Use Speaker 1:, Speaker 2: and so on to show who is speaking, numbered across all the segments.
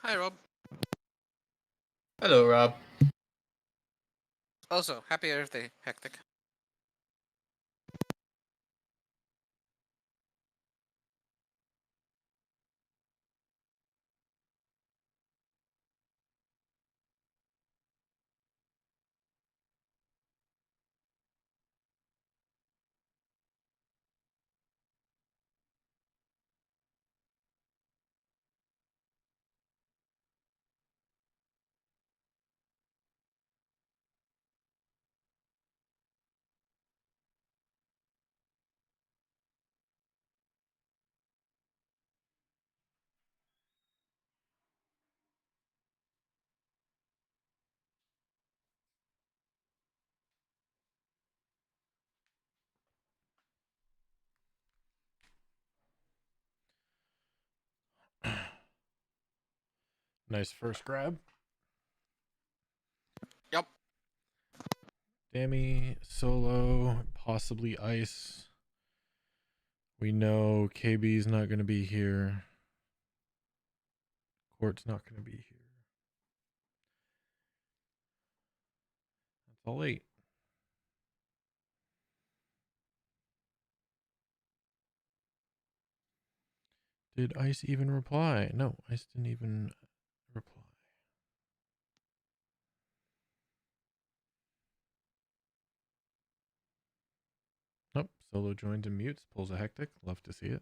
Speaker 1: Hi, Rob.
Speaker 2: Hello, Rob.
Speaker 1: Also, happy Earth Day, Hectic.
Speaker 3: Nice first grab.
Speaker 1: Yup.
Speaker 3: Dammy, solo, possibly ice. We know KB's not going to be here. Court's not going to be here. That's all 8. Did Ice even reply? No, Ice didn't even reply. Nope. Solo joins and mutes, pulls a hectic. Love to see it.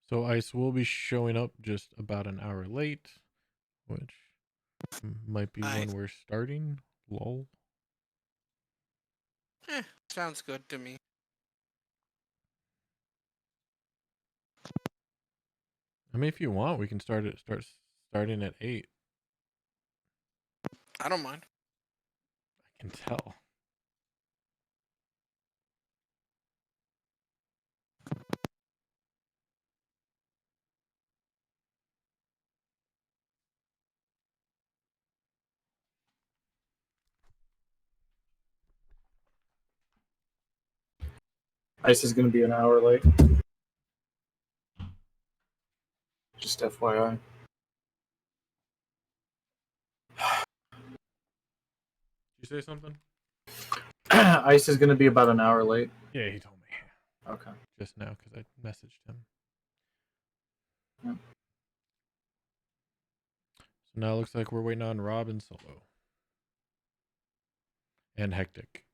Speaker 3: So Ice will be showing up just about an hour late, which might be when we're starting. Lol.
Speaker 1: Sounds good to me.
Speaker 3: I mean, if you want, we can start starting at 8.
Speaker 1: I don't mind.
Speaker 3: I can tell.
Speaker 2: Ice is going to be an hour late. Just FYI.
Speaker 3: Did you say something?
Speaker 2: Ice is going to be about an hour late.
Speaker 3: Yeah, he told me.
Speaker 2: Okay.
Speaker 3: Just now because I messaged him.
Speaker 2: Yep.
Speaker 3: So now it looks like we're waiting on Rob and Solo. And Hectic.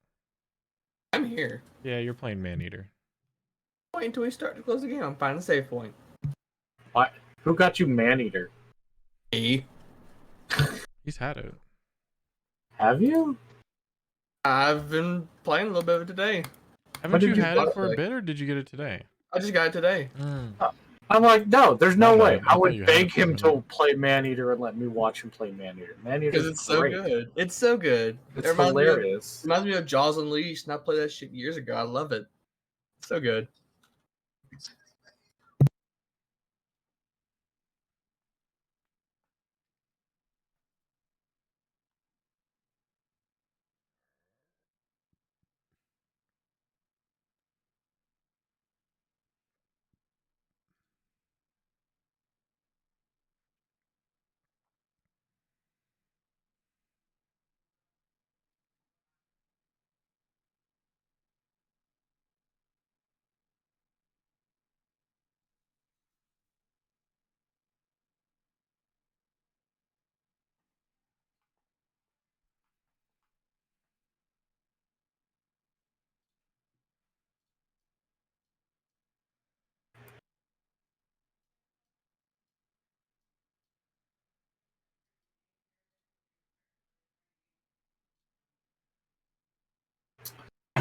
Speaker 4: I'm here.
Speaker 3: Yeah, you're playing Maneater.
Speaker 4: Wait until we start to close the game. I'm finding a save point.
Speaker 2: What? Who got you Maneater?
Speaker 4: Me.
Speaker 3: He's had it.
Speaker 2: Have you?
Speaker 4: I've been playing a little bit of it today.
Speaker 3: Haven't
Speaker 2: did
Speaker 3: you
Speaker 2: you
Speaker 3: had it
Speaker 2: play
Speaker 3: for a
Speaker 2: it?
Speaker 3: bit, or did you get it today?
Speaker 4: I just got it today.
Speaker 2: I'm like, no, there's
Speaker 3: My
Speaker 2: no way.
Speaker 3: bad. I
Speaker 2: I
Speaker 3: thought
Speaker 2: would
Speaker 3: you had
Speaker 2: beg
Speaker 3: it for a
Speaker 2: him
Speaker 3: minute.
Speaker 2: to play Maneater and let me watch him play Maneater.
Speaker 4: Because
Speaker 2: Maneater's
Speaker 4: it's so
Speaker 2: great.
Speaker 4: good. It's so good.
Speaker 2: It's
Speaker 4: It
Speaker 2: hilarious.
Speaker 4: reminds me of Jaws Unleashed, and I played that shit years ago. I love it. So good.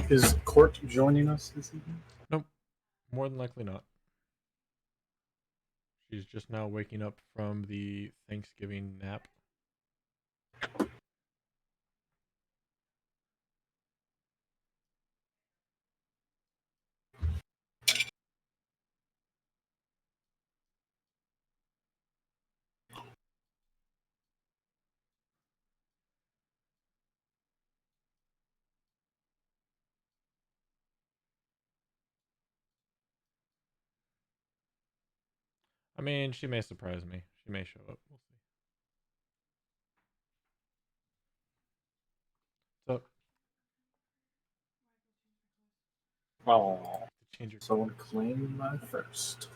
Speaker 2: Is Court joining us this evening?
Speaker 3: Nope. More than likely not. She's just now waking up from the Thanksgiving nap. I mean, she may surprise me. She may show up. We'll see. What's up?
Speaker 2: Oh,
Speaker 3: Change your.
Speaker 2: someone claimed my first.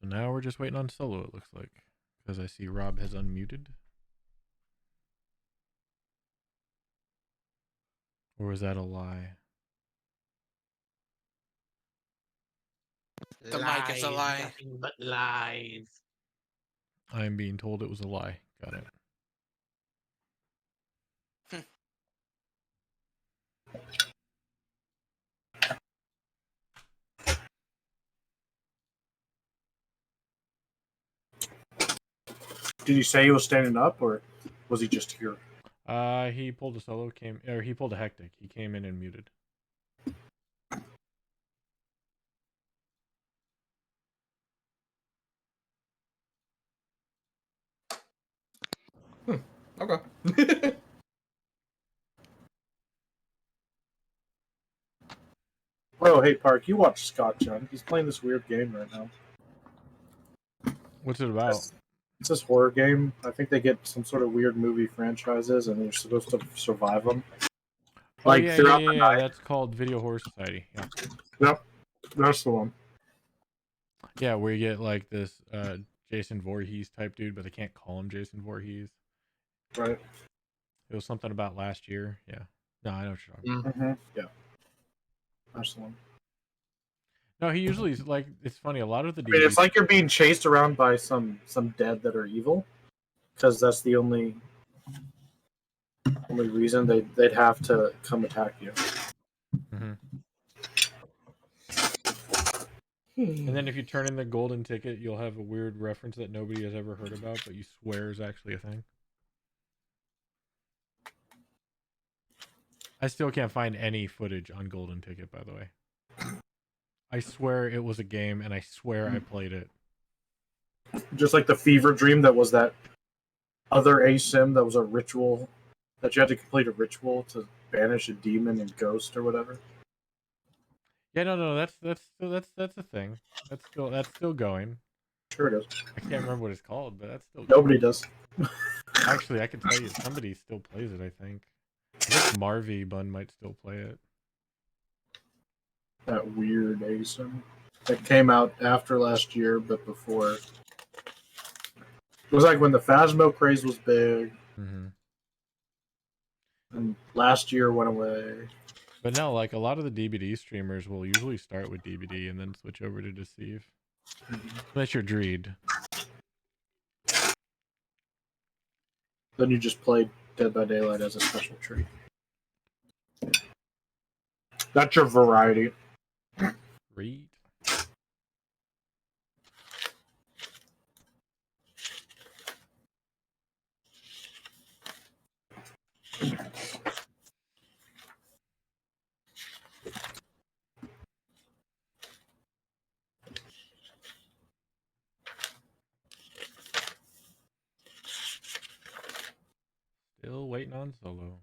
Speaker 3: So now we're just waiting on solo, it looks like. Because I see Rob has unmuted. Or was that a lie?
Speaker 1: The mic is a lie.
Speaker 5: Nothing but lies.
Speaker 3: I am being told it was a lie. Got it.
Speaker 2: Did you say he was standing up, or was he just here?
Speaker 3: He pulled a solo, he pulled a hectic. He came in and muted.
Speaker 4: Okay.
Speaker 2: Oh, hey, Park, you watch Scott Chung. He's playing this weird game right now.
Speaker 3: What's it about?
Speaker 2: It's this horror game. I think they get some sort of weird movie franchises, and they're supposed to survive them.
Speaker 3: Oh,
Speaker 2: Like,
Speaker 3: yeah,
Speaker 2: throughout the night.
Speaker 3: That's called Video Horror Society. Yeah.
Speaker 2: Yep, that's the one.
Speaker 3: Yeah, where you get like this Jason Voorhees type dude, but they can't call him Jason Voorhees.
Speaker 2: Right.
Speaker 3: It was something about last year. Yeah. No, I know what you're talking about.
Speaker 2: Mm-hmm. Yeah. That's the one.
Speaker 3: No, he usually is like, it's funny, a lot of the
Speaker 2: I mean, it's
Speaker 3: DVDs
Speaker 2: like you're being chased around by some dead that are evil, because that's the only reason they'd have to come attack you.
Speaker 3: Mhm. And then if you turn in the golden ticket, you'll have a weird reference that nobody has ever heard about, but you swear is actually a thing. I still can't find any footage on golden ticket, by the way. I swear it was a game, and I swear I played it.
Speaker 2: Just like the Fever Dream, that was that other ASIM that was a ritual that you had to complete a ritual to banish a demon and ghost or whatever.
Speaker 3: Yeah, no, that's a thing. That's still going.
Speaker 2: Sure it is.
Speaker 3: I can't remember what it's called, but that's still going.
Speaker 2: Nobody does.
Speaker 3: Actually, I can tell you, somebody still plays it. I think Marvy Bun might still play it.
Speaker 2: That weird ASIM that came out after last year, but before. It was like when the Phasmo craze was big.
Speaker 3: Mm-hmm.
Speaker 2: And last year went away.
Speaker 3: But no, like a lot of the DBD streamers will usually start with DBD and then switch over to Deceive. Unless you're Dreed.
Speaker 2: Then you just play Dead by Daylight as a special treat. That's your variety.
Speaker 3: Reed. Still waiting on solo.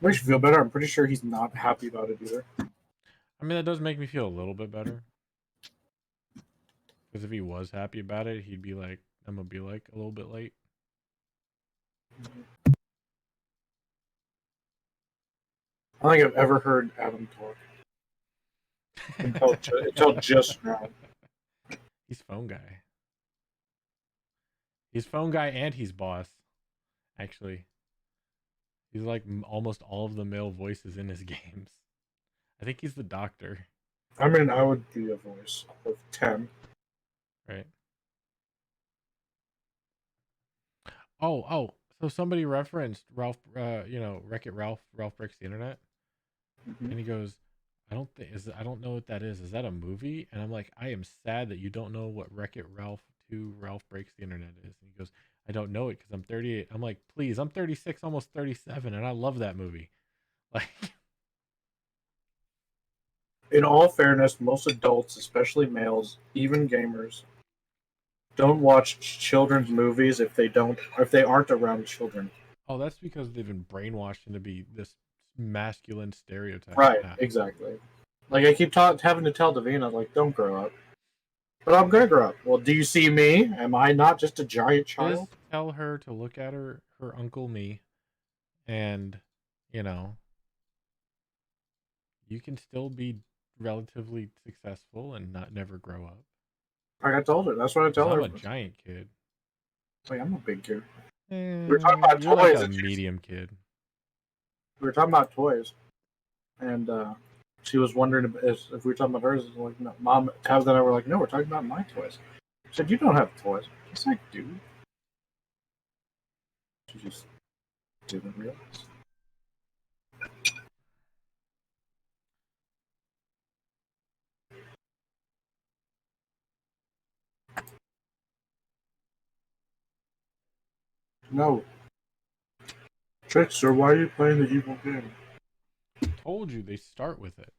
Speaker 2: Makes you feel better. I'm pretty sure he's not happy about it either.
Speaker 3: I mean, that does make me feel a little bit better. Because if he was happy about it, he'd be like, I'm going to be like a little bit late.
Speaker 2: I don't think I've ever heard Adam talk until just now.
Speaker 3: He's phone guy. He's phone guy and he's boss. Actually, he's like almost all of the male voices in his games. I think he's the doctor.
Speaker 2: I mean, I would be a voice of 10.
Speaker 3: Right. Oh. So somebody referenced Ralph, Wreck-It Ralph. Ralph Breaks the Internet,
Speaker 2: Mm-hmm.
Speaker 3: and he goes, I don't know what that is. Is that a movie? And I'm like, I am sad that you don't know what Wreck-It Ralph 2 Ralph Breaks the Internet is. And he goes, I don't know it because I'm 38. I'm like, please, I'm 36, almost 37, and I love that movie. Like,
Speaker 2: In all fairness, most adults, especially males, even gamers, don't watch children's movies if they aren't around children.
Speaker 3: oh, that's because they've been brainwashed into be this masculine stereotype.
Speaker 2: Right,
Speaker 3: Nah.
Speaker 2: exactly. Like I keep having to tell Davina, like, don't grow up. But I'm gonna grow up. Well, do you see me? Am I not just a giant child?
Speaker 3: Just tell her to look at her uncle me, and you can still be relatively successful and not never grow up.
Speaker 2: Like I told her. That's what I tell her.
Speaker 3: I'm a giant kid.
Speaker 2: Like, I'm a big kid.
Speaker 3: We're
Speaker 2: talking about
Speaker 3: you're like
Speaker 2: toys
Speaker 3: a
Speaker 2: and she's-
Speaker 3: medium kid.
Speaker 2: We were talking about toys, and she was wondering if we were talking about hers. Like, no, Mom, Tabitha and I were like, no, we're talking about my toys. She said, you don't have toys. Yes, I do. She just didn't realize. No. Trickster, why are you playing the evil game?
Speaker 3: Told you they start with it.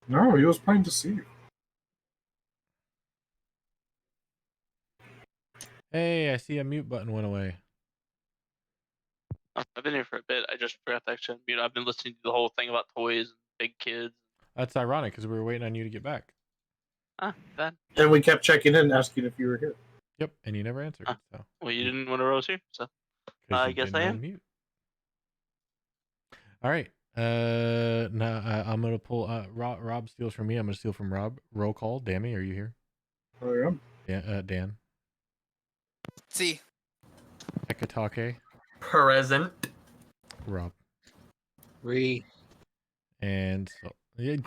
Speaker 2: No, he was playing Deceive.
Speaker 3: Hey, I see a mute button went away.
Speaker 5: I've been here for a bit. I just forgot to actually unmute. I've been listening to the whole thing about toys and big kids.
Speaker 3: That's ironic because we were waiting on you to get back.
Speaker 5: Bad.
Speaker 2: And we kept checking in, asking if you were here.
Speaker 3: Yep, and you never answered. So
Speaker 5: Well, you didn't want to roast here, so
Speaker 3: 'cause
Speaker 5: I
Speaker 3: you
Speaker 5: guess
Speaker 3: didn't
Speaker 5: I am.
Speaker 3: unmute. All right. Now I'm gonna pull. Rob steals from me. I'm gonna steal from Rob. Roll call. Dammy, are you here?
Speaker 2: Oh, yeah.
Speaker 3: Dan.
Speaker 1: See,
Speaker 3: Hekatake.
Speaker 4: Present.
Speaker 3: Rob.
Speaker 5: Re.
Speaker 3: And so,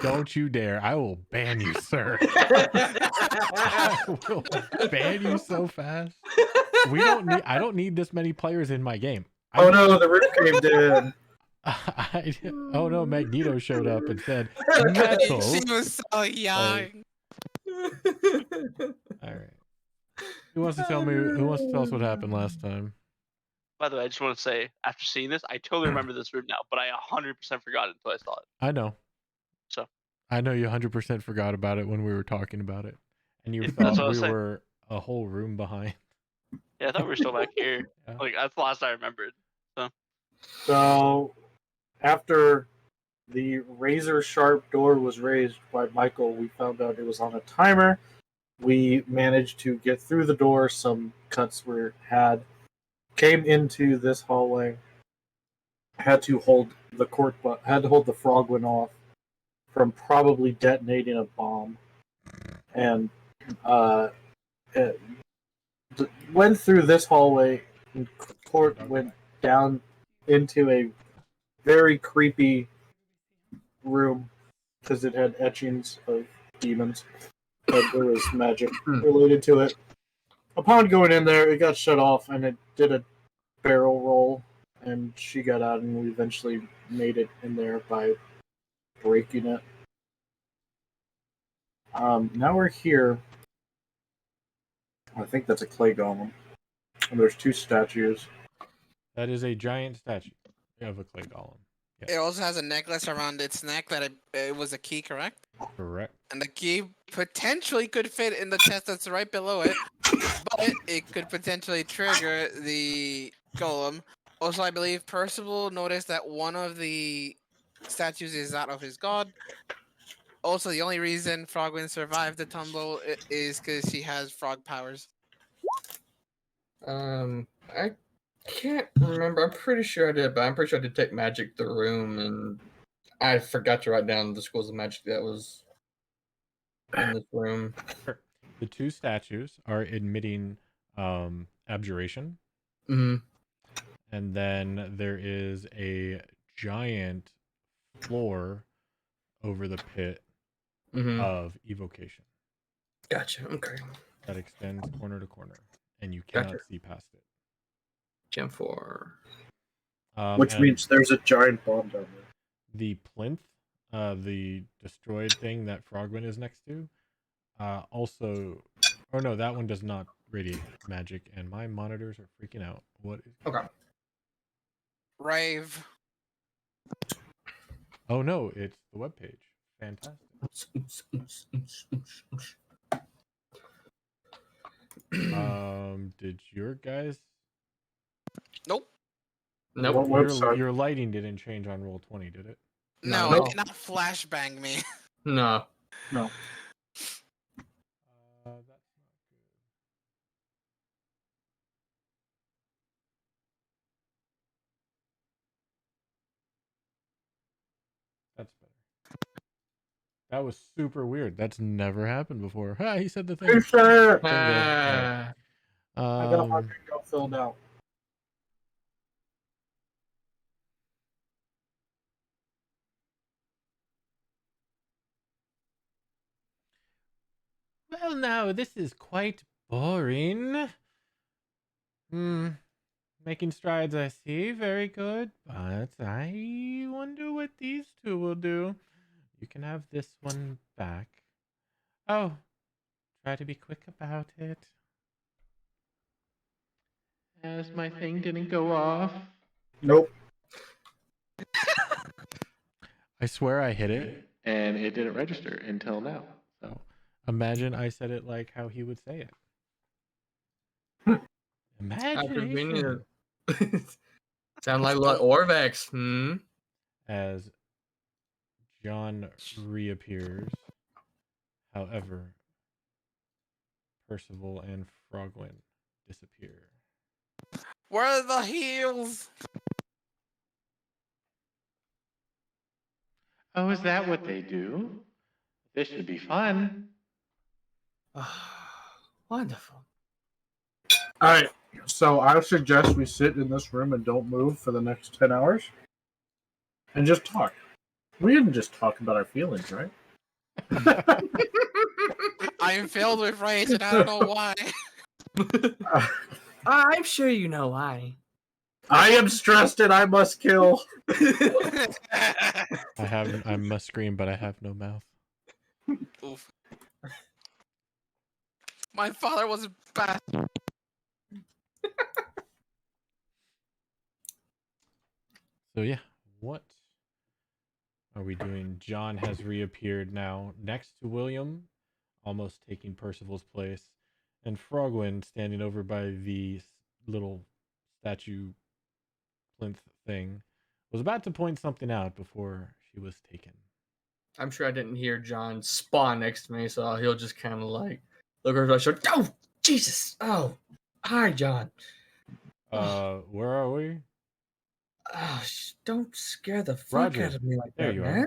Speaker 3: don't you dare! I will ban you, sir. I will ban you so fast. I don't need this many players in my game.
Speaker 2: Oh no, the roof caved in.
Speaker 3: Oh no, Magneto showed up and said
Speaker 1: she
Speaker 3: metal.
Speaker 1: was so young.
Speaker 3: All right. Who wants to tell me? Who wants to tell us what happened last time?
Speaker 5: By the way, I just want to say, after seeing this, I totally remember this room now, but I 100% forgot it until I saw it.
Speaker 3: I know.
Speaker 5: So.
Speaker 3: I know you 100% forgot about it when we were talking about it, and you
Speaker 5: Yeah, that's
Speaker 3: thought
Speaker 5: what I was
Speaker 3: we
Speaker 5: saying.
Speaker 3: were a whole room behind.
Speaker 5: Yeah, I thought we were still back here.
Speaker 3: Yeah.
Speaker 5: Like that's the last I remembered.
Speaker 2: So, after the razor sharp door was raised by Michael, we found out it was on a timer. We managed to get through the door. Some cuts came into this hallway. Had to hold the frogwin off from probably detonating a bomb, and went through this hallway, and court went down into a very creepy room because it had etchings of demons, but there was magic related to it. Upon going in there, it got shut off, and it did a barrel roll, and she got out, and we eventually made it in there by breaking it. Now we're here. I think that's a clay golem. And there's 2 statues.
Speaker 3: That is a giant statue of a clay golem.
Speaker 1: It also has a necklace around its neck that it was a key, correct?
Speaker 3: Correct.
Speaker 1: And the key potentially could fit in the chest that's right below it, but it could potentially trigger the golem. Also, I believe Percival noticed that one of the statues is that of his god. Also, the only reason Frogwin survived the tumble is because she has frog powers.
Speaker 4: I can't remember. I'm pretty sure I did, but I'm pretty sure I did take magic the room, and I forgot to write down the schools of magic that was in this room.
Speaker 3: The 2 statues are emitting abjuration.
Speaker 4: Mm-hmm.
Speaker 3: And then there is a giant floor over the pit
Speaker 4: Mm-hmm.
Speaker 3: of evocation
Speaker 4: Gotcha. Okay.
Speaker 3: that extends corner to corner, and you cannot
Speaker 4: Gotcha.
Speaker 3: see past it.
Speaker 4: Gem 4.
Speaker 2: Which
Speaker 3: and
Speaker 2: means there's a giant bomb down there.
Speaker 3: the plinth, the destroyed thing that Frogwin is next to, also, or no, that one does not radiate magic, and my monitors are freaking out. What is?
Speaker 4: Okay.
Speaker 1: Rave.
Speaker 3: Oh no, it's the webpage. Fantastic. Did your guys?
Speaker 1: Nope.
Speaker 4: Nope.
Speaker 2: What website?
Speaker 3: Your lighting didn't change on Roll20, did it?
Speaker 1: No,
Speaker 4: No.
Speaker 1: it cannot flashbang me.
Speaker 4: No.
Speaker 2: No.
Speaker 3: That's not good. That's better. That was super weird. That's never happened before. Ha, he said the thing.
Speaker 2: Hey, sir!
Speaker 4: Ah.
Speaker 2: I got my bingo filled out.
Speaker 3: Well, now, this is quite boring. Making strides, I see. Very good. But I wonder what these 2 will do. You can have this one back. Oh, try to be quick about it. As my thing didn't go off.
Speaker 2: Nope.
Speaker 3: I swear I hit it, and it didn't register until now. So imagine I said it like how he would say it.
Speaker 4: How
Speaker 3: Imagination.
Speaker 4: convenient. Sound like Orvex.
Speaker 3: As John reappears, however, Percival and Frogwin disappear.
Speaker 1: Where are the heels?
Speaker 3: Oh, is that what they do? This should be fun.
Speaker 4: Wonderful.
Speaker 2: Alright, so I suggest we sit in this room and don't move for the next 10 hours. And just talk. We didn't just talk about our feelings, right?
Speaker 1: I am filled with rage and I don't know why.
Speaker 4: I'm sure you know why.
Speaker 2: I am stressed and I must kill.
Speaker 3: I must scream, but I have no mouth.
Speaker 1: Oof. My father was bad.
Speaker 3: So yeah, what are we doing? John has reappeared now next to William, almost taking Percival's place, and Frogwin standing over by the little statue plinth thing was about to point something out before she was taken.
Speaker 4: I'm sure I didn't hear John spawn next to me, so he'll just kind of like look over my shoulder. Oh, Jesus! Oh, hi, John.
Speaker 3: Where are we?
Speaker 4: Oh, don't scare the fuck
Speaker 3: Roger,
Speaker 4: out of me like
Speaker 3: there
Speaker 4: that,
Speaker 3: you
Speaker 4: man.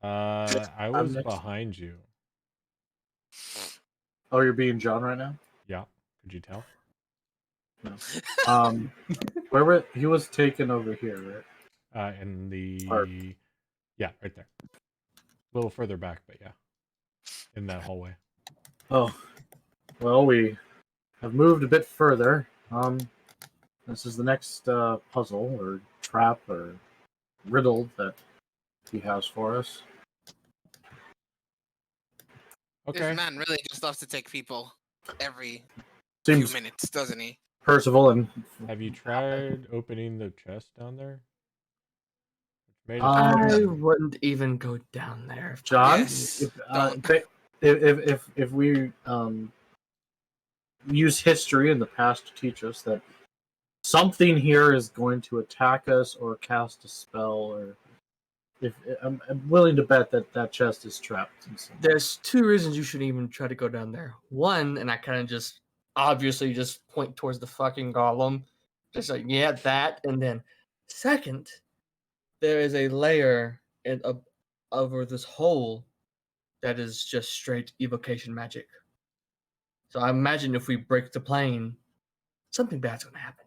Speaker 3: I
Speaker 2: I'm
Speaker 3: was
Speaker 2: next.
Speaker 3: behind you.
Speaker 2: Oh, you're being John right now.
Speaker 3: Yeah. Could you tell?
Speaker 2: Where were he was taken over here, right?
Speaker 3: In the
Speaker 2: Or-
Speaker 3: yeah, right there. A little further back, but yeah, in that hallway.
Speaker 2: Oh, well, we have moved a bit further. This is the next puzzle or trap or riddle that he has for us.
Speaker 3: Okay.
Speaker 1: This man really just loves to take people every
Speaker 2: Seems
Speaker 1: few minutes, doesn't he?
Speaker 2: Percival and
Speaker 3: Have you tried opening the chest down there? Made it
Speaker 2: Um,
Speaker 4: I wouldn't even go down there.
Speaker 2: John,
Speaker 1: Yes, don't.
Speaker 2: if we use history in the past to teach us that something here is going to attack us or cast a spell, or if I'm willing to bet that that chest is trapped. In some way.
Speaker 4: There's two reasons you shouldn't even try to go down there. One, and I kind of just obviously just point towards the fucking golem, just like yeah, that. And then second, there is a layer over this hole that is just straight evocation magic. So I imagine if we break the plane, something bad's gonna happen.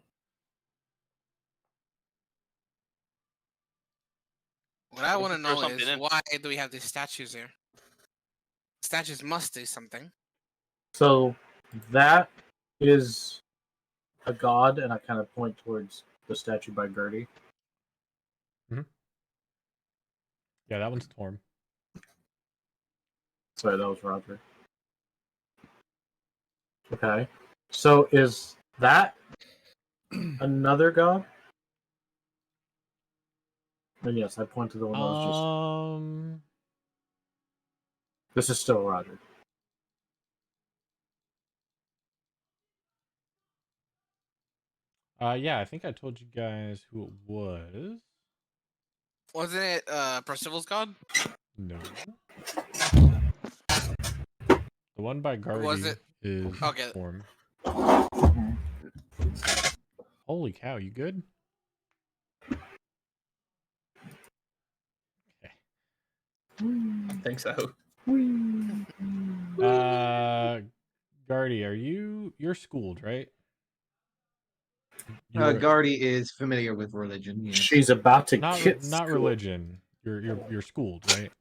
Speaker 1: What I
Speaker 5: What if
Speaker 1: want to
Speaker 5: we throw
Speaker 1: know
Speaker 5: something
Speaker 1: is
Speaker 5: in?
Speaker 1: why do we have these statues here? Statues must do something.
Speaker 2: So that is a god, and I kind of point towards the statue by Gertie.
Speaker 3: Yeah, that one's Torm.
Speaker 2: Sorry, that was Roger. Okay, so is that another god? And yes, I point to the one that was just. This is still Roger.
Speaker 3: Yeah, I think I told you guys who it was.
Speaker 1: Wasn't it Percival's god?
Speaker 3: No. The one by
Speaker 1: Or was
Speaker 3: Guardy
Speaker 1: it-
Speaker 3: is
Speaker 1: Okay.
Speaker 3: Torm. Holy cow, you good? Okay.
Speaker 4: I think so.
Speaker 3: Guardy, you're schooled, right? You're
Speaker 6: Guardy is familiar with religion. Yes.
Speaker 2: She's about to
Speaker 3: not
Speaker 2: get
Speaker 3: not
Speaker 2: schooled.
Speaker 3: religion. You're schooled, right?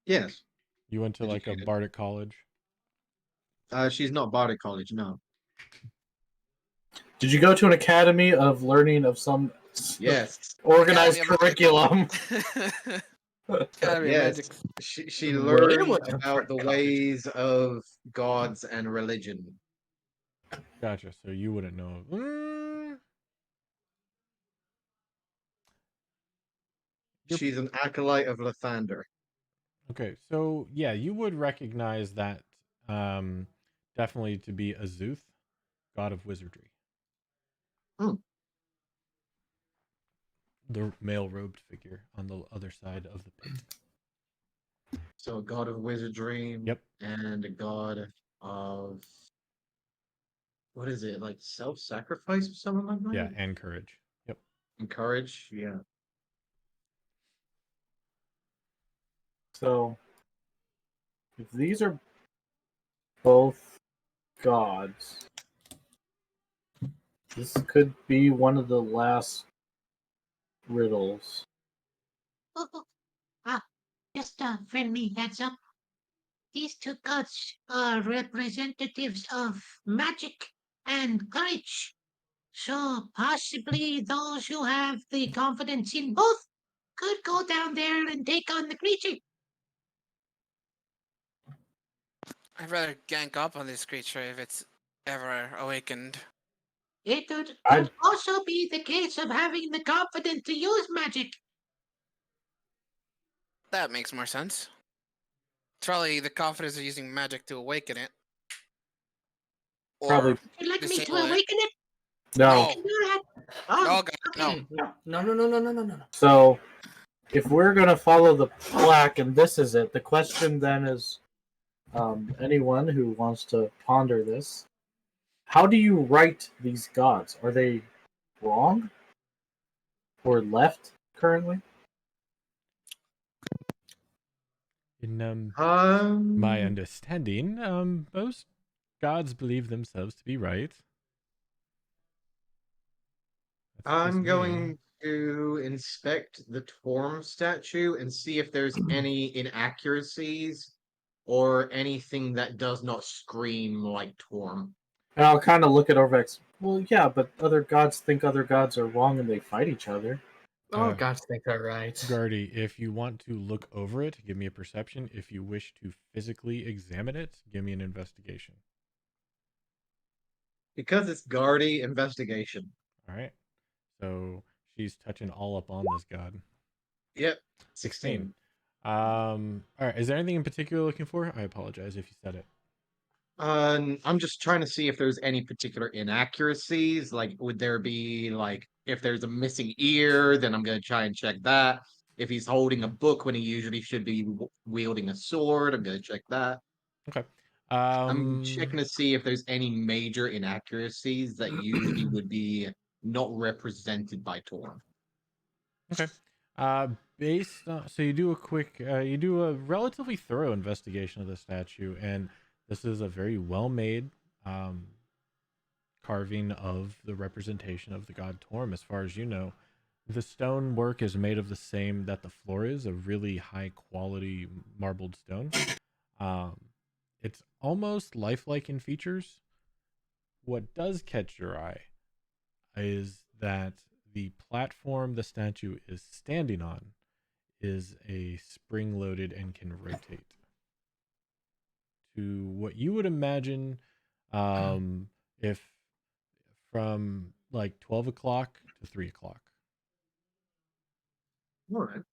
Speaker 6: Yes.
Speaker 3: You went to like a
Speaker 6: Educated.
Speaker 3: bardic college.
Speaker 6: She's not Bardic College. No.
Speaker 2: Did you go to an academy of learning of some
Speaker 6: Yes.
Speaker 2: organized
Speaker 1: Academy of
Speaker 2: curriculum?
Speaker 1: Academy of
Speaker 6: Yes.
Speaker 1: Magic.
Speaker 6: She
Speaker 2: Well,
Speaker 6: learned
Speaker 4: went to
Speaker 6: about the
Speaker 4: college.
Speaker 6: ways of gods and religion.
Speaker 3: Gotcha. So you wouldn't know. You're-
Speaker 6: She's an acolyte of Lathander.
Speaker 3: Okay, so yeah, you would recognize that definitely to be Azuth, god of wizardry.
Speaker 6: Hmm.
Speaker 3: The male robed figure on the other side of the pit.
Speaker 6: So a god of wizardry.
Speaker 3: Yep.
Speaker 6: And a god of what is it? Like self-sacrifice or something like that?
Speaker 3: Yeah, and courage. Yep.
Speaker 6: And courage. Yeah.
Speaker 2: So, if these are both gods, this could be one of the last riddles.
Speaker 7: Just a friendly heads up. These two gods are representatives of magic and courage. So possibly those who have the confidence in both could go down there and take on the creature.
Speaker 1: I'd rather gank up on this creature if it's ever awakened.
Speaker 7: It could
Speaker 2: I'd-
Speaker 7: also be the case of having the confidence to use magic.
Speaker 1: That makes more sense. It's probably the confidence of using magic to awaken it. Or
Speaker 2: Probably
Speaker 7: Would you like me to
Speaker 1: disable it.
Speaker 7: awaken it?
Speaker 2: no.
Speaker 1: No.
Speaker 7: Do that.
Speaker 1: No,
Speaker 7: Oh,
Speaker 1: God, no.
Speaker 7: okay.
Speaker 4: No.
Speaker 2: So, if we're gonna follow the plaque and this is it, the question then is, anyone who wants to ponder this, how do you write these gods? Are they wrong or left currently?
Speaker 3: In my
Speaker 6: Um,
Speaker 3: understanding, most gods believe themselves to be right. That's at least
Speaker 6: I'm
Speaker 3: me.
Speaker 6: going to inspect the Torm statue and see if there's any inaccuracies or anything that does not scream like Torm.
Speaker 2: And I'll kind of look at Orvex. Well, yeah, but other gods think other gods are wrong and they fight each other.
Speaker 4: All
Speaker 3: Uh,
Speaker 4: gods think they're right.
Speaker 3: Gardy, if you want to look over it, give me a perception. If you wish to physically examine it, give me an investigation.
Speaker 6: Because it's Guardy investigation.
Speaker 3: All right. So she's touching all up on this god.
Speaker 6: Yep.
Speaker 3: 16.
Speaker 6: 16.
Speaker 3: All right. Is there anything in particular you're looking for? I apologize if you said it.
Speaker 6: I'm just trying to see if there's any particular inaccuracies. Like, would there be like if there's a missing ear? Then I'm gonna try and check that. If he's holding a book when he usually should be wielding a sword, I'm gonna check that.
Speaker 3: Okay.
Speaker 6: I'm checking to see if there's any major inaccuracies that usually would be not represented by Torm.
Speaker 3: Okay. Based on, so you do a quick, you do a relatively thorough investigation of the statue, and this is a very well made carving of the representation of the god Torm. As far as you know, the stonework is made of the same that the floor is, a really high quality marbled stone. It's almost lifelike in features. What does catch your eye is that the platform the statue is standing on is a spring loaded and can rotate to what you would imagine if from like 12 o'clock to 3 o'clock.
Speaker 6: All right.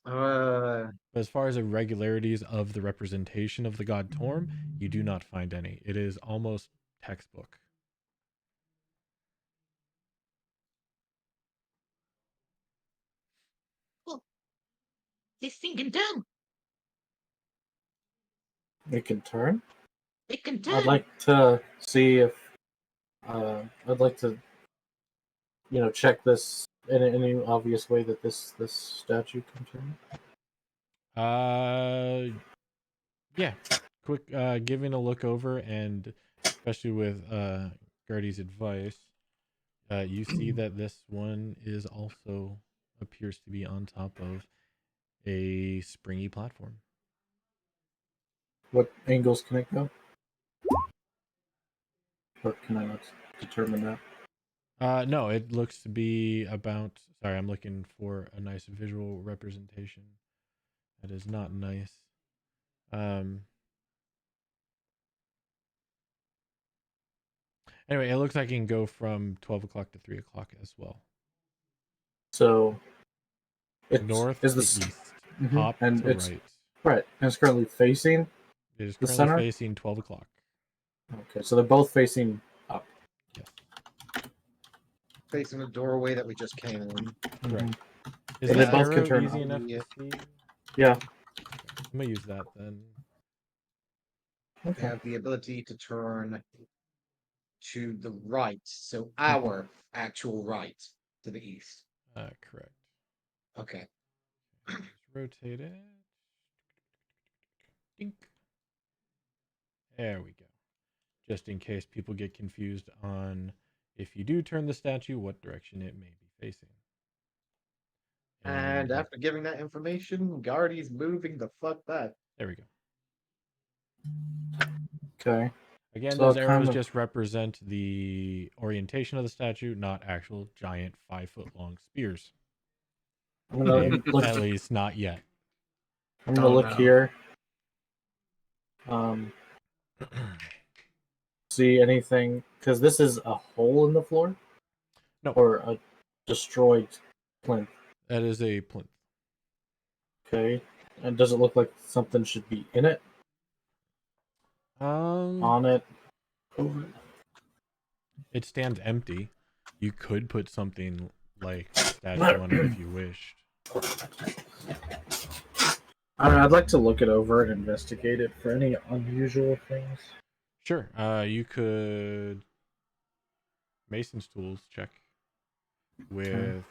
Speaker 3: But as far as irregularities of the representation of the god Torm, you do not find any. It is almost textbook.
Speaker 7: This thing can turn.
Speaker 2: It can turn.
Speaker 7: It can turn.
Speaker 2: I'd like to see if I'd like to, check this in any obvious way that this statue can turn.
Speaker 3: Yeah. Quick giving a look over, and especially with Gardy's advice, you see that this one is also appears to be on top of a springy platform.
Speaker 2: What angles can it go? Or can I not determine that?
Speaker 3: No, it looks to be about. Sorry, I'm looking for a nice visual representation. That is not nice. Anyway, it looks like it can go from 12 o'clock to 3 o'clock as well.
Speaker 2: So it's
Speaker 3: North
Speaker 2: is
Speaker 3: to
Speaker 2: this
Speaker 3: east,
Speaker 2: Mhm.
Speaker 3: top
Speaker 2: And
Speaker 3: to
Speaker 2: it's
Speaker 3: right.
Speaker 2: right, and it's currently facing
Speaker 3: It is
Speaker 2: the
Speaker 3: currently
Speaker 2: center?
Speaker 3: facing 12 o'clock.
Speaker 2: Okay, so they're both facing up.
Speaker 3: Yes.
Speaker 6: facing the doorway that we just came in.
Speaker 3: Correct. Is
Speaker 2: And
Speaker 3: the
Speaker 2: they both can
Speaker 3: arrow
Speaker 2: turn
Speaker 3: easy
Speaker 2: up.
Speaker 3: enough
Speaker 6: Yeah.
Speaker 3: to see?
Speaker 2: Yeah.
Speaker 3: I'm going to use that then.
Speaker 6: We
Speaker 2: Okay.
Speaker 6: have the ability to turn to the right, so our actual right to the east.
Speaker 3: Correct.
Speaker 6: Okay.
Speaker 3: Just rotate it. Dink. There we go. Just in case people get confused on if you do turn the statue, what direction it may be facing.
Speaker 6: And after giving that information, Guardy's moving the fuck back.
Speaker 3: There we go.
Speaker 2: Okay.
Speaker 3: Again,
Speaker 2: So
Speaker 3: those
Speaker 2: kind
Speaker 3: arrows
Speaker 2: of-
Speaker 3: just represent the orientation of the statue, not actual giant 5-foot-long spears.
Speaker 2: I'm gonna look.
Speaker 3: At least not yet.
Speaker 2: I'm gonna
Speaker 4: Oh,
Speaker 2: look
Speaker 4: no.
Speaker 2: here. See anything? Because this is a hole in the floor.
Speaker 3: No.
Speaker 2: Or a destroyed plinth.
Speaker 3: That is a plinth.
Speaker 2: Okay. And does it look like something should be in it? On it? Over it?
Speaker 3: It stands empty. You could put something like a statue on it if you wished.
Speaker 2: I'd like to look it over and investigate it for any unusual things.
Speaker 3: Sure. You could Mason's tools check with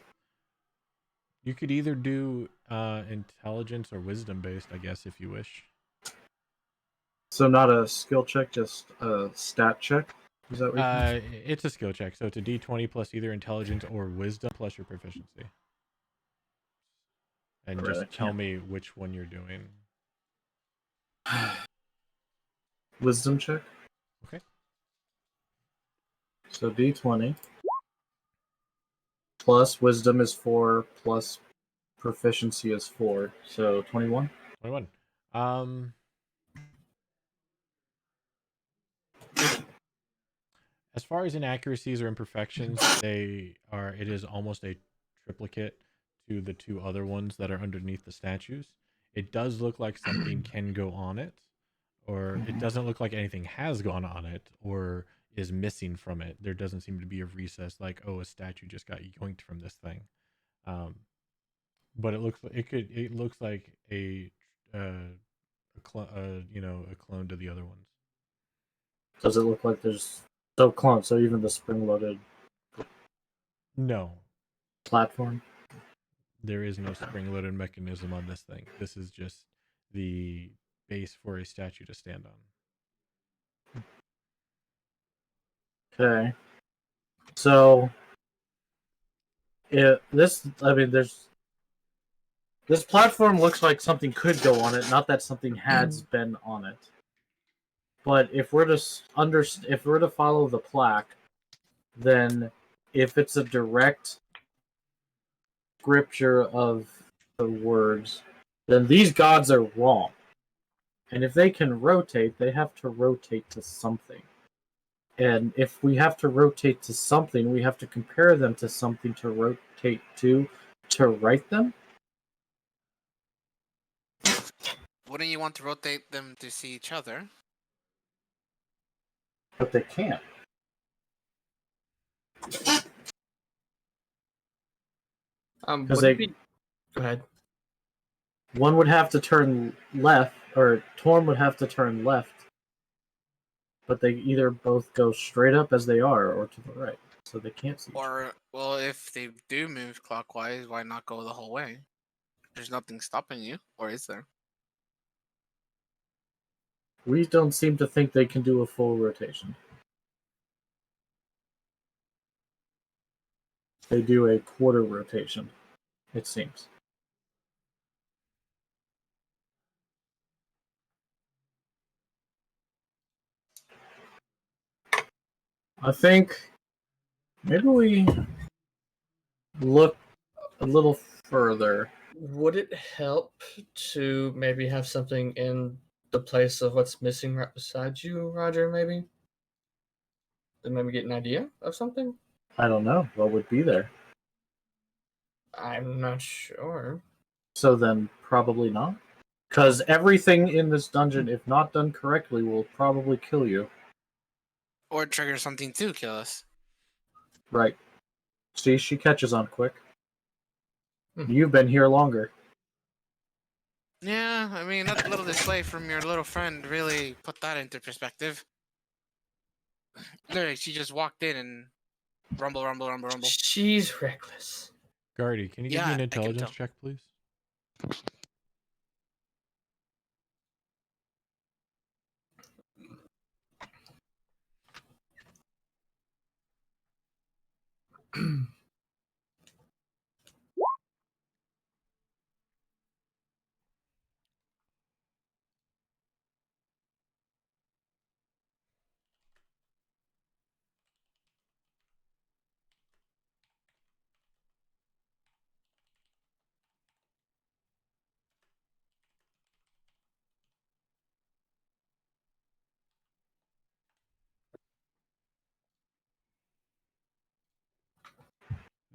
Speaker 3: You could either do intelligence or wisdom based, I guess, if you wish.
Speaker 2: So not a skill check, just a stat check. Is that what you mean?
Speaker 3: It's a skill check, so it's a D20 plus either intelligence or wisdom plus your proficiency. And
Speaker 2: Right, I
Speaker 3: just tell
Speaker 2: can't.
Speaker 3: me which one you're doing.
Speaker 2: Wisdom check.
Speaker 3: Okay.
Speaker 2: So D20 plus wisdom is 4 plus proficiency is 4. So 21.
Speaker 3: 21. As far as inaccuracies or imperfections, it is almost a triplicate to the two other ones that are underneath the statues. It does look like something can go on it, or it doesn't look like anything has gone on it or is missing from it. There doesn't seem to be a recess like, oh, a statue just got yoinked from this thing. But it looks like a clone to the other ones.
Speaker 2: Does it look like there's no clone? So even the spring-loaded
Speaker 3: No,
Speaker 2: platform.
Speaker 3: there is no spring-loaded mechanism on this thing. This is just the base for a statue to stand on.
Speaker 2: Okay. So this platform looks like something could go on it, not that something has been on it. But if we're to follow the plaque, then if it's a direct scripture of the words, then these gods are wrong. And if they can rotate, they have to rotate to something. And if we have to rotate to something, we have to compare them to something to rotate to write them.
Speaker 1: Wouldn't you want to rotate them to see each other?
Speaker 2: But they can't. Because
Speaker 4: Go ahead.
Speaker 2: one would have to turn left, or Torm would have to turn left, but they either both go straight up as they are or to the right, so they can't see.
Speaker 1: Or, well, if they do move clockwise, why not go the whole way? There's nothing stopping you, or is there?
Speaker 2: We don't seem to think they can do a full rotation. They do a quarter rotation, it seems. I think maybe we look a little further.
Speaker 4: Would it help to maybe have something in the place of what's missing right beside you, Roger, maybe? To maybe get an idea of something?
Speaker 2: I don't know what would be there.
Speaker 4: I'm not sure.
Speaker 2: So then probably not. Because everything in this dungeon, if not done correctly, will probably kill you.
Speaker 1: Or trigger something to kill us.
Speaker 2: Right. See, she catches on quick.
Speaker 4: Hmm.
Speaker 2: You've been here longer.
Speaker 1: Yeah, I mean, that little display from your little friend really put that into perspective. Literally, she just walked in and rumble, rumble, rumble, rumble.
Speaker 4: She's reckless.
Speaker 3: Guardy, can you give
Speaker 1: Yeah,
Speaker 3: me an
Speaker 1: I can
Speaker 3: intelligence
Speaker 1: tell.
Speaker 3: check, please?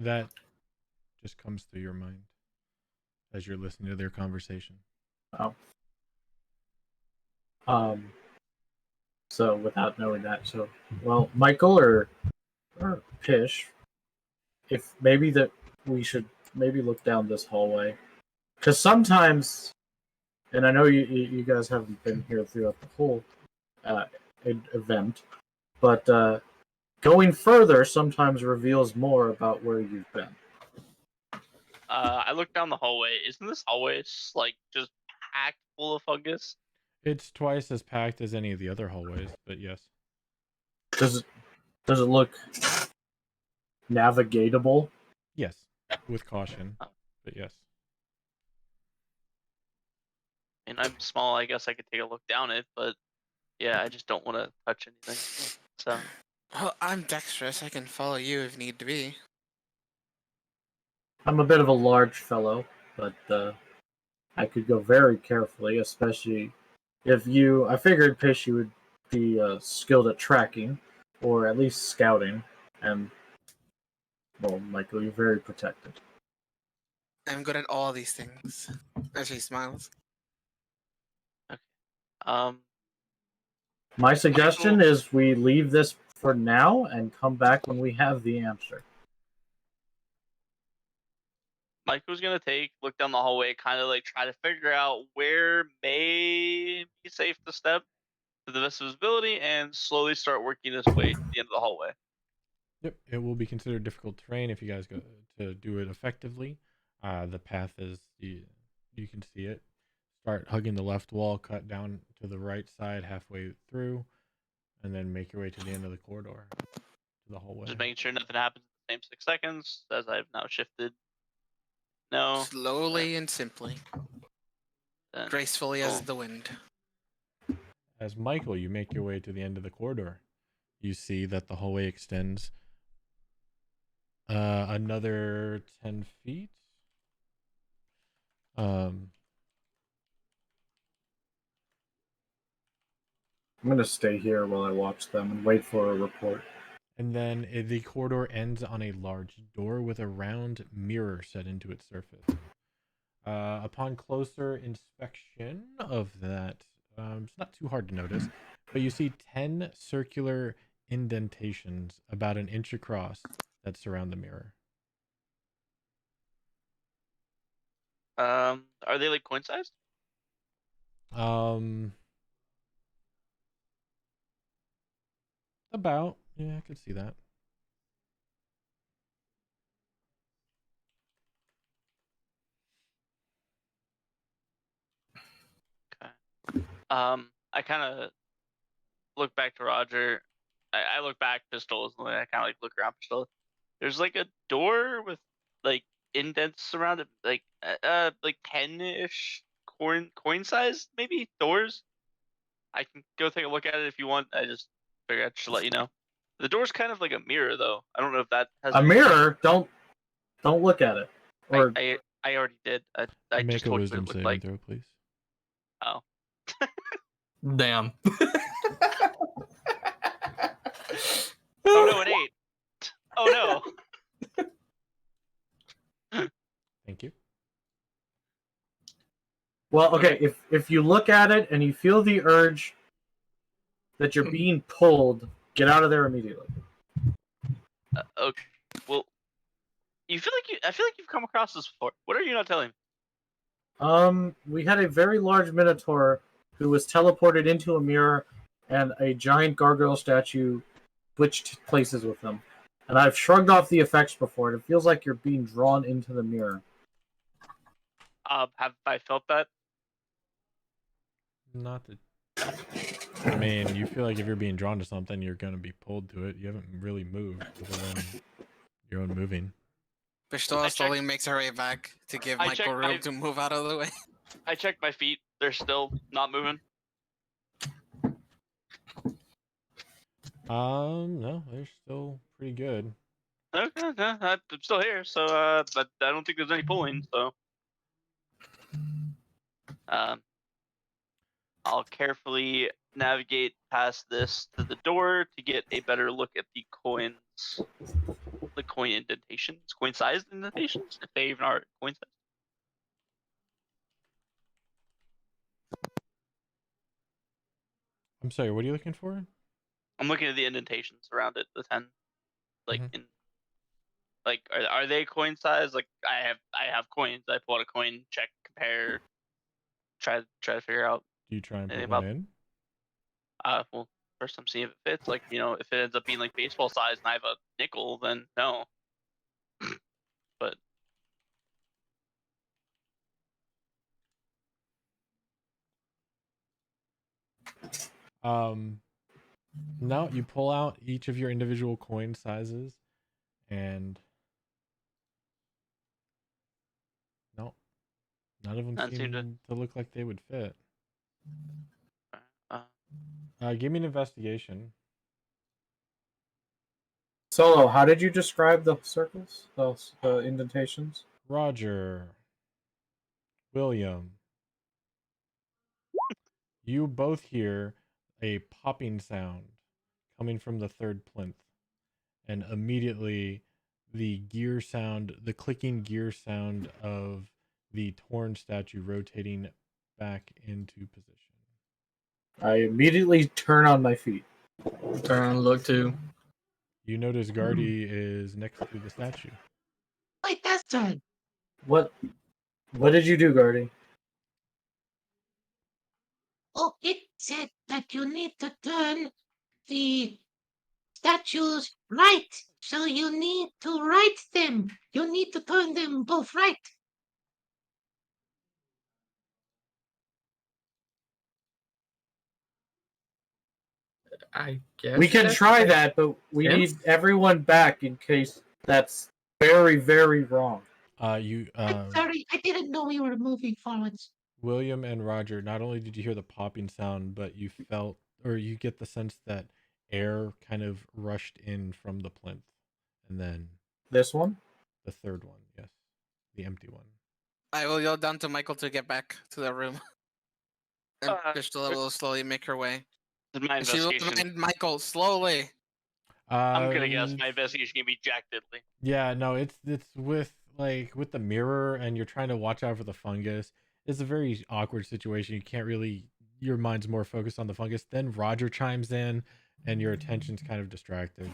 Speaker 3: That just comes through your mind as you're listening to their conversation.
Speaker 2: Oh. So without knowing that, so well, Michael or Pish, if maybe that we should maybe look down this hallway, because sometimes, and I know you guys haven't been here throughout the whole event, but going further sometimes reveals more about where you've been.
Speaker 5: I look down the hallway. Isn't this hallway just packed full of fungus?
Speaker 3: It's twice as packed as any of the other hallways, but yes.
Speaker 2: Does it look navigatable?
Speaker 3: Yes. With caution.
Speaker 5: Oh.
Speaker 3: But yes.
Speaker 5: And I'm small. I guess I could take a look down it, but yeah, I just don't want to touch anything. So
Speaker 1: Well, I'm dexterous. I can follow you if need to be.
Speaker 2: I'm a bit of a large fellow, but I could go very carefully, especially if you. I figured Pishy would be skilled at tracking, or at least scouting, and well, Michael, you're very protected.
Speaker 1: I'm good at all these things. As he smiles.
Speaker 5: um,
Speaker 2: My suggestion
Speaker 5: Michael-
Speaker 2: is we leave this for now and come back when we have the answer.
Speaker 5: Michael's gonna look down the hallway, kind of like try to figure out where may be safe to step to the best of his ability, and slowly start working his way to the end of the hallway.
Speaker 3: Yep, it will be considered difficult terrain if you guys go to do it effectively. The path is you can see it. Start hugging the left wall, cut down to the right side halfway through, and then make your way to the end of the corridor, to the hallway.
Speaker 5: Just making sure nothing happens in the same 6 seconds, as I've now shifted. No.
Speaker 1: Slowly and simply.
Speaker 5: Then
Speaker 1: Gracefully as
Speaker 5: cool.
Speaker 1: the wind.
Speaker 3: As Michael, you make your way to the end of the corridor. You see that the hallway extends another 10 feet.
Speaker 2: I'm going to stay here while I watch them and wait for a report.
Speaker 3: And then the corridor ends on a large door with a round mirror set into its surface. Upon closer inspection of that, it's not too hard to notice, but you see 10 circular indentations about an inch across that surround the mirror.
Speaker 5: Are they like coin sized?
Speaker 3: About. Yeah, I could see that.
Speaker 5: Okay. I kind of look back to Roger. I look back pistols, and I kind of like look around pistol. There's like a door with like indents around it, like 10-ish coin size maybe doors. I can go take a look at it if you want. I just figured I should let you know. The door's kind of like a mirror, though. I don't know if that has
Speaker 2: A mirror? Don't look at it. Or
Speaker 5: I already did. I
Speaker 3: Make
Speaker 5: just
Speaker 3: a
Speaker 5: told you what
Speaker 3: wisdom
Speaker 5: it looked
Speaker 3: saving
Speaker 5: like.
Speaker 3: throw, please.
Speaker 5: Oh.
Speaker 4: Damn.
Speaker 5: Oh no, an 8. Oh no.
Speaker 3: Thank you.
Speaker 2: well, okay, if you look at it and you feel the urge that you're being pulled, get out of there immediately.
Speaker 5: Okay. Well, I feel like you've come across this before. What are you not telling me?
Speaker 2: We had a very large minotaur who was teleported into a mirror, and a giant gargoyle statue switched places with them. And I've shrugged off the effects before, and it feels like you're being drawn into the mirror.
Speaker 5: Have I felt that?
Speaker 3: Not that. I mean, you feel like if you're being drawn to something, you're going to be pulled to it. You haven't really moved other than your own moving.
Speaker 1: Pistola slowly makes her way back to give
Speaker 5: I
Speaker 1: Michael
Speaker 5: checked
Speaker 1: room
Speaker 5: my-
Speaker 1: to move out of the way.
Speaker 5: I checked my feet. They're still not moving.
Speaker 3: No, they're still pretty good.
Speaker 5: Okay, I'm still here, so but I don't think there's any pulling. So, I'll carefully navigate past this to the door to get a better look at the coins, the coin indentations, coin-sized indentations, if they even are coin-sized.
Speaker 3: I'm sorry, what are you looking for?
Speaker 5: I'm looking at the indentations around it, the 10, like
Speaker 3: Mhm.
Speaker 5: in, like are they coin size? Like I have coins. I pull out a coin, check, compare, try to figure out
Speaker 3: Do you try and
Speaker 5: anything
Speaker 3: put one
Speaker 5: about.
Speaker 3: in?
Speaker 5: Well, first I'm seeing if it fits. Like if it ends up being like baseball size and I have a nickel, then no. But
Speaker 3: No, you pull out each of your individual coin sizes, and no, none of them
Speaker 5: None seem
Speaker 3: seem to look like they would fit.
Speaker 5: Uh,
Speaker 3: Give me an investigation.
Speaker 2: Solo, how did you describe the circles, those indentations?
Speaker 3: Roger, William, you both hear a popping sound coming from the third plinth, and immediately the gear sound, the clicking gear sound of the torn statue rotating back into position.
Speaker 2: I immediately turn on my feet.
Speaker 4: Turn around and look too.
Speaker 3: You notice Guardy is next to the statue.
Speaker 7: Wait, that's right.
Speaker 2: What did you do, Guardy?
Speaker 7: Oh, it said that you need to turn the statues right. So you need to right them. You need to turn them both right.
Speaker 4: I guess
Speaker 2: We can
Speaker 4: that's
Speaker 2: try
Speaker 4: right.
Speaker 2: that, but we
Speaker 4: Yes?
Speaker 2: need everyone back in case that's very, very wrong.
Speaker 3: I'm
Speaker 7: sorry, I didn't know we were moving forwards.
Speaker 3: William and Roger, not only did you hear the popping sound, but you felt, or you get the sense that air kind of rushed in from the plinth. And then
Speaker 2: This one?
Speaker 3: the third one, yes, the empty one.
Speaker 1: I will yell down to Michael to get back to the room. And Crystal will slowly make her way.
Speaker 5: my
Speaker 1: And she will
Speaker 5: investigation.
Speaker 1: remind Michael slowly.
Speaker 5: I'm gonna guess my investigation can be Jack Diddley.
Speaker 3: Yeah, no, it's with with the mirror, and you're trying to watch out for the fungus. It's a very awkward situation. You can't really, your mind's more focused on the fungus. Then Roger chimes in, and your attention's kind of distracted.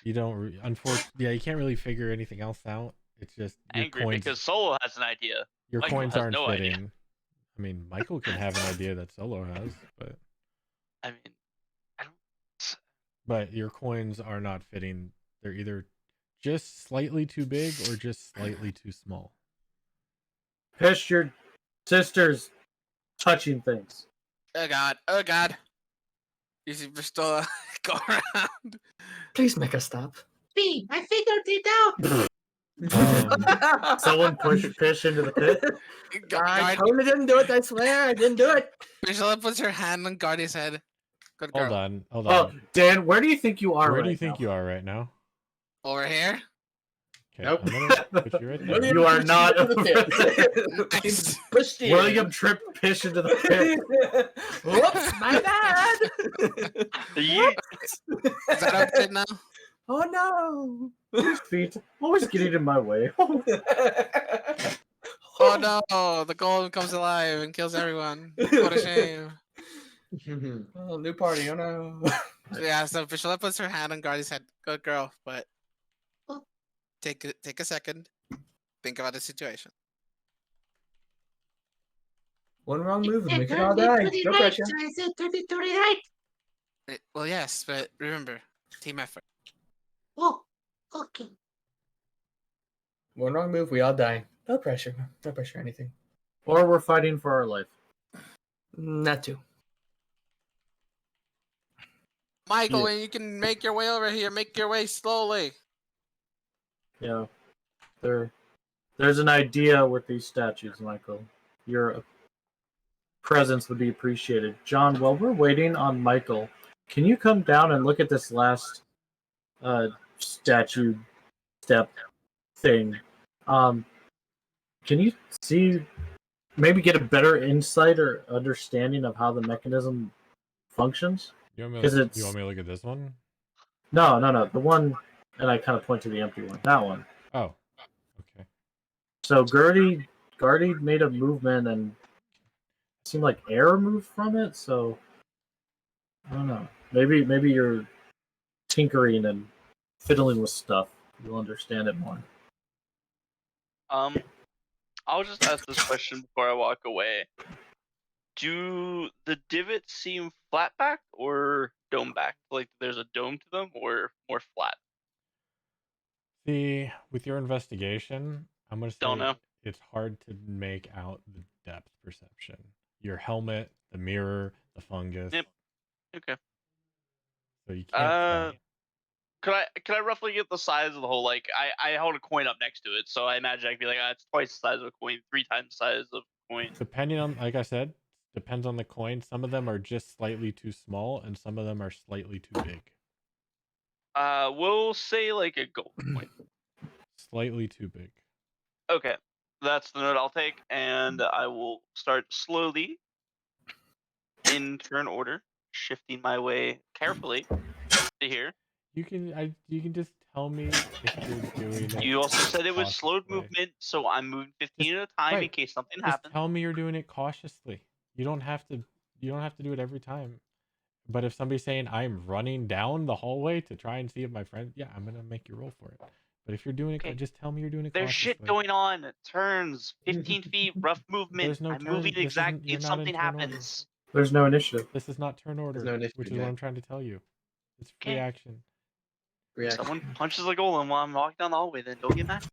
Speaker 3: You don't, unfortunately, yeah, you can't really figure anything else out. It's just your
Speaker 5: Angry
Speaker 3: coins.
Speaker 5: because Solo has an idea.
Speaker 3: Your
Speaker 5: Michael
Speaker 3: coins
Speaker 5: has
Speaker 3: aren't
Speaker 5: no
Speaker 3: fitting.
Speaker 5: idea.
Speaker 3: I mean, Michael could have an idea that Solo has, but
Speaker 5: I mean, I don't.
Speaker 3: but your coins are not fitting. They're either just slightly too big or just slightly too small.
Speaker 2: Pish, your sister's touching things.
Speaker 1: Oh god, oh god. You see Pistola go around.
Speaker 4: Please make us stop.
Speaker 7: B, I figured it out.
Speaker 2: Someone pushed Pish into the pit.
Speaker 4: I totally didn't do it. I swear I didn't do it.
Speaker 1: Pistola puts her hand on Guardy's head. Good girl.
Speaker 3: Hold
Speaker 2: Oh,
Speaker 3: on.
Speaker 2: Dan, where do you think you are
Speaker 3: Where
Speaker 2: right
Speaker 3: do you think
Speaker 2: now?
Speaker 3: you are right now?
Speaker 1: Over here.
Speaker 3: Okay,
Speaker 2: Nope.
Speaker 3: I'm gonna put you right there.
Speaker 2: You are not.
Speaker 1: Nice.
Speaker 4: Pushed in.
Speaker 2: William tripped Pish into the pit.
Speaker 4: Whoops, my bad.
Speaker 1: Is that okay now?
Speaker 4: Oh no.
Speaker 2: His feet always getting in my way.
Speaker 1: Oh no, the golem comes alive and kills everyone. What a shame.
Speaker 4: Oh, new party. Oh no.
Speaker 1: Yeah, so Pistola puts her hand on Guardy's head. Good girl, but
Speaker 7: Oh.
Speaker 1: take a second. Think about the situation.
Speaker 4: One wrong move and
Speaker 7: It
Speaker 4: we could
Speaker 7: turned
Speaker 4: all
Speaker 7: it
Speaker 4: die.
Speaker 7: to the
Speaker 4: No
Speaker 7: right,
Speaker 4: pressure.
Speaker 7: so I said turn it to the right.
Speaker 1: Well, yes, but remember, team effort.
Speaker 7: Oh, okay.
Speaker 4: One wrong move, we all die. No pressure. No pressure or anything.
Speaker 2: Or we're fighting for our life.
Speaker 4: Not to.
Speaker 1: Michael,
Speaker 2: Yeah.
Speaker 1: when you can make your way over here, make your way slowly.
Speaker 2: Yeah. There's an idea with these statues, Michael. Your presence would be appreciated. John, while we're waiting on Michael, can you come down and look at this last statue step thing? Can you see, maybe get a better insight or understanding of how the mechanism functions?
Speaker 3: You want me
Speaker 2: 'Cause
Speaker 3: to,
Speaker 2: it's-
Speaker 3: you want me to look at this one?
Speaker 2: No. The one, and I kind of point to the empty one. That one.
Speaker 3: Oh, okay.
Speaker 2: So Guardy made a movement and it seemed like air moved from it, so I don't know. Maybe you're tinkering and fiddling with stuff. You'll understand it more.
Speaker 5: I'll just ask this question before I walk away. Do the divots seem flat back or dome back? Like there's a dome to them or more flat?
Speaker 3: See, with your investigation, I'm gonna say
Speaker 5: Don't know.
Speaker 3: it's hard to make out the depth perception. your helmet, the mirror, the fungus.
Speaker 5: Yep. Okay.
Speaker 3: So you can't
Speaker 5: Uh,
Speaker 3: tell.
Speaker 5: Could I roughly get the size of the hole? Like I held a coin up next to it, so I imagine I could be like, it's twice the size of a coin, 3 times the size of a coin.
Speaker 3: Depending on, like I said, depends on the coin. Some of them are just slightly too small, and some of them are slightly too big.
Speaker 5: We'll say like a gold coin.
Speaker 3: Slightly too big.
Speaker 5: Okay, that's the note I'll take, and I will start slowly, in turn order, shifting my way carefully to here.
Speaker 3: You can just tell me if you're doing it.
Speaker 5: You also said it was slowed
Speaker 3: cautiously.
Speaker 5: movement, so I'm moving 15 at a time in
Speaker 3: right.
Speaker 5: case something
Speaker 3: Just
Speaker 5: happens.
Speaker 3: tell me you're doing it cautiously. You don't have to do it every time. But if somebody's saying I'm running down the hallway to try and see if my friend, yeah, I'm gonna make you roll for it. But if you're doing it,
Speaker 5: Okay.
Speaker 3: just tell me you're doing it
Speaker 5: There's
Speaker 3: cautiously.
Speaker 5: shit going on. Turns, 15 feet, rough movement.
Speaker 3: There's no
Speaker 5: I'm
Speaker 3: turn.
Speaker 5: moving
Speaker 3: This
Speaker 5: exact
Speaker 3: isn't- you're
Speaker 5: if
Speaker 3: not in
Speaker 5: something
Speaker 3: turn order.
Speaker 5: happens.
Speaker 2: There's no initiative.
Speaker 3: This is not turn order,
Speaker 6: no initiative
Speaker 3: which is what
Speaker 6: yet.
Speaker 3: I'm trying to tell you. It's free
Speaker 5: Okay.
Speaker 3: action.
Speaker 5: If
Speaker 6: Reaction.
Speaker 5: someone punches a golem while I'm walking down the hallway, then don't get mad.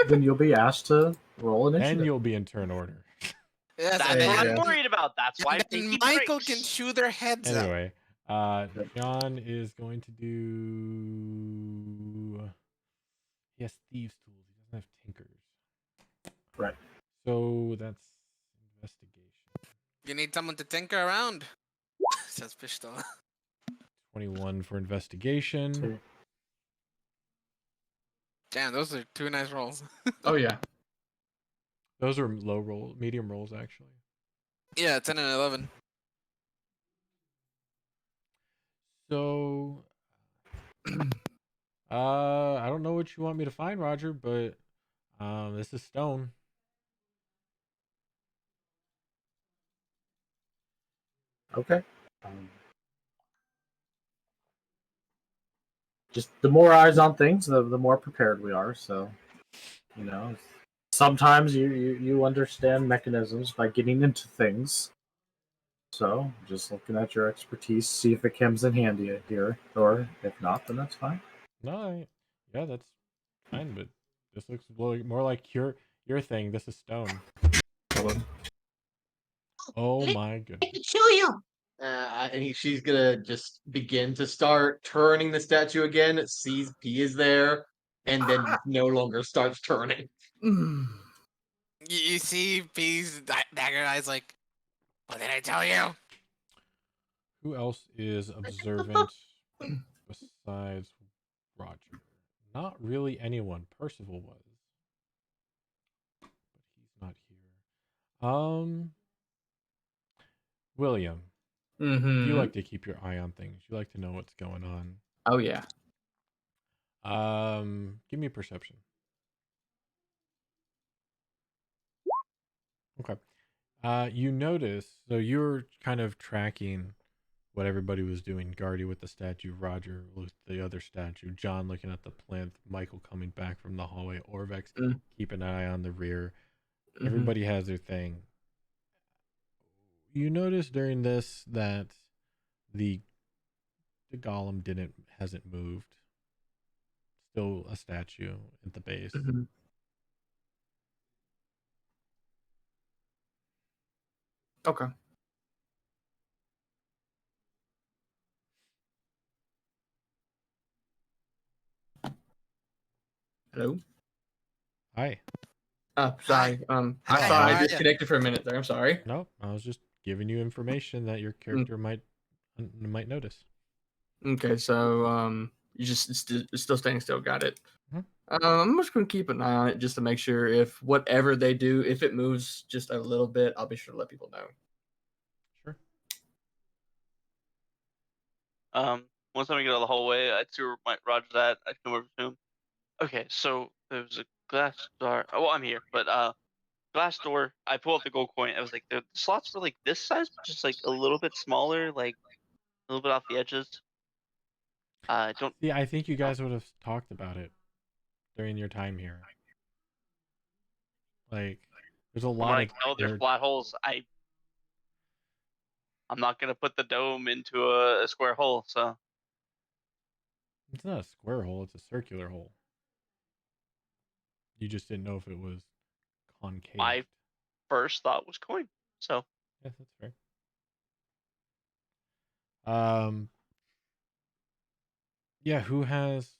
Speaker 2: Then you'll be asked to roll initiative.
Speaker 3: Then you'll be in turn order.
Speaker 1: Yes,
Speaker 5: That's
Speaker 1: and
Speaker 5: what
Speaker 1: then,
Speaker 5: I'm worried about. That's why I'm
Speaker 1: and then
Speaker 5: taking
Speaker 1: Michael
Speaker 5: breaks.
Speaker 1: can chew their heads up.
Speaker 3: Anyway, John is going to do. He has thieves' tools. He doesn't have tinkers.
Speaker 2: Right.
Speaker 3: So that's investigation.
Speaker 1: You need someone to tinker around. Says Pistol.
Speaker 3: 21 for investigation.
Speaker 2: Two.
Speaker 1: Damn, those are 2 nice rolls.
Speaker 4: Oh yeah.
Speaker 3: Those are low roll, medium rolls actually.
Speaker 1: Yeah, 10 and 11.
Speaker 3: So, I don't know what you want me to find, Roger, but this is stone.
Speaker 2: Okay. Just the more eyes on things, the more prepared we are. So, sometimes you understand mechanisms by getting into things. So, just looking at your expertise, see if it comes in handy here, or if not, then that's fine.
Speaker 3: No, yeah, that's fine, but this looks more like your thing. This is stone. Oh
Speaker 7: Let
Speaker 3: my
Speaker 7: me
Speaker 3: goodness.
Speaker 7: show you.
Speaker 6: She's gonna just begin to start turning the statue again, sees P is there, and then no longer starts turning.
Speaker 1: You see P's dagger eyes like, what did I tell you?
Speaker 3: Who else is observant besides Roger? Not really anyone. Percival was, but he's not here. William,
Speaker 4: Mm-hmm.
Speaker 3: you like to keep your eye on things. You like to know what's going on.
Speaker 4: Oh yeah.
Speaker 3: Give me a perception. Okay. You notice, so you're kind of tracking what everybody was doing. Guardy with the statue, Roger with the other statue, John looking at the plinth, Michael coming back from the hallway, Orvex keep an eye on the rear. Everybody has their thing. You notice during this that the golem hasn't moved. Still a statue at the base.
Speaker 4: Mm-hmm. Okay. Hello.
Speaker 3: Hi.
Speaker 4: Sorry. I
Speaker 1: Hi,
Speaker 4: thought
Speaker 1: how
Speaker 4: I
Speaker 1: are ya?
Speaker 4: disconnected for a minute there. I'm sorry.
Speaker 3: No, I was just giving you information that your character might notice.
Speaker 4: Okay, so you just it's still standing still. Got it.
Speaker 3: Mhm.
Speaker 4: I'm just gonna keep an eye on it just to make sure if whatever they do, if it moves just a little bit, I'll be sure to let people know.
Speaker 3: Sure.
Speaker 5: Once I get out of the hallway, I'd see where Roger's at. I'd come over to him. Okay, so there was a glass door. Oh, well, I'm here, but glass door. I pull out the gold coin. I was like, the slots were like this size, but just like a little bit smaller, like a little bit off the edges. Don't.
Speaker 3: Yeah, I think you guys would have talked about it during your time here. Like, there's a
Speaker 5: I'm
Speaker 3: lot
Speaker 5: like,
Speaker 3: of
Speaker 5: no, they're flat holes. I'm not gonna put the dome into a square hole. So
Speaker 3: It's not a square hole; it's a circular hole. You just didn't know if it was concave.
Speaker 5: my first thought was coin. So
Speaker 3: Yeah, that's fair. Yeah, who has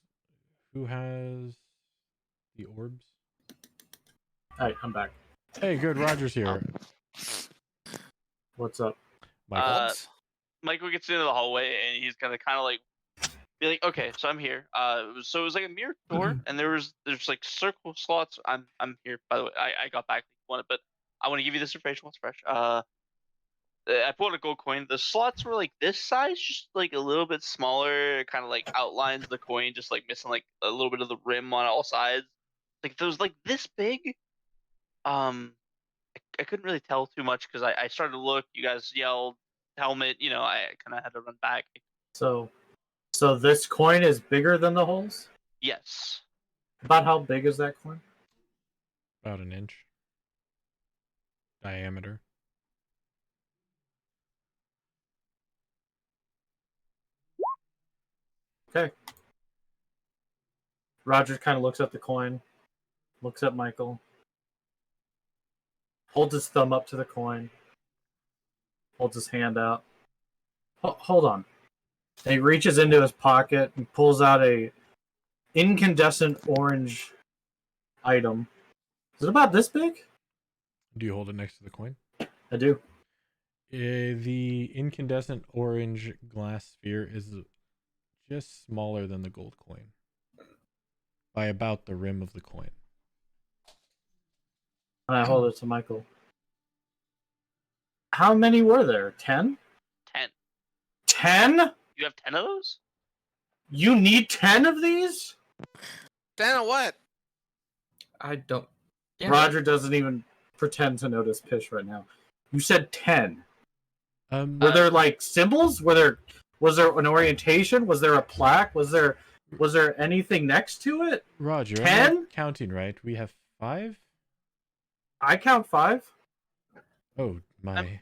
Speaker 3: the orbs?
Speaker 2: All right, I'm back.
Speaker 3: Hey, good. Roger's here.
Speaker 2: What's up?
Speaker 3: Michael.
Speaker 1: Orbs?
Speaker 5: Michael gets into the hallway and he's gonna kind of like be like, okay, so I'm here. So it was like a mirror door, and there's like circle slots. I'm here, by the way. I got back if you want it, but I want to give you this information once fresh. I pulled a gold coin. The slots were like this size, just like a little bit smaller, kind of like outlines of the coin, just like missing like a little bit of the rim on all sides. Like if it was like this big, I couldn't really tell too much because I started to look. You guys yelled helmet. You know, I kind of had to run back.
Speaker 2: So this coin is bigger than the holes?
Speaker 5: Yes.
Speaker 2: About how big is that coin?
Speaker 3: About an inch diameter.
Speaker 2: Okay. Roger kind of looks at the coin, looks at Michael, holds his thumb up to the coin, holds his hand out. Hold on. And he reaches into his pocket and pulls out a incandescent orange item. Is it about this big?
Speaker 3: Do you hold it next to the coin?
Speaker 2: I do.
Speaker 3: The incandescent orange glass sphere is just smaller than the gold coin by about the rim of the coin.
Speaker 2: And I hold it to Michael. How many were there? 10?
Speaker 5: 10.
Speaker 2: 10?
Speaker 5: You have 10 of those?
Speaker 2: You need 10 of these?
Speaker 1: Then what?
Speaker 4: I don't. Yeah.
Speaker 2: Roger doesn't even pretend to notice Pish right now. You said 10. Were there like symbols? Was there an orientation? Was there a plaque? Was there anything next to it?
Speaker 3: Roger,
Speaker 2: 10?
Speaker 3: I'm not counting right. We have 5?
Speaker 2: I count 5.
Speaker 3: Oh my.
Speaker 5: Wait,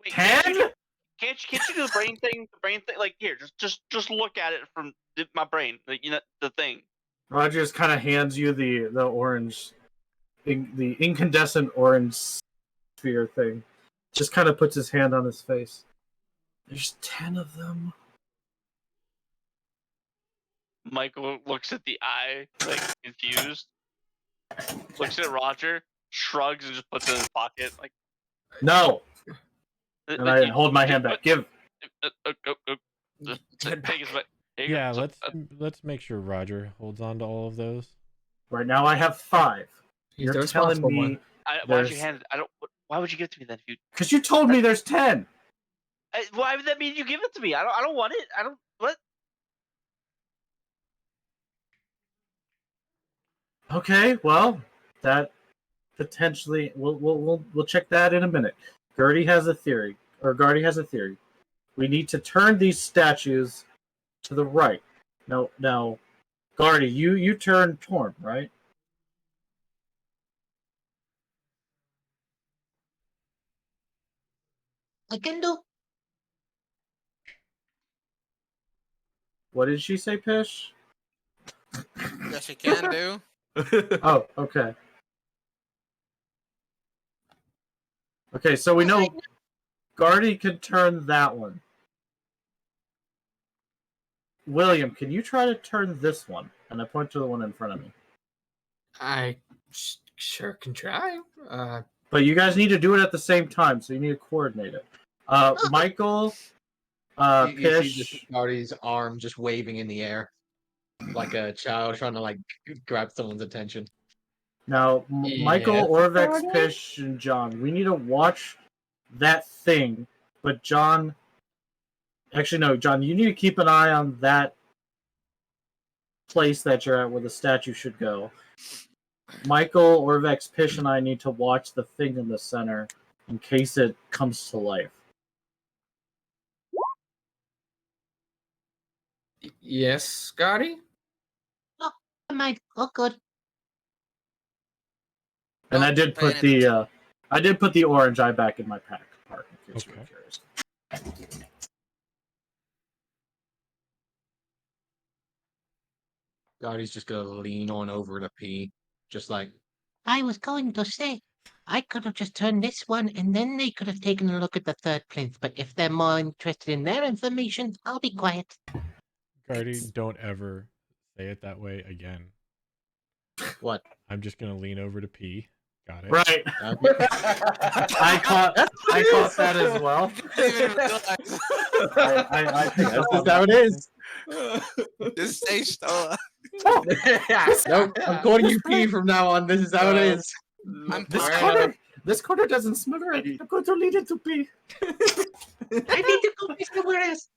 Speaker 2: 10?
Speaker 5: Can't you do the brain thing? The brain thing? Like here, just look at it from my brain. Like, you know, the thing.
Speaker 2: Roger just kind of hands you the orange, the incandescent orange sphere thing. Just kind of puts his hand on his face. There's 10 of them.
Speaker 5: Michael looks at the eye, like confused. Looks at Roger, shrugs, and just puts it in his pocket. Like
Speaker 2: No. And I hold my hand back. Give.
Speaker 4: Get back.
Speaker 5: Take his. Here you
Speaker 3: Yeah,
Speaker 5: go.
Speaker 3: let's make sure Roger holds on to all of those.
Speaker 2: Right now I have 5.
Speaker 4: He's the
Speaker 2: You're telling
Speaker 4: responsible
Speaker 2: me
Speaker 4: one.
Speaker 5: Why would you
Speaker 2: there's-
Speaker 5: hand it? I don't. Why would you give it to me then? If you,
Speaker 2: because you told me there's 10.
Speaker 5: why would that mean you give it to me? I don't want it. I don't. What?
Speaker 2: Okay, well, that potentially we'll check that in a minute. Gertie has a theory, or Gardy has a theory. We need to turn these statues to the right. Now, Gardy, you turn Torm, right?
Speaker 7: I can do.
Speaker 2: What did she say, Pish?
Speaker 1: Yes, you can do.
Speaker 2: Oh, okay. Okay, so we know Gardy could turn that one. William, can you try to turn this one? And I point to the one in front of me.
Speaker 4: I sure can try.
Speaker 2: But you guys need to do it at the same time, so you need to coordinate it. Michael,
Speaker 6: You see just
Speaker 2: Pish.
Speaker 6: Artie's arm just waving in the air, like a child trying to like grab someone's attention.
Speaker 2: Now, Michael,
Speaker 4: Yes,
Speaker 2: Orvex,
Speaker 4: Gardy?
Speaker 2: Pish, and John, we need to watch that thing. But John, actually no, John, you need to keep an eye on that place that you're at where the statue should go. Michael, Orvex, Pish, and I need to watch the thing in the center in case it comes to life.
Speaker 4: Yes, Scotty?
Speaker 7: Oh, good.
Speaker 2: And I did put the orange eye back in my pack part in case you were
Speaker 3: Okay.
Speaker 2: curious.
Speaker 6: Artie's just gonna lean on over to pee, just like
Speaker 7: I was going to say, I could have just turned this one, and then they could have taken a look at the third plinth. But if they're more interested in their information, I'll be quiet.
Speaker 3: Guardy, don't ever say it that way again.
Speaker 6: What?
Speaker 3: I'm just gonna lean over to pee. Got it.
Speaker 2: Right.
Speaker 6: Okay.
Speaker 2: I caught that as well.
Speaker 1: Didn't even realize.
Speaker 2: I picked
Speaker 6: That's
Speaker 2: up
Speaker 6: just
Speaker 2: on
Speaker 6: how
Speaker 2: that.
Speaker 6: it is.
Speaker 1: Just say Stola.
Speaker 6: Nope, I'm calling you P from now on. This is how it is.
Speaker 1: I'm
Speaker 2: This
Speaker 1: tired.
Speaker 2: corner doesn't smell right. I'm going to lead it to pee.
Speaker 7: I need to go somewhere else.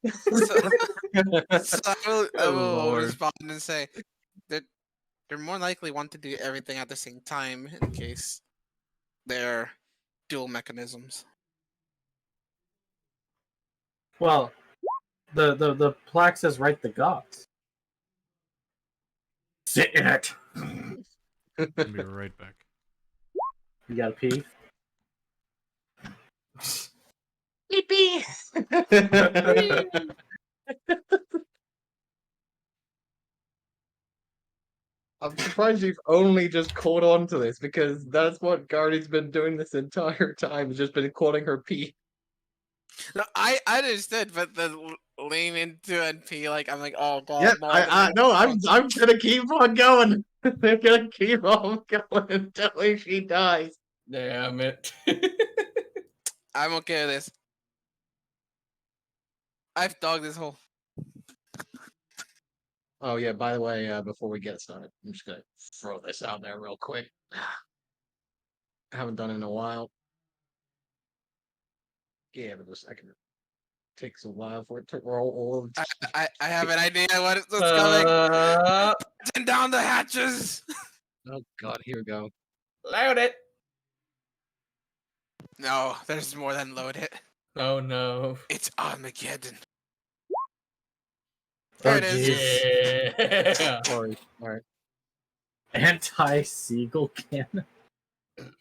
Speaker 1: So I
Speaker 4: Oh,
Speaker 1: will
Speaker 4: Lord.
Speaker 1: respond and say that they're more likely want to do everything at the same time in case they're dual mechanisms.
Speaker 2: Well, the plaque says "Write the gods." Sit in it.
Speaker 3: I'll be right back.
Speaker 2: You gotta pee.
Speaker 7: Yippee!
Speaker 6: I'm surprised you've only just caught on to this because that's what Guardy's been doing this entire time. He's just been calling her P.
Speaker 1: No, I understood, but the lean into and pee like I'm like, oh god,
Speaker 6: Yeah,
Speaker 1: no,
Speaker 6: I'm gonna keep on going. They're gonna keep on going until she dies.
Speaker 4: Damn it.
Speaker 1: I'm okay with this. I've dogged this hole.
Speaker 6: Oh yeah, by the way, before we get started, I'm just gonna throw this out there real quick. I haven't done it in a while. Give it a second. Takes a while for it to roll all
Speaker 1: I have an idea what's coming. Turn down the hatches.
Speaker 6: Oh god, here we go.
Speaker 4: Load it.
Speaker 1: No, there's more than load it.
Speaker 4: Oh no.
Speaker 1: It's Armageddon. There it is.
Speaker 2: geez.
Speaker 4: Yeah.
Speaker 6: Sorry. Alright.
Speaker 2: Anti-seagull cannon.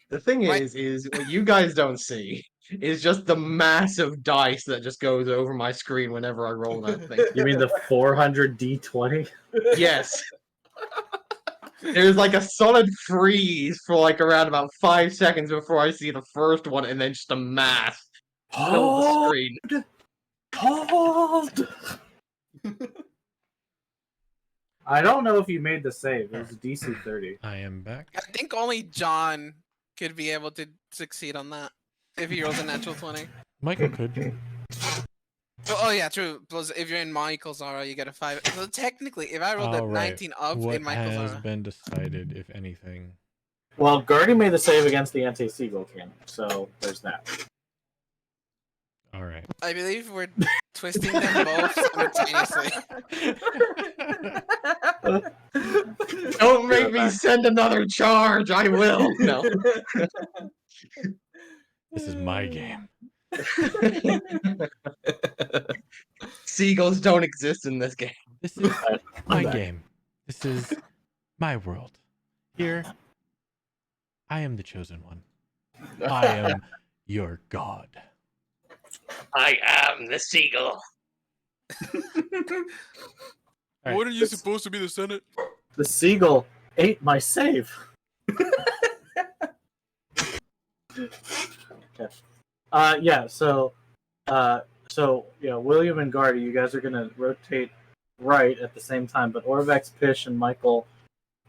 Speaker 6: The thing
Speaker 1: Right.
Speaker 6: is what you guys don't see is just the massive dice that just goes over my screen whenever I roll that thing.
Speaker 2: You mean the 400 D20?
Speaker 6: Yes. There's like a solid freeze for like around about 5 seconds before I see the first one, and then just a mass fill the screen.
Speaker 2: Hold! I don't know if you made the save. It was DC 30.
Speaker 3: I am back.
Speaker 1: I think only John could be able to succeed on that if he rolls a natural 20.
Speaker 3: Michael could.
Speaker 1: Oh yeah, true. Plus, if you're in Michael's aura, you get a 5. So technically, if I rolled a
Speaker 3: All right.
Speaker 1: 19 up
Speaker 3: What
Speaker 1: in Michael's
Speaker 3: has
Speaker 1: aura,
Speaker 3: been decided, if anything?
Speaker 2: Well, Guardy made the save against the anti-seagull cannon, so there's that.
Speaker 3: All right.
Speaker 1: I believe we're twisting them both simultaneously.
Speaker 6: Don't make me send another charge. I will. No.
Speaker 3: This is my game.
Speaker 6: Seagulls don't exist in this game.
Speaker 3: This is my
Speaker 2: back.
Speaker 3: game. This is my world. Here, I am the chosen one. I am your god.
Speaker 6: I am the seagull.
Speaker 3: All right.
Speaker 1: What are you supposed to be the Senate?
Speaker 2: The seagull ate my save. Okay. Yeah. So William and Guardy, you guys are gonna rotate right at the same time, but Orvex, Pish, and Michael,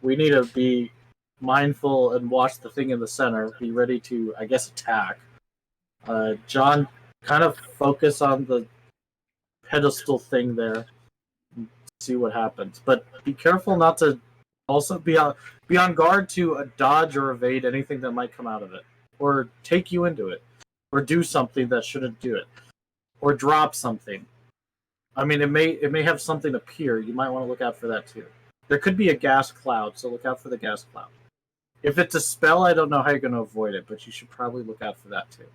Speaker 2: we need to be mindful and watch the thing in the center. Be ready to, I guess, attack. John, kind of focus on the pedestal thing there. And see what happens, but be careful not to also be on guard to dodge or evade anything that might come out of it, or take you into it, or do something that shouldn't do it, or drop something. I mean, it may have something appear. You might want to look out for that too. There could be a gas cloud, so look out for the gas cloud. If it's a spell, I don't know how you're going to avoid it, but you should probably look out for that too.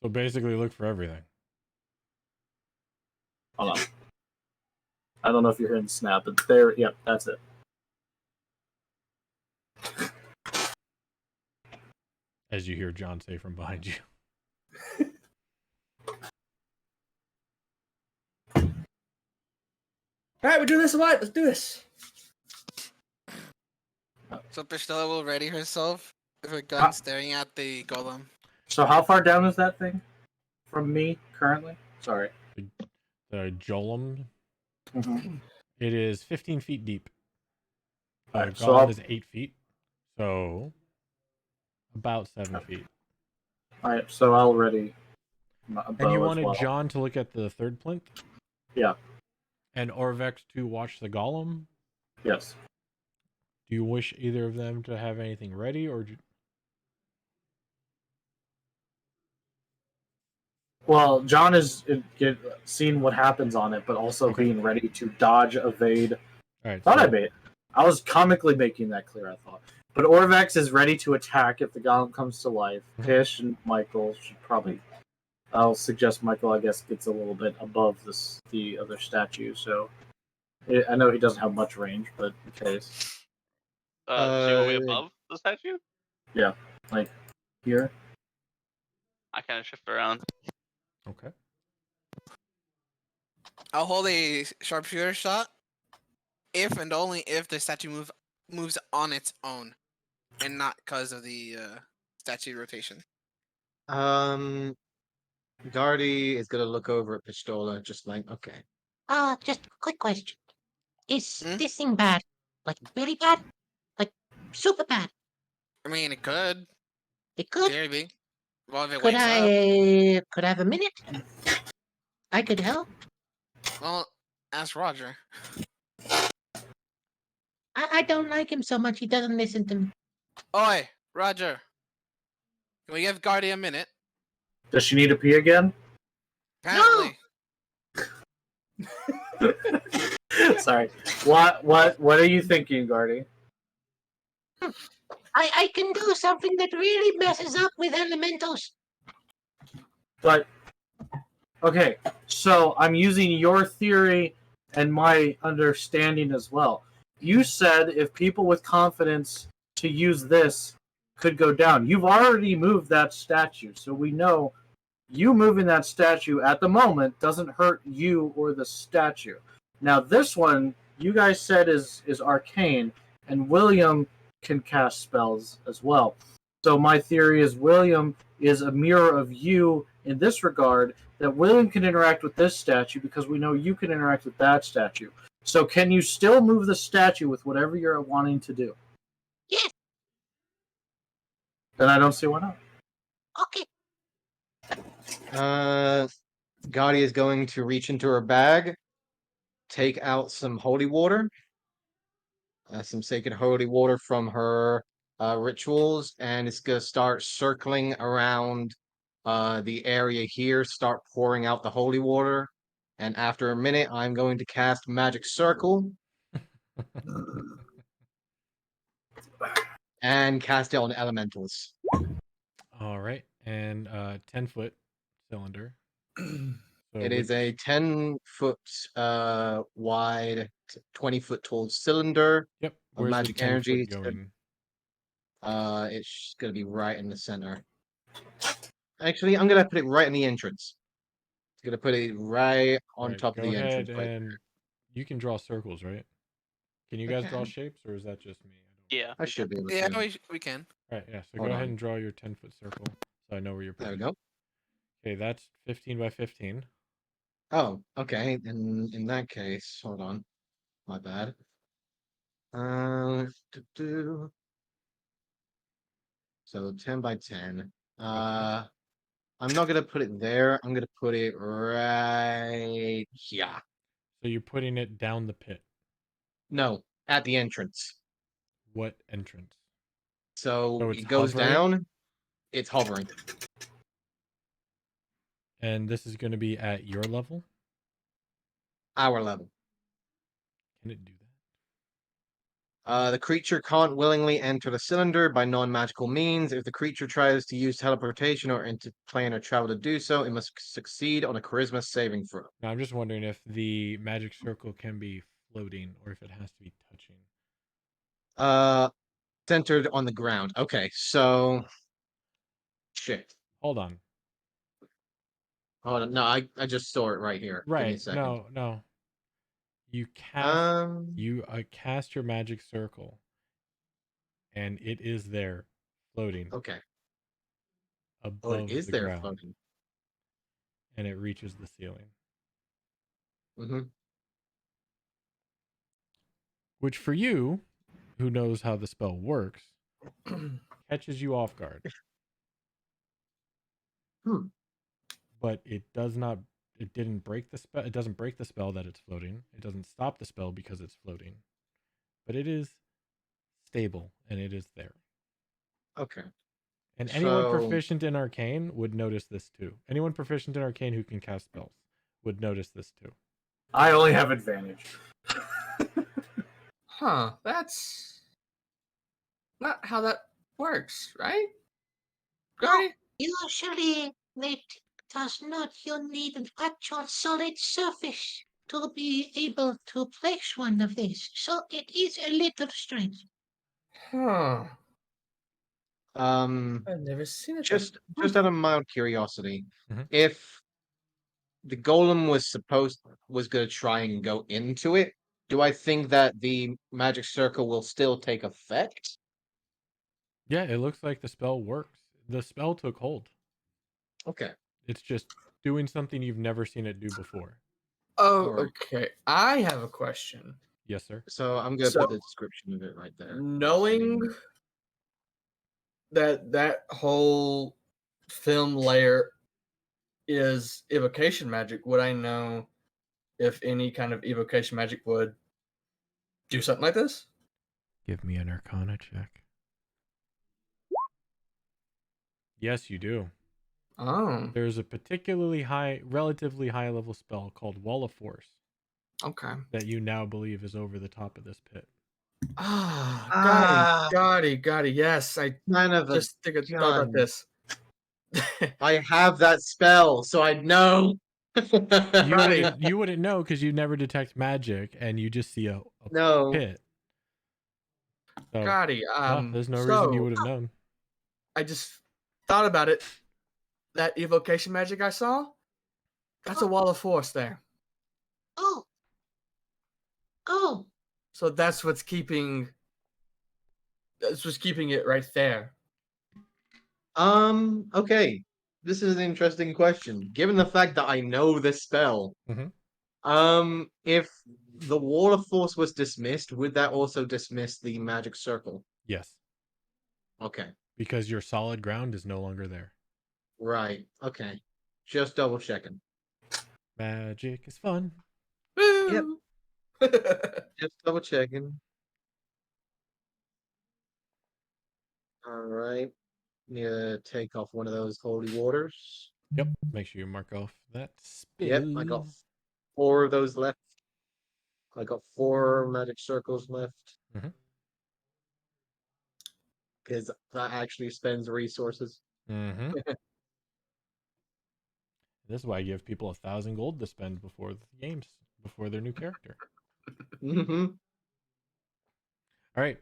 Speaker 3: So basically, look for everything.
Speaker 2: Hold on. I don't know if you're hearing the snap, but there, yep, that's it.
Speaker 3: As you hear John say from behind you.
Speaker 4: Alright, we're doing this a lot. Let's do this.
Speaker 1: So Pistola will ready herself with her
Speaker 2: Ah.
Speaker 1: gun staring at the golem.
Speaker 2: So how far down is that thing from me currently? Sorry.
Speaker 3: The Jolum,
Speaker 2: Mhm.
Speaker 3: it is 15 feet deep. The
Speaker 2: Alright, so
Speaker 3: golem
Speaker 2: I'll-
Speaker 3: is 8 feet. So about 7
Speaker 2: Okay.
Speaker 3: feet.
Speaker 2: All right, so I'll ready a
Speaker 3: And you
Speaker 2: bow as
Speaker 3: wanted
Speaker 2: well.
Speaker 3: John to look at the third plinth?
Speaker 2: Yeah.
Speaker 3: And Orvex to watch the golem?
Speaker 2: Yes.
Speaker 3: Do you wish either of them to have anything ready, or
Speaker 2: Well, John is seeing what happens on it, but also
Speaker 3: Okay.
Speaker 2: being ready to dodge, evade.
Speaker 3: all right?
Speaker 2: Thought I
Speaker 3: So,
Speaker 2: made. I was comically making that clear. I thought, but Orvex is ready to attack if the golem comes to life.
Speaker 3: Mhm.
Speaker 2: Tish and Michael should probably. I'll suggest Michael, I guess, gets a little bit above the other statue. So I know he doesn't have much range, but in case,
Speaker 5: So you want me
Speaker 6: Uh,
Speaker 5: above the statue?
Speaker 2: like here.
Speaker 5: I kind of shift around.
Speaker 3: okay.
Speaker 1: I'll hold a sharpshooter shot if and only if the statue moves on its own, and not because of the statue rotation.
Speaker 6: Guardy is gonna look over at Pistola, just like, okay.
Speaker 7: Just a quick question. Is
Speaker 1: Hmm?
Speaker 7: this thing bad? Like really bad? Like super bad?
Speaker 1: I mean, it could
Speaker 7: It could.
Speaker 1: very be. Well, if it
Speaker 7: Could
Speaker 1: wakes up,
Speaker 7: I have a minute? I could help.
Speaker 1: well, ask Roger.
Speaker 7: I don't like him so much. He doesn't listen to me.
Speaker 1: Oi, Roger. Can we give Guardy a minute?
Speaker 2: Does she need to pee again?
Speaker 1: Apparently.
Speaker 2: Sorry. What are you thinking, Guardy?
Speaker 7: I can do something that really messes up with elementals.
Speaker 2: But okay, so I'm using your theory and my understanding as well. You said if people with confidence to use this could go down. You've already moved that statue, so we know you moving that statue at the moment doesn't hurt you or the statue. Now this one, you guys said is arcane, and William can cast spells as well. So my theory is William is a mirror of you in this regard, that William can interact with this statue because we know you can interact with that statue. So can you still move the statue with whatever you're wanting to do?
Speaker 7: Yes.
Speaker 2: Then I don't see why not.
Speaker 7: Okay.
Speaker 6: Guardy is going to reach into her bag, take out some holy water, some sacred holy water from her rituals, and it's gonna start circling around the area here, start pouring out the holy water. And after a minute, I'm going to cast Magic Circle and cast it on elementals.
Speaker 3: All right. And 10-foot cylinder. So
Speaker 6: It is a 10-foot wide, 20-foot tall cylinder
Speaker 3: Yep.
Speaker 6: of
Speaker 3: Where's
Speaker 6: magic
Speaker 3: the 10
Speaker 6: energy.
Speaker 3: foot going?
Speaker 6: It's gonna be right in the center. Actually, I'm gonna put it right in the entrance. It's gonna put it right on
Speaker 3: Right,
Speaker 6: top of
Speaker 3: go
Speaker 6: the
Speaker 3: ahead
Speaker 6: entrance. Right.
Speaker 3: and you can draw circles, right? Can you
Speaker 6: I
Speaker 3: guys draw
Speaker 6: can.
Speaker 3: shapes, or is that just me?
Speaker 5: Yeah.
Speaker 6: I should be able
Speaker 1: Yeah,
Speaker 6: to.
Speaker 1: we can.
Speaker 3: All right, yeah. So
Speaker 6: Hold
Speaker 3: go ahead
Speaker 6: on.
Speaker 3: and draw your 10-foot circle, so I know where you're
Speaker 6: There we
Speaker 3: putting.
Speaker 6: go.
Speaker 3: Okay, that's 15 by 15.
Speaker 6: Oh, okay. In that case, hold on. My bad. Do-do. So 10 by 10. I'm not gonna put it there. I'm gonna put it right here.
Speaker 3: So you're putting it down the pit.
Speaker 6: No, at the entrance.
Speaker 3: What entrance?
Speaker 6: So
Speaker 3: So it's
Speaker 6: it goes
Speaker 3: hovering?
Speaker 6: down. It's hovering.
Speaker 3: And this is going to be at your level.
Speaker 6: Our level.
Speaker 3: Can it do that?
Speaker 6: The creature can't willingly enter the cylinder by non-magical means. If the creature tries to use teleportation or into plane or travel to do so, it must succeed on a charisma saving throw.
Speaker 3: Now I'm just wondering if the magic circle can be floating or if it has to be touching.
Speaker 6: Centered on the ground. Okay, so shit.
Speaker 3: Hold on.
Speaker 6: Hold on. No, I just saw it right here. Give me a
Speaker 3: Right.
Speaker 6: second.
Speaker 3: No. You cast
Speaker 6: Um,
Speaker 3: you cast your magic circle. and it is there, floating
Speaker 6: Okay.
Speaker 3: above
Speaker 6: Oh, it is
Speaker 3: the
Speaker 6: there
Speaker 3: ground,
Speaker 6: floating.
Speaker 3: and it reaches the ceiling.
Speaker 6: Mm-hmm.
Speaker 3: Which, for you, who knows how the spell works, catches you off guard.
Speaker 6: Hmm.
Speaker 3: But it does not. It didn't break the spell. It doesn't break the spell that it's floating. It doesn't stop the spell because it's floating. But it is stable, and it is there.
Speaker 6: Okay.
Speaker 3: And anyone
Speaker 6: So-
Speaker 3: proficient in Arcane would notice this too. Anyone proficient in Arcane who can cast spells would notice this too.
Speaker 2: I only have advantage.
Speaker 4: Huh, that's not how that works, right? Gardy?
Speaker 7: Usually, it does not. You need an actual solid surface to be able to place one of these. So it is a little strange.
Speaker 4: Huh.
Speaker 6: I've
Speaker 4: never seen it.
Speaker 6: just out of mild curiosity,
Speaker 3: Mhm.
Speaker 6: if the golem was gonna try and go into it, do I think that the magic circle will still take effect?
Speaker 3: Yeah, it looks like the spell works. The spell took hold.
Speaker 6: Okay.
Speaker 3: It's just doing something you've never seen it do before.
Speaker 4: Oh,
Speaker 6: Alright.
Speaker 4: okay. I have a question.
Speaker 3: Yes, sir.
Speaker 6: So I'm gonna
Speaker 4: So-
Speaker 6: put the description of it right there.
Speaker 4: Knowing that whole film layer is evocation magic, would I know if any kind of evocation magic would do something like this?
Speaker 3: Give me an Arcana check. Yes, you do.
Speaker 4: Oh,
Speaker 3: There's a relatively high level spell called Wall of Force
Speaker 4: okay.
Speaker 3: that you now believe is over the top of this pit.
Speaker 4: Ah, got it. Yes, I
Speaker 6: Kind of a
Speaker 4: just thought about
Speaker 6: gun.
Speaker 4: this.
Speaker 6: I have that spell, so I know.
Speaker 3: You wouldn't know because you never detect magic and you just see a
Speaker 6: No.
Speaker 3: pit. So
Speaker 4: Gotti,
Speaker 3: there's no reason you would have known.
Speaker 4: I just thought about it. That evocation magic I saw, that's a wall of force there.
Speaker 7: Oh. Oh.
Speaker 4: So that's what's keeping it right there.
Speaker 6: Okay. This is an interesting question. Given the fact that I know this spell,
Speaker 3: Mhm.
Speaker 6: if the Wall of Force was dismissed, would that also dismiss the magic circle?
Speaker 3: Yes,
Speaker 6: Okay.
Speaker 3: because your solid ground is no longer there.
Speaker 6: Right. Okay. Just double checking.
Speaker 3: Magic is fun.
Speaker 6: Yep.
Speaker 4: Woo!
Speaker 6: Just double checking. Alright. Need to take off one of those holy waters.
Speaker 3: Yep. Make sure you mark off that spell.
Speaker 6: Yep, I got 4 of those left. I got 4 magic circles left.
Speaker 3: Mhm.
Speaker 6: Because that actually spends resources.
Speaker 3: Mm-hmm. This is why I give people 1,000 gold to spend before the games, before their new character.
Speaker 6: Mm-hmm.
Speaker 3: All right.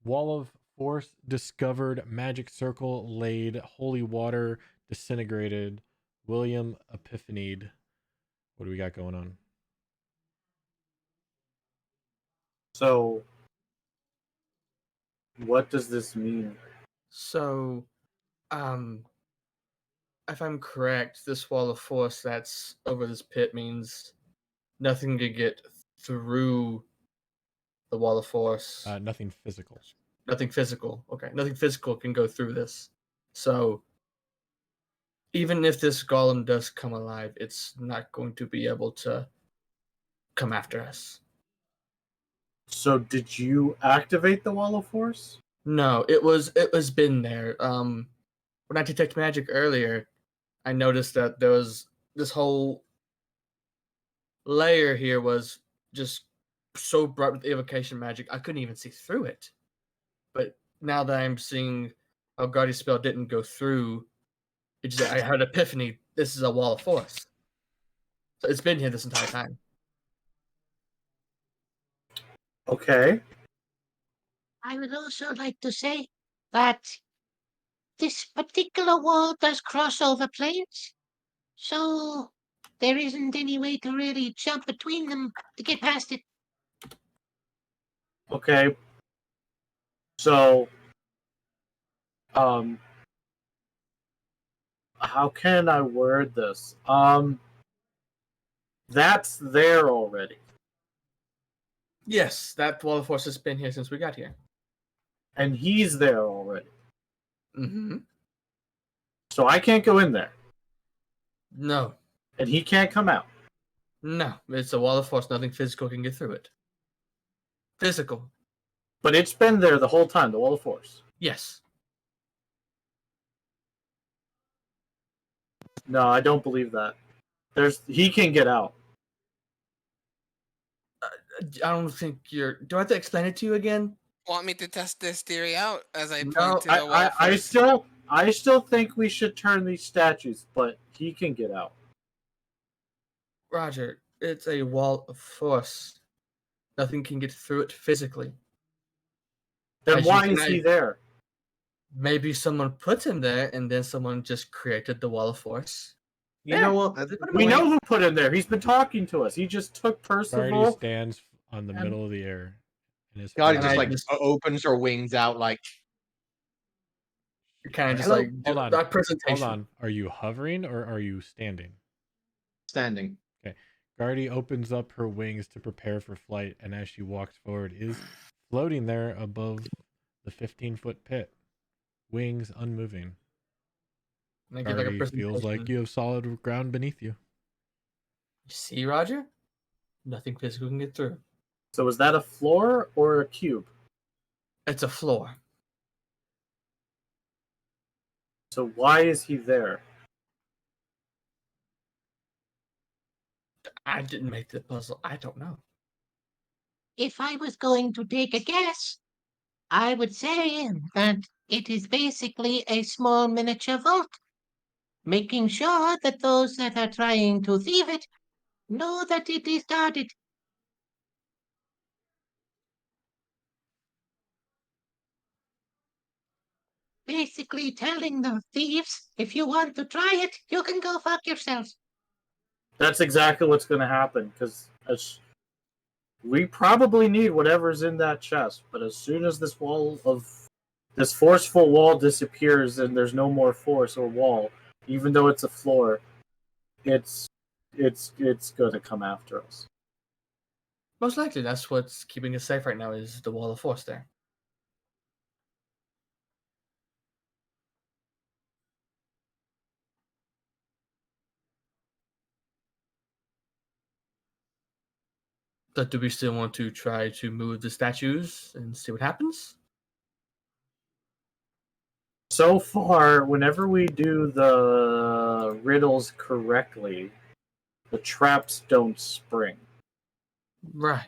Speaker 3: Wall of Force discovered, magic circle laid, holy water disintegrated, William epiphanied. What do we got going on?
Speaker 2: So, what does this mean?
Speaker 4: So, if I'm correct, this wall of force that's over this pit means nothing can get through the wall of force.
Speaker 3: Nothing physical.
Speaker 4: Nothing physical. Okay, nothing physical can go through this. So, even if this golem does come alive, it's not going to be able to come after us.
Speaker 2: So, did you activate the Wall of Force?
Speaker 4: No, it was been there. When I detect magic earlier, I noticed that there was this whole layer here was just so bright with evocation magic I couldn't even see through it. But now that I'm seeing how Guardian spell didn't go through, I had epiphany. This is a wall of force. So it's been here this entire time.
Speaker 2: Okay.
Speaker 7: I would also like to say that this particular wall does cross over planes, so there isn't any way to really jump between them to get past it.
Speaker 2: Okay. So, how can I word this? That's there already,
Speaker 4: Yes, that wall of force has been here since we got here.
Speaker 2: and he's there already.
Speaker 4: Mm-hmm.
Speaker 2: So I can't go in there,
Speaker 4: No,
Speaker 2: and he can't come out.
Speaker 4: no, it's a wall of force. Nothing physical can get through it. Physical,
Speaker 2: But it's been there the whole time, the wall of force.
Speaker 4: yes.
Speaker 2: No, I don't believe that. He can get out.
Speaker 4: I don't think you're. Do I have to explain it to you again?
Speaker 1: Want me to test this theory out as I
Speaker 4: No,
Speaker 1: point to the wall of
Speaker 2: I
Speaker 1: force?
Speaker 2: I still think we should turn these statues, but he can get out.
Speaker 4: Roger, it's a wall of force. Nothing can get through it physically.
Speaker 2: Then
Speaker 4: As you
Speaker 2: why
Speaker 4: can
Speaker 2: is he there?
Speaker 4: Maybe someone put him there, and then someone just created the wall of force.
Speaker 6: You know what? At this
Speaker 2: We
Speaker 6: point,
Speaker 2: know who put him there. He's been talking to us. He just took
Speaker 3: Guardy
Speaker 2: Percival.
Speaker 3: stands on the
Speaker 2: and-
Speaker 3: middle of the air. And his
Speaker 6: God
Speaker 4: And
Speaker 6: just
Speaker 4: I
Speaker 6: like
Speaker 4: just-
Speaker 6: opens her wings out like
Speaker 4: Kind of just
Speaker 6: Hello?
Speaker 4: like do
Speaker 3: Hold on.
Speaker 4: that presentation.
Speaker 3: Hold on. Are you hovering or are you standing?
Speaker 6: standing.
Speaker 3: Guardy opens up her wings to prepare for flight, and as she walks forward, is floating there above the 15-foot pit, wings unmoving.
Speaker 4: And I give like a
Speaker 3: Guardy
Speaker 4: presentation.
Speaker 3: feels like you have solid ground beneath you.
Speaker 4: You see, Roger? Nothing physical can get through.
Speaker 2: So is that a floor or a cube?
Speaker 4: It's a floor.
Speaker 2: So why is he there?
Speaker 4: I didn't make the puzzle. I don't know.
Speaker 7: If I was going to take a guess, I would say that it is basically a small miniature vault, making sure that those that are trying to thieve it know that it is guarded. Basically telling the thieves, if you want to try it, you can go fuck yourselves.
Speaker 2: That's exactly what's going to happen because we probably need whatever's in that chest. But as soon as this forceful wall disappears and there's no more force or wall, even though it's a floor, it's going to come after us.
Speaker 4: Most likely, that's what's keeping us safe right now is the wall of force there. But do we still want to try to move the statues and see what happens?
Speaker 2: So far, whenever we do the riddles correctly, the traps don't spring.
Speaker 4: Right.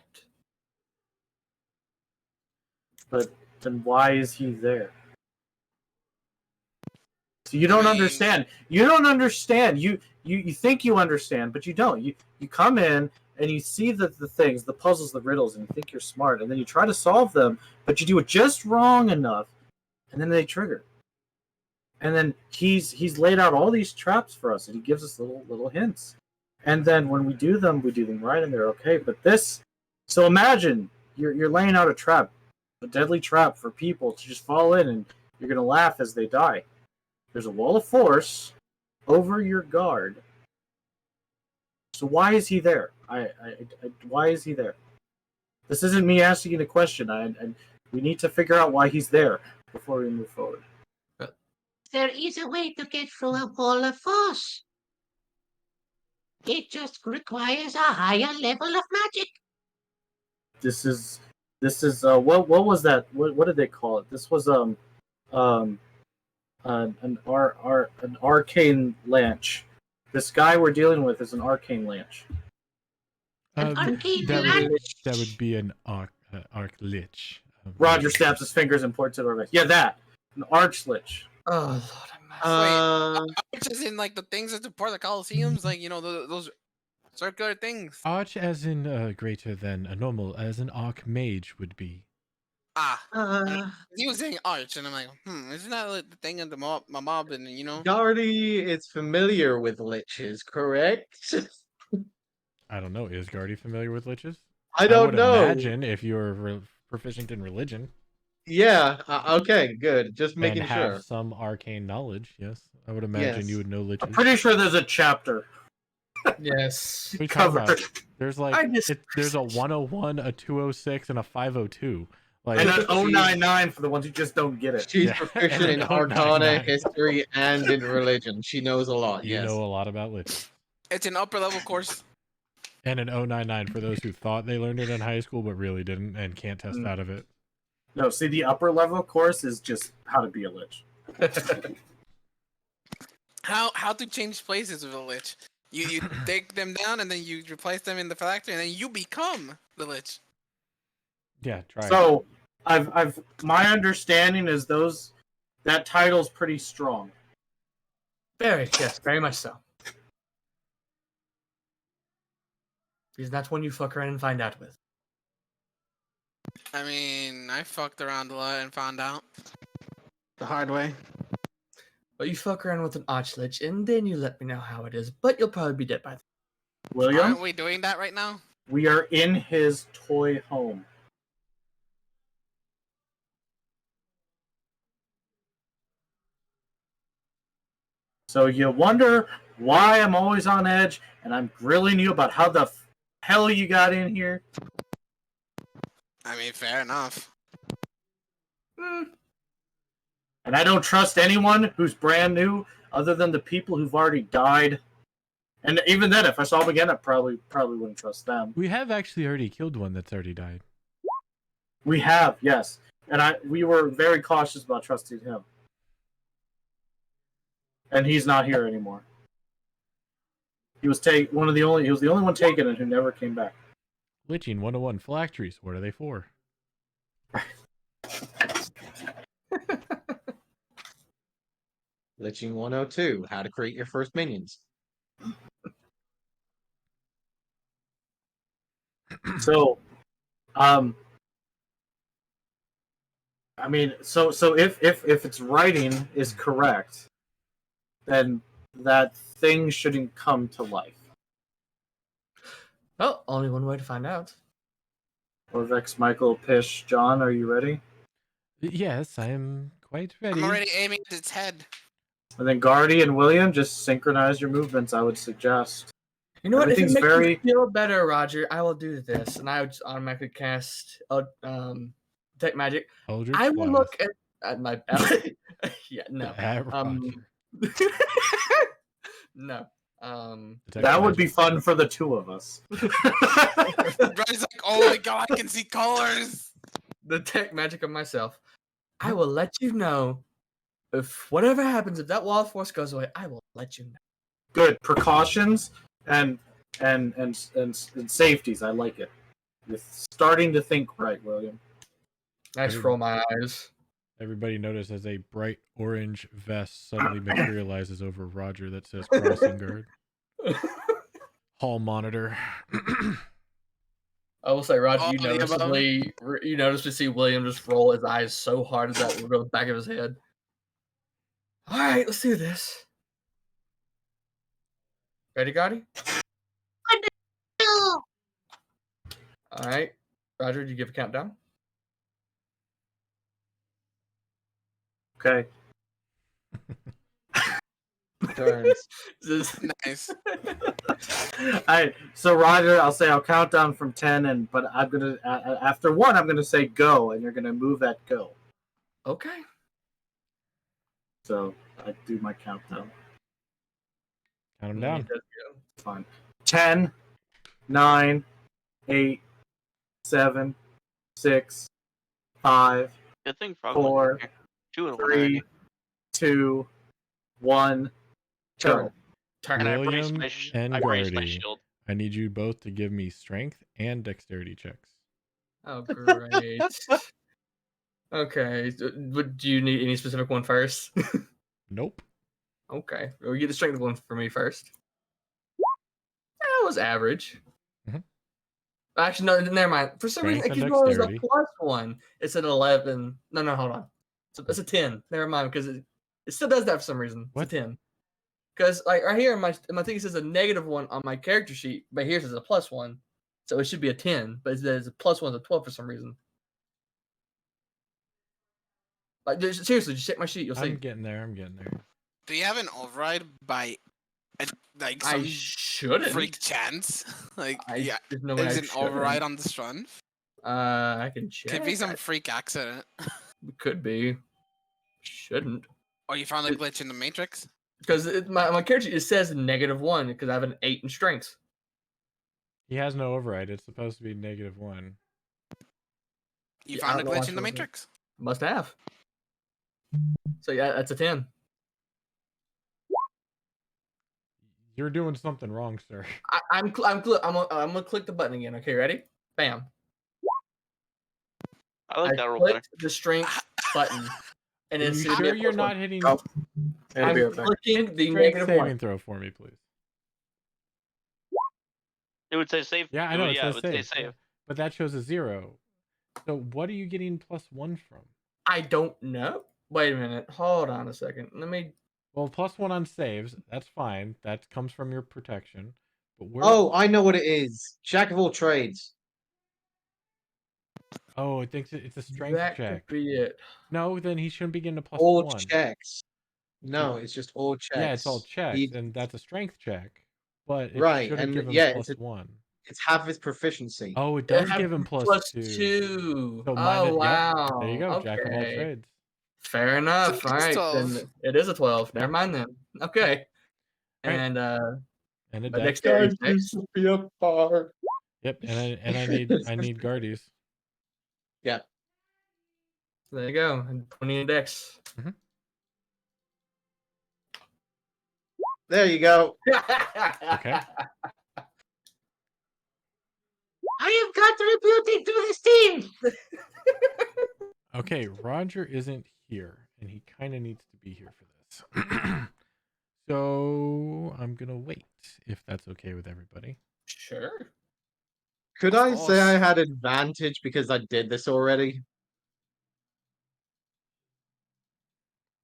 Speaker 2: But then why is he there? So you don't understand. You don't understand. You think you understand, but you don't. You come in and you see the things, the puzzles, the riddles, and you think you're smart, and then you try to solve them, but you do it just wrong enough, and then they trigger. And then he's laid out all these traps for us, and he gives us little hints. And then when we do them right, and they're okay. But this, so imagine you're laying out a deadly trap for people to just fall in, and you're gonna laugh as they die. There's a wall of force over your guard. So why is he there? Why is he there? This isn't me asking you a question. We need to figure out why he's there before we move forward.
Speaker 7: There is a way to get through a wall of force. It just requires a higher level of magic.
Speaker 2: This is what was that? What did they call it? This was an arcane lance. This guy we're dealing with is an arcane lance.
Speaker 7: An arcane
Speaker 3: that would be an arc lich.
Speaker 2: Roger snaps his fingers and points it over. Yeah, that an arch lich.
Speaker 4: Oh, Lord have mercy.
Speaker 1: Arch is in like the things that support the Colosseums, like those circular things.
Speaker 3: Arch as in greater than a normal, as an archmage would be.
Speaker 1: He was saying arch, and I'm like, isn't that like the thing of my mob, and
Speaker 6: Guardy is familiar with liches, correct?
Speaker 3: I don't know. Is Guardy familiar with liches?
Speaker 6: I don't
Speaker 3: would
Speaker 6: know.
Speaker 3: imagine if you're proficient in religion.
Speaker 6: Yeah. Okay. Good. Just
Speaker 3: and
Speaker 6: making
Speaker 3: have
Speaker 6: sure.
Speaker 3: some arcane knowledge. Yes, I would imagine
Speaker 6: Yes.
Speaker 3: you would know liches.
Speaker 2: I'm pretty sure there's a chapter
Speaker 4: Yes.
Speaker 3: What are you talking
Speaker 2: covered.
Speaker 3: about? There's like
Speaker 4: I just-
Speaker 3: there's a 101, a 206, and a 502. Like
Speaker 2: And an 099 for the ones who just don't get it.
Speaker 6: She's
Speaker 3: Yeah,
Speaker 6: proficient
Speaker 3: and
Speaker 6: in
Speaker 3: an
Speaker 6: Arcana,
Speaker 3: 099.
Speaker 6: history, and in religion. She knows a lot.
Speaker 3: you
Speaker 6: Yes.
Speaker 3: know a lot about liches.
Speaker 1: It's an upper level course.
Speaker 3: And an 099 for those who thought they learned it in high school but really didn't and can't test out of it.
Speaker 2: No, see, the upper level course is just how to be a lich.
Speaker 1: How to change places with a lich? You take them down and then you replace them in the factory and then you become the lich.
Speaker 3: Yeah, try it.
Speaker 2: So, I've my understanding is that title's pretty strong.
Speaker 4: Very much so. Because that's when you fuck around and find out with.
Speaker 1: I mean, I fucked around a lot and found out the hard way.
Speaker 4: But you fuck around with an Archlich, and then you let me know how it is. But you'll probably be dead by then.
Speaker 2: William,
Speaker 1: Aren't we doing that right now?
Speaker 2: we are in his toy home. So you wonder why I'm always on edge, and I'm grilling you about how the hell you got in here.
Speaker 1: I mean, fair enough.
Speaker 2: And I don't trust anyone who's brand new, other than the people who've already died. And even then, if I saw them again, I probably wouldn't trust them.
Speaker 3: We have actually already killed one that's already died.
Speaker 2: We have, yes, and we were very cautious about trusting him. And he's not here anymore. He was the only one taken and who never came back.
Speaker 3: Liching 101 phylacteries. What are they for?
Speaker 6: Liching 102, how to create your first minions.
Speaker 2: So, I mean, so if its writing is correct, then that thing shouldn't come to life.
Speaker 4: Well, only one way to find out.
Speaker 2: Orvex, Michael, Pish, John, are you ready?
Speaker 3: Yes, I am quite ready.
Speaker 1: I'm already aiming at its head.
Speaker 2: And then Guardy and William, just synchronize your movements, I would suggest.
Speaker 4: You know what? If it
Speaker 2: Everything's
Speaker 4: makes
Speaker 2: very-
Speaker 4: you feel better, Roger, I will do this, and I would just automatically cast Detect Magic.
Speaker 3: Eldritch
Speaker 4: I will
Speaker 3: Blast.
Speaker 4: look at my yeah, no.
Speaker 3: At Roger.
Speaker 4: No.
Speaker 3: Detect
Speaker 2: That would
Speaker 3: magic.
Speaker 2: be fun for the two of us.
Speaker 1: Bry's like, oh my god, I can see colors.
Speaker 4: Detect Magic of myself. I will let you know if whatever happens, if that wall of force goes away, I will let you know.
Speaker 2: Good precautions and safeties. I like it. You're starting to think right, William.
Speaker 4: I just roll my eyes.
Speaker 3: Everybody notice as a bright orange vest suddenly materializes over Roger that says crossing guard. Hall monitor.
Speaker 4: I will say, Roger,
Speaker 1: All
Speaker 4: you
Speaker 1: of the above.
Speaker 4: notice to see William just roll his eyes so hard that it will go back of his head. All right, let's do this. Ready, Gotti?
Speaker 7: No.
Speaker 4: All right, Roger, did you give a countdown?
Speaker 2: Okay.
Speaker 6: Turns.
Speaker 1: Nice.
Speaker 2: So Roger, I'll count down from 10, but I'm gonna after 1, I'm gonna say go, and you're gonna move at go.
Speaker 4: Okay.
Speaker 2: So I do my countdown.
Speaker 3: Count them down.
Speaker 2: Fine. 10, 9, 8, 7, 6, 5,
Speaker 5: Good thing Frog
Speaker 2: 4,
Speaker 5: was here. 2 and 1
Speaker 2: 3,
Speaker 5: already.
Speaker 2: 2, 1, go.
Speaker 4: Turn.
Speaker 5: And I
Speaker 3: William
Speaker 5: raised my,
Speaker 3: and
Speaker 5: I raised my
Speaker 3: Guardy.
Speaker 5: shield.
Speaker 3: I need you both to give me strength and dexterity checks.
Speaker 4: Oh, great. Okay. Do you need any specific one first?
Speaker 3: Nope.
Speaker 4: Okay. We'll get the strength one for me first. That was average.
Speaker 3: Mhm.
Speaker 4: Actually, no, never mind. For some reason,
Speaker 3: Strength
Speaker 4: it
Speaker 3: and
Speaker 4: keeps going as a
Speaker 3: dexterity.
Speaker 4: +1. It's an 11. No, hold on. It's a 10. Never mind, because it still does that for some reason.
Speaker 3: What?
Speaker 4: It's a 10. Because like right here in my thing it says a -1 on my character sheet, but here it says a +1. So it should be a 10, but it says a +1 to 12 for some reason. Like, seriously, just check my sheet. You'll see.
Speaker 3: I'm getting there. I'm getting there.
Speaker 1: Do you have an override by like
Speaker 4: I
Speaker 1: some
Speaker 4: shouldn't.
Speaker 1: freak chance? Like,
Speaker 4: I, there's no way
Speaker 1: there's
Speaker 4: I
Speaker 1: an
Speaker 4: shouldn't.
Speaker 1: override on this run.
Speaker 4: I can check.
Speaker 1: Could be some freak accident.
Speaker 4: Could be. Shouldn't.
Speaker 1: Or you found a glitch in the Matrix.
Speaker 4: Because my character, it says -1 because I have an 8 in strength.
Speaker 3: He has no override. It's supposed to be -1.
Speaker 1: You
Speaker 4: Yeah,
Speaker 1: found
Speaker 4: I
Speaker 1: a
Speaker 4: don't know
Speaker 1: glitch in the
Speaker 4: why I
Speaker 1: Matrix.
Speaker 4: Must have. So yeah, that's a 10.
Speaker 3: You're doing something wrong, sir.
Speaker 4: I'm gonna click the button again. Okay, ready? Bam.
Speaker 5: I like that roll
Speaker 4: clicked
Speaker 5: better.
Speaker 4: the strength button, and
Speaker 3: Are
Speaker 4: it's
Speaker 3: you sure you're not hitting?
Speaker 2: Oh,
Speaker 4: I'm
Speaker 2: be right back.
Speaker 4: clicking the
Speaker 3: Strength
Speaker 4: -1.
Speaker 3: saving throw for me, please.
Speaker 5: It would say save.
Speaker 3: Yeah, I know.
Speaker 5: Yeah,
Speaker 3: It
Speaker 5: it
Speaker 3: says
Speaker 5: would say
Speaker 3: save,
Speaker 5: save.
Speaker 3: but that shows a 0. So what are you getting +1 from?
Speaker 4: I don't know. Wait a minute. Hold on a second. Let me.
Speaker 3: Well, +1 on saves. That's fine. That comes from your protection. But where?
Speaker 6: Oh, I know what it is. Jack of all trades.
Speaker 3: Oh, it thinks it's a strength
Speaker 4: That
Speaker 3: check.
Speaker 4: could be it.
Speaker 3: No, then he shouldn't be getting a
Speaker 6: All
Speaker 3: +1.
Speaker 6: checks. No, it's just all checks.
Speaker 3: Yeah, it's all checks,
Speaker 6: He-
Speaker 3: and that's a strength check. But it
Speaker 6: Right,
Speaker 3: shouldn't
Speaker 6: and
Speaker 3: give him
Speaker 6: yeah, it's
Speaker 3: +1.
Speaker 6: it's half his proficiency.
Speaker 3: Oh, it does
Speaker 4: have
Speaker 3: give him
Speaker 4: +2.
Speaker 3: +2. So
Speaker 4: Oh wow.
Speaker 3: Yep, there you go. Jack of all
Speaker 4: Okay.
Speaker 3: trades.
Speaker 4: Fair enough.
Speaker 1: it's
Speaker 4: All right,
Speaker 1: 12.
Speaker 4: then it is a 12. Never mind then. Okay.
Speaker 3: Right.
Speaker 4: And
Speaker 3: And a
Speaker 4: my
Speaker 3: dex.
Speaker 4: dexterity is 6.
Speaker 6: be a bar.
Speaker 3: Yep, and I need guardies.
Speaker 6: Yeah.
Speaker 4: There you go. And 20 in dex.
Speaker 6: There you go.
Speaker 3: Okay.
Speaker 7: I have contributed to this team.
Speaker 3: Okay, Roger isn't here, and he kind of needs to be here for this. So I'm gonna wait, if that's okay with everybody.
Speaker 4: Sure.
Speaker 6: Could
Speaker 1: Of
Speaker 6: I say I
Speaker 1: course.
Speaker 6: had advantage because I did this already?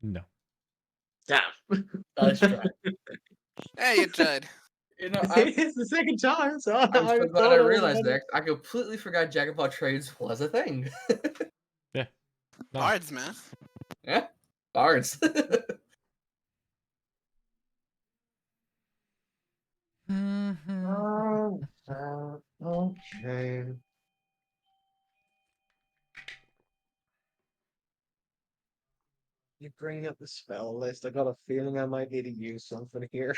Speaker 3: No.
Speaker 6: Damn.
Speaker 4: Nice try.
Speaker 1: Hey, you tried.
Speaker 4: You know, I'm
Speaker 6: It's the second time, so
Speaker 4: so glad I
Speaker 6: thought was
Speaker 4: realized
Speaker 6: ready.
Speaker 4: that. I completely forgot Jack of all trades was a thing.
Speaker 3: Yeah. No.
Speaker 1: Bards, man.
Speaker 4: Yeah. Bards.
Speaker 6: Oh, okay. You bring up the spell list. I got a feeling I might need to use something here.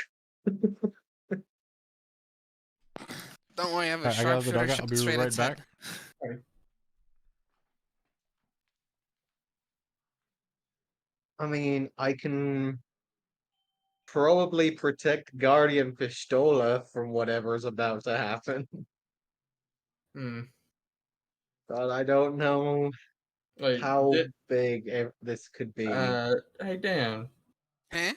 Speaker 1: Don't worry, I have a
Speaker 3: Alright, I got the
Speaker 1: sharpshooter
Speaker 3: dog out.
Speaker 1: shot
Speaker 3: I'll be
Speaker 1: straight at
Speaker 3: right
Speaker 1: its
Speaker 3: back.
Speaker 1: head.
Speaker 6: I mean, I can probably protect Guardian Pistola from whatever's about to happen,
Speaker 4: Hmm.
Speaker 6: but I don't know
Speaker 4: Wait,
Speaker 6: how big this could be.
Speaker 4: hey Dan,
Speaker 1: Huh?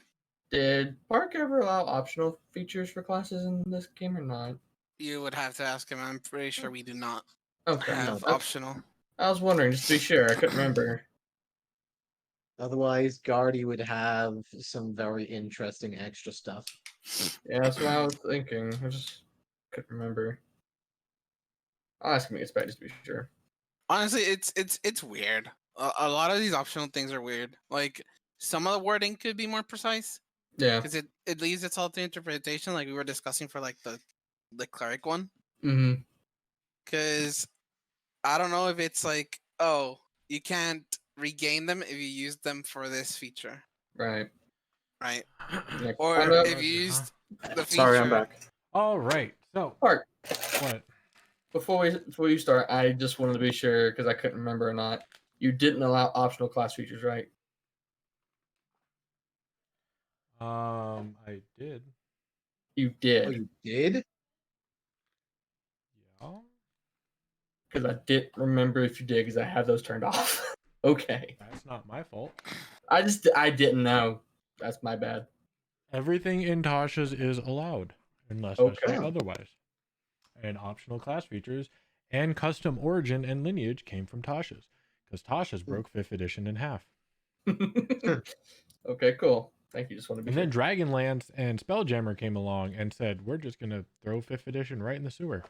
Speaker 4: did Park ever allow optional features for classes in this game or not?
Speaker 1: You would have to ask him. I'm pretty sure we do not
Speaker 4: Okay.
Speaker 1: have
Speaker 6: No.
Speaker 1: optional.
Speaker 4: I was wondering, just to be sure. I couldn't remember.
Speaker 6: Otherwise, Guardy would have some very interesting extra stuff.
Speaker 4: Yeah, that's what I was thinking. I just couldn't remember. I'll ask him when he gets back just to be sure.
Speaker 1: Honestly, it's weird. A lot of these optional things are weird. Like some of the wording could be more precise
Speaker 4: Yeah.
Speaker 1: because it leaves it all to interpretation. Like we were discussing for like the cleric one.
Speaker 4: Mm-hmm.
Speaker 1: Because I don't know if it's like, oh, you can't regain them if you use them for this feature,
Speaker 4: Right.
Speaker 1: right?
Speaker 4: Yeah,
Speaker 1: Or
Speaker 4: find out-
Speaker 1: if you used the feature.
Speaker 2: Sorry, I'm back.
Speaker 3: All right. So
Speaker 4: Park,
Speaker 3: what?
Speaker 4: before you start, I just wanted to be sure because I couldn't remember or not. You didn't allow optional class features, right?
Speaker 3: I did.
Speaker 4: You
Speaker 6: Oh,
Speaker 4: did.
Speaker 6: you did?
Speaker 3: Yeah.
Speaker 4: Because I didn't remember if you did because I have those turned off. Okay.
Speaker 3: That's not my fault.
Speaker 4: I didn't know. That's my bad.
Speaker 3: Everything in Tasha's is allowed, unless
Speaker 4: Okay.
Speaker 3: specified otherwise. And optional class features and custom origin and lineage came from Tasha's, because Tasha's broke 5th edition in half.
Speaker 4: Okay, cool. Thank you. Just want to be
Speaker 3: And
Speaker 4: sure.
Speaker 3: then Dragonlance and Spelljammer came along and said, "We're just gonna throw 5th edition right in the sewer."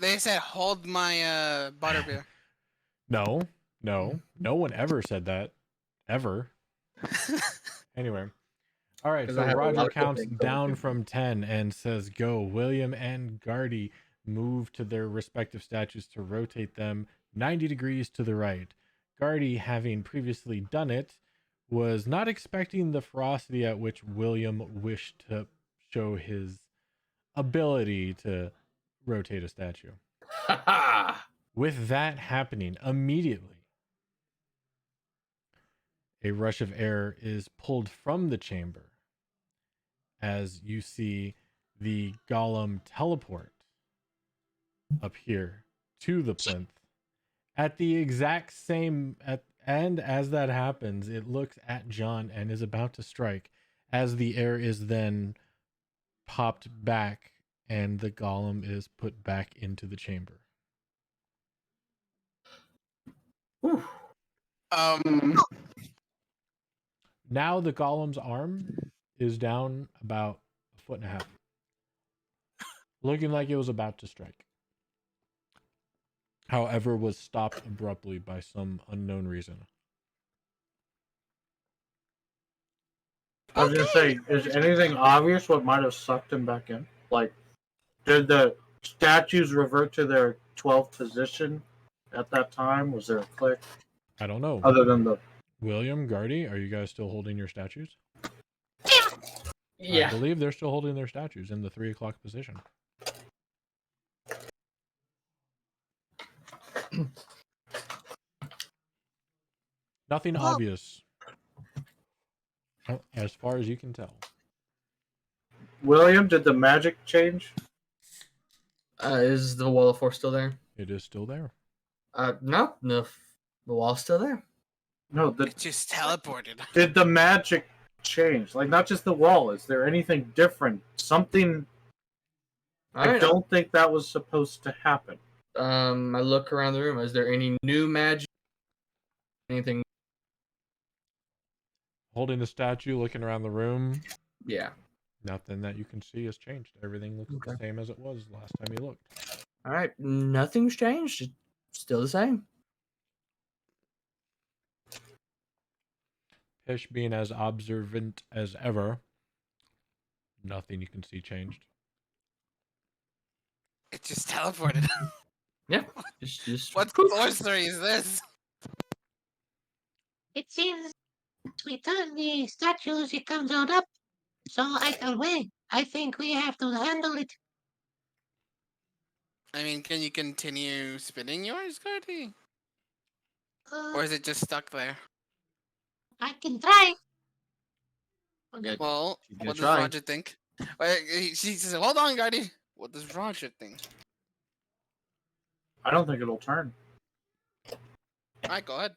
Speaker 1: They said, hold my butterbeer.
Speaker 3: No one ever said that. ever. Anyway. All right,
Speaker 4: 'Cause
Speaker 3: so
Speaker 4: I have a lot
Speaker 3: Roger
Speaker 4: of cool
Speaker 3: counts
Speaker 4: things that we
Speaker 3: down
Speaker 4: can
Speaker 3: from 10 and says go. William and Gardy move to their respective statues to rotate them 90 degrees to the right. Gardy, having previously done it, was not expecting the ferocity at which William wished to show his ability to rotate a statue. With that happening immediately, a rush of air is pulled from the chamber as you see the golem teleport up here to the plinth. At the exact same and as that happens, it looks at John and is about to strike as the air is then popped back and the golem is put back into the chamber.
Speaker 2: Whew.
Speaker 3: Now the golem's arm is down about 1.5 feet, looking like it was about to strike. However, was stopped abruptly by some unknown reason.
Speaker 2: I was gonna say, is anything obvious what might have sucked him back in? Like, did the statues revert to their 12th position at that time? Was there a click?
Speaker 3: I don't know.
Speaker 2: Other than the
Speaker 3: William, Gardy, are you guys still holding your statues?
Speaker 4: Yeah.
Speaker 3: I believe they're still holding their statues in the 3 o'clock position. Nothing obvious, as far as you can tell.
Speaker 2: William, did the magic change?
Speaker 4: Is the wall of force still there?
Speaker 3: It is still there.
Speaker 4: No, the wall's still there.
Speaker 2: No,
Speaker 1: It just teleported.
Speaker 2: did the magic change? Like, not just the wall. Is there anything different? Something. I don't think that was supposed to happen.
Speaker 4: I look around the room. Is there any new magic? Anything?
Speaker 3: Holding the statue, looking around the room.
Speaker 4: Yeah.
Speaker 3: Nothing that you can see has changed. Everything looks the
Speaker 4: Okay.
Speaker 3: same as it was last time you looked.
Speaker 4: All right. Nothing's changed. It's still the same.
Speaker 3: Pish being as observant as ever. Nothing you can see changed.
Speaker 1: It just teleported.
Speaker 4: Yeah. Just
Speaker 1: What sorcery is this?
Speaker 7: It seems we turn the statues, it comes on up. So either way, I think we have to handle it.
Speaker 1: I mean, can you continue spinning yours, Gardy?
Speaker 7: Uh,
Speaker 1: Or is it just stuck there?
Speaker 7: I can try.
Speaker 6: Okay.
Speaker 1: Well,
Speaker 6: She's gonna
Speaker 1: what does
Speaker 6: try.
Speaker 1: Roger think? Wait, she says, hold on, Gardy. What does Roger think?
Speaker 2: I don't think it'll turn.
Speaker 1: Alright, go ahead.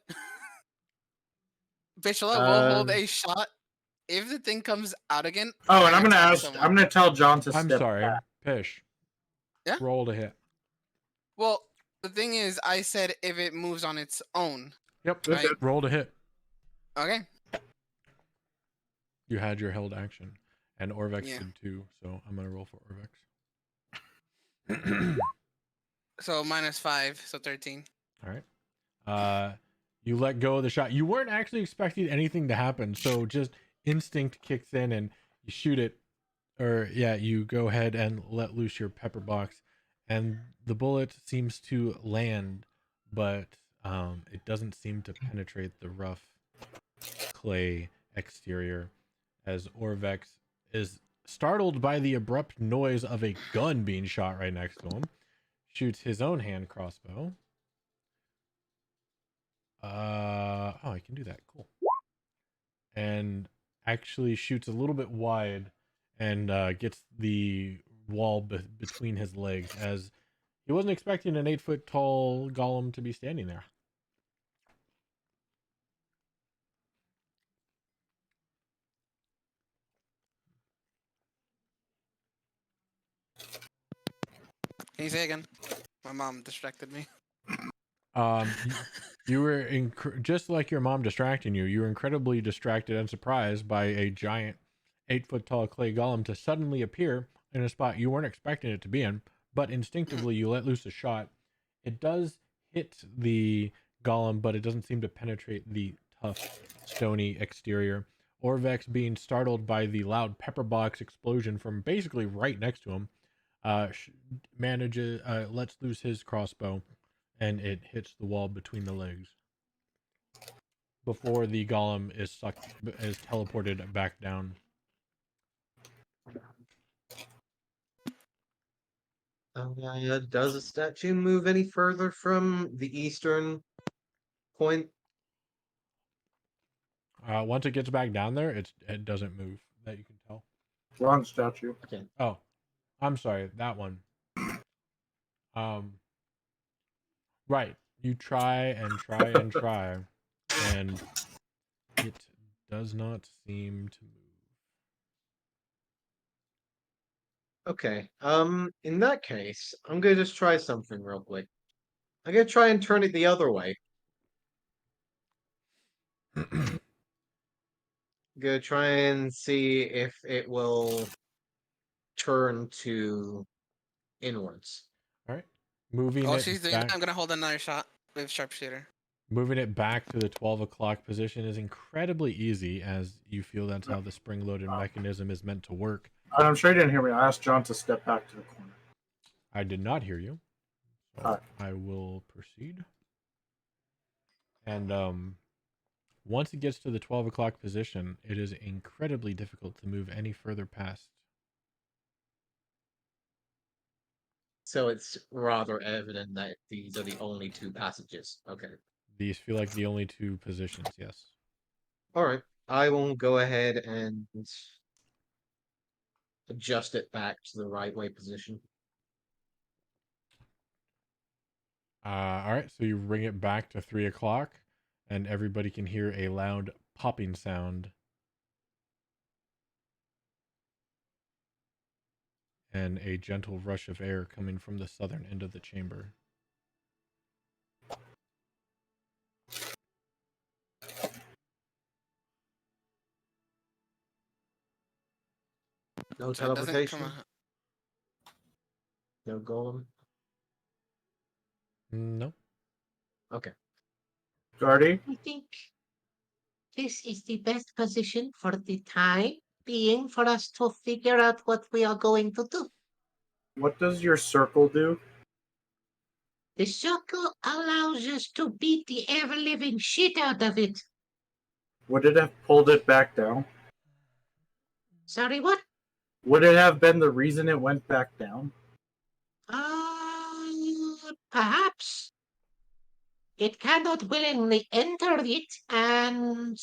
Speaker 1: Bishop will hold
Speaker 2: Um,
Speaker 1: a shot. If the thing comes out again.
Speaker 2: Oh, and I'm gonna
Speaker 1: attack
Speaker 2: ask.
Speaker 1: someone.
Speaker 2: I'm gonna tell John to
Speaker 3: I'm
Speaker 2: step
Speaker 3: sorry.
Speaker 2: back.
Speaker 3: Pish.
Speaker 1: Yeah?
Speaker 3: Roll to hit.
Speaker 1: Well, the thing is, I said if it moves on its own.
Speaker 3: Yep.
Speaker 1: Right.
Speaker 3: Roll to hit.
Speaker 1: Okay.
Speaker 3: You had your held action. And Orvex
Speaker 1: Yeah.
Speaker 3: did too, so I'm gonna roll for Orvex.
Speaker 1: So -5, so 13.
Speaker 3: All right. You let go of the shot. You weren't actually expecting anything to happen, so just instinct kicks in and you shoot it. Or yeah, you go ahead and let loose your pepper box, and the bullet seems to land, but it doesn't seem to penetrate the rough clay exterior, as Orvex is startled by the abrupt noise of a gun being shot right next to him. Shoots his own hand crossbow. Oh, I can do that. Cool. And actually shoots a little bit wide and gets the wall between his legs, as he wasn't expecting an 8-foot tall golem to be standing there.
Speaker 1: Can you say again? My mom distracted me.
Speaker 3: You were just like your mom distracting you. You were incredibly distracted and surprised by a giant 8-foot tall clay golem to suddenly appear in a spot you weren't expecting it to be in, but instinctively you let loose a shot. It does hit the golem, but it doesn't seem to penetrate the tough, stony exterior. Orvex, being startled by the loud pepperbox explosion from basically right next to him, lets loose his crossbow, and it hits the wall between the legs before the golem is teleported back down.
Speaker 6: Does the statue move any further from the eastern point?
Speaker 3: Once it gets back down there, it doesn't move. That you can tell.
Speaker 2: Wrong statue.
Speaker 6: Okay.
Speaker 3: Oh, I'm sorry, that one. Right. You try and try and try, and it does not seem to move.
Speaker 6: Okay. In that case, I'm gonna just try something real quick. I'm gonna try and turn it the other way. Gonna try and see if it will turn to inwards.
Speaker 3: All right. Moving
Speaker 1: While
Speaker 3: it
Speaker 1: she's doing
Speaker 3: back.
Speaker 1: that, I'm gonna hold another shot with sharpshooter.
Speaker 3: Moving it back to the 12 o'clock position is incredibly easy, as you feel that's how the spring-loaded mechanism is meant to work.
Speaker 2: I'm sure you didn't hear me. I asked John to step back to the corner.
Speaker 3: I did not hear you. So
Speaker 2: Alright.
Speaker 3: I will proceed. And once it gets to the 12 o'clock position, it is incredibly difficult to move any further past.
Speaker 6: So it's rather evident that these are the only two passages. Okay.
Speaker 3: These feel like the only two positions, yes.
Speaker 6: Alright. I will go ahead and adjust it back to the right way position.
Speaker 3: All right, so you bring it back to 3 o'clock, and everybody can hear a loud popping sound. And a gentle rush of air coming from the southern end of the chamber.
Speaker 6: No
Speaker 1: So it doesn't
Speaker 6: teleportation?
Speaker 1: come out.
Speaker 6: No golem?
Speaker 3: No.
Speaker 6: Okay.
Speaker 2: Guardy?
Speaker 7: I think this is the best position for the time being for us to figure out what we are going to do.
Speaker 2: What does your circle do?
Speaker 7: The circle allows us to beat the ever-living shit out of it.
Speaker 2: Would it have pulled it back down?
Speaker 7: Sorry, what?
Speaker 2: Would it have been the reason it went back down?
Speaker 7: Perhaps. It cannot willingly enter it, and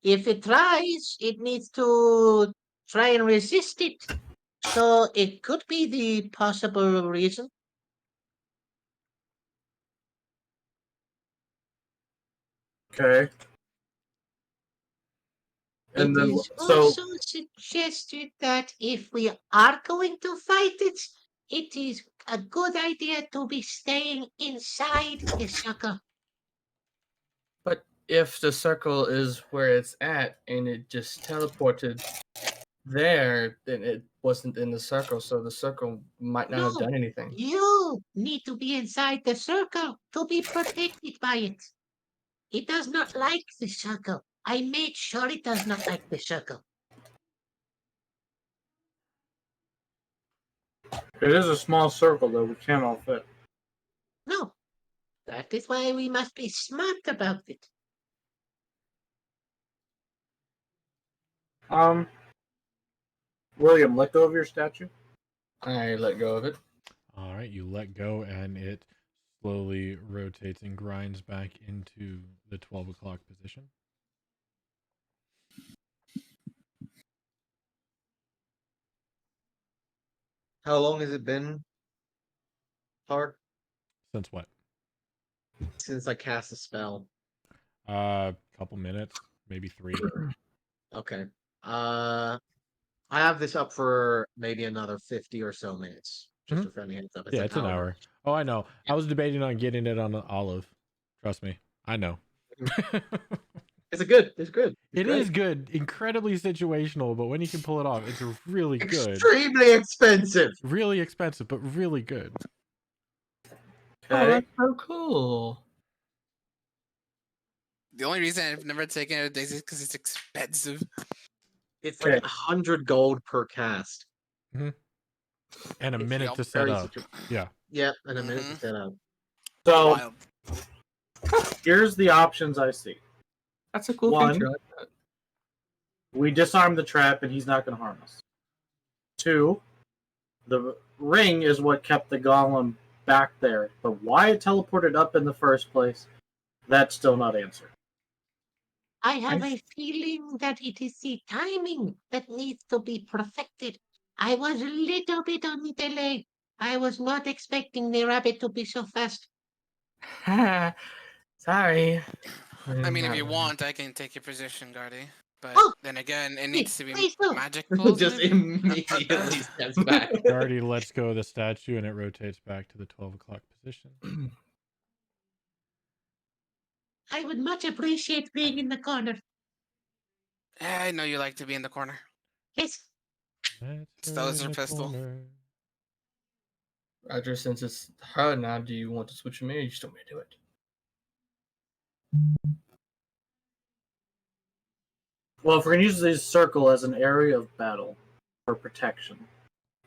Speaker 7: if it tries, it needs to try and resist it. So it could be the possible reason.
Speaker 2: Okay. And
Speaker 7: It
Speaker 2: then,
Speaker 7: is
Speaker 2: so,
Speaker 7: also suggested that if we are going to fight it, it is a good idea to be staying inside the circle.
Speaker 4: But if the circle is where it's at and it just teleported there, then it wasn't in the circle, so the circle might not have
Speaker 7: No,
Speaker 4: done anything.
Speaker 7: you need to be inside the circle to be protected by it. It does not like the circle. I made sure it does not like the circle.
Speaker 2: it is a small circle, though. We can't all fit.
Speaker 7: No, that is why we must be smart about it.
Speaker 2: William, let go of your statue.
Speaker 4: I let go of it.
Speaker 3: All right, you let go, and it slowly rotates and grinds back into the 12 o'clock position.
Speaker 6: How long has it been hard?
Speaker 3: Since what?
Speaker 6: Since I cast a spell.
Speaker 3: Couple minutes, maybe 3.
Speaker 6: Okay. I have this up for maybe another 50 or so minutes. Just a friendly heads up.
Speaker 3: Yeah, it's an hour. Oh, I know. I was debating on getting it on the olive. Trust me, I know.
Speaker 6: It's good. It's good.
Speaker 3: It is good, incredibly situational, but when you can pull it off, it's really good.
Speaker 6: Extremely expensive.
Speaker 3: Really expensive, but really good.
Speaker 4: Oh,
Speaker 2: Okay.
Speaker 4: that's so cool.
Speaker 1: The only reason I've never taken it is because it's expensive.
Speaker 6: It's like
Speaker 2: Okay.
Speaker 6: 100 gold per cast.
Speaker 3: And a
Speaker 6: It's
Speaker 3: minute to set
Speaker 6: very
Speaker 3: up. Yeah.
Speaker 6: Yep, and a minute to
Speaker 1: Mhm.
Speaker 6: set up.
Speaker 2: So
Speaker 1: Wild.
Speaker 2: here's the options I see.
Speaker 4: That's a cool
Speaker 2: One.
Speaker 4: feature. I like that.
Speaker 2: We disarm the trap and he's not going to harm us. 2, the ring is what kept the golem back there. But why it teleported up in the first place, that's still not answered.
Speaker 7: I have a feeling that it is the timing that needs to be perfected. I was a little bit on the delay. I was not expecting the rabbit to be so fast.
Speaker 4: Sorry.
Speaker 1: I mean, if you want, I can take your position, Guardy. But
Speaker 7: Oh,
Speaker 1: then again, it
Speaker 7: please,
Speaker 1: needs to be
Speaker 7: please do.
Speaker 1: magic
Speaker 6: Just
Speaker 1: pulls.
Speaker 6: immediately steps back.
Speaker 3: Guardy lets go of the statue and it rotates back to the 12 o'clock position.
Speaker 7: I would much appreciate being in the corner.
Speaker 1: I know you like to be in the corner.
Speaker 7: Yes.
Speaker 3: Let's
Speaker 1: Those
Speaker 3: go in
Speaker 1: are
Speaker 3: the
Speaker 1: pistol.
Speaker 3: corner.
Speaker 4: Roger, since it's her now, do you want to switch with me or you just want me to do it?
Speaker 2: Well, if we're going to use this circle as an area of battle for protection,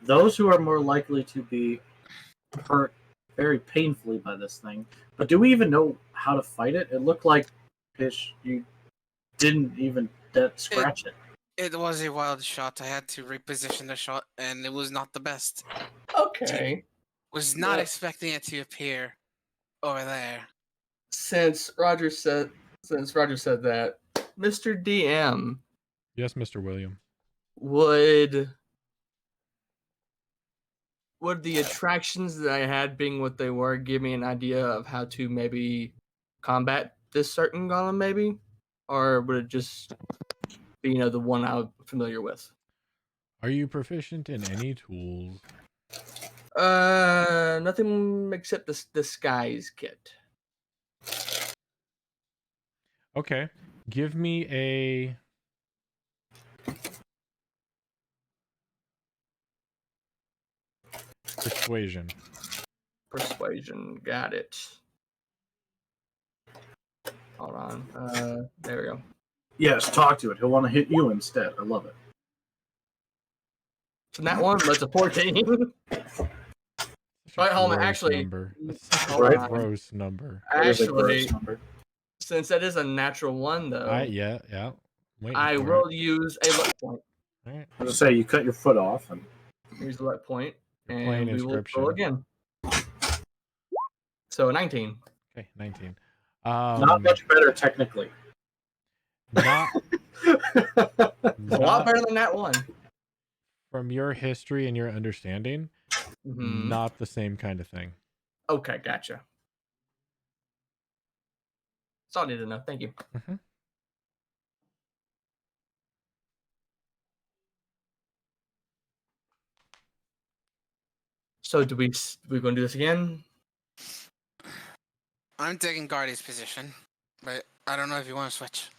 Speaker 2: those who are more likely to be hurt very painfully by this thing. But do we even know how to fight it? It looked like, Pish, you didn't even scratch it.
Speaker 1: It was a wild shot. I had to reposition the shot, and it was not the best.
Speaker 4: Okay.
Speaker 1: Was not
Speaker 4: Yeah.
Speaker 1: expecting it to appear over there.
Speaker 4: Since Roger said that, Mr. DM,
Speaker 3: Yes, Mr. William.
Speaker 4: would the attractions that I had being what they were give me an idea of how to maybe combat this certain golem maybe? Or would it just be, the one I'm familiar with?
Speaker 3: Are you proficient in any tools?
Speaker 4: Nothing except the disguise kit.
Speaker 3: Okay. Give me a persuasion.
Speaker 4: Persuasion, got it. Hold on. There we go.
Speaker 2: Yes, talk to it. He'll want to hit you instead. I love it.
Speaker 4: So that one, that's a 14.
Speaker 3: Such a
Speaker 4: Right, hold on,
Speaker 3: gross
Speaker 4: actually-
Speaker 3: number. That's such a
Speaker 2: Right?
Speaker 3: gross number.
Speaker 2: That is a gross
Speaker 4: Actually,
Speaker 2: number.
Speaker 4: since that is a natural one, though,
Speaker 3: Yeah. Waiting
Speaker 4: I
Speaker 3: for
Speaker 4: will
Speaker 3: it.
Speaker 4: use a luck point.
Speaker 3: All right.
Speaker 2: I was going to say, you cut your foot off. And
Speaker 4: Here's the luck point,
Speaker 3: You're playing
Speaker 4: and we will
Speaker 3: Inscription.
Speaker 4: roll again. So 19.
Speaker 3: Okay, 19.
Speaker 2: not much better, technically.
Speaker 3: Not
Speaker 4: It's a lot better than that one.
Speaker 3: from your history and your understanding.
Speaker 4: Mhm.
Speaker 3: Not the same kind of thing.
Speaker 4: Okay, gotcha. That's all I need to know. Thank you.
Speaker 3: Mhm.
Speaker 4: So do we going to do this again?
Speaker 1: I'm taking Guardy's position, but I don't know if you want to switch.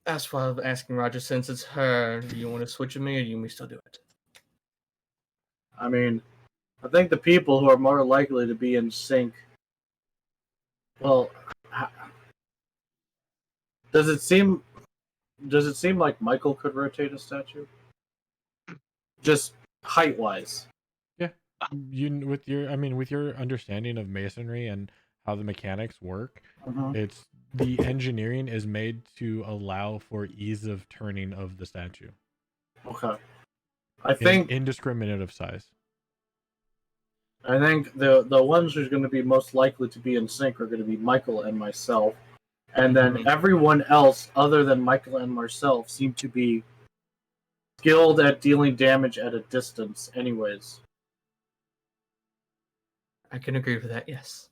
Speaker 4: That's why I'm asking Roger. Since it's her, do you want to switch with me, or do you want me to still do it?
Speaker 2: I mean, I think the people who are more likely to be in sync. Well, does it seem like Michael could rotate a statue? Just height wise.
Speaker 3: With your understanding of masonry and how the mechanics work, it's the engineering is made to allow for ease of turning of the statue.
Speaker 2: Okay. I think
Speaker 3: indiscriminate of size.
Speaker 2: the ones who's going to be most likely to be in sync are going to be Michael and myself, and then everyone else other than Michael and myself seem to be skilled at dealing damage at a distance, anyways.
Speaker 4: I can agree with that. Yes.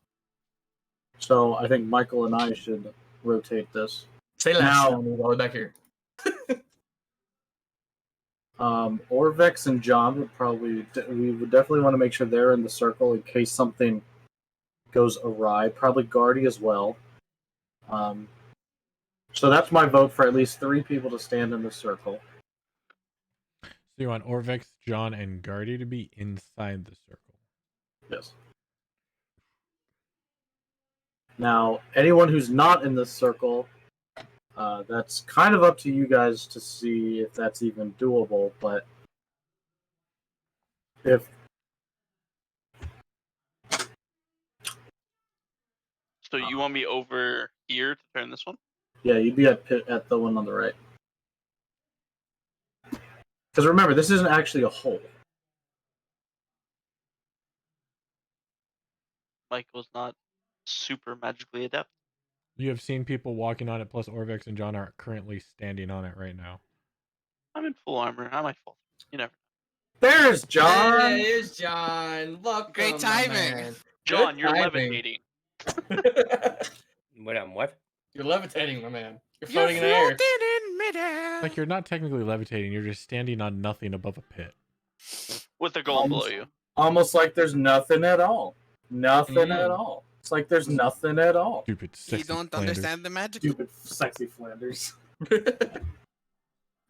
Speaker 2: So I think Michael and I should rotate this.
Speaker 4: Say less.
Speaker 2: Now-
Speaker 4: All the way back here.
Speaker 2: Orvex and John we would definitely want to make sure they're in the circle in case something goes awry. Probably Guardy as well. So that's my vote for at least 3 people to stand in the circle.
Speaker 3: So you want Orvex, John, and Guardy to be inside the circle.
Speaker 2: Yes. Now, anyone who's not in this circle, That's kind of up to you guys to see if that's even doable. But if
Speaker 5: So you want me over here to turn this one?
Speaker 2: yeah, you'd be at the one on the right. Because remember, this isn't actually a hole.
Speaker 5: Michael's not super magically adept.
Speaker 3: You have seen people walking on it, plus Orvex and John are currently standing on it right now.
Speaker 5: I'm in full armor. I might fall. You never.
Speaker 2: There's John.
Speaker 4: Hey, here's John. Welcome,
Speaker 1: Great
Speaker 4: my
Speaker 1: timing.
Speaker 4: man.
Speaker 5: John,
Speaker 4: Good
Speaker 5: you're
Speaker 4: timing.
Speaker 5: levitating.
Speaker 8: What?
Speaker 4: You're levitating, my man. You're
Speaker 1: You're
Speaker 4: floating in the air.
Speaker 1: floating in midair.
Speaker 3: Like you're not technically levitating; you're just standing on nothing above a pit.
Speaker 5: With a golem below you.
Speaker 2: Almost like there's nothing at all. Nothing at
Speaker 4: Mm.
Speaker 2: all. It's like there's nothing at all.
Speaker 3: Stupid,
Speaker 1: You
Speaker 3: sexy
Speaker 1: don't
Speaker 3: Flanders.
Speaker 1: understand the magic.
Speaker 2: Stupid, sexy Flanders.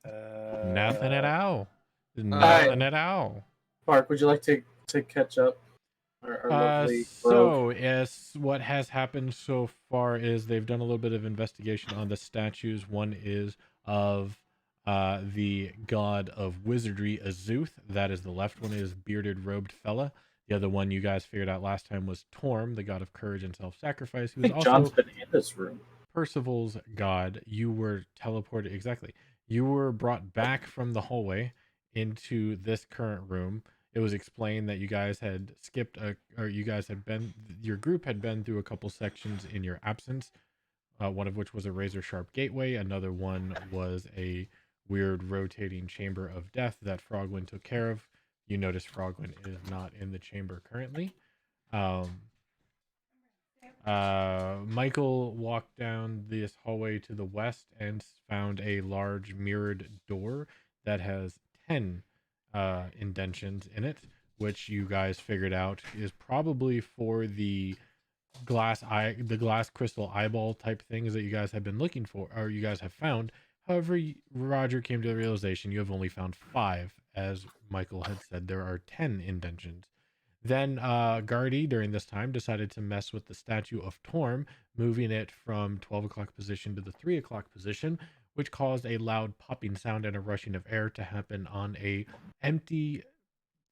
Speaker 3: Nothing at all.
Speaker 2: Alright.
Speaker 3: Nothing at all.
Speaker 2: Mark, would you like to catch up? Our lovely rogue?
Speaker 3: Yes, what has happened so far is they've done a little bit of investigation on the statues. One is of the god of wizardry, Azuth. That is the left one, is bearded robed fella. The other one you guys figured out last time was Torm, the god of courage and self-sacrifice,
Speaker 2: I
Speaker 3: who is
Speaker 2: think John's
Speaker 3: also
Speaker 2: been in this room.
Speaker 3: Percival's god. You were teleported, exactly. You were brought back from the hallway into this current room. It was explained that you guys had skipped your group had been through a couple sections in your absence. One of which was a razor sharp gateway. Another one was a weird rotating chamber of death that Frogwin took care of. You notice Frogwin is not in the chamber currently. Michael walked down this hallway to the west and found a large mirrored door that has 10 indentions in it, which you guys figured out is probably for the glass crystal eyeball type things that you guys have been looking for, or you guys have found. However, Roger came to the realization you have only found 5, as Michael had said there are 10 indentions. Then Gardy, during this time, decided to mess with the statue of Torm, moving it from 12 o'clock position to the 3 o'clock position, which caused a loud popping sound and a rushing of air to happen on a empty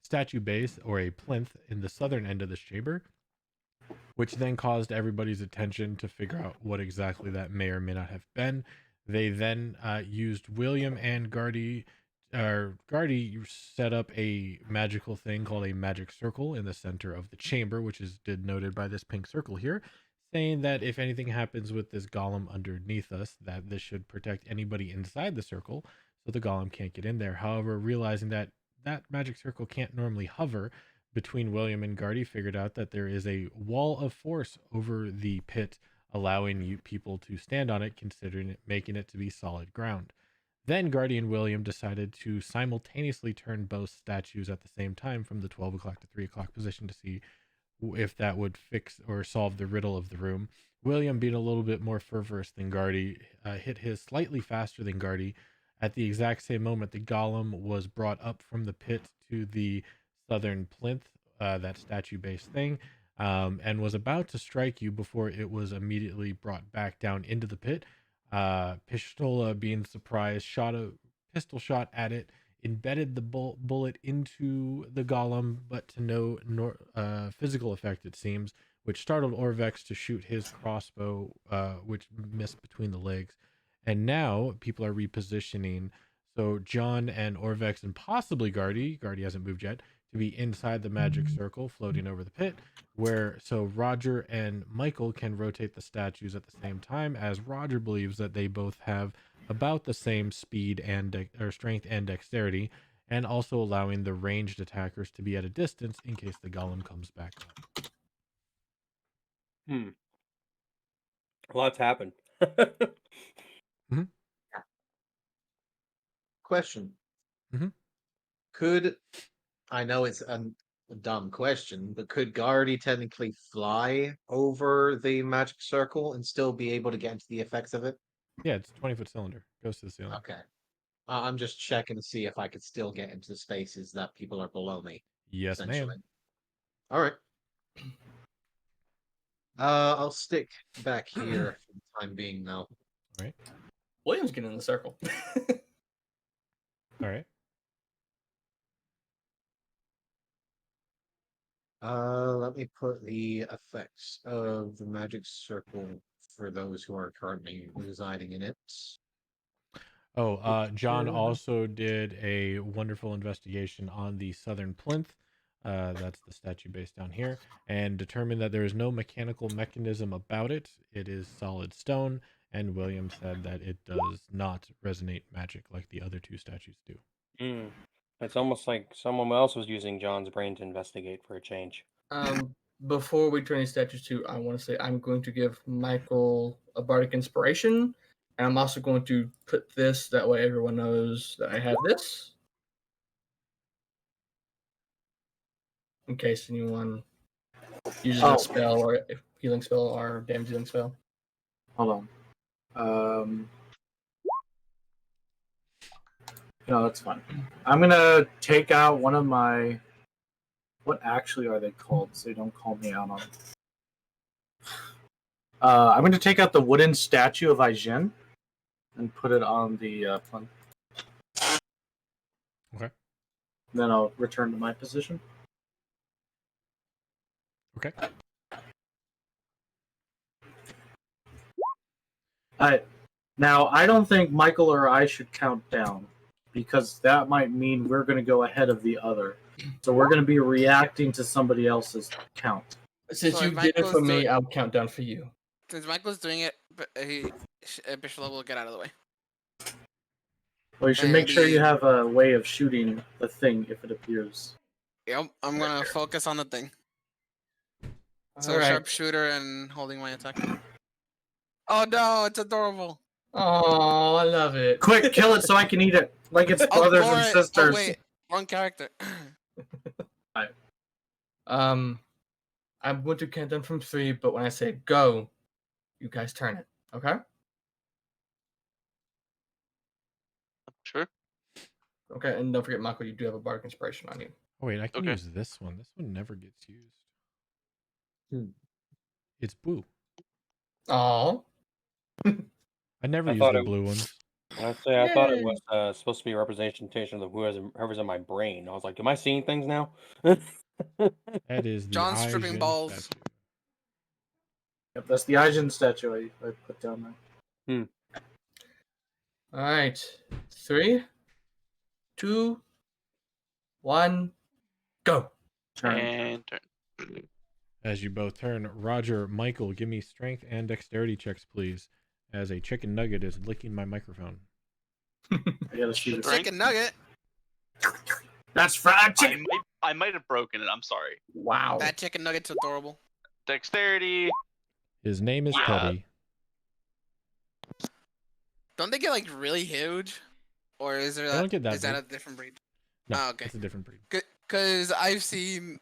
Speaker 3: statue base, or a plinth, in the southern end of this chamber, which then caused everybody's attention to figure out what exactly that may or may not have been. They then used William and Gardy set up a magical thing called a magic circle in the center of the chamber, which is denoted by this pink circle here, saying that if anything happens with this golem underneath us, that this should protect anybody inside the circle, so the golem can't get in there. However, realizing that that magic circle can't normally hover, between William and Gardy figured out that there is a wall of force over the pit, allowing you people to stand on it, considering it making it to be solid ground. Then Gardy and William decided to simultaneously turn both statues at the same time from the 12 o'clock to 3 o'clock position to see if that would fix or solve the riddle of the room. William, being a little bit more fervorous than Gardy, hit his slightly faster than Gardy. At the exact same moment, the golem was brought up from the pit to the southern plinth, that statue-based thing, and was about to strike you before it was immediately brought back down into the pit. Pistola, being surprised, shot a pistol shot at it, embedded the bullet into the golem, but to no physical effect, it seems, which startled Orvex to shoot his crossbow, which missed between the legs. And now people are repositioning. So John and Orvex and possibly Gardy hasn't moved yet, to be inside the magic circle floating over the pit, where so Roger and Michael can rotate the statues at the same time, as Roger believes that they both have about the same speed and strength and dexterity, and also allowing the ranged attackers to be at a distance in case the golem comes back up.
Speaker 8: Lots happened.
Speaker 6: Question.
Speaker 3: Mhm.
Speaker 6: Could, I know it's a dumb question, but could Gardy technically fly over the magic circle and still be able to get into the effects of it?
Speaker 3: Yeah, it's a 20-foot cylinder. Goes to the ceiling.
Speaker 6: Okay. I'm just checking to see if I could still get into the spaces that people are below me.
Speaker 3: Yes, ma'am.
Speaker 6: Essentially. All right. I'll stick back here for the time being now.
Speaker 3: All right.
Speaker 4: William's getting in the circle.
Speaker 3: All right.
Speaker 6: Let me put the effects of the magic circle for those who are currently residing in it.
Speaker 3: Oh, John also did a wonderful investigation on the southern plinth. That's the statue based down here, and determined that there is no mechanical mechanism about it. It is solid stone, and William said that it does not resonate magic like the other two statues do.
Speaker 8: Mm. It's almost like someone else was using John's brain to investigate for a change.
Speaker 4: Before we turn these statues to, I want to say I'm going to give Michael a bardic inspiration, and I'm also going to put this that way everyone knows that I have this, in case anyone uses a spell or a healing spell or damage dealing spell.
Speaker 2: Hold on. No, that's fine. I'm gonna take out one of my. What actually are they called? So you don't call me out on it. I'm going to take out the wooden statue of Aijin and put it on the plinth.
Speaker 3: Okay.
Speaker 2: Then I'll return to my position.
Speaker 3: Okay.
Speaker 2: Now, I don't think Michael or I should count down, because that might mean we're going to go ahead of the other. So we're going to be reacting to somebody else's count.
Speaker 4: Since
Speaker 1: So
Speaker 4: you
Speaker 1: if
Speaker 4: did it
Speaker 1: Michael's
Speaker 4: for me,
Speaker 1: doing-
Speaker 4: I'll count down for you.
Speaker 1: Since Michael's doing it, Bishop will get out of the way.
Speaker 2: Well, you should
Speaker 1: And
Speaker 2: make sure you
Speaker 1: the-
Speaker 2: have a way of shooting the thing if it appears.
Speaker 1: Yep, I'm gonna focus on the thing. So
Speaker 4: All right.
Speaker 1: sharpshooter and holding my attack. Oh no, it's adorable.
Speaker 4: Oh, I love it.
Speaker 2: Quick, kill it so I can eat it, like it's
Speaker 1: Oh,
Speaker 2: brothers
Speaker 1: for
Speaker 2: and
Speaker 1: it.
Speaker 2: sisters.
Speaker 1: Oh wait, wrong character.
Speaker 4: I'm going to count down from 3, but when I say go, you guys turn it. Okay?
Speaker 5: Sure.
Speaker 4: Okay, and don't forget, Michael, you do have a bardic inspiration on you.
Speaker 3: Oh wait, I can
Speaker 5: Okay.
Speaker 3: use this one. This one never gets used.
Speaker 6: Hmm.
Speaker 3: It's blue.
Speaker 4: Oh.
Speaker 3: I never
Speaker 8: I
Speaker 3: use
Speaker 8: thought
Speaker 3: the
Speaker 8: it-
Speaker 3: blue ones.
Speaker 8: I thought it was supposed to be a representation of whoever's in my brain. I was like, am I seeing things now?
Speaker 3: That is the
Speaker 1: John's stripping
Speaker 3: Aijin
Speaker 1: balls.
Speaker 3: statue.
Speaker 2: Yep, that's the Aijin statue I put down there.
Speaker 4: All right. 3, 2, 1, go.
Speaker 2: Turn.
Speaker 5: And turn.
Speaker 3: As you both turn, Roger, Michael, give me strength and dexterity checks, please. As a chicken nugget is licking my microphone.
Speaker 2: I gotta see this.
Speaker 5: Strength.
Speaker 1: Chicken nugget.
Speaker 2: That's fried chicken.
Speaker 5: I might have broken it. I'm sorry.
Speaker 4: Wow.
Speaker 1: That chicken nugget's adorable.
Speaker 5: Dexterity.
Speaker 3: His name is
Speaker 5: Yeah.
Speaker 3: Teddy.
Speaker 1: Don't they get like really huge, or is there?
Speaker 3: They don't get that
Speaker 1: Is that a
Speaker 3: big.
Speaker 1: different breed?
Speaker 3: No,
Speaker 1: Oh, okay.
Speaker 3: it's a different breed.
Speaker 1: Because I've seen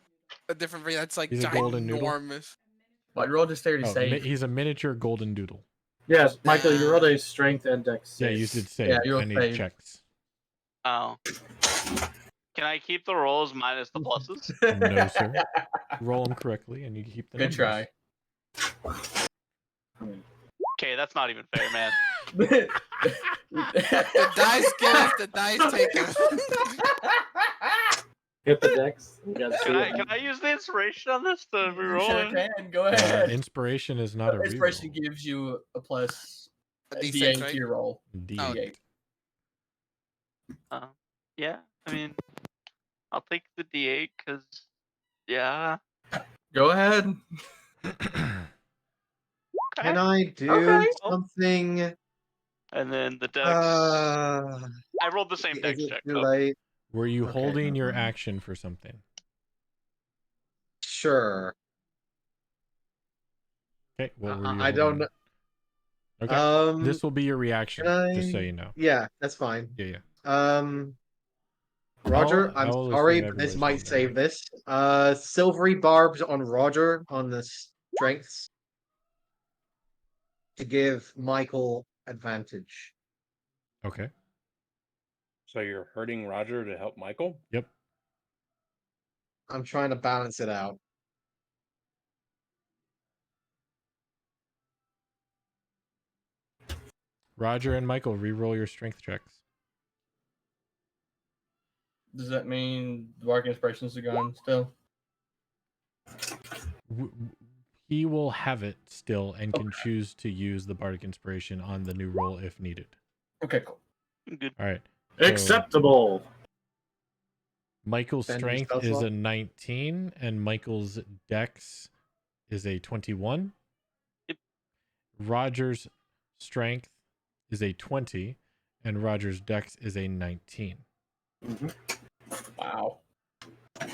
Speaker 1: a different breed that's like
Speaker 3: He's a golden noodle?
Speaker 1: ginormous.
Speaker 4: But roll dexterity
Speaker 3: Oh,
Speaker 4: save.
Speaker 3: he's a miniature golden doodle.
Speaker 2: Yes, Michael, you rolled a strength and dex.
Speaker 3: Yeah,
Speaker 2: save.
Speaker 3: you should say.
Speaker 4: Yeah, you'll
Speaker 3: I need
Speaker 4: save.
Speaker 3: checks.
Speaker 5: Oh. Can I keep the rolls minus the pluses?
Speaker 3: No, sir. Roll them correctly, and you keep the
Speaker 4: Good
Speaker 3: numbers.
Speaker 4: try.
Speaker 5: Okay, that's not even fair, man.
Speaker 1: The dice give us, the dice take us.
Speaker 2: Hit the dex. We gotta see it.
Speaker 5: Can I use the inspiration on this to
Speaker 4: You
Speaker 5: reroll
Speaker 4: sure
Speaker 5: it?
Speaker 4: can. Go ahead.
Speaker 3: Inspiration is not a
Speaker 4: Inspiration
Speaker 3: reroll.
Speaker 4: gives you a plus
Speaker 1: A
Speaker 4: D8
Speaker 1: D6,
Speaker 4: to
Speaker 1: right?
Speaker 4: your roll.
Speaker 3: D8.
Speaker 4: D8.
Speaker 5: Yeah, I mean, I'll take the D8 because, yeah.
Speaker 4: Go ahead.
Speaker 6: Can I do
Speaker 4: Okay.
Speaker 6: something?
Speaker 5: And then the dex.
Speaker 6: Uh,
Speaker 5: I rolled the same
Speaker 6: is
Speaker 5: dex
Speaker 6: it
Speaker 5: check,
Speaker 6: too
Speaker 5: though.
Speaker 6: late?
Speaker 3: Were you
Speaker 6: Okay,
Speaker 3: holding your
Speaker 6: never mind.
Speaker 3: action for something?
Speaker 6: Sure.
Speaker 3: Okay, what were you
Speaker 6: I don't
Speaker 3: holding?
Speaker 6: know.
Speaker 3: Okay, this will be your reaction,
Speaker 6: can
Speaker 3: just so
Speaker 6: I-
Speaker 3: you know.
Speaker 6: Yeah, that's fine.
Speaker 3: Yeah.
Speaker 6: Roger,
Speaker 3: I
Speaker 6: I'm
Speaker 3: will
Speaker 6: sorry,
Speaker 3: assume
Speaker 6: but this
Speaker 3: everybody's
Speaker 6: might
Speaker 3: holding
Speaker 6: save
Speaker 3: their
Speaker 6: this. Silvery barbs on Roger on the strengths to give Michael advantage.
Speaker 3: Okay.
Speaker 8: So you're hurting Roger to help Michael?
Speaker 3: Yep.
Speaker 6: I'm trying to balance it out.
Speaker 3: Roger and Michael, re-roll your strength checks.
Speaker 4: Does that mean the bark inspirations are gone still?
Speaker 3: He will have it still and can choose to use the bardic inspiration on the new roll if needed.
Speaker 4: Okay, cool.
Speaker 5: Good.
Speaker 3: All right.
Speaker 2: Acceptable.
Speaker 3: Michael's
Speaker 6: Then
Speaker 3: strength
Speaker 6: spell
Speaker 3: is
Speaker 6: slot?
Speaker 3: a 19 and Michael's dex is a 21.
Speaker 5: Yep.
Speaker 3: Roger's strength is a 20 and Roger's dex is a 19.
Speaker 4: Wow.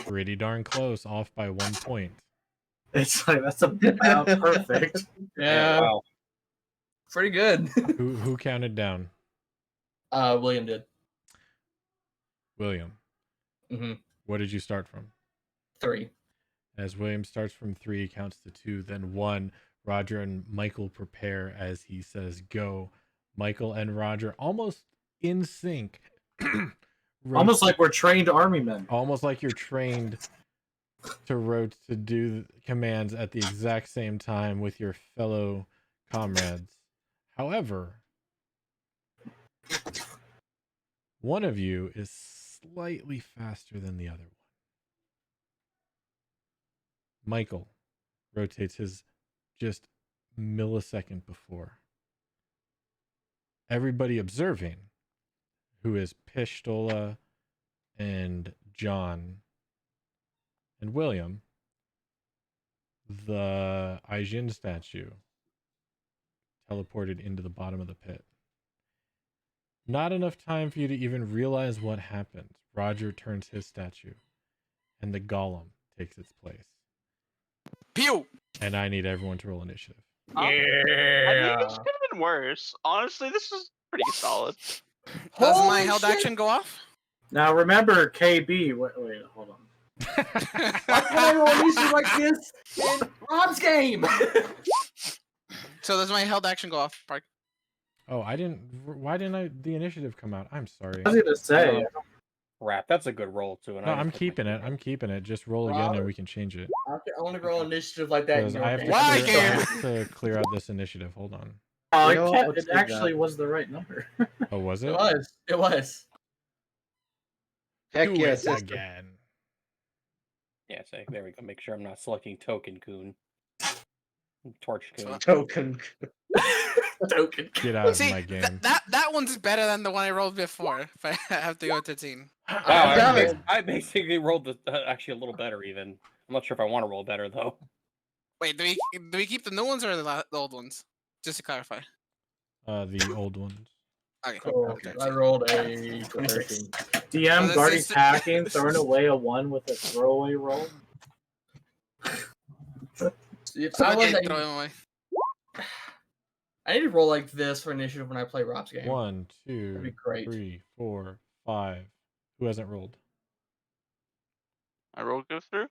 Speaker 3: Pretty darn close, off by 1 point.
Speaker 2: It's like that's about perfect.
Speaker 4: Yeah,
Speaker 8: Wow.
Speaker 4: pretty good.
Speaker 3: Who counted down?
Speaker 4: William did.
Speaker 3: William.
Speaker 4: Mm-hmm.
Speaker 3: What did you start from?
Speaker 4: 3.
Speaker 3: As William starts from 3, counts to 2, then 1. Roger and Michael prepare as he says go. Michael and Roger almost in sync.
Speaker 2: Almost like we're trained army men.
Speaker 3: Almost like you're trained to do commands at the exact same time with your fellow comrades. However, one of you is slightly faster than the other one. Michael rotates his just millisecond before. Everybody observing, who is Pistola and John and William, the Aijin statue teleported into the bottom of the pit. Not enough time for you to even realize what happened. Roger turns his statue, and the golem takes its place.
Speaker 1: Pew!
Speaker 3: And I need everyone to roll initiative.
Speaker 5: I think
Speaker 4: Yeah.
Speaker 5: this could have been worse. Honestly, this is pretty solid.
Speaker 1: Does my
Speaker 4: Holy
Speaker 1: held
Speaker 4: shit!
Speaker 1: action go off?
Speaker 2: Now remember, KB. Wait, hold on.
Speaker 4: Why can't I roll initiative like this in Rob's game?
Speaker 1: So does my held action go off, Park?
Speaker 3: Oh, I didn't. Why didn't the initiative come out? I'm sorry.
Speaker 2: I was gonna say.
Speaker 8: Crap, that's a good roll too. And
Speaker 3: No,
Speaker 8: I just
Speaker 3: I'm
Speaker 8: hit my
Speaker 3: keeping it.
Speaker 8: keyboard.
Speaker 3: I'm keeping it. Just roll again and we can change it.
Speaker 4: I want to roll initiative like that in
Speaker 3: Because
Speaker 4: your
Speaker 3: I have
Speaker 4: game.
Speaker 3: to
Speaker 1: Why,
Speaker 3: clear, I
Speaker 1: game?
Speaker 3: have to clear out this initiative. Hold on.
Speaker 2: Oh,
Speaker 6: You know what?
Speaker 2: it
Speaker 6: Let's do
Speaker 2: actually
Speaker 6: that.
Speaker 2: was the right number.
Speaker 3: Oh, was it?
Speaker 4: It was. It was.
Speaker 6: Heck
Speaker 3: Do
Speaker 6: yeah,
Speaker 3: it
Speaker 6: sister.
Speaker 3: again.
Speaker 8: Yeah, so there we go. Make sure I'm not selecting Token Coon. Torch Coon.
Speaker 6: Token.
Speaker 4: Token.
Speaker 3: Get out of
Speaker 1: See,
Speaker 3: my game.
Speaker 1: that one's better than the one I rolled before. If I have to go to team.
Speaker 8: Wow,
Speaker 6: damn it.
Speaker 8: I basically rolled the, actually a little better even. I'm not sure if I want to roll better though.
Speaker 1: Wait, do we keep the new ones or the old ones? Just to clarify.
Speaker 3: The old ones.
Speaker 1: Okay.
Speaker 4: Cool.
Speaker 1: Okay.
Speaker 4: I rolled a 26.
Speaker 2: DM
Speaker 1: this
Speaker 2: Guardy's
Speaker 1: is-
Speaker 2: hacking, throwing away a 1 with a throwaway roll.
Speaker 4: It's not like
Speaker 1: Okay,
Speaker 4: that
Speaker 1: throw
Speaker 4: you-
Speaker 1: him away.
Speaker 4: I need to roll like this for initiative when I play Rob's game.
Speaker 3: 1,
Speaker 4: That'd be
Speaker 3: 2,
Speaker 4: great.
Speaker 3: 3, 4, 5. Who hasn't rolled?
Speaker 5: My roll go through.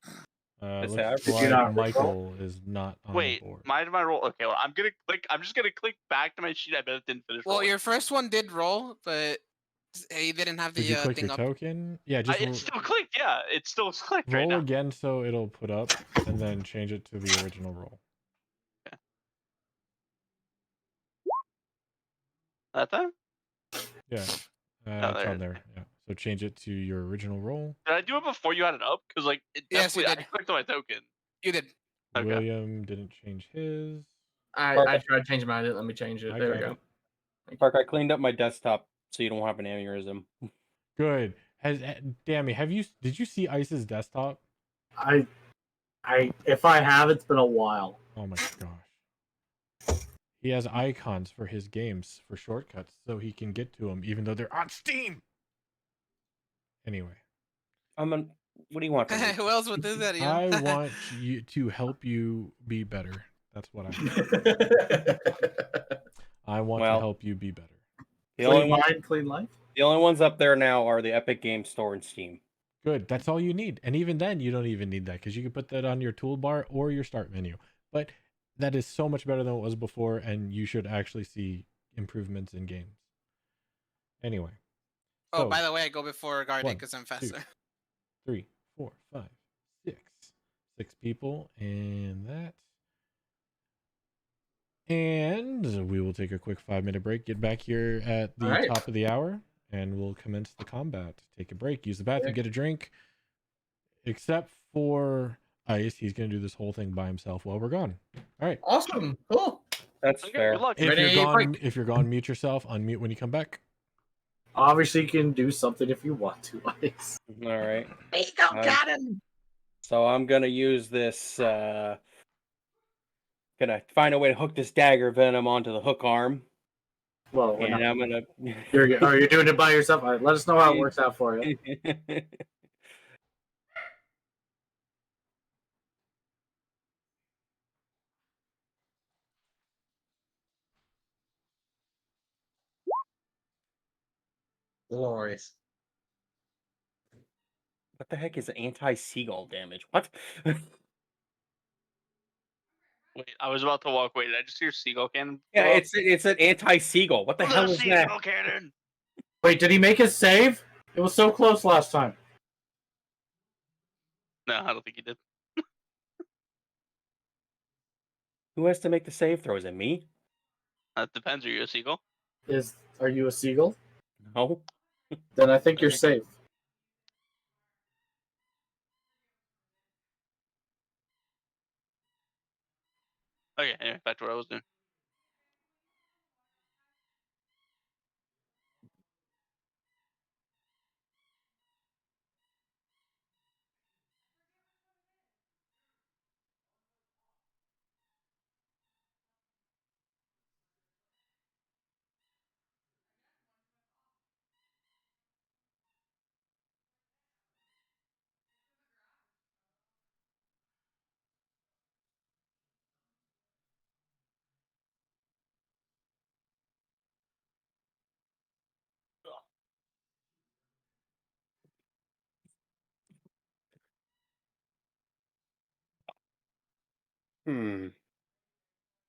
Speaker 8: Just
Speaker 3: Looks
Speaker 8: have-
Speaker 2: Did you
Speaker 3: like
Speaker 2: not
Speaker 3: Michael is not on
Speaker 5: Wait,
Speaker 3: the board.
Speaker 5: my roll. Okay, well, I'm gonna click. I'm just gonna click back to my sheet. I bet it didn't finish.
Speaker 1: Well,
Speaker 5: rolling.
Speaker 1: your first one did roll, but he didn't have the
Speaker 3: Did you click
Speaker 1: thing
Speaker 3: your
Speaker 1: up.
Speaker 3: token? Yeah, just
Speaker 5: It still clicked. Yeah, it still clicked right
Speaker 3: roll
Speaker 5: now.
Speaker 3: again so it'll put up, and then change it to the original roll.
Speaker 5: That time?
Speaker 3: Yeah,
Speaker 5: Oh,
Speaker 3: it's
Speaker 5: there it
Speaker 3: on
Speaker 5: is.
Speaker 3: there. Yeah, so change it to your original roll.
Speaker 5: Did I do it before you had it up? Because like it
Speaker 1: Yes, you
Speaker 5: definitely, I
Speaker 1: did.
Speaker 5: clicked on my token.
Speaker 1: You did.
Speaker 5: Okay.
Speaker 3: William didn't change his.
Speaker 4: I tried to change mine. It didn't let me change it.
Speaker 3: I
Speaker 4: There we
Speaker 3: got
Speaker 4: go.
Speaker 3: it.
Speaker 8: Park, I cleaned up my desktop so you don't have an aneurysm.
Speaker 3: Good. Dammy, did you see Ice's desktop?
Speaker 2: If I have, it's been a while.
Speaker 3: Oh my gosh. He has icons for his games for shortcuts so he can get to them even though they're on Steam. Anyway,
Speaker 8: What do you want from me?
Speaker 1: Who else would do that? Ian?
Speaker 3: I want you to help you be better. That's what I want to
Speaker 8: Well,
Speaker 3: help you be better.
Speaker 8: The
Speaker 2: Clean
Speaker 8: only, one,
Speaker 2: mind, clean life.
Speaker 8: the only ones up there now are the Epic Games Store and Steam.
Speaker 3: Good. That's all you need. And even then, you don't even need that because you can put that on your toolbar or your start menu. But that is so much better than it was before, and you should actually see improvements in games. Anyway.
Speaker 1: Oh,
Speaker 3: So,
Speaker 1: by the way, I go before Guardian
Speaker 3: 1,
Speaker 1: because I'm
Speaker 3: 2,
Speaker 1: faster.
Speaker 3: 3, 4, 5, 6. 6 people, and that And we will take a quick 5-minute break. Get back here at the
Speaker 4: All right.
Speaker 3: top of the hour, and we'll commence the combat. Take a break, use the bathroom, get a drink. Except for Ice, he's gonna do this whole thing by himself while we're gone. All right.
Speaker 4: Awesome. Cool.
Speaker 8: That's
Speaker 5: Okay,
Speaker 8: fair.
Speaker 5: good luck.
Speaker 3: If
Speaker 4: Ready,
Speaker 3: if you're gone, mute yourself. Unmute when you come back.
Speaker 2: Obviously, you can do something if you want to, Ice.
Speaker 8: All right.
Speaker 7: Ego got him.
Speaker 8: So I'm gonna use this. Gonna find a way to hook this dagger venom onto the hook arm,
Speaker 2: Well, we're
Speaker 8: and
Speaker 2: not.
Speaker 8: I'm gonna.
Speaker 2: You're doing it by yourself. All right, let us know how it works out for you.
Speaker 6: Glorious.
Speaker 8: What the heck is anti-seagull damage? What?
Speaker 5: Wait, I was about to walk away. Did I just hear seagull cannon?
Speaker 8: Yeah,
Speaker 5: blow up?
Speaker 8: it's an anti-seagull. What the
Speaker 5: Oh,
Speaker 8: hell
Speaker 5: the
Speaker 8: is that?
Speaker 5: seagull cannon!
Speaker 2: Wait, did he make his save? It was so close last time.
Speaker 5: No, I don't think he did.
Speaker 8: Who has to make the save throw? Is it me?
Speaker 5: That depends. Are you a seagull?
Speaker 2: Are you a seagull?
Speaker 8: No.
Speaker 2: Then I think you're
Speaker 5: Okay.
Speaker 2: safe.
Speaker 5: Okay, anyway, back to what I was doing.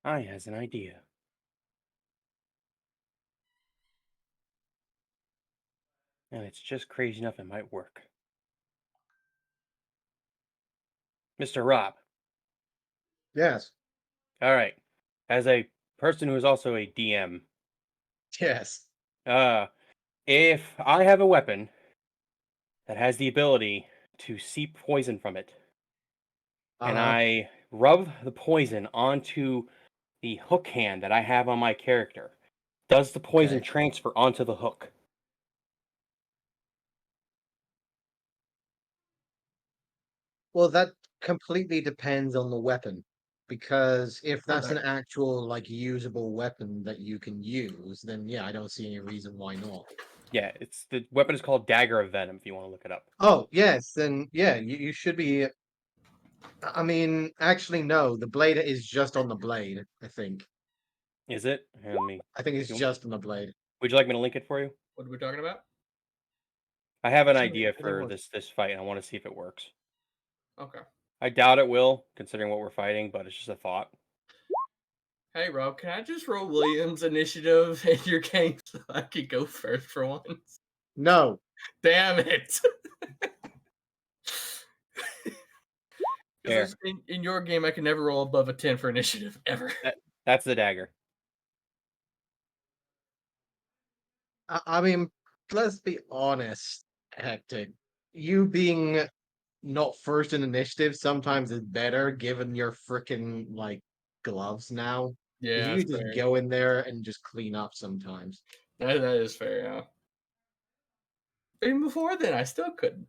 Speaker 8: I has an idea. And it's just crazy enough it might work. Mr. Rob.
Speaker 6: Yes.
Speaker 8: All right. As a person who is also a DM,
Speaker 6: Yes.
Speaker 8: if I have a weapon that has the ability to seep poison from it, and
Speaker 6: Uh-huh.
Speaker 8: I rub the poison onto the hook hand that I have on my character, does the poison
Speaker 6: Okay.
Speaker 8: transfer onto the hook?
Speaker 6: Well, that completely depends on the weapon. Because if that's an
Speaker 4: Okay.
Speaker 6: actual, like, usable weapon that you can use, then yeah, I don't see any reason why not.
Speaker 8: Yeah, it's the weapon is called Dagger of Venom if you want to look it up.
Speaker 6: Oh, yes, then yeah, you should be. I mean, actually, no, the blade is just on the blade, I think.
Speaker 8: Is it? Here, let me.
Speaker 6: I think it's
Speaker 8: you-
Speaker 6: just on the blade.
Speaker 8: Would you like me to link it for you?
Speaker 4: What are we talking about?
Speaker 8: I have an
Speaker 6: Sure,
Speaker 8: idea
Speaker 6: anything
Speaker 8: for
Speaker 6: works.
Speaker 8: this fight, and I want to see if it works.
Speaker 4: Okay.
Speaker 8: I doubt it will, considering what we're fighting, but it's just a thought.
Speaker 4: Hey, Rob, can I just roll Williams' initiative in your game so I could go first for once?
Speaker 6: No.
Speaker 4: Damn it!
Speaker 8: There.
Speaker 4: Because in your game, I can never roll above a 10 for initiative, ever.
Speaker 8: That's the dagger.
Speaker 6: I mean, let's be honest, Hector. You being not first in initiative sometimes is better given your freaking like gloves now.
Speaker 4: Yeah,
Speaker 6: You
Speaker 4: that's
Speaker 6: just
Speaker 4: fair.
Speaker 6: go in there and just clean up sometimes.
Speaker 4: That is fair, yeah. Even before then, I still couldn't.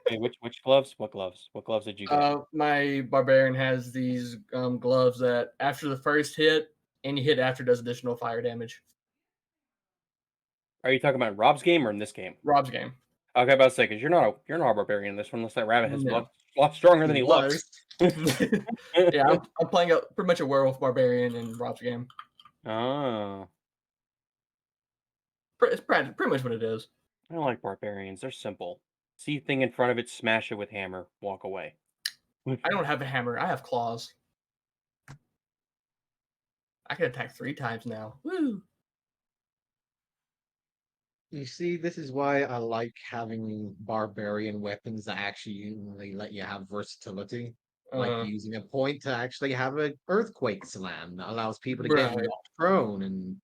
Speaker 8: Hey, which gloves? What gloves? What gloves did you get?
Speaker 4: My barbarian has these gloves that after the first hit, any hit after does additional fire damage.
Speaker 8: Are you talking about Rob's game or in this game?
Speaker 4: Rob's game.
Speaker 8: Okay, about to say because you're not a barbarian in this one, unless that rabbit has
Speaker 4: No.
Speaker 8: a lot stronger than
Speaker 6: He
Speaker 8: he looks.
Speaker 4: Yeah, I'm playing pretty much a werewolf barbarian in Rob's game.
Speaker 8: Oh,
Speaker 4: It's pretty much what it is.
Speaker 8: I don't like barbarians. They're simple. See thing in front of it, smash it with hammer, walk away.
Speaker 4: I don't have a hammer. I have claws. I can attack 3 times now. Woo!
Speaker 6: You see, this is why I like having barbarian weapons that actually let you have versatility. like
Speaker 4: Uh,
Speaker 6: using a point to actually have an earthquake slam that allows people to
Speaker 4: Right.
Speaker 6: get knocked prone and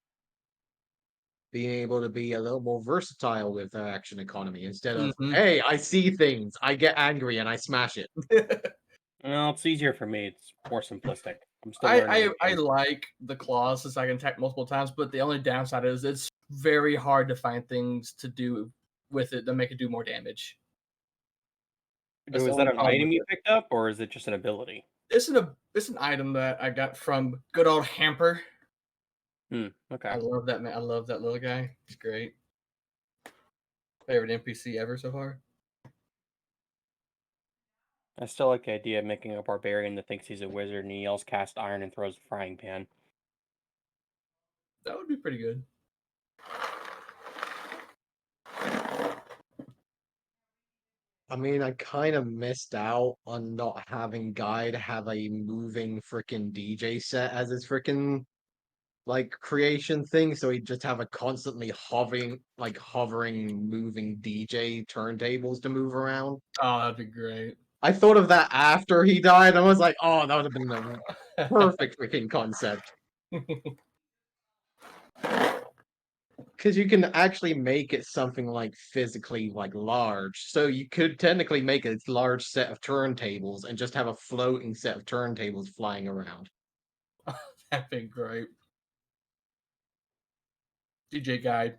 Speaker 6: being able to be a little more versatile with the action economy instead of,
Speaker 4: Mhm.
Speaker 6: hey, I see things, I get angry and I smash it.
Speaker 8: Well, it's easier for me. It's more simplistic. I'm still
Speaker 4: I,
Speaker 8: learning.
Speaker 4: I I like the claws since I can attack multiple times, but the only downside is it's very hard to find things to do with it that make it do more damage. That's the
Speaker 8: Is
Speaker 4: only
Speaker 8: that an
Speaker 4: problem
Speaker 8: item
Speaker 4: with
Speaker 8: you
Speaker 4: it.
Speaker 8: picked up, or is it just an ability?
Speaker 4: It's an item that I got from good old Hamper.
Speaker 8: Okay.
Speaker 4: I love that man. I love that little guy. He's great. Favorite NPC ever so far.
Speaker 8: I still like the idea of making a barbarian that thinks he's a wizard and he yells cast iron and throws a frying pan.
Speaker 4: That would be pretty good.
Speaker 6: I mean, I kind of missed out on not having Guide have a moving freaking DJ set as his freaking like creation thing, so he'd just have a constantly hovering, moving DJ turntables to move around.
Speaker 4: Oh, that'd be great.
Speaker 6: I thought of that after he died. I was like, oh, that would have been the perfect freaking concept. Because you can actually make it something like physically like large. So you could technically make a large set of turntables and just have a floating set of turntables flying around.
Speaker 4: That'd be great. DJ Guide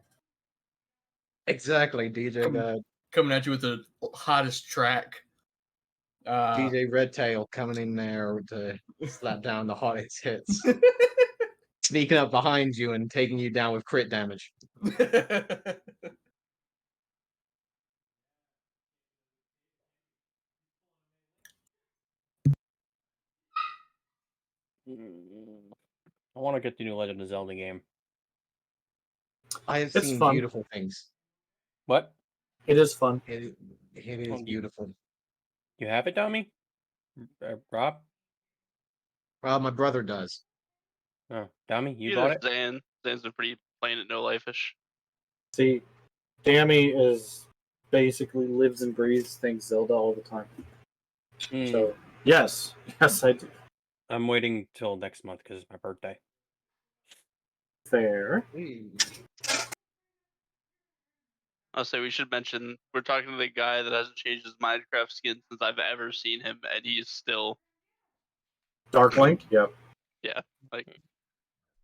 Speaker 6: Exactly, DJ
Speaker 4: Come-
Speaker 6: God.
Speaker 4: coming at you with the hottest track.
Speaker 6: DJ Redtail coming in there to slap down the hottest hits. Sneaking up behind you and taking you down with crit damage.
Speaker 8: I want to get the new Legend of Zelda game.
Speaker 6: I have
Speaker 2: It's
Speaker 6: seen
Speaker 2: fun.
Speaker 6: beautiful things.
Speaker 8: What?
Speaker 2: It is fun.
Speaker 6: It is beautiful.
Speaker 8: You have it, Dummy? Rob?
Speaker 6: My brother does.
Speaker 8: Oh, Dummy, you
Speaker 5: Either
Speaker 8: bought it?
Speaker 5: Zan. Zan's been pretty playing it no life-ish.
Speaker 2: See, Dammy is basically lives and breathes things Zelda all the time.
Speaker 8: Hmm.
Speaker 2: So yes, I do.
Speaker 8: I'm waiting till next month because it's my birthday.
Speaker 2: Fair.
Speaker 5: I'll say we should mention we're talking to the guy that hasn't changed his Minecraft skin since I've ever seen him, and he's still
Speaker 2: Dark Link. Yep.
Speaker 5: like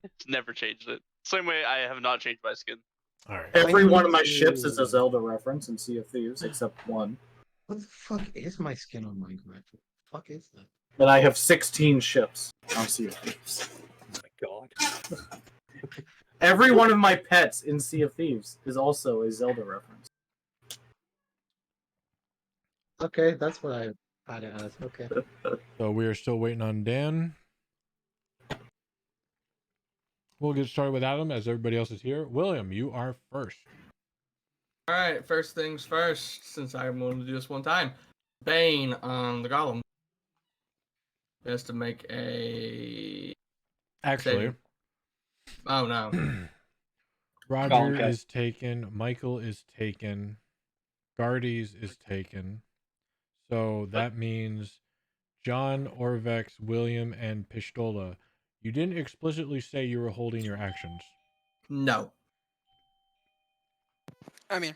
Speaker 5: it's never changed it. Same way I have not changed my skin.
Speaker 3: All right.
Speaker 2: Every one of my ships is a Zelda reference in Sea of Thieves, except one.
Speaker 6: What the fuck is my skin on Minecraft? What the fuck is that?
Speaker 2: And I have 16 ships on Sea of Thieves.
Speaker 8: Oh my god.
Speaker 2: Every one of my pets in Sea of Thieves is also a Zelda reference.
Speaker 6: Okay, that's what I had it as. Okay.
Speaker 3: So we are still waiting on Dan. We'll get started with Adam as everybody else is here. William, you are first.
Speaker 4: All right, first things first, since I'm willing to do this one time. Bane on the Golem has to make a.
Speaker 3: Actually,
Speaker 4: Oh no.
Speaker 3: Roger
Speaker 8: Golem cast.
Speaker 3: is taken. Michael is taken. Gardes is taken. So that means John, Orvex, William, and Pistola. You didn't explicitly say you were holding your actions.
Speaker 4: No.
Speaker 1: I mean,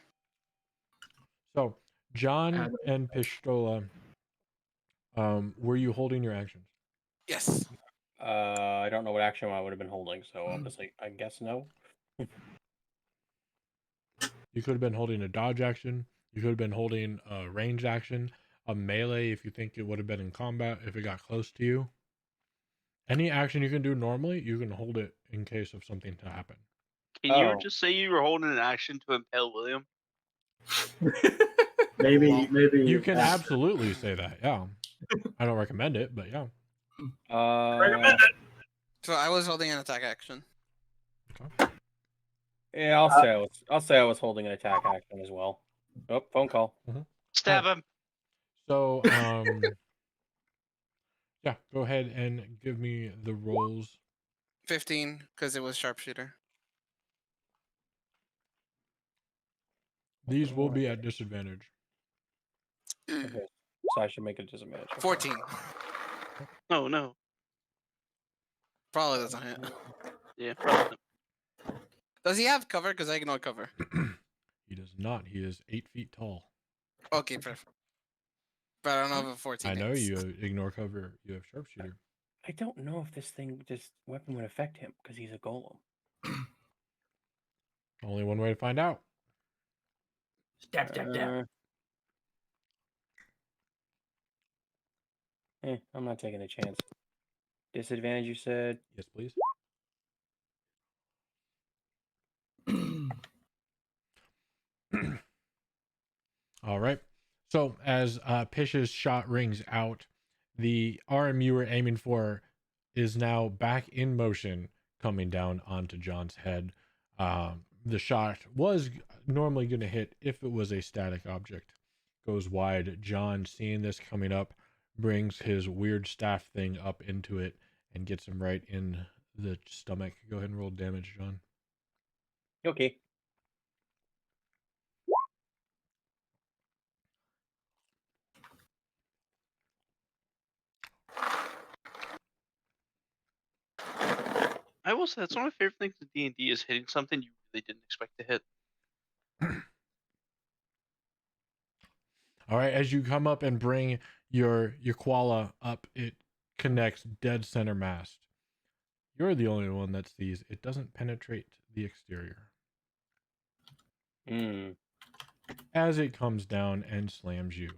Speaker 3: So John
Speaker 4: Adam.
Speaker 3: and Pistola, were you holding your actions?
Speaker 1: yes.
Speaker 8: I don't know what action I would have been holding, so obviously, I guess no.
Speaker 3: You could have been holding a dodge action. You could have been holding a ranged action, a melee if you think it would have been in combat if it got close to you. Any action you can do normally, you can hold it in case of something to happen.
Speaker 5: Can you
Speaker 8: Oh.
Speaker 5: just say you were holding an action to impale William?
Speaker 2: Maybe
Speaker 3: You can
Speaker 2: after.
Speaker 3: absolutely say that, yeah. I don't recommend it, but yeah.
Speaker 1: So I was holding an attack action.
Speaker 8: Yeah, I'll say I was holding an attack action as well. Oh, phone call.
Speaker 5: Stab him.
Speaker 3: So, yeah, go ahead and give me the rolls.
Speaker 1: 15, because it was sharpshooter.
Speaker 3: These will be at disadvantage.
Speaker 8: Okay, so I should make a disadvantage. Okay.
Speaker 1: 14.
Speaker 5: Oh no.
Speaker 1: Probably doesn't hit.
Speaker 5: Yeah, probably.
Speaker 1: Does he have cover? Because I ignore cover.
Speaker 3: He does not. He is 8 feet tall.
Speaker 1: Okay, perfect. But I don't know if a 14
Speaker 3: I know
Speaker 1: hits.
Speaker 3: you ignore cover. You have sharpshooter.
Speaker 8: I don't know if this weapon would affect him because he's a golem.
Speaker 3: Only one way to find out.
Speaker 4: Stab, stab, stab.
Speaker 8: I'm not taking a chance. Disadvantage, you said?
Speaker 3: Yes, please. All right. So as Pish's shot rings out, the arm you were aiming for is now back in motion, coming down onto John's head. The shot was normally going to hit if it was a static object. Goes wide. John, seeing this coming up, brings his weird staff thing up into it and gets him right in the stomach. Go ahead and roll damage, John.
Speaker 8: Okay.
Speaker 5: I will say that's one of my favorite things in D&D is hitting something you really didn't expect to hit.
Speaker 3: All right, as you come up and bring your koala up, it connects dead center mast. You're the only one that sees it doesn't penetrate the exterior.
Speaker 8: Hmm.
Speaker 3: As it comes down and slams you.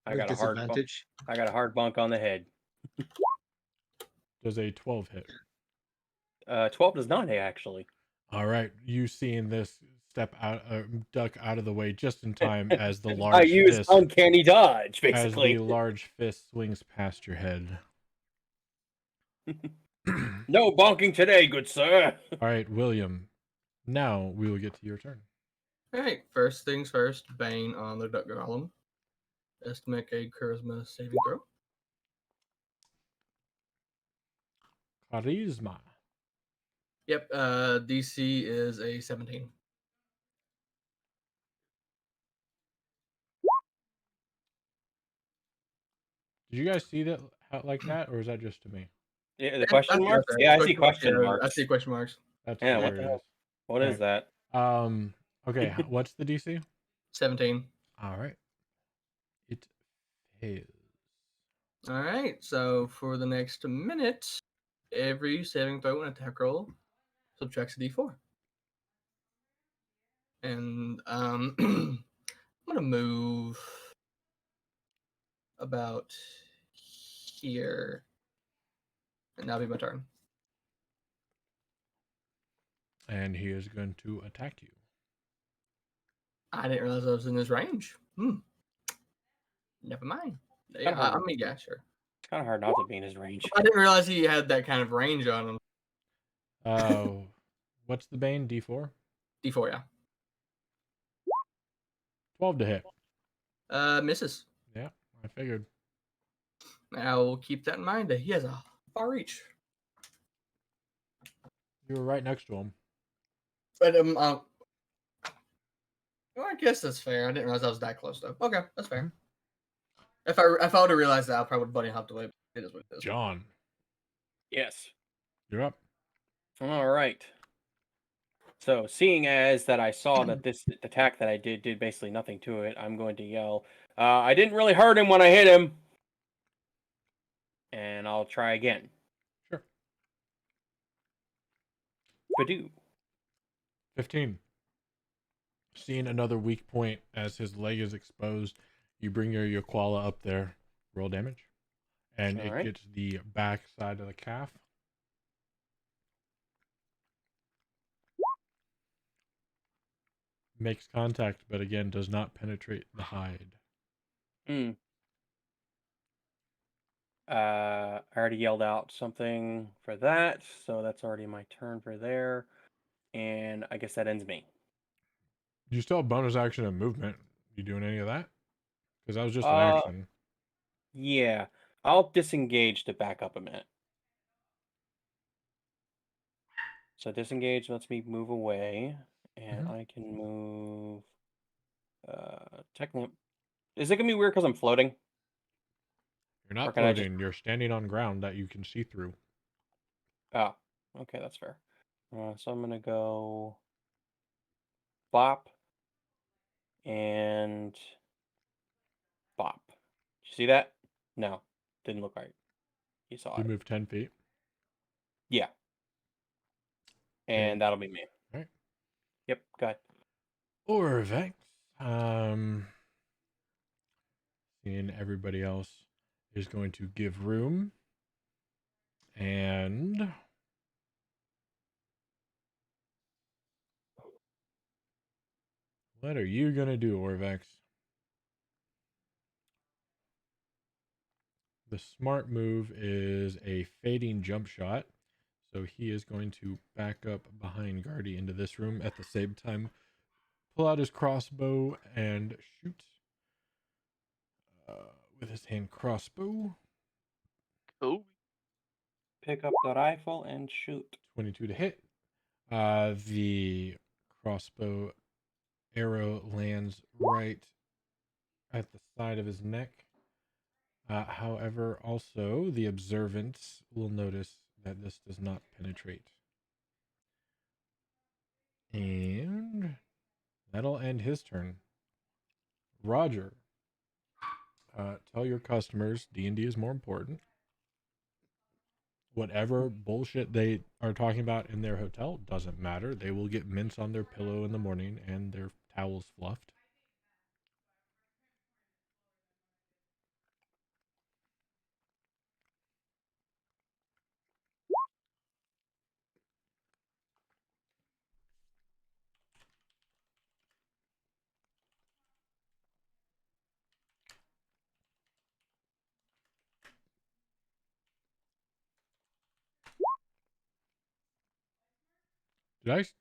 Speaker 8: I got a hard bump.
Speaker 6: disadvantage.
Speaker 8: I got a hard bunk on the head.
Speaker 3: Does a 12 hit?
Speaker 8: 12 does not hit, actually.
Speaker 3: All right, you seeing this duck out of the way just in time as the
Speaker 8: I
Speaker 3: large
Speaker 8: use
Speaker 3: fist,
Speaker 8: uncanny dodge,
Speaker 3: as
Speaker 8: basically.
Speaker 3: the large fist swings past your head.
Speaker 8: No bonking today, good sir.
Speaker 3: All right, William. Now we will get to your turn.
Speaker 4: All right, first things first. Bane on the duck golem. Has to make a charisma saving throw.
Speaker 3: Charisma.
Speaker 4: Yep, DC is a 17.
Speaker 3: Did you guys see that like that, or is that just to me?
Speaker 8: Yeah, the question
Speaker 4: That's
Speaker 8: marks?
Speaker 4: okay.
Speaker 8: Yeah, I see question
Speaker 4: Yeah,
Speaker 8: marks.
Speaker 4: I see question marks.
Speaker 3: That's
Speaker 8: Yeah, what the
Speaker 3: hilarious.
Speaker 8: hell? What is that?
Speaker 3: Okay, what's the DC?
Speaker 4: 17.
Speaker 3: All right. It fails.
Speaker 4: All right, so for the next minute, every saving throw and attack roll subtracts a d4. And I'm gonna move about here, and that'll be my turn.
Speaker 3: And he is going to attack you.
Speaker 4: I didn't realize I was in his range. Never mind. Yeah,
Speaker 8: Kinda hard.
Speaker 4: I mean, yeah, sure.
Speaker 8: It's kind of hard not to be in his range.
Speaker 4: I didn't realize he had that kind of range on him.
Speaker 3: What's the Bane? D4?
Speaker 4: D4, yeah.
Speaker 3: 12 to hit.
Speaker 4: Misses.
Speaker 3: Yeah, I figured.
Speaker 4: I'll keep that in mind. He has a far reach.
Speaker 3: You were right next to him.
Speaker 4: But well, I guess that's fair. I didn't realize I was that close though. Okay, that's fair. If I would have realized that, I probably would bunny hopped away. It is what it is.
Speaker 3: John,
Speaker 8: Yes.
Speaker 3: you're up.
Speaker 8: All right. So, seeing as that I saw that this attack that I did basically nothing to it, I'm going to yell, I didn't really hurt him when I hit him. And I'll try again.
Speaker 3: Sure.
Speaker 8: Badoo.
Speaker 3: 15. Seeing another weak point as his leg is exposed, you bring your koala up there. Roll damage. And it
Speaker 8: Alright.
Speaker 3: gets the back side of the calf. Makes contact, but again does not penetrate the hide.
Speaker 8: I already yelled out something for that, so that's already my turn for there. And I guess that ends me.
Speaker 3: You still have bonus action and movement. You doing any of that? Because that was just an
Speaker 8: Uh,
Speaker 3: action.
Speaker 8: Yeah. I'll disengage to back up a minute. So disengage lets me move away, and I can move. Technically, is it gonna be weird because I'm floating?
Speaker 3: You're not
Speaker 8: Or can I just-
Speaker 3: floating. You're standing on ground that you can see through.
Speaker 8: Oh, okay, that's fair. So I'm gonna go bop and bop. Did you see that? No, didn't look right. You saw
Speaker 3: You
Speaker 8: it.
Speaker 3: move 10 feet.
Speaker 8: Yeah. And that'll be me.
Speaker 3: Right.
Speaker 8: Yep, go ahead.
Speaker 3: Orvex. Seeing everybody else is going to give room. And what are you going to do, Orvex? The smart move is a fading jump shot. So he is going to back up behind Guardy into this room at the same time. Pull out his crossbow and shoot with his hand crossbow.
Speaker 5: Cool.
Speaker 8: Pick up the rifle and shoot.
Speaker 3: 22 to hit. The crossbow arrow lands right at the side of his neck. However, also the observant will notice that this does not penetrate. And that'll end his turn. Roger, tell your customers D&D is more important. Whatever bullshit they are talking about in their hotel doesn't matter. They will get mints on their pillow in the morning and their towels fluffed.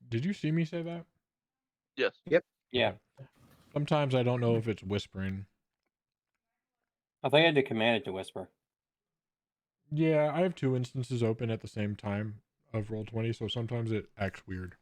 Speaker 3: Did you see me say that?
Speaker 5: Yes.
Speaker 8: Yeah.
Speaker 3: Sometimes I don't know if it's whispering.
Speaker 8: I think I had to command it to whisper.
Speaker 3: Yeah, I have 2 instances open at the same time of Roll20, so sometimes it acts weird.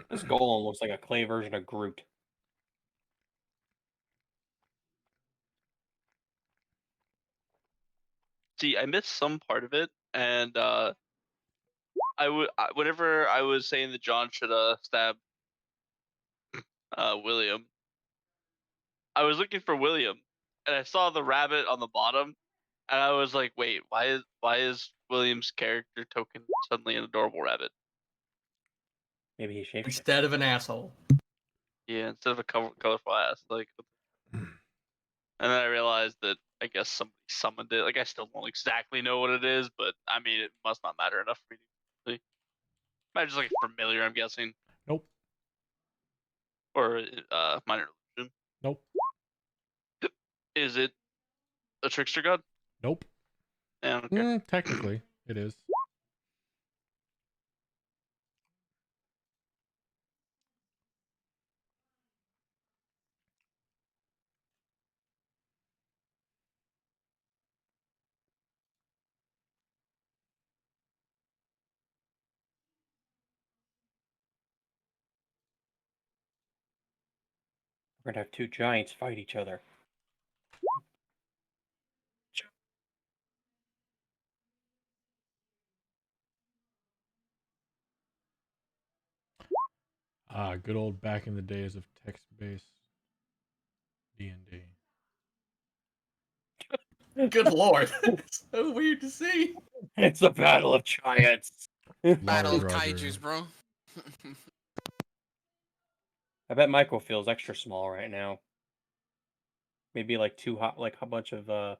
Speaker 8: This golem looks like a clay version of Groot.
Speaker 5: See, I missed some part of it, and whenever I was saying that John should stab William, I was looking for William, and I saw the rabbit on the bottom, and I was like, wait, why is William's character token suddenly an adorable rabbit?
Speaker 8: Maybe he shaped
Speaker 4: Instead of an asshole.
Speaker 5: Yeah, instead of a colorful ass, like. And then I realized that I guess somebody summoned it. Like I still don't exactly know what it is, but I mean it must not matter enough for me to see. Might just like familiar, I'm guessing,
Speaker 3: Nope.
Speaker 5: or minor illusion.
Speaker 3: Nope.
Speaker 5: Is it a trickster god?
Speaker 3: Nope.
Speaker 5: Yeah, okay.
Speaker 3: Technically, it is.
Speaker 8: We're gonna have 2 giants fight each other.
Speaker 3: Good old back in the days of text-based D&D.
Speaker 4: Good lord. So weird to see.
Speaker 8: It's a battle of giants.
Speaker 1: Battle of
Speaker 3: Large Roger.
Speaker 1: kaijus, bro.
Speaker 8: I bet Michael feels extra small right now. Maybe like a bunch of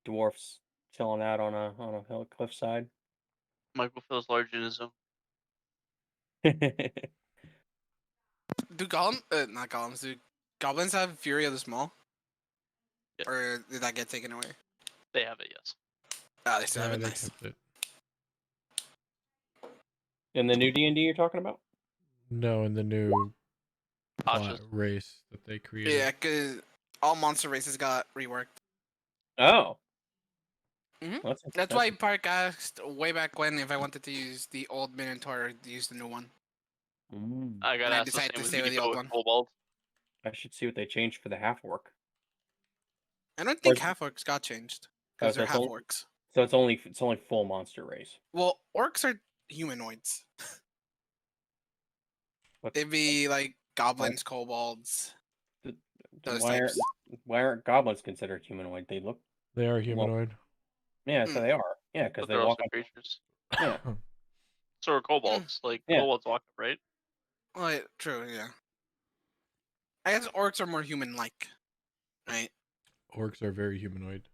Speaker 8: dwarfs chilling out on a hill cliffside.
Speaker 5: Michael feels large in his own.
Speaker 1: Do not golems, do goblins have Fury of the Small?
Speaker 5: Yeah.
Speaker 1: Or did that get taken away?
Speaker 5: They have it, yes.
Speaker 1: Oh, they still have
Speaker 3: Yeah,
Speaker 1: it,
Speaker 3: they
Speaker 1: nice.
Speaker 3: kept it.
Speaker 8: In the new D&D you're talking about?
Speaker 3: No, in the new
Speaker 5: Cautious.
Speaker 3: race that they created.
Speaker 1: Yeah, because all monster races got reworked.
Speaker 8: Oh.
Speaker 1: Mhm.
Speaker 8: Well,
Speaker 1: That's why Park asked way back when if I wanted to use the old Minotaur or to use the new one.
Speaker 5: I got
Speaker 1: And I
Speaker 5: asked the
Speaker 1: decided
Speaker 5: same
Speaker 1: to
Speaker 5: with
Speaker 1: stay
Speaker 5: me,
Speaker 1: with the
Speaker 5: but
Speaker 1: old
Speaker 5: with
Speaker 1: one.
Speaker 5: Kobold.
Speaker 8: I should see what they changed for the half orc.
Speaker 1: I don't
Speaker 8: Or
Speaker 1: think
Speaker 8: is-
Speaker 1: half orcs got changed
Speaker 8: Oh,
Speaker 1: because
Speaker 8: so
Speaker 1: they're
Speaker 8: it's
Speaker 1: half
Speaker 8: only,
Speaker 1: orcs.
Speaker 8: so it's only full monster race.
Speaker 1: Well, orcs are humanoids.
Speaker 8: What,
Speaker 1: They'd be like goblins, kobolds,
Speaker 8: then
Speaker 1: those
Speaker 8: why
Speaker 1: types.
Speaker 8: aren't goblins considered humanoid? They look
Speaker 3: They are humanoid.
Speaker 8: yeah, so
Speaker 1: Hmm.
Speaker 8: they are. Yeah, because
Speaker 5: But
Speaker 8: they
Speaker 5: they're
Speaker 8: walk
Speaker 5: also
Speaker 8: up.
Speaker 5: creatures.
Speaker 8: Yeah.
Speaker 5: So are kobolds. Like,
Speaker 8: Yeah.
Speaker 5: kobolds walk up, right?
Speaker 1: Well, yeah, true, yeah. I guess orcs are more human-like, right?
Speaker 3: Orcs are very humanoid.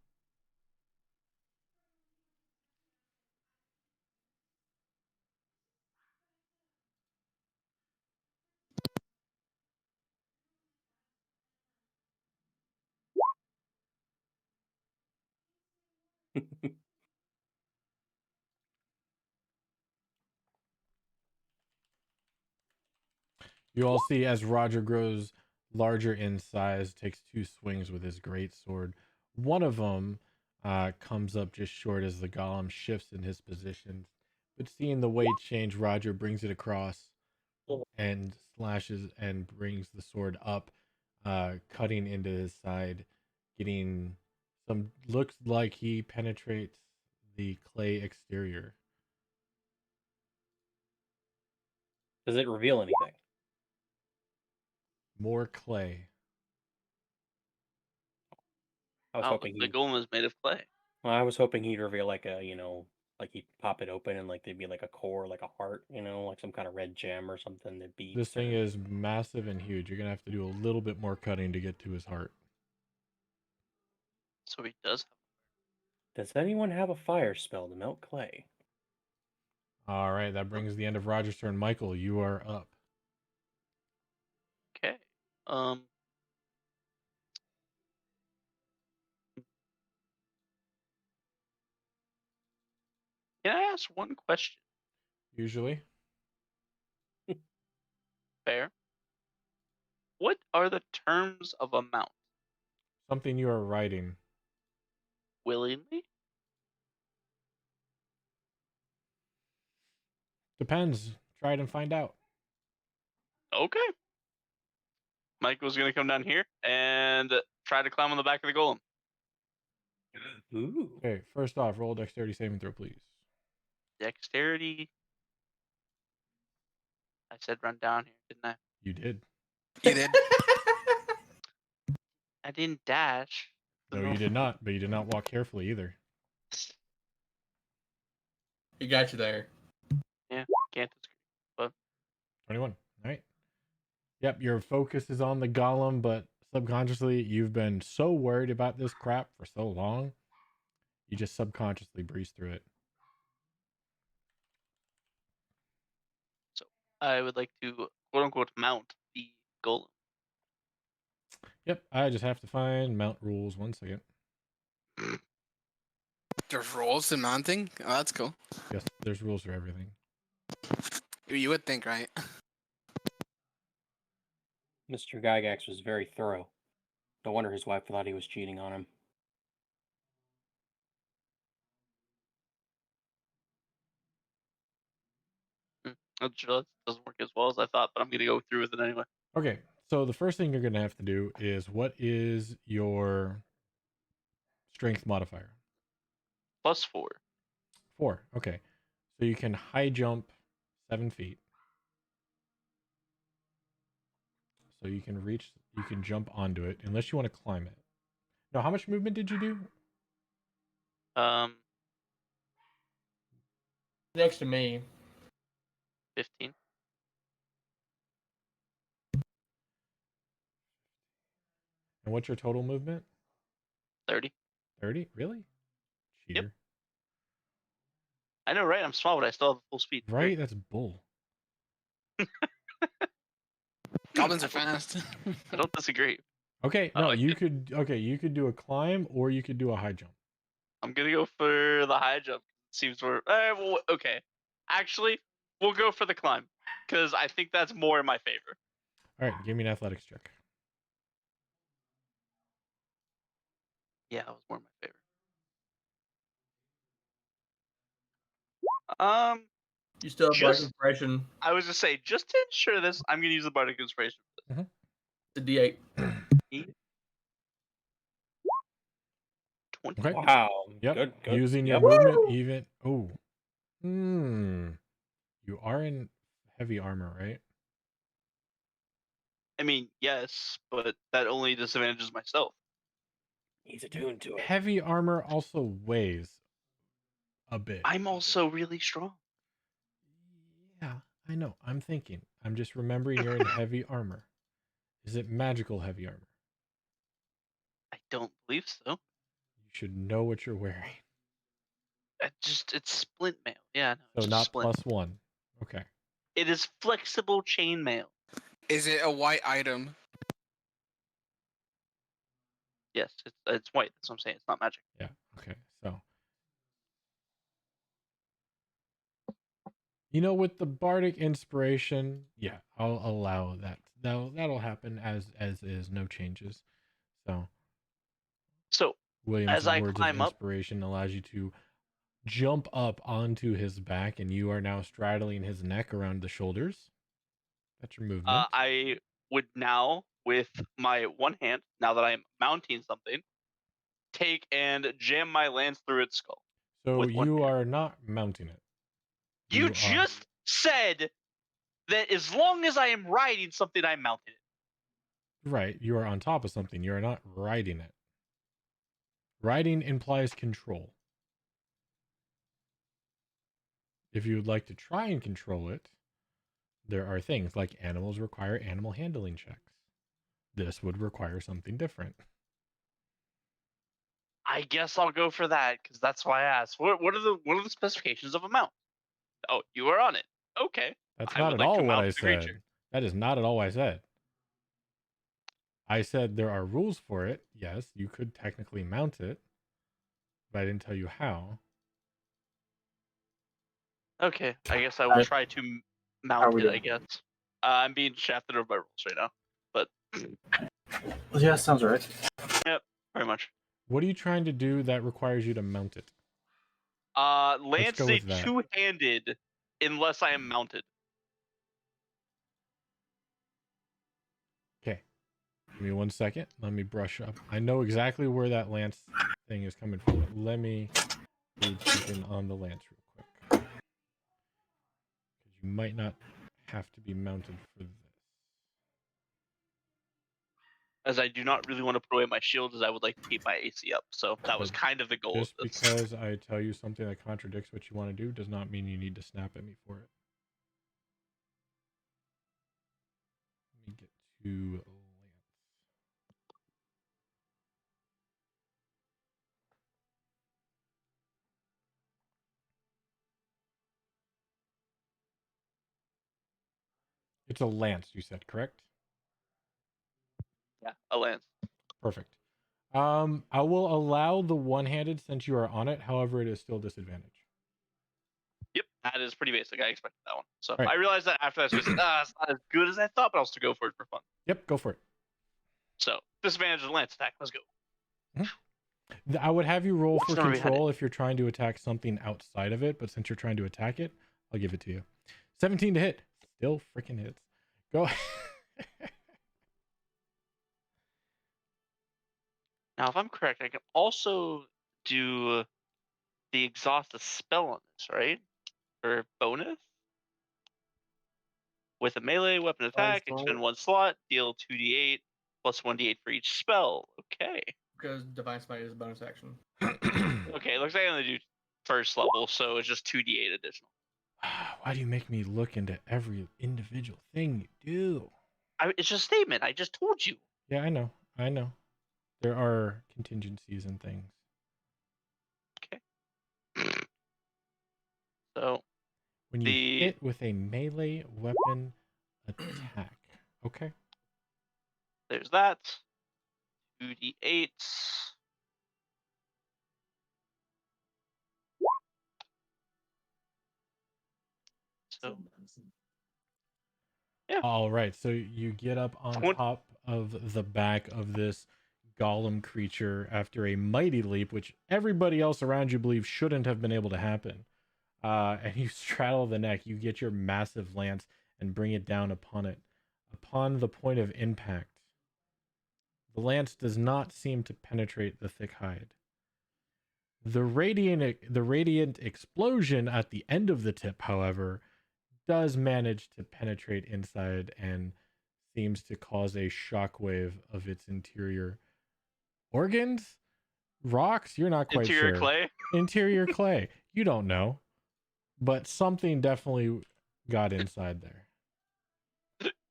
Speaker 3: You all see as Roger grows larger in size, takes 2 swings with his great sword. One of them comes up just short as the golem shifts in his position. But seeing the weight change, Roger brings it across and slashes and brings the sword up, cutting into his side, getting some. Looks like he penetrates the clay exterior.
Speaker 8: Does it reveal anything?
Speaker 3: More clay.
Speaker 8: I was
Speaker 5: Oh,
Speaker 8: hoping
Speaker 5: the
Speaker 8: he.
Speaker 5: golem is made of clay.
Speaker 8: Well, I was hoping he'd reveal like a, like he'd pop it open and like there'd be like a core, like a heart, like some kind of red gem or something that beats.
Speaker 3: This thing is massive and huge. You're gonna have to do a little bit more cutting to get to his heart.
Speaker 5: So he does have.
Speaker 8: Does anyone have a fire spell to melt clay?
Speaker 3: All right, that brings the end of Roger's turn. Michael, you are up.
Speaker 5: Okay. Can I ask one question?
Speaker 3: Usually,
Speaker 5: Fair. What are the terms of a mount?
Speaker 3: something you are writing.
Speaker 5: Willingly?
Speaker 3: Depends. Try it and find out.
Speaker 5: Okay. Michael's gonna come down here and try to climb on the back of the golem.
Speaker 8: Ooh.
Speaker 3: Okay, first off, roll a dexterity saving throw, please.
Speaker 5: Dexterity. I said run down here, didn't I?
Speaker 3: You did.
Speaker 1: You did.
Speaker 5: I didn't dash.
Speaker 3: No, you did not, but you did not walk carefully either.
Speaker 4: He got you there.
Speaker 5: Yeah, can't disagree.
Speaker 3: 21. All right. Yep, your focus is on the golem, but subconsciously, you've been so worried about this crap for so long, you just subconsciously breeze through it.
Speaker 5: So I would like to quote unquote mount the golem.
Speaker 3: Yep, I just have to find mount rules. 1 second.
Speaker 1: There's rules to mounting? Oh, that's cool.
Speaker 3: Yes, there's rules for everything.
Speaker 1: You would think, right?
Speaker 8: Mr. Gygax was very thorough. No wonder his wife thought he was cheating on him.
Speaker 5: That doesn't work as well as I thought, but I'm gonna go through with it anyway.
Speaker 3: Okay, so the first thing you're going to have to do is what is your strength modifier?
Speaker 5: +4.
Speaker 3: 4. Okay, so you can high jump 7 feet. So you can jump onto it unless you want to climb it. Now, how much movement did you do?
Speaker 5: Um,
Speaker 4: Next to me.
Speaker 5: 15.
Speaker 3: And what's your total movement?
Speaker 5: 30.
Speaker 3: 30? Really? Peter.
Speaker 5: I know, right? I'm small, but I still have full speed.
Speaker 3: Right? That's bull.
Speaker 1: Goblins are fast.
Speaker 5: I don't disagree.
Speaker 3: Okay,
Speaker 5: I
Speaker 3: no,
Speaker 5: like
Speaker 3: you
Speaker 5: it.
Speaker 3: could. Okay, you could do a climb or you could do a high jump.
Speaker 5: I'm gonna go for the high jump. Seems more. Well, okay. Actually, we'll go for the climb because I think that's more in my favor.
Speaker 3: All right, give me an athletics check.
Speaker 5: Yeah, that was more in my favor. Um,
Speaker 4: You still have bardic
Speaker 5: Just-
Speaker 4: inspiration.
Speaker 5: I was just say, just to ensure this, I'm gonna use the bardic inspiration.
Speaker 4: The D8.
Speaker 5: 20.
Speaker 3: Okay.
Speaker 8: Wow.
Speaker 3: Yep.
Speaker 8: Good.
Speaker 3: Using your
Speaker 8: Yep.
Speaker 3: movement, even. Oh. You are in heavy armor, right?
Speaker 5: I mean, yes, but that only disadvantages myself.
Speaker 8: He's attuned to it.
Speaker 3: Heavy armor also weighs a bit.
Speaker 5: I'm also really strong.
Speaker 3: Yeah, I know. I'm thinking. I'm just remembering you're in heavy armor. Is it magical heavy armor?
Speaker 5: I don't believe so.
Speaker 3: You should know what you're wearing.
Speaker 5: It's splint mail. Yeah, no,
Speaker 3: So
Speaker 5: it's just
Speaker 3: not
Speaker 5: splint.
Speaker 3: +1. Okay.
Speaker 5: It is flexible chain mail.
Speaker 1: Is it a white item?
Speaker 5: Yes, it's white. That's what I'm saying. It's not magic.
Speaker 3: Yeah. Okay. So, with the bardic inspiration, yeah, I'll allow that. That'll happen as is, no changes. So,
Speaker 5: So
Speaker 3: William's
Speaker 5: as I
Speaker 3: words of
Speaker 5: climb up,
Speaker 3: inspiration allows you to jump up onto his back, and you are now straddling his neck around the shoulders. That's your movement.
Speaker 5: I would now, with my one hand, now that I am mounting something, take and jam my lance through its skull.
Speaker 3: So
Speaker 5: with one
Speaker 3: you
Speaker 5: hand.
Speaker 3: are not mounting it.
Speaker 5: You
Speaker 3: are-
Speaker 5: just said that as long as I am riding something, I'm mounting it.
Speaker 3: Right. You are on top of something. You are not riding it. Riding implies control. If you would like to try and control it, there are things like animals require animal handling checks. This would require something different.
Speaker 5: I guess I'll go for that because that's why I asked. What are the specifications of a mount? Oh, you are on it. Okay.
Speaker 3: That's
Speaker 5: I
Speaker 3: not
Speaker 5: would
Speaker 3: at
Speaker 5: like to
Speaker 3: all what
Speaker 5: mount
Speaker 3: I
Speaker 5: the
Speaker 3: said.
Speaker 5: creature.
Speaker 3: That is not at all what I said. I said there are rules for it. Yes, you could technically mount it, but I didn't tell you how.
Speaker 5: Okay, I guess I will try to mount
Speaker 2: we
Speaker 5: it. I
Speaker 2: doing?
Speaker 5: guess I'm being shafted over my rules right now, but
Speaker 2: Yeah, sounds right.
Speaker 5: very much.
Speaker 3: What are you trying to do that requires you to mount it?
Speaker 5: Lance
Speaker 3: go
Speaker 5: is
Speaker 3: with that.
Speaker 5: two-handed unless I am mounted.
Speaker 3: Okay. Give me 1 second. Let me brush up. I know exactly where that lance thing is coming from. But let me do something on the lance real quick. Because you might not have to be mounted for this.
Speaker 5: As I do not really want to put away my shield, as I would like to keep my AC up. So that was
Speaker 3: But
Speaker 5: kind of the goal
Speaker 3: Just
Speaker 5: of this.
Speaker 3: because I tell you something that contradicts what you want to do does not mean you need to snap at me for it. Let me get to lance. It's a lance, you said, correct?
Speaker 5: Yeah, a lance.
Speaker 3: Perfect. I will allow the one-handed since you are on it. However, it is still disadvantage.
Speaker 5: Yep, that is pretty basic. I expected that one. So
Speaker 3: Right.
Speaker 5: I realized that after that, so I said, it's not as good as I thought, but I'll still go for it for fun.
Speaker 3: Yep, go for it.
Speaker 5: So disadvantage of the lance attack. Let's go.
Speaker 3: I would have you roll for
Speaker 5: What's number behind it?
Speaker 3: control if you're trying to attack something outside of it, but since you're trying to attack it, I'll give it to you. 17 to hit. Still freaking hits. Go.
Speaker 5: Now, if I'm correct, I can also do the exhaust a spell on this, right? For bonus? With a melee weapon attack, expend 1 slot, deal 2d8 plus 1d8 for each spell. Okay.
Speaker 4: Because Divine Smite is a bonus action.
Speaker 5: Okay, looks like I only do first level, so it's just 2d8 additional.
Speaker 3: Why do you make me look into every individual thing you do?
Speaker 5: It's just a statement. I just told you.
Speaker 3: Yeah, I know. There are contingencies and things.
Speaker 5: Okay.
Speaker 3: When you hit with a melee weapon attack. Okay.
Speaker 5: There's that. 2d8s. So yeah.
Speaker 3: All right. So you get up on
Speaker 5: Twen-
Speaker 3: top of the back of this golem creature after a mighty leap, which everybody else around you believes shouldn't have been able to happen. And you straddle the neck. You get your massive lance and bring it down upon it. Upon the point of impact, the lance does not seem to penetrate the thick hide. The radiant explosion at the end of the tip, however, does manage to penetrate inside and seems to cause a shockwave of its interior organs, rocks. You're not quite
Speaker 5: Interior
Speaker 3: sure.
Speaker 5: clay.
Speaker 3: Interior clay. You don't know, but something definitely got inside there.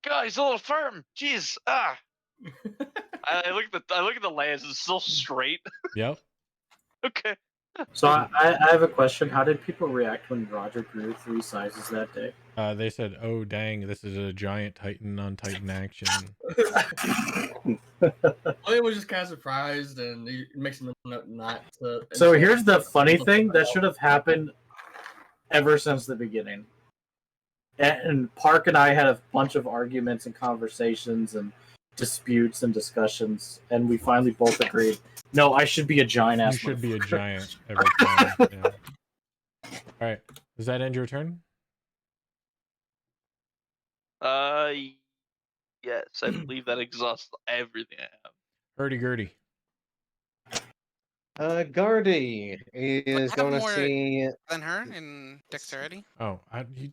Speaker 5: God, he's a little firm. Jeez. Ah. I look at the layers. It's still straight.
Speaker 3: Yep.
Speaker 5: Okay.
Speaker 2: So I have a question. How did people react when Roger grew 3 sizes that day?
Speaker 3: They said, "Oh dang, this is a giant Titan on Titan action."
Speaker 4: William was just kind of surprised, and it makes him not to.
Speaker 2: So here's the funny thing that should have happened ever since the beginning. And Park and I had a bunch of arguments and conversations and disputes and discussions, and we finally both agreed, no, I should be a giant ass.
Speaker 3: You should be a giant every time. Yeah. All right. Does that end your turn?
Speaker 5: Yes, I believe that exhausts everything I have.
Speaker 3: Hurdy-gurdy.
Speaker 6: Gardy is
Speaker 1: have
Speaker 6: going to
Speaker 1: more-
Speaker 6: see.
Speaker 1: Than her in dexterity.
Speaker 3: Oh,
Speaker 6: You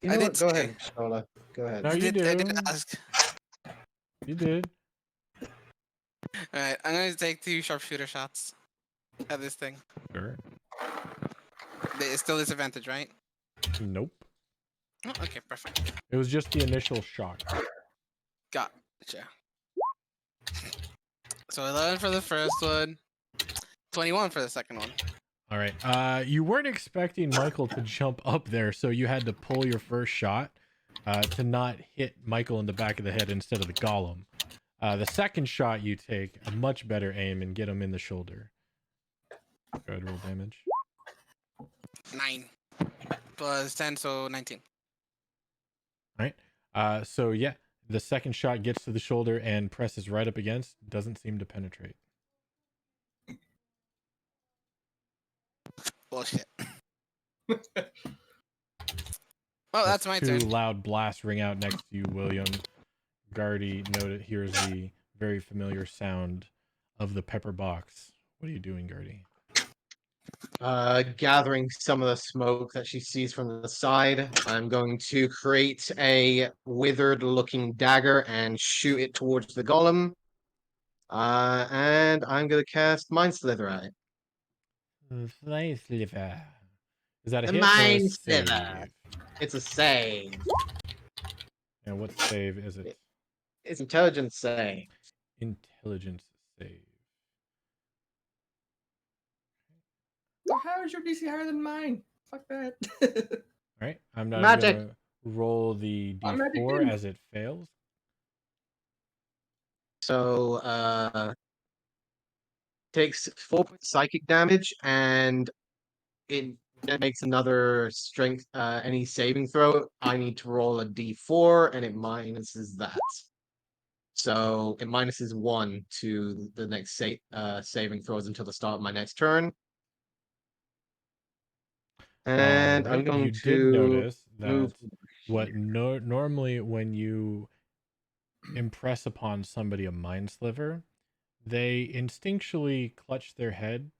Speaker 1: I
Speaker 6: know
Speaker 1: did
Speaker 6: what? Go
Speaker 1: say-
Speaker 6: ahead, Shola. Go ahead.
Speaker 3: No,
Speaker 1: I
Speaker 3: you
Speaker 1: did
Speaker 3: do.
Speaker 1: ask.
Speaker 3: You did.
Speaker 1: Alright, I'm gonna take 2 sharpshooter shots at this thing.
Speaker 3: Sure.
Speaker 1: It's still disadvantage, right?
Speaker 3: Nope.
Speaker 1: Oh, okay, perfect.
Speaker 3: It was just the initial shock.
Speaker 1: Gotcha. So 11 for the first one, 21 for the second one.
Speaker 3: All right. You weren't expecting Michael to jump up there, so you had to pull your first shot to not hit Michael in the back of the head instead of the golem. The second shot you take a much better aim and get him in the shoulder. Go ahead, roll damage.
Speaker 1: 9 plus 10, so 19.
Speaker 3: All right. So yeah, the second shot gets to the shoulder and presses right up against. Doesn't seem to penetrate.
Speaker 1: Bullshit. Well, that's my
Speaker 3: 2
Speaker 1: turn.
Speaker 3: loud blasts ring out next to you, William. Gardy hears the very familiar sound of the pepper box. What are you doing, Gardy?
Speaker 6: Gathering some of the smoke that she sees from the side, I'm going to create a withered-looking dagger and shoot it towards the golem. And I'm going to cast Mind Slither at it.
Speaker 3: Nice liver. Is that a
Speaker 6: The
Speaker 3: hit or a
Speaker 6: Mind
Speaker 3: save?
Speaker 6: Slither. It's a save.
Speaker 3: And what save is it?
Speaker 6: It's intelligence save.
Speaker 3: Intelligence save.
Speaker 4: How is your DC higher than mine? Fuck that.
Speaker 3: All right. I'm not
Speaker 6: Magic.
Speaker 3: going to roll the
Speaker 4: I'm magic
Speaker 3: d4
Speaker 4: too.
Speaker 3: as it fails.
Speaker 6: So, takes 4 psychic damage, and it makes another strength, any saving throw. I need to roll a d4, and it minuses that. So it minuses 1 to the next saving throws until the start of my next turn. And I'm
Speaker 3: Alright,
Speaker 6: going
Speaker 3: you
Speaker 6: to
Speaker 3: did notice that
Speaker 6: move
Speaker 3: what
Speaker 6: here.
Speaker 3: normally when you impress upon somebody a mind sliver, they instinctually clutch their head.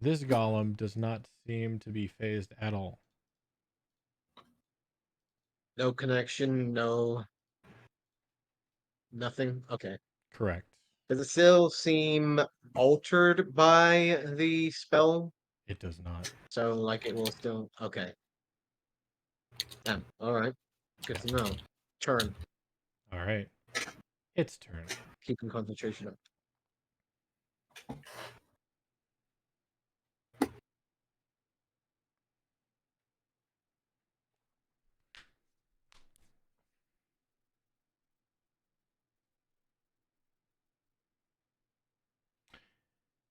Speaker 3: This golem does not seem to be phased at all.
Speaker 6: No connection, no nothing. Okay.
Speaker 3: Correct.
Speaker 6: Does it still seem altered by the spell?
Speaker 3: It does not.
Speaker 6: So like it will still okay. Alright. Good to know. Turn.
Speaker 3: All right. Its turn.
Speaker 6: Keeping concentration up.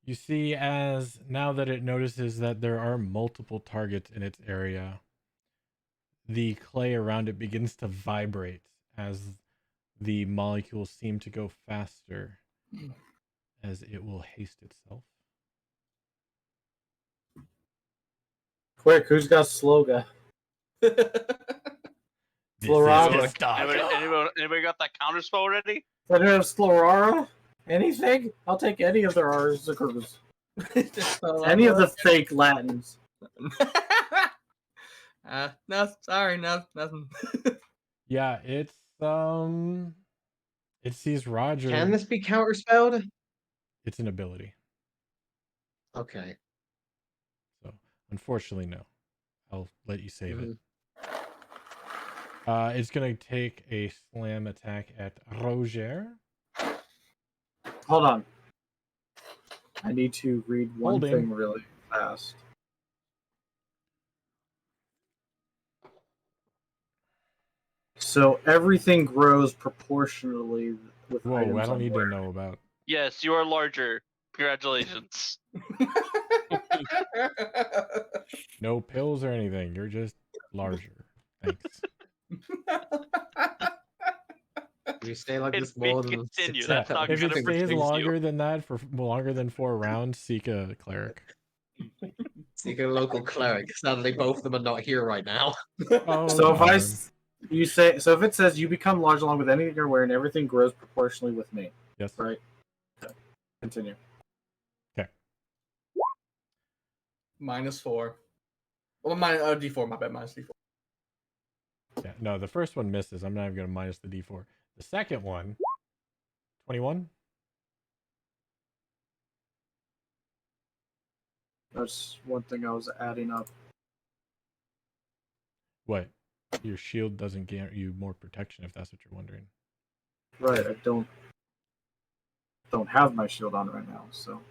Speaker 3: You see, as now that it notices that there are multiple targets in its area, the clay around it begins to vibrate as the molecules seem to go faster as it will haste itself.
Speaker 2: Quick, who's got Sloga?
Speaker 3: This
Speaker 2: Floraba.
Speaker 3: is
Speaker 5: Anybody got that counter spell ready?
Speaker 2: Does it have Slorara? Anything? I'll take any of their R's. Any of the fake Latins.
Speaker 4: No, sorry, no, nothing.
Speaker 3: Yeah, it sees Roger.
Speaker 6: Can this be counterspelled?
Speaker 3: It's an ability.
Speaker 6: Okay.
Speaker 3: So unfortunately, no. I'll let you save it.
Speaker 6: Mhm.
Speaker 3: It's gonna take a slam attack at Roger.
Speaker 2: Hold on. I need to read one
Speaker 3: Holding.
Speaker 2: thing really fast. So everything grows proportionally with
Speaker 3: Whoa,
Speaker 2: items
Speaker 3: I don't
Speaker 2: I'm
Speaker 3: need
Speaker 2: wearing.
Speaker 3: to know about.
Speaker 5: Yes, you are larger. Congratulations.
Speaker 3: No pills or anything. You're just larger. Thanks.
Speaker 6: You stay like
Speaker 5: If
Speaker 6: this
Speaker 5: we
Speaker 6: more than
Speaker 5: continue,
Speaker 6: 6
Speaker 5: that's not
Speaker 3: If
Speaker 5: gonna
Speaker 3: it stays
Speaker 5: fix you.
Speaker 3: longer than that for longer than 4 rounds, seek a cleric.
Speaker 6: Seek a local cleric. Sadly, both of them are not here right now.
Speaker 3: Oh,
Speaker 2: So if
Speaker 3: darn.
Speaker 2: if it says you become large along with anything you're wearing, everything grows proportionally with me.
Speaker 3: Yes.
Speaker 2: Right. Okay. Continue.
Speaker 3: Okay.
Speaker 4: -4. Well, D4. My bad. -D4.
Speaker 3: Yeah. No, the first one misses. I'm not even gonna minus the D4. The second one, 21.
Speaker 2: That's one thing I was adding up.
Speaker 3: What? Your shield doesn't grant you more protection, if that's what you're wondering.
Speaker 2: Right. I don't have my shield on right now, so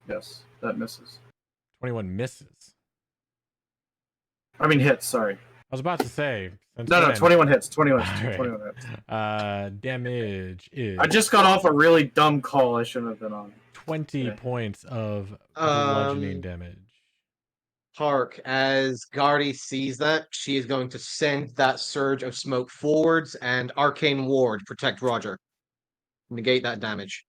Speaker 2: yes, that misses.
Speaker 3: 21 misses.
Speaker 2: I mean hits. Sorry.
Speaker 3: I was about to say.
Speaker 2: No, 21 hits. 21 hits.
Speaker 3: Alright.
Speaker 2: 21 hits.
Speaker 3: Damage is.
Speaker 2: I just got off a really dumb call I shouldn't have been on.
Speaker 3: 20
Speaker 2: Okay.
Speaker 3: points of bludgeoning damage.
Speaker 6: Hark, as Gardy sees that, she is going to send that surge of smoke forwards and Arcane Ward, protect Roger. Negate that damage.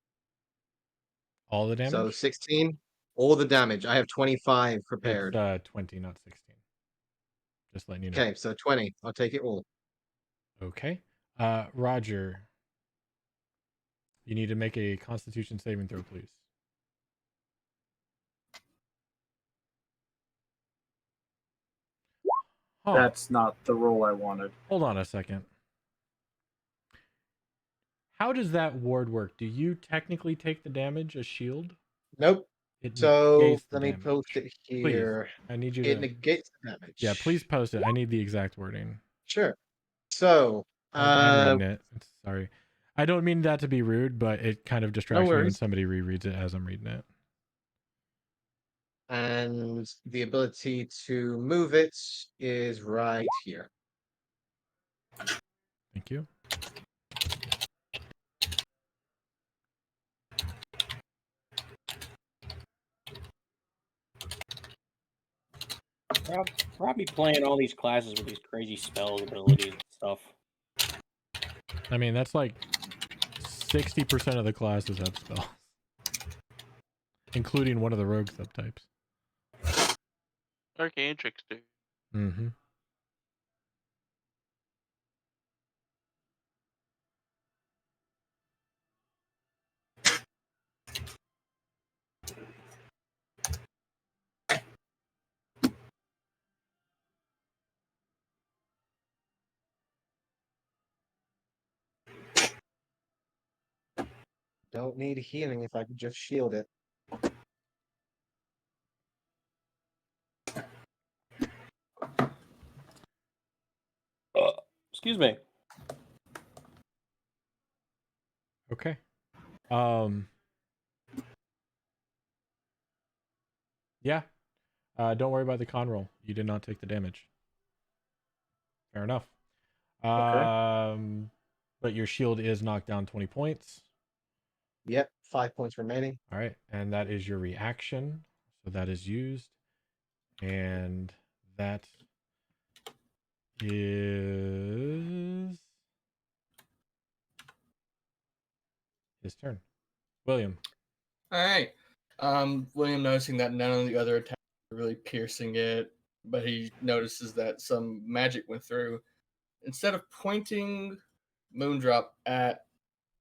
Speaker 3: All the damage?
Speaker 6: So 16, all the damage. I have 25 prepared.
Speaker 3: It's 20, not 16. Just letting you know.
Speaker 6: Okay, so 20. I'll take it all.
Speaker 3: Okay. Roger, you need to make a Constitution saving throw, please. Huh.
Speaker 2: That's not the roll I wanted.
Speaker 3: Hold on a second. How does that ward work? Do you technically take the damage as shield?
Speaker 6: Nope.
Speaker 3: It
Speaker 6: So
Speaker 3: negates the
Speaker 6: let me
Speaker 3: damage.
Speaker 6: post it here.
Speaker 3: I need you
Speaker 6: It
Speaker 3: to.
Speaker 6: negates the damage.
Speaker 3: Yeah, please post it. I need the exact wording.
Speaker 6: Sure. So
Speaker 3: I'm reading it. Sorry. I don't mean that to be rude, but it kind of distracts me when
Speaker 6: worries.
Speaker 3: somebody rereads it as I'm reading it.
Speaker 6: and the ability to move it is right here.
Speaker 3: Thank you.
Speaker 8: Probably playing all these classes with these crazy spells, abilities, and stuff.
Speaker 3: I mean, that's like 60% of the classes have spells, including one of the rogue subtypes.
Speaker 5: Arcane Trickster.
Speaker 3: Mm-hmm.
Speaker 6: Don't need healing if I could just shield it.
Speaker 8: Excuse me.
Speaker 3: Okay. Yeah. Don't worry about the con roll. You did not take the damage. Fair enough.
Speaker 2: Okay.
Speaker 3: But your shield is knocked down 20 points.
Speaker 6: Yep, 5 points remaining.
Speaker 3: All right, and that is your reaction. So that is used, and that is his turn. William.
Speaker 4: All right. William noticing that none of the other attacks are really piercing it, but he notices that some magic went through. Instead of pointing Moondrop at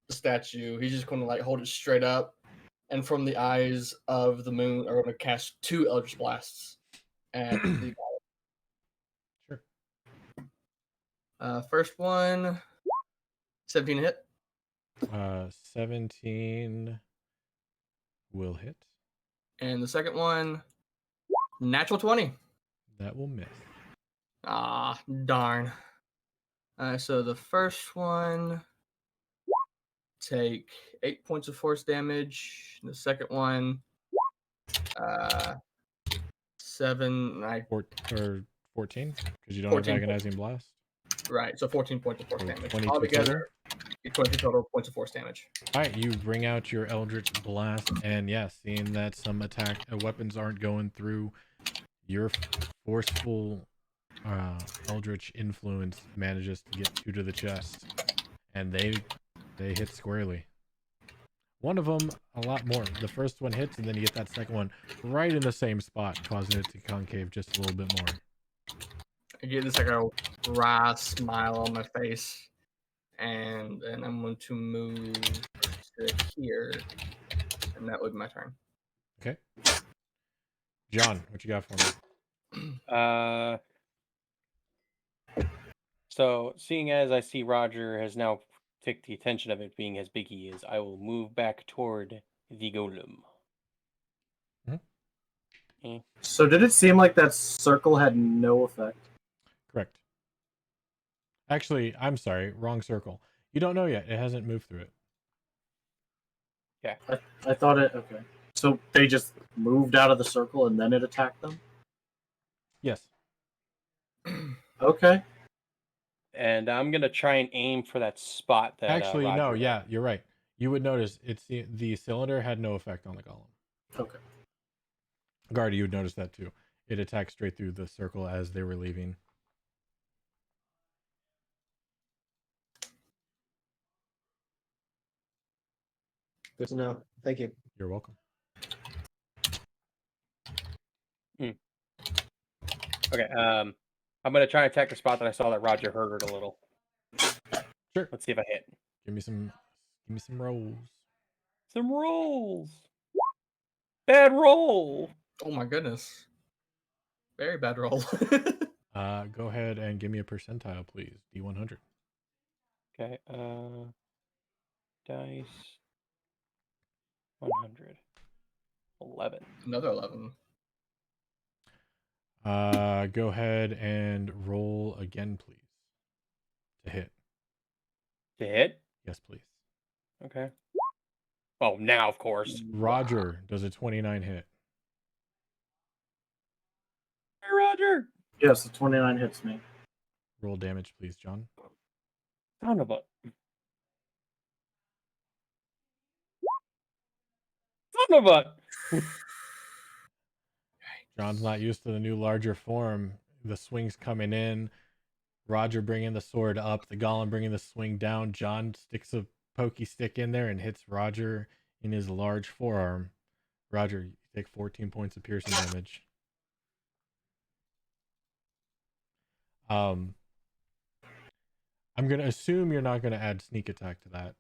Speaker 4: the statue, he's just going to like hold it straight up, and from the eyes of the moon are going to cast 2 Eldritch Blasts at the
Speaker 3: Sure.
Speaker 4: first one, 17 hit,
Speaker 3: 17 will hit.
Speaker 4: and the second one, natural 20.
Speaker 3: That will miss.
Speaker 4: Ah, darn. So the first one take 8 points of force damage. The second one, 7.
Speaker 3: Or 14, because you don't
Speaker 4: 14
Speaker 3: have agonizing blast.
Speaker 4: Right, so 14 points of force
Speaker 3: So
Speaker 4: damage.
Speaker 3: 22
Speaker 4: Altogether, 22 total points of force damage.
Speaker 3: All right, you bring out your Eldritch Blast, and yeah, seeing that some weapons aren't going through, your forceful Eldritch influence manages to get 2 to the chest, and they hit squarely. One of them a lot more. The first one hits, and then you get that second one right in the same spot, causing it to concave just a little bit more.
Speaker 4: I get this like a wry smile on my face, and then I'm going to move to here, and that would be my turn.
Speaker 3: Okay. John, what you got for me?
Speaker 8: So seeing as I see Roger has now took the attention of it being as big he is, I will move back toward the golem.
Speaker 2: So did it seem like that circle had no effect?
Speaker 3: Correct. Actually, I'm sorry, wrong circle. You don't know yet. It hasn't moved through it.
Speaker 8: Yeah.
Speaker 2: I thought it. Okay. So they just moved out of the circle and then it attacked them?
Speaker 3: Yes.
Speaker 2: Okay.
Speaker 8: And I'm gonna try and aim for that spot that
Speaker 3: Actually,
Speaker 8: Roger
Speaker 3: no,
Speaker 8: hit.
Speaker 3: yeah, you're right. You would notice the cylinder had no effect on the golem.
Speaker 2: Okay.
Speaker 3: Guard, you would notice that too. It attacked straight through the circle as they were leaving.
Speaker 6: Good to know. Thank you.
Speaker 3: You're welcome.
Speaker 8: Okay, I'm gonna try and attack the spot that I saw that Roger hurt a little.
Speaker 3: Sure.
Speaker 8: Let's see if I hit.
Speaker 3: Give me some rolls.
Speaker 8: Some rolls. Bad roll.
Speaker 4: Oh my goodness. Very bad roll.
Speaker 3: Go ahead and give me a percentile, please. D100.
Speaker 8: Okay, dice 100. 11.
Speaker 4: Another 11.
Speaker 3: Go ahead and roll again, please. To hit.
Speaker 8: To hit?
Speaker 3: Yes, please.
Speaker 8: Okay. Oh, now of course.
Speaker 3: Roger does a 29 hit.
Speaker 8: Hey, Roger.
Speaker 2: Yes, the 29 hits me.
Speaker 3: Roll damage, please, John.
Speaker 8: Son of a. Son of a.
Speaker 3: John's not used to the new larger form. The swing's coming in. Roger bringing the sword up. The golem bringing the swing down. John sticks a pokey stick in there and hits Roger in his large forearm. Roger, you take 14 points of piercing damage. I'm gonna assume you're not gonna add sneak attack to that.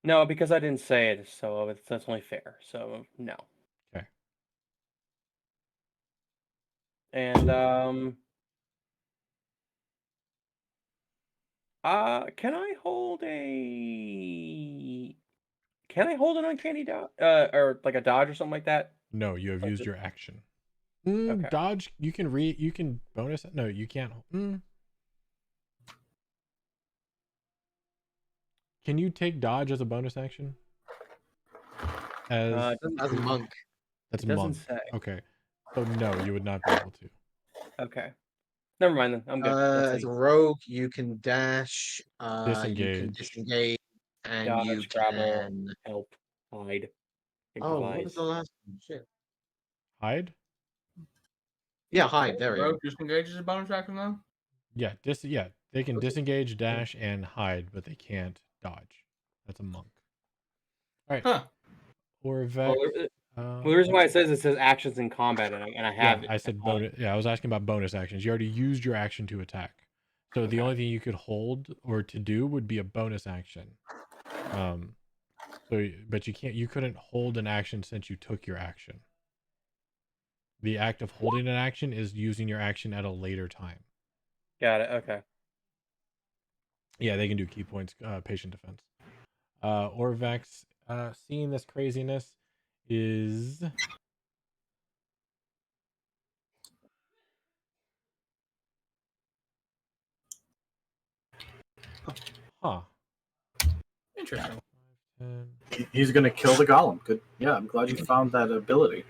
Speaker 8: No, because I didn't say it, so that's only fair. So no.
Speaker 3: Okay.
Speaker 8: And can I hold an uncanny dodge, or like a dodge or something like that?
Speaker 3: No, you have used your action.
Speaker 8: Okay.
Speaker 3: Dodge. You can bonus. No, you can't. Can you take dodge as a bonus action? As
Speaker 6: As a monk.
Speaker 3: that's
Speaker 8: It
Speaker 3: a
Speaker 8: doesn't
Speaker 3: monk.
Speaker 8: say.
Speaker 3: Okay. So no, you would not be able to.
Speaker 8: Okay. Never mind then. I'm good. That's
Speaker 6: As
Speaker 8: it.
Speaker 6: a rogue, you can dash, you can
Speaker 3: Disengage.
Speaker 6: disengage, And you
Speaker 8: Dodge, travel,
Speaker 6: can.
Speaker 8: help, hide,
Speaker 6: Oh, what was
Speaker 8: improvise.
Speaker 6: the last one? Shit.
Speaker 3: Hide.
Speaker 6: Yeah, hide. There we
Speaker 4: Bro,
Speaker 6: go.
Speaker 4: disengage is a bonus action now?
Speaker 3: Yeah, they can disengage, dash, and hide, but they can't dodge. That's a monk. All right.
Speaker 4: Huh.
Speaker 3: Or
Speaker 8: Well,
Speaker 3: Vex.
Speaker 8: the reason why it says actions in combat, and I have.
Speaker 3: I said bonus. Yeah, I was asking about bonus actions. You already used your action to attack, so the only thing you could hold or to do would be a bonus action. But you couldn't hold an action since you took your action. The act of holding an action is using your action at a later time.
Speaker 8: Got it. Okay.
Speaker 3: Yeah, they can do key points, patient defense. Orvex, seeing this craziness is
Speaker 4: Interesting.
Speaker 3: 10.
Speaker 2: He's gonna kill the golem. Good. Yeah, I'm glad you found that ability.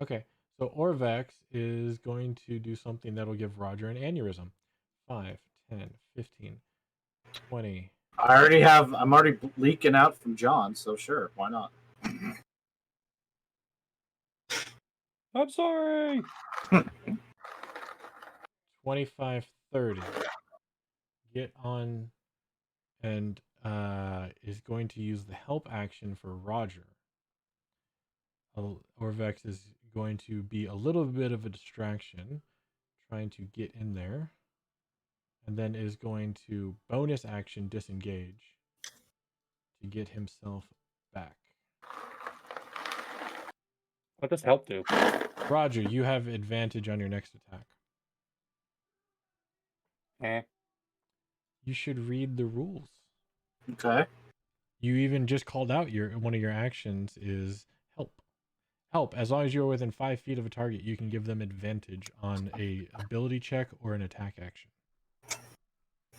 Speaker 3: Okay, so Orvex is going to do something that'll give Roger an aneurysm. 5, 10, 15, 20.
Speaker 2: I'm already leaking out from John, so sure, why not?
Speaker 8: I'm sorry.
Speaker 3: 25, 30. Get on and is going to use the help action for Roger. Orvex is going to be a little bit of a distraction, trying to get in there, and then is going to bonus action disengage to get himself back.
Speaker 8: What does help do?
Speaker 3: Roger, you have advantage on your next attack.
Speaker 8: Eh.
Speaker 3: You should read the rules.
Speaker 2: Okay.
Speaker 3: You even just called out one of your actions is help. Help. As long as you're within 5 feet of a target, you can give them advantage on a ability check or an attack action.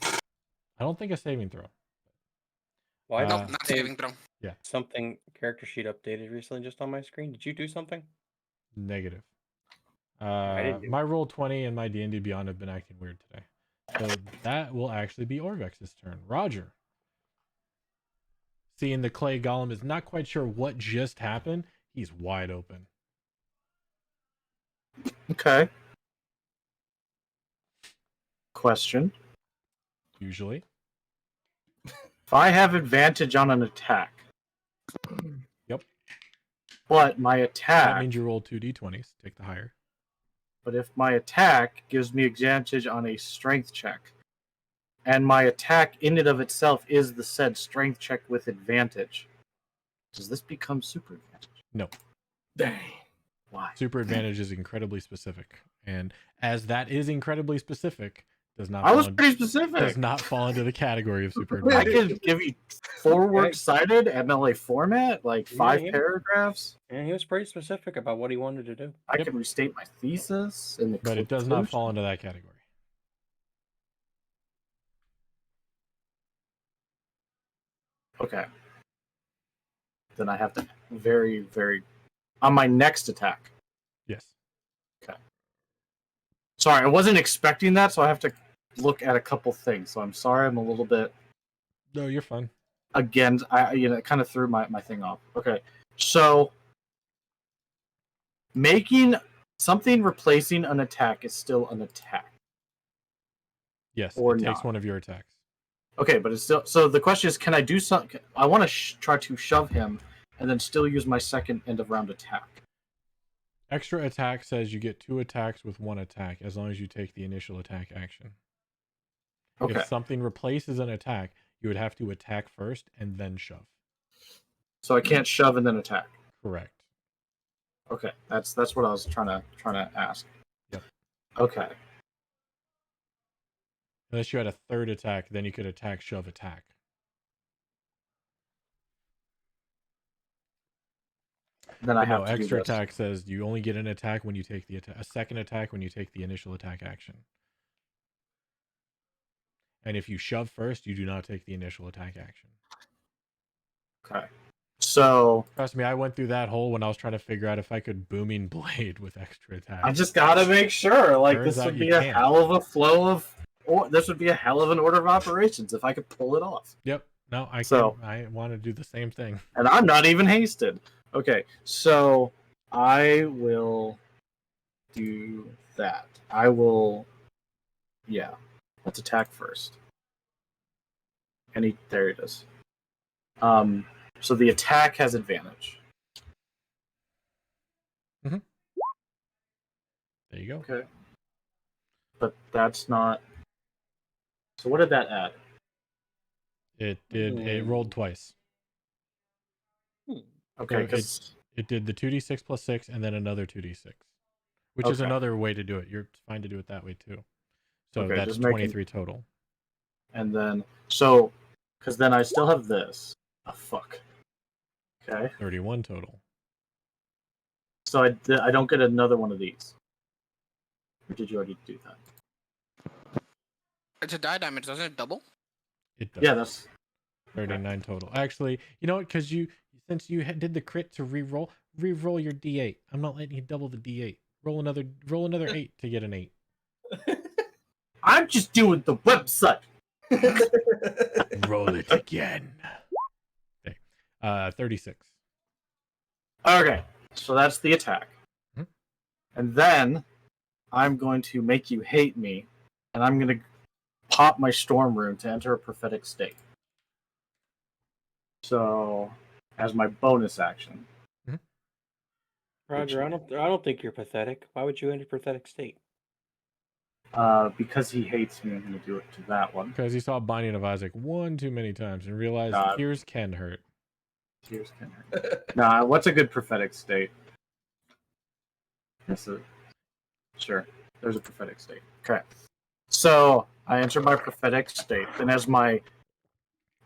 Speaker 3: I don't think a saving throw.
Speaker 8: Why?
Speaker 1: No, not saving throw.
Speaker 3: Yeah.
Speaker 8: Something character sheet updated recently just on my screen. Did you do something?
Speaker 3: Negative.
Speaker 8: I didn't do
Speaker 3: My roll 20 and my D&D Beyond have been acting weird today. So that will actually be Orvex's turn. Roger. Seeing the clay golem is not quite sure what just happened. He's wide open.
Speaker 2: Okay. Question.
Speaker 3: Usually.
Speaker 2: If I have advantage on an attack.
Speaker 3: Yep.
Speaker 2: But my attack.
Speaker 3: That means you roll 2d20s. Take the higher.
Speaker 2: But if my attack gives me advantage on a strength check, and my attack in and of itself is the said strength check with advantage, does this become super advantage?
Speaker 3: No.
Speaker 4: Dang.
Speaker 2: Why?
Speaker 3: Super advantage is incredibly specific. And as that is incredibly specific, does not
Speaker 2: I was
Speaker 3: fall
Speaker 2: pretty specific.
Speaker 3: does not fall into the category of super
Speaker 2: I
Speaker 3: advantage.
Speaker 2: could give you 4 works cited MLA format, like 5
Speaker 8: Yeah.
Speaker 2: paragraphs.
Speaker 8: And he was pretty specific about what he wanted to do.
Speaker 2: I
Speaker 3: Yep.
Speaker 2: could restate my thesis in the
Speaker 3: But it does not fall into that category.
Speaker 2: Okay. Then I have to very, very on my next attack.
Speaker 3: Yes.
Speaker 2: Sorry, I wasn't expecting that, so I have to look at a couple things. So I'm sorry, I'm a little bit
Speaker 3: No, you're fine.
Speaker 2: again. It kind of threw my thing off. Okay, so making something replacing an attack is still an attack.
Speaker 3: Yes,
Speaker 2: Or
Speaker 3: it takes
Speaker 2: not.
Speaker 3: one of your attacks.
Speaker 2: Okay, but it's still. So the question is, can I do something? I want to try to shove him, and then still use my second end of round attack.
Speaker 3: Extra attack says you get 2 attacks with 1 attack as long as you take the initial attack action.
Speaker 2: Okay,
Speaker 3: If something replaces an attack, you would have to attack first and then shove.
Speaker 2: so I can't shove and then attack.
Speaker 3: Correct.
Speaker 2: Okay, that's what I was trying to ask.
Speaker 3: Yep.
Speaker 2: Okay.
Speaker 3: Unless you had a third attack, then you could attack, shove, attack.
Speaker 2: Then I
Speaker 3: But
Speaker 2: have
Speaker 3: no,
Speaker 2: to do
Speaker 3: extra
Speaker 2: this.
Speaker 3: attack says you only get an attack when you take the a second attack when you take the initial attack action. And if you shove first, you do not take the initial attack action.
Speaker 2: Okay. So
Speaker 3: Trust me, I went through that hole when I was trying to figure out if I could booming blade with extra attack.
Speaker 2: I just gotta make sure. Like
Speaker 3: Turns
Speaker 2: this
Speaker 3: out
Speaker 2: would
Speaker 3: you
Speaker 2: be a
Speaker 3: can't.
Speaker 2: hell of a flow of this would be a hell of an order of operations if I could pull it off.
Speaker 3: Yep. No, I
Speaker 2: So-
Speaker 3: can. I want to do the same thing.
Speaker 2: And I'm not even hasted. Okay, so I will do that. I will. Yeah, let's attack first. There it is. So the attack has advantage.
Speaker 3: There you go.
Speaker 2: Okay. But that's not. So what did that add?
Speaker 3: It did. It rolled twice.
Speaker 2: Okay,
Speaker 3: So it did the 2d6 plus 6 and then another 2d6, which is
Speaker 2: Okay.
Speaker 3: another way to do it. You're fine to do it that way too. So
Speaker 2: Okay,
Speaker 3: that's
Speaker 2: just making-
Speaker 3: 23 total.
Speaker 2: and then because then I still have this. Oh fuck. Okay,
Speaker 3: 31 total.
Speaker 2: so I don't get another one of these. Or did you already do that?
Speaker 1: It's a die damage, doesn't it double?
Speaker 3: It does.
Speaker 2: Yeah, that's
Speaker 3: 39 total. Actually, you know what? Because since you did the crit to re-roll your d8. I'm not letting you double the d8. Roll another 8 to get an 8.
Speaker 2: I'm just doing the website.
Speaker 3: Roll it again. Okay. 36.
Speaker 2: Okay, so that's the attack.
Speaker 3: Mhm.
Speaker 2: And then I'm going to make you hate me, and I'm going to pop my storm rune to enter a prophetic state. So, as my bonus action.
Speaker 8: Roger, I don't think you're pathetic. Why would you enter pathetic state?
Speaker 2: Because he hates me, I'm going to do it to that one.
Speaker 3: Because he saw Binding of Isaac one too many times and realized tears can hurt.
Speaker 2: Tears can hurt. Nah, what's a good prophetic state? Sure, there's a prophetic state. Okay. So, I enter my prophetic state, and as my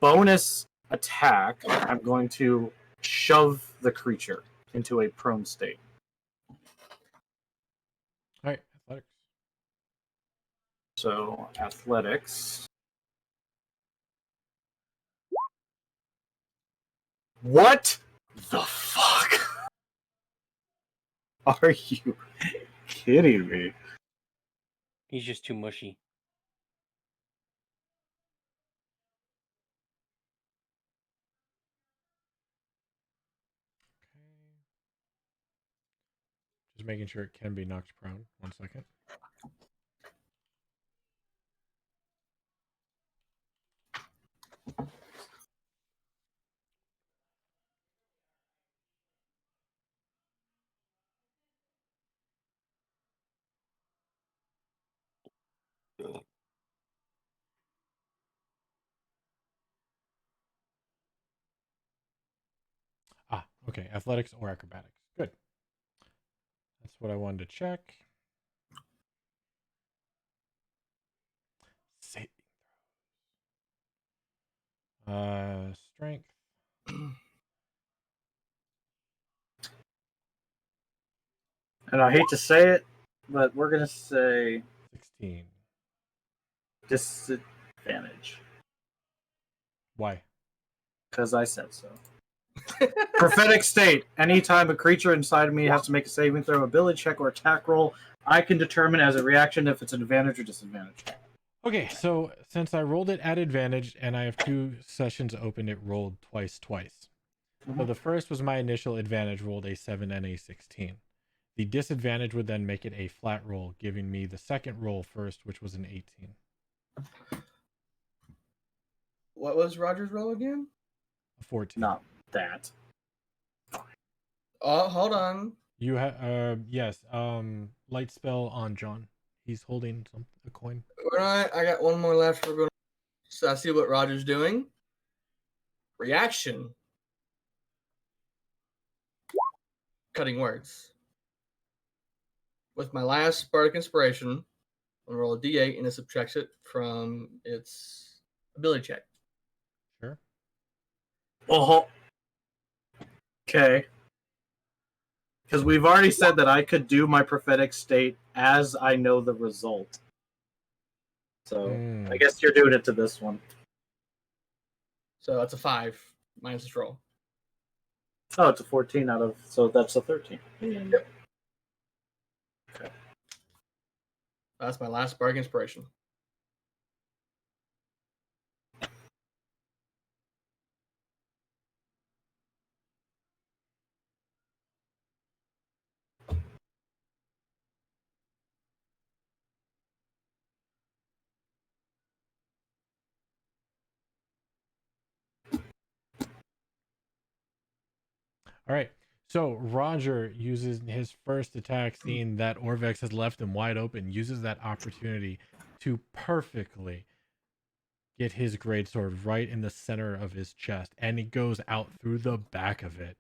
Speaker 2: bonus attack, I'm going to shove the creature into a prone state.
Speaker 3: All right, athletics.
Speaker 2: So, athletics. What the fuck? Are you kidding me?
Speaker 8: He's just too mushy.
Speaker 3: Just making sure it can be knocked prone. 1 second. Okay. Athletics or acrobatics. Good. That's what I wanted to check. Saving throws. Strength.
Speaker 2: And I hate to say it, but we're going to say
Speaker 3: 16.
Speaker 2: disadvantage.
Speaker 3: Why?
Speaker 2: Because I said so. Prophetic state. Anytime a creature inside of me has to make a saving throw, ability check, or attack roll, I can determine as a reaction if it's an advantage or disadvantage.
Speaker 3: Okay, so since I rolled it at advantage and I have 2 sessions open, it rolled twice. So the first was my initial advantage, rolled a 7 and a 16. The disadvantage would then make it a flat roll, giving me the second roll first, which was an 18.
Speaker 4: What was Roger's roll again?
Speaker 3: A 14.
Speaker 2: Not that.
Speaker 4: Oh, hold on.
Speaker 3: You have yes, light spell on John. He's holding a coin.
Speaker 4: All right, I got one more left. We're going. So I see what Roger's doing. Reaction. Cutting words. With my last Bardic Inspiration, I'm going to roll a d8 and it subtracts it from its ability check.
Speaker 3: Sure.
Speaker 2: Oh. Okay. Because we've already said that I could do my prophetic state as I know the result. So I guess you're doing it to this one.
Speaker 4: So that's a 5 minus this roll.
Speaker 2: Oh, it's a 14 out of... So that's a 13.
Speaker 4: Yep. Okay. That's my last Bardic Inspiration.
Speaker 3: All right. So Roger uses his first attack, seeing that Orvex has left him wide open, uses that opportunity to perfectly get his greatsword right in the center of his chest, and it goes out through the back of it.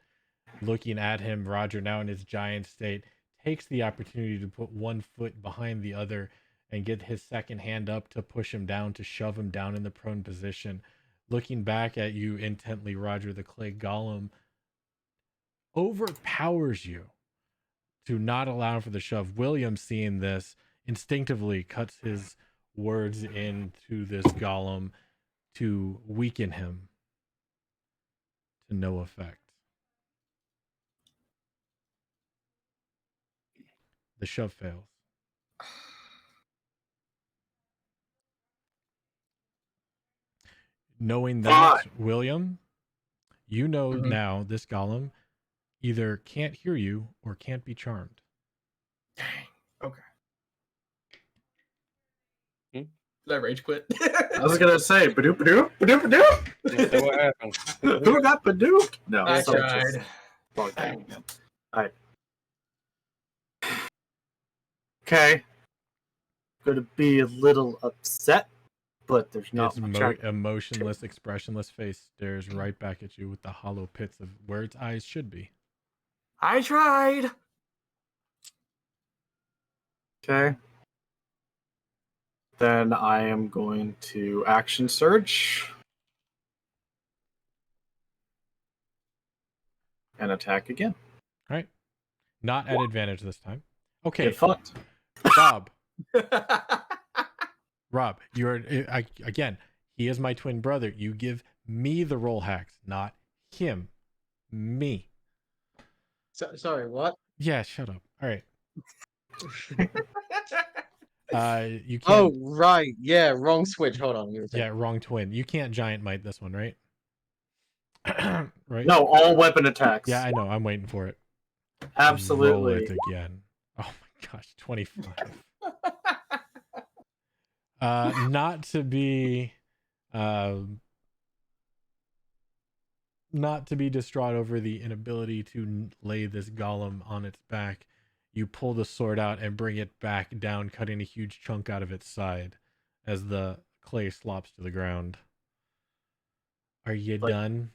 Speaker 3: Looking at him, Roger, now in his giant state, takes the opportunity to put one foot behind the other and get his second hand up to push him down, to shove him down in the prone position. Looking back at you intently, Roger, the clay golem overpowers you to not allow for the shove. William, seeing this, instinctively cuts his words into this golem to weaken him to no effect. The shove fails. Knowing that, William, you know now this golem either can't hear you or can't be charmed.
Speaker 4: Dang. Okay.
Speaker 5: Hmm?
Speaker 4: Did I rage quit?
Speaker 2: I was gonna say Badoo Badoo Badoo Badoo.
Speaker 8: Let's see what happens.
Speaker 2: Who got Badoo? No,
Speaker 4: I
Speaker 2: so just
Speaker 4: tried.
Speaker 2: bug again. Alright. Okay. Gonna be a little upset, but there's not
Speaker 3: Its
Speaker 2: much I
Speaker 3: emotionless, expressionless face stares right back at you with the hollow pits of where its eyes should be.
Speaker 4: I tried.
Speaker 2: Okay. Then I am going to action surge and attack again.
Speaker 3: All right. Not at advantage this time. Okay,
Speaker 2: Get fucked.
Speaker 3: Rob, you're again. He is my twin brother. You give me the roll hacks, not him. Me.
Speaker 6: Sorry, what?
Speaker 3: Yeah, shut up. All right. You can't.
Speaker 6: Oh, right. Yeah, wrong switch. Hold on.
Speaker 3: Yeah, wrong twin. You can't giant might this one, right? Right.
Speaker 2: No, all weapon attacks.
Speaker 3: Yeah, I know. I'm waiting for it.
Speaker 2: Absolutely.
Speaker 3: Roll it again. Oh my gosh, 25. Not to be distraught over the inability to lay this golem on its back, you pull the sword out and bring it back down, cutting a huge chunk out of its side as the clay slops to the ground. Are you done?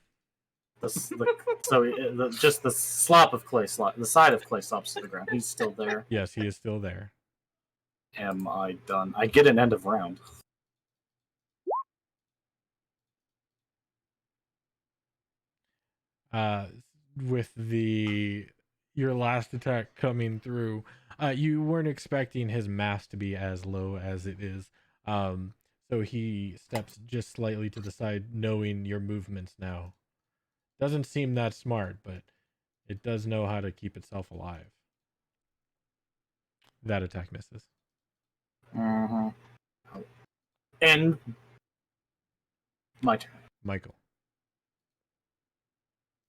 Speaker 2: Just the slop of clay the side of clay slops to the ground. He's still there.
Speaker 3: Yes, he is still there.
Speaker 2: Am I done? I get an end of round.
Speaker 3: With your last attack coming through, you weren't expecting his mass to be as low as it is. So he steps just slightly to the side, knowing your movements now. Doesn't seem that smart, but it does know how to keep itself alive. That attack misses.
Speaker 2: Mm-hmm. And my turn.
Speaker 3: Michael.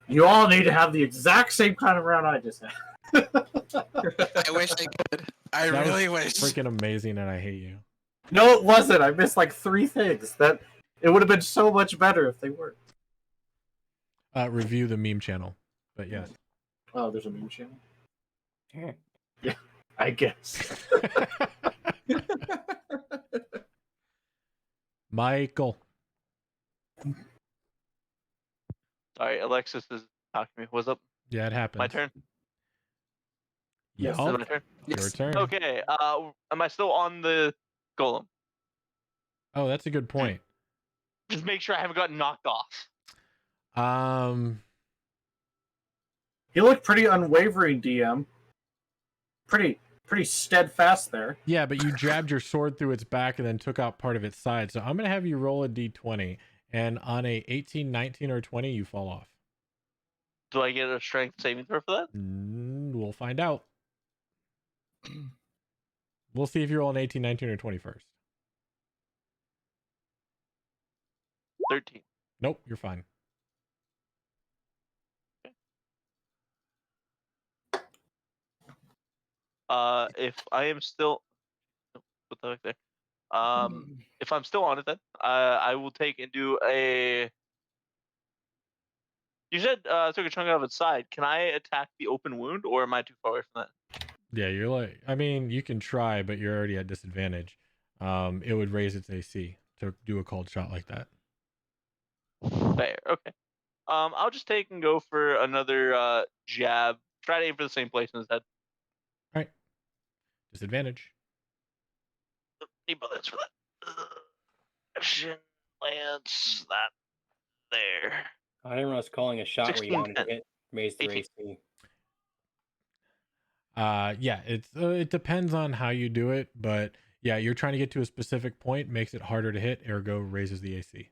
Speaker 2: You all need to have the exact same kind of round I just had.
Speaker 1: I wish I could. I
Speaker 3: That
Speaker 1: really
Speaker 3: was
Speaker 1: wish.
Speaker 3: freaking amazing, and I hate you.
Speaker 2: No, it wasn't. I missed like 3 things. That it would have been so much better if they weren't.
Speaker 3: Review the meme channel, but yes.
Speaker 2: Oh, there's a meme channel.
Speaker 8: Yeah.
Speaker 2: Yeah, I guess.
Speaker 3: Michael.
Speaker 5: Sorry, Alexis is talking to me. What's up?
Speaker 3: Yeah, it happens.
Speaker 5: My turn.
Speaker 3: Yeah,
Speaker 5: Is it my turn?
Speaker 3: your turn.
Speaker 5: Okay. Am I still on the golem?
Speaker 3: Oh, that's a good point.
Speaker 5: Just make sure I haven't gotten knocked off.
Speaker 2: He looked pretty unwavering, DM. Pretty steadfast there.
Speaker 3: Yeah, but you jabbed your sword through its back and then took out part of its side. So I'm going to have you roll a d20. And on a 18, 19, or 20, you fall off.
Speaker 5: Do I get a strength saving throw for that?
Speaker 3: We'll find out. We'll see if you roll an 18, 19, or 20 first.
Speaker 5: 13.
Speaker 3: Nope, you're fine.
Speaker 5: If I am still, what the heck there? If I'm still on it, then I will take and do a You said took a chunk out of its side. Can I attack the open wound, or am I too far away from
Speaker 3: Yeah, you're like, I mean, you can try, but you're already at disadvantage. It would raise its AC to do a cold shot like that.
Speaker 5: that? Fair. Okay. I'll just take and go for another jab. Try to aim for the same place instead.
Speaker 3: All right. Disadvantage.
Speaker 5: 3 bullets for that. Action lands that there.
Speaker 8: I didn't realize calling a shot where you
Speaker 5: 16,
Speaker 8: wanted to
Speaker 5: 10.
Speaker 8: hit raised their
Speaker 5: 18.
Speaker 8: AC.
Speaker 3: Yeah, it depends on how you do it, but yeah, you're trying to get to a specific point, makes it harder to hit, ergo raises the AC.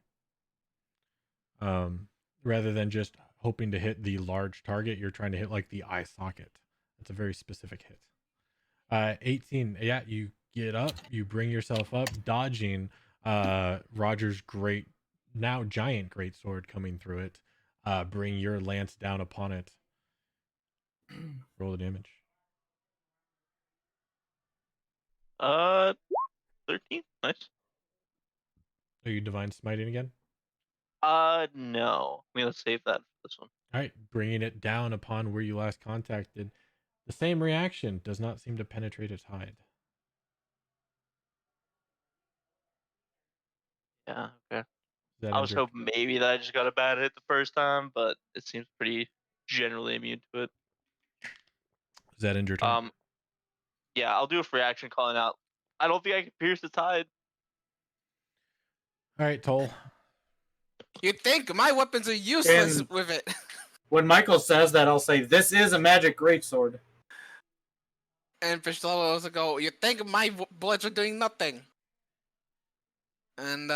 Speaker 3: Rather than just hoping to hit the large target, you're trying to hit like the eye socket. That's a very specific hit. 18. Yeah, you get up, you bring yourself up, dodging Roger's great, now giant greatsword coming through it. Bring your lance down upon it. Roll the damage.
Speaker 5: 13. Nice.
Speaker 3: Are you divine smiting again?
Speaker 5: No. I'm gonna save that for this one.
Speaker 3: All right, bringing it down upon where you last contacted. The same reaction does not seem to penetrate its hide.
Speaker 5: Yeah. Okay.
Speaker 3: Is that
Speaker 5: I was
Speaker 3: under?
Speaker 5: hoping maybe that I just got a bad hit the first time, but it seems pretty generally immune to it.
Speaker 3: Is that end your turn?
Speaker 5: Yeah, I'll do a free action calling out. I don't think I can pierce its hide.
Speaker 3: All right, Toll.
Speaker 1: You think my weapons are useless
Speaker 2: And-
Speaker 1: with it?
Speaker 2: When Michael says that, I'll say, "This is a magic greatsword."
Speaker 1: And Fishtail will also go, you think my bullets are doing nothing? And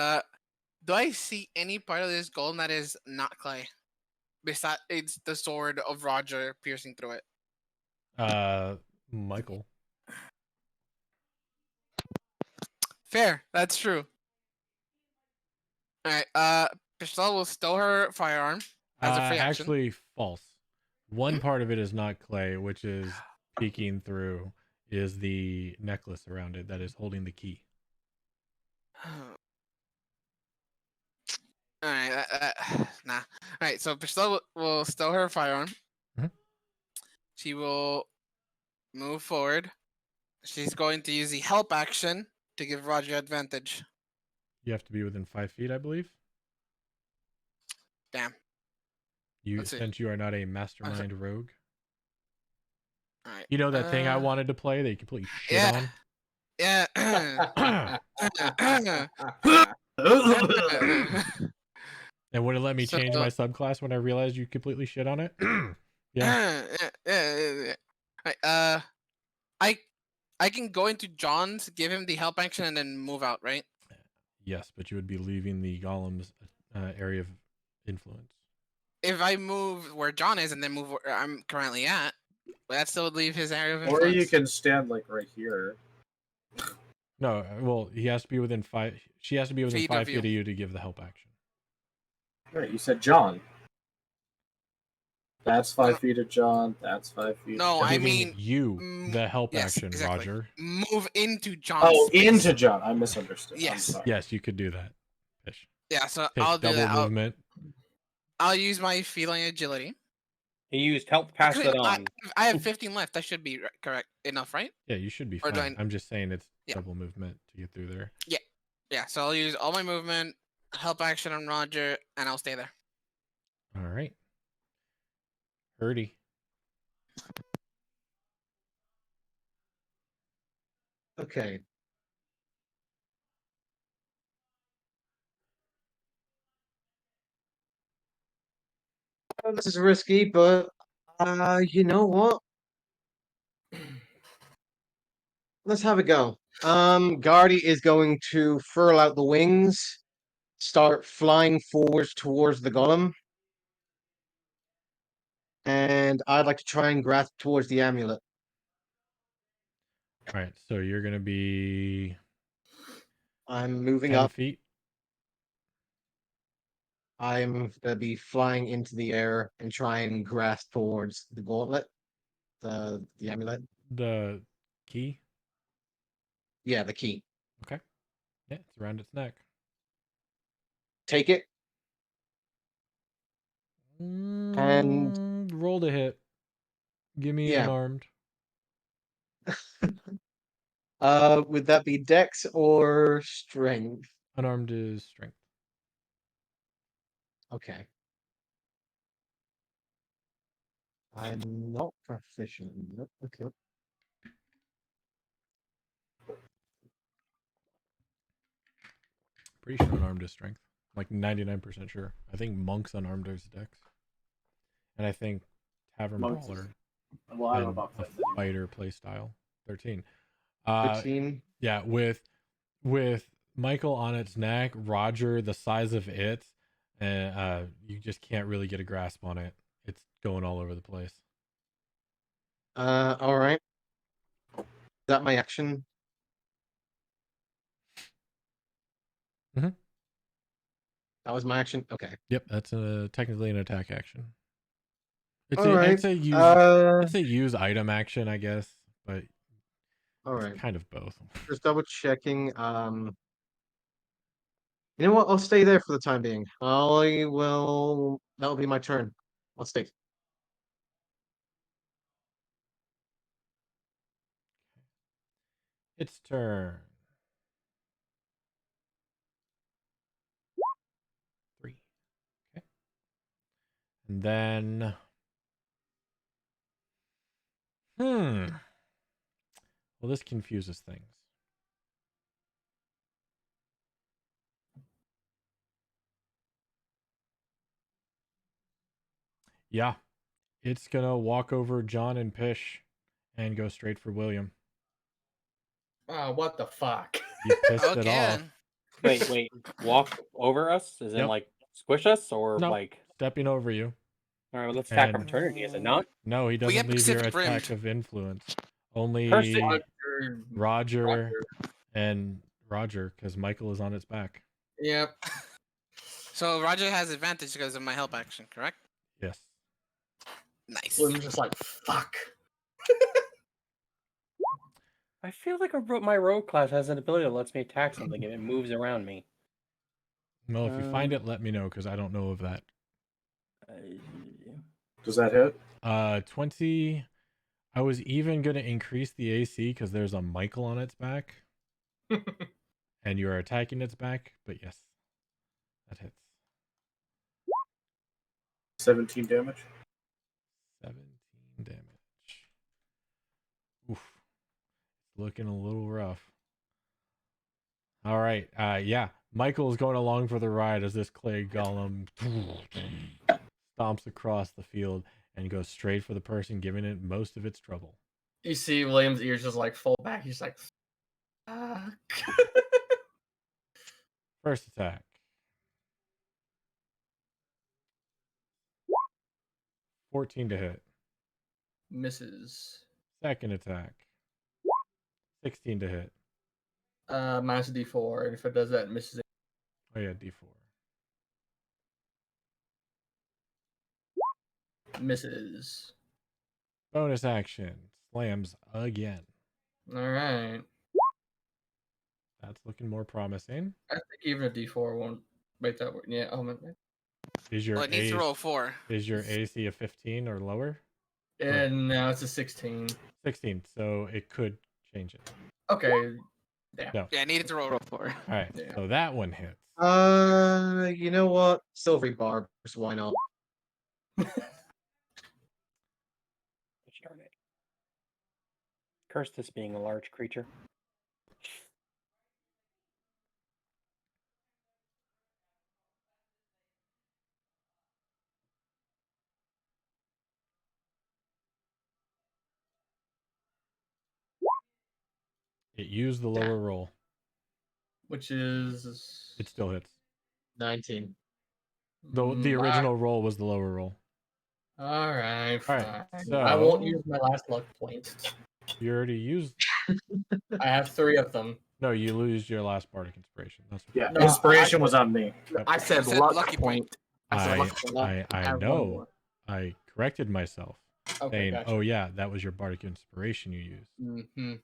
Speaker 1: do I see any part of this golem that is not clay? Besides, it's the sword of Roger piercing through it.
Speaker 3: Michael.
Speaker 1: Fair, that's true. All right, Fishtail will stow her firearm as a free action.
Speaker 3: Actually, false. One part of it is not clay, which is peeking through, is the necklace around it that is holding the key.
Speaker 1: All right, nah. All right, so Fishtail will stow her firearm.
Speaker 3: Mhm.
Speaker 1: She will move forward. She's going to use the help action to give Roger advantage.
Speaker 3: You have to be within 5 feet, I believe.
Speaker 1: Damn. Let's see.
Speaker 3: Since you are not a mastermind rogue.
Speaker 1: All right.
Speaker 3: You know that thing I wanted to play that you completely shit
Speaker 1: yeah.
Speaker 3: on?
Speaker 1: Yeah.
Speaker 3: And would it let me
Speaker 1: So-
Speaker 3: change my subclass when I realized you completely shit on it? Yeah.
Speaker 1: yeah. Right, I can go into John's, give him the help action, and then move out, right?
Speaker 3: Yes, but you would be leaving the golem's area of influence.
Speaker 1: If I move where John is and then move where I'm currently at, but that still would leave his area of influence.
Speaker 2: Or you can stand like right here.
Speaker 3: No, well, he has to be within 5. She has to be within
Speaker 1: Feet
Speaker 3: 5
Speaker 1: of
Speaker 3: feet
Speaker 1: you.
Speaker 3: of you to give the help action.
Speaker 2: Right, you said John. That's 5
Speaker 1: No.
Speaker 2: feet of John. That's 5 feet.
Speaker 1: No, I
Speaker 3: Giving
Speaker 1: mean
Speaker 3: you the help
Speaker 1: yes,
Speaker 3: action,
Speaker 1: exactly.
Speaker 3: Roger.
Speaker 1: Move into John's
Speaker 2: Oh,
Speaker 1: space.
Speaker 2: into John. I misunderstood. I'm
Speaker 1: Yes.
Speaker 2: sorry.
Speaker 3: Yes, you could do that. Fish.
Speaker 1: Yeah, so
Speaker 3: Take
Speaker 1: I'll do
Speaker 3: double
Speaker 1: that.
Speaker 3: movement.
Speaker 1: I'll use my feline agility.
Speaker 8: He used help pass
Speaker 1: Actually,
Speaker 8: it on.
Speaker 1: I have 15 left. That should be correct enough, right?
Speaker 3: Yeah, you should be
Speaker 1: Or do
Speaker 3: fine. I'm just saying it's
Speaker 1: Yeah.
Speaker 3: double movement to get through there.
Speaker 1: Yeah, so I'll use all my movement, help action on Roger, and I'll stay there.
Speaker 3: All right. Hurdy.
Speaker 6: Okay. This is risky, but you know what? Let's have a go. Guardy is going to furl out the wings, start flying forwards towards the golem. And I'd like to try and grasp towards the amulet.
Speaker 3: All right, so you're going to be
Speaker 6: I'm moving
Speaker 3: 10
Speaker 6: up.
Speaker 3: feet.
Speaker 6: I'm gonna be flying into the air and try and grasp towards the gauntlet, the amulet.
Speaker 3: The key.
Speaker 6: Yeah, the key.
Speaker 3: Yeah, it's around its neck.
Speaker 6: Take it.
Speaker 3: Roll to hit. Give me
Speaker 6: Yeah.
Speaker 3: unarmed.
Speaker 6: Would that be Dex or Strength?
Speaker 3: Unarmed is strength.
Speaker 6: Okay. I'm not proficient. Nope. Okay.
Speaker 3: Pretty sure unarmed is strength. Like 99% sure. I think monks unarmed is dex. And I think tavern
Speaker 2: Monks is-
Speaker 3: brawler
Speaker 2: Well, I don't know
Speaker 3: and
Speaker 2: about
Speaker 3: a
Speaker 2: that anymore.
Speaker 3: fighter play style. 13.
Speaker 6: 13.
Speaker 3: Yeah, with Michael on its neck, Roger the size of it, and you just can't really get a grasp on it. It's going all over the place.
Speaker 6: All right. Is that my action?
Speaker 3: Mhm.
Speaker 6: That was my action. Okay.
Speaker 3: Yep, that's technically an attack action. It's
Speaker 6: All right.
Speaker 3: it's a use item action, I guess, but
Speaker 6: All
Speaker 3: it's
Speaker 6: right.
Speaker 3: kind of both.
Speaker 6: Just double checking. You know what? I'll stay there for the time being. I will. That'll be my turn. I'll stay.
Speaker 3: Its turn. 3. Okay. And then well, this confuses things. Yeah. It's gonna walk over John and Pish and go straight for William.
Speaker 4: Oh, what the fuck?
Speaker 3: You pissed it off.
Speaker 1: Again.
Speaker 8: Wait. Walk over us? As in,
Speaker 3: Yep.
Speaker 8: like, squish us? Or,
Speaker 3: No.
Speaker 8: like...
Speaker 3: Stepping over you.
Speaker 8: Alright, well, that's attack
Speaker 3: And-
Speaker 8: opportunity, is it not?
Speaker 3: No, he doesn't
Speaker 1: get
Speaker 3: leave your
Speaker 1: Pacific
Speaker 3: attack
Speaker 1: Rimmed.
Speaker 3: of influence. Only
Speaker 8: Cursing.
Speaker 3: Roger and Roger, because Michael is on its back.
Speaker 4: Yep.
Speaker 1: So Roger has advantage because of my help action, correct?
Speaker 3: Yes.
Speaker 1: Nice.
Speaker 4: William's just like, fuck.
Speaker 8: I feel like my rogue class has an ability that lets me attack something and it moves around me.
Speaker 3: Well, if you find it, let me know, because I don't know of that.
Speaker 2: Does that hit?
Speaker 3: 20. I was even going to increase the AC because there's a Michael on its back. And you are attacking its back, but yes, that hits.
Speaker 2: 17 damage.
Speaker 3: 17 damage. Oof. Looking a little rough. All right. Yeah. Michael's going along for the ride as this clay golem stomps across the field and goes straight for the person giving it most of its trouble.
Speaker 4: You see William's ears just like fall back. He's like, fuck.
Speaker 3: First attack. 14 to hit.
Speaker 4: Misses.
Speaker 3: Second attack. 16 to hit.
Speaker 4: Minus a D4, and if it does that, it misses it.
Speaker 3: Oh yeah, D4.
Speaker 4: Misses.
Speaker 3: Bonus action. Slams again.
Speaker 4: Alright.
Speaker 3: That's looking more promising.
Speaker 4: I think even a D4 won't make that work. Yeah, oh man.
Speaker 3: Is your
Speaker 1: Well, it needs to roll 4.
Speaker 3: Is your AC a 15 or lower?
Speaker 4: And now it's a 16.
Speaker 3: 16, so it could change it.
Speaker 4: Okay. Yeah.
Speaker 3: No.
Speaker 1: Yeah, I needed to roll 4.
Speaker 3: All right,
Speaker 4: Yeah.
Speaker 3: so that one hits.
Speaker 6: You know what? Silvery barbs. Why not?
Speaker 8: Darn it. Curse this being a large creature.
Speaker 3: It used the lower roll.
Speaker 4: Which is.
Speaker 3: It still hits.
Speaker 6: 19.
Speaker 3: The original roll was the lower roll.
Speaker 4: Alright,
Speaker 3: All
Speaker 4: fine.
Speaker 3: right, so
Speaker 4: I won't use my last luck point.
Speaker 3: you already used.
Speaker 4: I have 3 of them.
Speaker 3: No, you lose your last bardic inspiration. That's okay.
Speaker 2: Yeah,
Speaker 4: No,
Speaker 2: inspiration was on me.
Speaker 4: I said
Speaker 1: said
Speaker 4: luck
Speaker 1: lucky
Speaker 4: point. I said luck point.
Speaker 3: I
Speaker 4: have one
Speaker 3: know.
Speaker 4: more.
Speaker 3: I corrected myself,
Speaker 4: Okay,
Speaker 3: saying,
Speaker 4: gotcha.
Speaker 3: "Oh yeah, that was your bardic inspiration you used."
Speaker 4: Mm-hmm.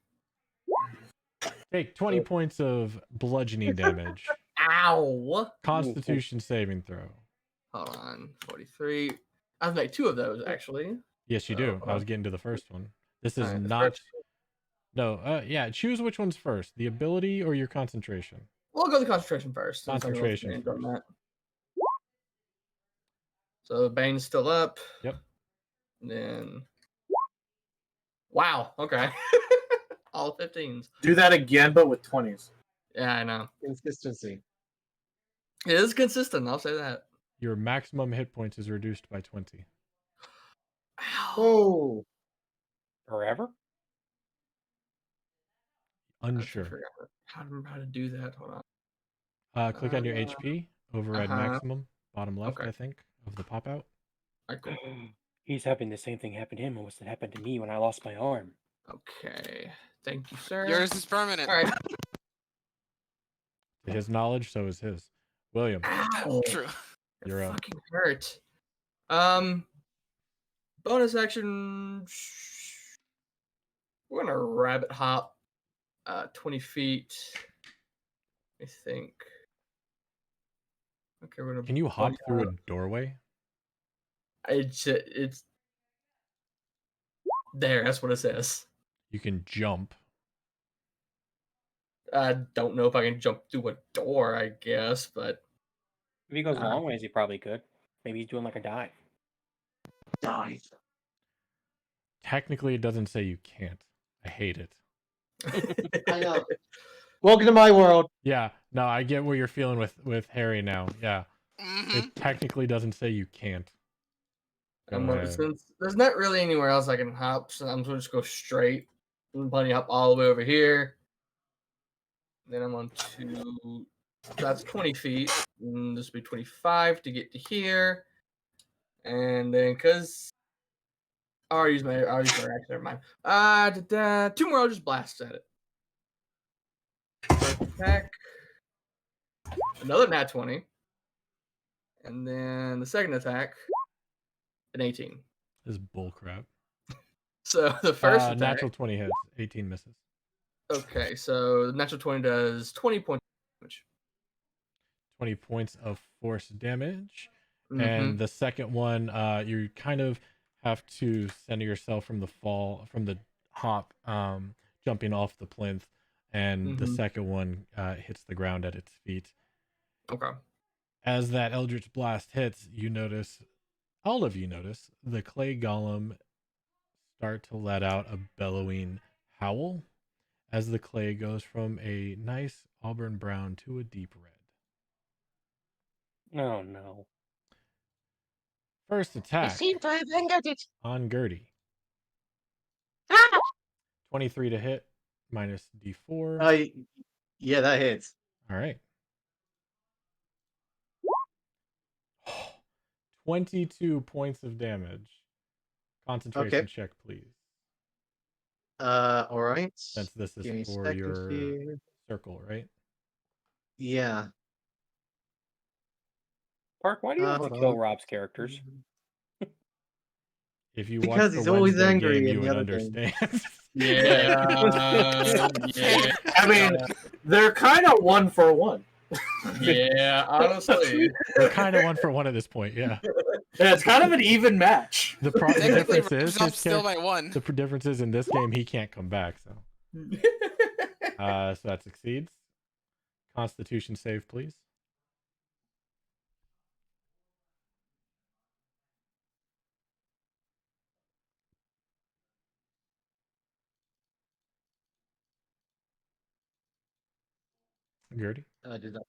Speaker 3: Take 20 points of bludgeoning damage.
Speaker 4: Ow!
Speaker 3: Constitution saving throw.
Speaker 4: Hold on. 43. I've made 2 of those actually.
Speaker 3: Yes, you do. I was getting to the first one. This is
Speaker 4: Alright, the
Speaker 3: not.
Speaker 4: first-
Speaker 3: No, yeah. Choose which one's first, the ability or your concentration.
Speaker 4: We'll go the concentration first. Since I know it's
Speaker 3: Concentration
Speaker 4: named on
Speaker 3: first.
Speaker 4: that. So Bane's still up.
Speaker 3: Yep.
Speaker 4: And then. Wow. Okay. All 15s.
Speaker 2: Do that again, but with 20s.
Speaker 4: Yeah, I know.
Speaker 6: Consistency.
Speaker 4: It is consistent. I'll say that.
Speaker 3: Your maximum hit points is reduced by 20.
Speaker 4: Ow.
Speaker 6: Oh,
Speaker 8: Forever?
Speaker 3: Unsure.
Speaker 4: How to do that? Hold on.
Speaker 3: Click on your HP over at
Speaker 4: uh-huh.
Speaker 3: maximum, bottom left,
Speaker 4: Okay.
Speaker 3: I think, of the pop out.
Speaker 4: Okay.
Speaker 8: He's having the same thing happen to him as what happened to me when I lost my arm.
Speaker 4: Okay. Thank you, sir.
Speaker 1: Yours is permanent.
Speaker 4: All right.
Speaker 3: To his knowledge, so is his. William,
Speaker 4: Ow.
Speaker 1: True.
Speaker 3: you're
Speaker 4: It
Speaker 3: up.
Speaker 4: fucking hurt. Bonus action. We're gonna rabbit hop 20 feet. I think. Okay, we're gonna.
Speaker 3: Can you hop through a doorway?
Speaker 4: It's there. That's what it says.
Speaker 3: You can jump.
Speaker 4: I don't know if I can jump through a door. I guess, but
Speaker 8: If he goes a long ways, he probably could. Maybe he's doing like a dive.
Speaker 6: dive.
Speaker 3: Technically, it doesn't say you can't. I hate it.
Speaker 6: I know. Welcome to my world.
Speaker 3: Yeah, no, I get what you're feeling with Harry now. Yeah,
Speaker 1: Mhm.
Speaker 3: it technically doesn't say you can't. Go ahead.
Speaker 4: since there's not really anywhere else I can hop, so I'm gonna just go straight. I'm planning to hop all the way over here. Then I'm on to that's 20 feet. And this will be 25 to get to here. And then because I'll use my action, never mind. 2 more, I'll just blast at it. First attack. Another nat 20. And then the second attack, an 18.
Speaker 3: This is bullcrap.
Speaker 4: So the first attack.
Speaker 3: Natural 20 hits, 18 misses.
Speaker 4: Okay, so the natural 20 does 20 points of damage.
Speaker 3: 20 points of force damage.
Speaker 4: Mhm.
Speaker 3: And the second one, you kind of have to center yourself from the hop, jumping off the plinth, and the
Speaker 4: Mhm.
Speaker 3: second one hits the ground at its feet.
Speaker 4: Okay.
Speaker 3: As that Eldritch Blast hits, all of you notice, the clay golem start to let out a bellowing howl as the clay goes from a nice auburn brown to a deep red.
Speaker 8: Oh no.
Speaker 3: First
Speaker 7: I
Speaker 3: attack
Speaker 7: seem to have ended it.
Speaker 3: on Gertie.
Speaker 7: Ah!
Speaker 3: 23 to hit, minus D4.
Speaker 6: Yeah, that hits.
Speaker 3: All right. 22 points of damage. Concentration check, please.
Speaker 6: All right.
Speaker 3: Since this
Speaker 6: Give me a
Speaker 3: is for
Speaker 6: second
Speaker 3: your
Speaker 6: here.
Speaker 3: circle, right?
Speaker 6: Yeah.
Speaker 8: Park, why do you have to
Speaker 6: Hold
Speaker 8: kill
Speaker 6: on.
Speaker 8: Rob's characters?
Speaker 3: If you
Speaker 6: Because
Speaker 3: watch the
Speaker 6: he's always
Speaker 3: Wednesday
Speaker 6: angry
Speaker 3: game,
Speaker 6: in
Speaker 3: you
Speaker 6: the
Speaker 3: would
Speaker 6: other game.
Speaker 3: understand.
Speaker 4: Yeah.
Speaker 2: I mean, they're kind of 1 for 1.
Speaker 4: Yeah, honestly.
Speaker 3: We're kind of 1 for 1 at this point, yeah.
Speaker 2: Yeah, it's kind of an even match.
Speaker 3: The
Speaker 1: Technically,
Speaker 3: difference is
Speaker 1: Rob's up still by 1.
Speaker 3: the difference is in this game he can't come back. So, so that succeeds. Constitution save, please. Gertie.
Speaker 6: Did that.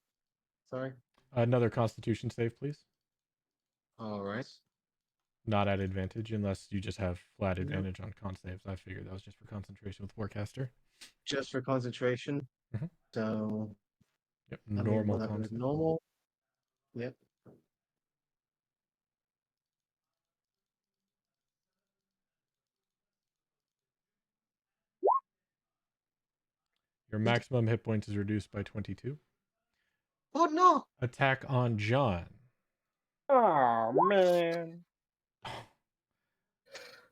Speaker 6: Sorry.
Speaker 3: Another Constitution save, please.
Speaker 6: All right.
Speaker 3: Not at advantage unless you just have flat
Speaker 6: Yep.
Speaker 3: advantage on con saves. I figured that was just for concentration with Warcaster.
Speaker 6: Just for concentration.
Speaker 3: Mhm.
Speaker 6: So.
Speaker 3: Yep,
Speaker 6: I mean,
Speaker 3: normal
Speaker 6: we'll have
Speaker 3: con
Speaker 6: it
Speaker 3: save.
Speaker 6: normal. Yep.
Speaker 3: Your maximum hit points is reduced by 22.
Speaker 6: Oh no!
Speaker 3: Attack on John.
Speaker 8: Oh man.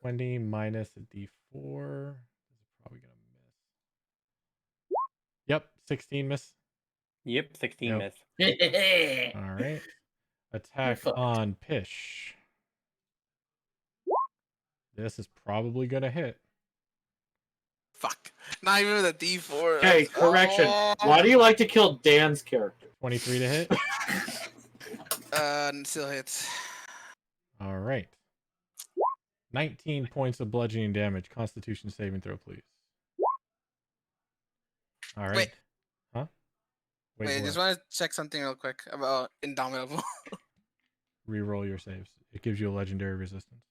Speaker 3: 20 minus a D4. This is probably gonna miss. Yep, 16 miss.
Speaker 8: Yep, 16
Speaker 3: Yep.
Speaker 8: miss.
Speaker 4: Yeah.
Speaker 3: All right. Attack
Speaker 4: fucked.
Speaker 3: on Pish. This is probably gonna hit.
Speaker 1: Fuck. Not even with a D4.
Speaker 2: Okay,
Speaker 1: That's-
Speaker 2: correction.
Speaker 1: Oh.
Speaker 2: Why do you like to kill Dan's character?
Speaker 3: 23 to hit.
Speaker 1: Still hits.
Speaker 3: All right. 19 points of bludgeoning damage. Constitution saving throw, please. All right.
Speaker 1: Wait.
Speaker 3: Huh?
Speaker 1: Wait, I
Speaker 3: what?
Speaker 1: just want to check something real quick about Indomitable.
Speaker 3: Reroll your saves. It gives you a legendary resistance.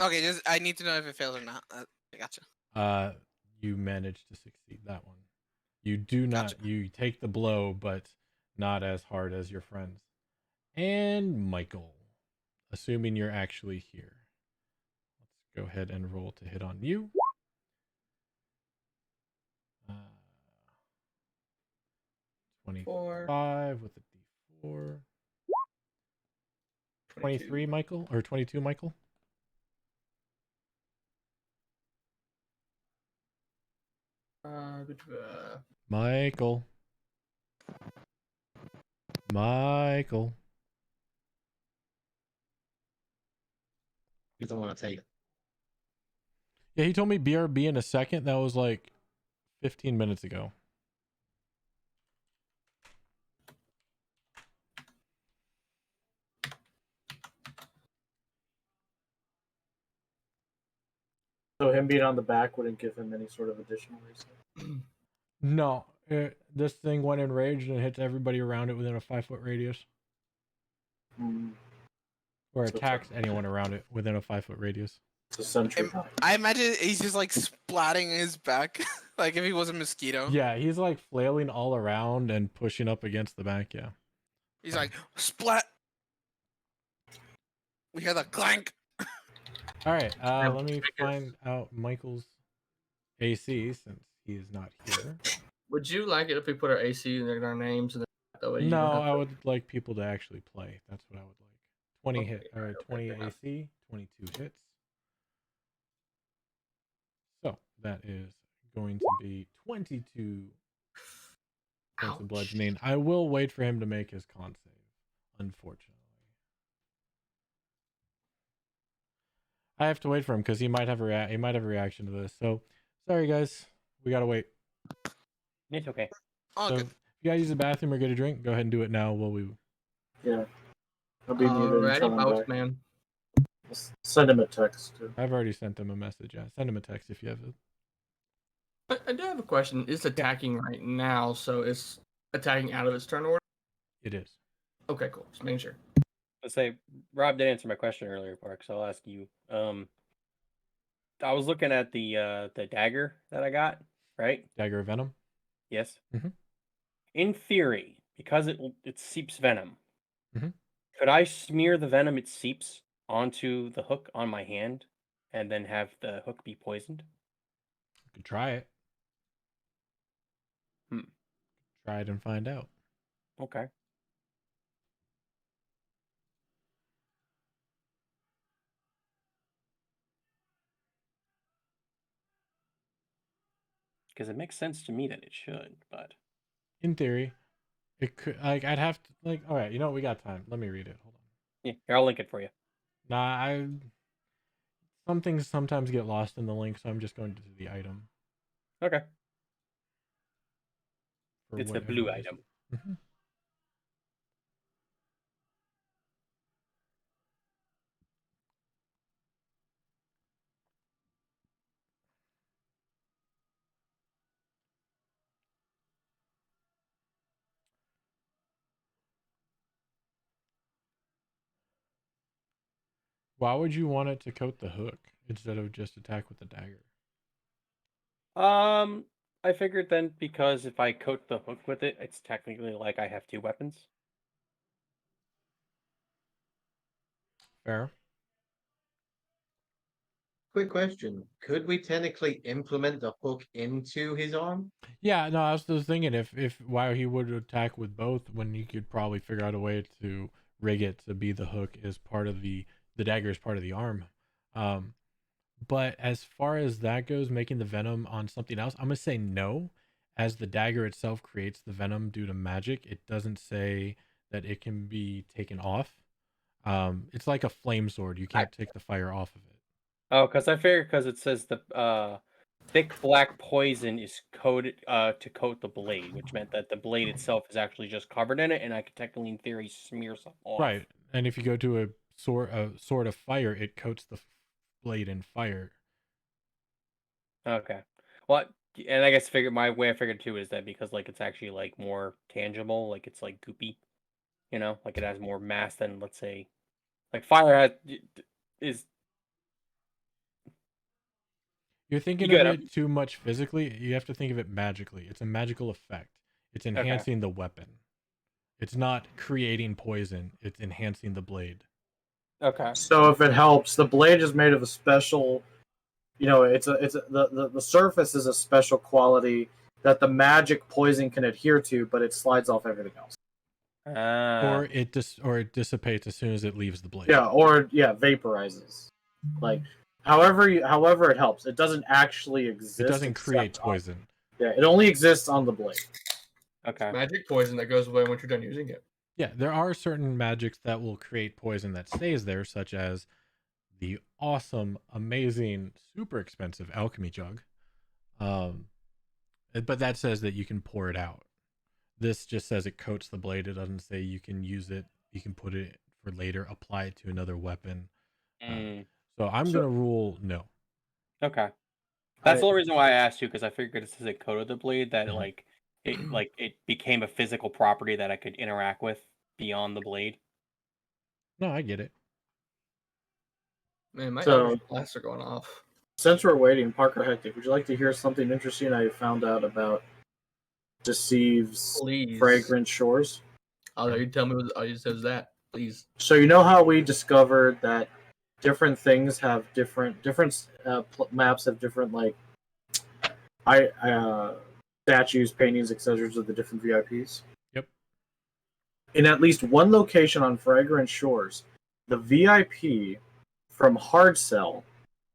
Speaker 1: Okay, just I need to know if it fails or not. I gotcha.
Speaker 3: You managed to succeed that one. You do not.
Speaker 1: Gotcha.
Speaker 3: You take the blow, but not as hard as your friends. And Michael, assuming you're actually here, let's go ahead and roll to hit on you. 25 with a D4. 23, Michael, or 22, Michael. Michael. Michael.
Speaker 6: He doesn't want to take it.
Speaker 3: Yeah, he told me BRB in a second. That was like 15 minutes ago.
Speaker 2: So him being on the back wouldn't give him any sort of additional reason.
Speaker 3: No, this thing went enraged and hits everybody around it within a 5-foot radius. Or attacks anyone around it within a 5-foot radius.
Speaker 2: It's a sentry.
Speaker 1: I imagine he's just like splatting his back, like if he was a mosquito.
Speaker 3: Yeah, he's like flailing all around and pushing up against the back. Yeah.
Speaker 1: He's like splat. We hear the clank.
Speaker 3: All right. Let me find out Michael's AC since he is not here.
Speaker 4: Would you like it if we put our AC in our names? And that way you
Speaker 3: No,
Speaker 4: don't have
Speaker 3: I
Speaker 4: to-
Speaker 3: would like people to actually play. That's what I would like. 20
Speaker 4: Okay,
Speaker 3: hit. All right,
Speaker 4: okay,
Speaker 3: 20
Speaker 4: fair enough.
Speaker 3: AC, 22 hits. So that is going to be 22 points of bludgeoning. I will wait for him to make his con save, unfortunately. I have to wait for him because he might have a reaction to this. So sorry guys, we gotta wait.
Speaker 8: It's okay.
Speaker 1: Oh,
Speaker 3: So
Speaker 1: good.
Speaker 3: if you gotta use the bathroom or get a drink, go ahead and do it now while we.
Speaker 2: Yeah. I'll be muted
Speaker 4: Alrighty,
Speaker 2: until I'm back.
Speaker 4: postman.
Speaker 2: Send him a text too.
Speaker 3: I've already sent him a message. Yeah, send him a text if you have it.
Speaker 4: I do have a question. It's attacking right now, so it's attacking out of its turn order?
Speaker 3: It is.
Speaker 4: Okay, cool. Just making sure.
Speaker 8: Let's say Rob did answer my question earlier, Park. So I'll ask you. I was looking at the dagger that I got. Right.
Speaker 3: Dagger of Venom.
Speaker 8: Yes.
Speaker 3: Mhm.
Speaker 8: In theory, because it seeps venom,
Speaker 3: Mhm.
Speaker 8: could I smear the venom it seeps onto the hook on my hand, and then have the hook be poisoned?
Speaker 3: You could try it. Try it and find out.
Speaker 8: Okay. Because it makes sense to me that it should, but
Speaker 3: In theory, it could. Like I'd have to. Like, all right, you know what? We got time. Let me read it. Hold on.
Speaker 8: yeah, here, I'll link it for you.
Speaker 3: Nah, some things sometimes get lost in the link, so I'm just going to the item.
Speaker 8: Okay.
Speaker 3: for
Speaker 8: It's the
Speaker 3: whatever
Speaker 8: blue
Speaker 3: reason.
Speaker 8: item.
Speaker 3: Mhm. Why would you want it to coat the hook instead of just attack with the dagger?
Speaker 8: I figured then because if I coat the hook with it, it's technically like I have two weapons.
Speaker 3: Fair.
Speaker 6: Quick question. Could we technically implement the hook into his arm?
Speaker 3: Yeah, no, I was just thinking if why he would attack with both when you could probably figure out a way to rig it to be the hook is part of the dagger is part of the arm. But as far as that goes, making the venom on something else, I'm gonna say no, as the dagger itself creates the venom due to magic. It doesn't say that it can be taken off. It's like a flame sword. You can't take the fire off of it.
Speaker 8: Oh, because I figured because it says the thick black poison is coated to coat the blade, which meant that the blade itself is actually just covered in it, and I could technically, in theory, smear some off.
Speaker 3: Right. And if you go to a sword of fire, it coats the blade in fire.
Speaker 8: Okay. Well, and I guess my way I figured too is that because like it's actually like more tangible, like it's like goopy, like it has more mass than, let's say, like fire is.
Speaker 3: You're thinking of it too much physically. You have to think of it magically. It's a magical effect. It's enhancing the weapon. It's not creating poison. It's enhancing the blade.
Speaker 8: Okay.
Speaker 2: So if it helps, the blade is made of a special, the surface is a special quality that the magic poison can adhere to, but it slides off everything else.
Speaker 3: Or it dissipates as soon as it leaves the blade.
Speaker 2: Yeah, vaporizes. Like however it helps. It doesn't actually exist.
Speaker 3: It doesn't create poison.
Speaker 2: Yeah, it only exists on the blade.
Speaker 8: Okay.
Speaker 4: Magic poison that goes away once you're done using it.
Speaker 3: Yeah, there are certain magics that will create poison that stays there, such as the awesome, amazing, super expensive alchemy jug. But that says that you can pour it out. This just says it coats the blade. It doesn't say you can use it. You can put it for later, apply it to another weapon. So I'm going to rule no.
Speaker 8: Okay. That's the only reason why I asked you, because I figured it says it coated the blade, that it became a physical property that I could interact with beyond the blade.
Speaker 3: No, I get it.
Speaker 4: Man, my blasts are going off.
Speaker 2: Since we're waiting, Parker Hectic, would you like to hear something interesting I found out about Deceive's Fragrant Shores?
Speaker 4: Oh, you tell me what you says that, please.
Speaker 2: So you know how we discovered that different things have different maps have different statues, paintings, etc. of the different VIPs.
Speaker 3: Yep.
Speaker 2: In at least one location on Fragrant Shores, the VIP from Hard Cell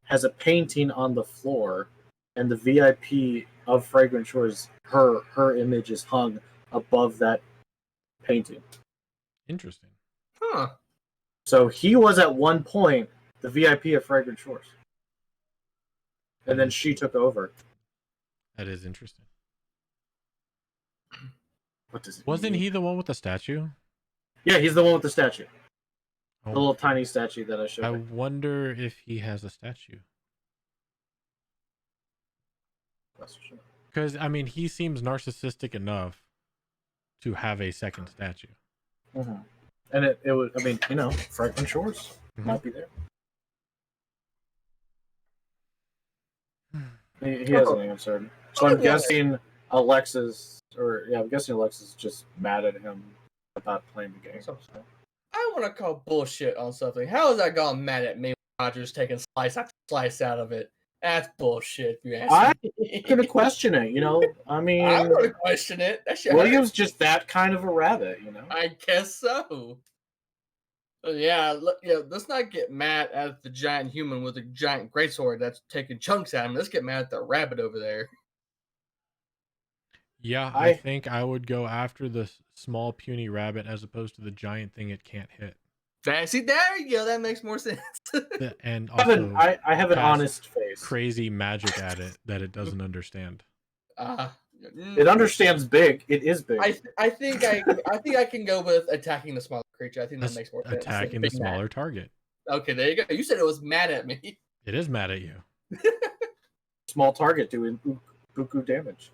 Speaker 2: has a painting on the floor, and the VIP of Fragrant Shores, her image is hung above that painting.
Speaker 3: Interesting.
Speaker 4: Huh.
Speaker 2: So he was at one point the VIP of Fragrant Shores. And then she took over.
Speaker 3: That is interesting.
Speaker 2: What does it
Speaker 3: Wasn't
Speaker 2: mean?
Speaker 3: he the one with the statue?
Speaker 2: Yeah, he's the one with the statue.
Speaker 3: Oh.
Speaker 2: The little tiny statue that I showed.
Speaker 3: I wonder if he has a statue. Because, I mean, he seems narcissistic enough to have a second statue.
Speaker 2: Mm-hmm. And it was, I mean, Fragrant Shores might be there. He hasn't answered. So I'm guessing Alexis is just mad at him about playing the game. So.
Speaker 4: I want to call bullshit on something. How is that gone mad at me when Roger's taking slice after slice out of it? That's bullshit, if you ask me.
Speaker 2: I'm going to question it, I mean...
Speaker 4: I'm going to question it. That shit
Speaker 2: William's just that kind of a rabbit,
Speaker 4: I guess so. Yeah, let's not get mad at the giant human with a giant greatsword that's taking chunks out of him. Let's get mad at the rabbit over there.
Speaker 3: Yeah, I think I would go after the small puny rabbit as opposed to the giant thing it can't hit.
Speaker 4: See, there you go. That makes more sense.
Speaker 3: And also,
Speaker 2: I have an honest face.
Speaker 3: Crazy magic at it that it doesn't understand.
Speaker 2: It understands big. It is big.
Speaker 4: I think I can go with attacking the smaller creature. I think that makes more sense.
Speaker 3: Attacking the smaller target.
Speaker 4: Okay, there you go. You said it was mad at me.
Speaker 3: It is mad at you.
Speaker 2: Small target doing buku damage.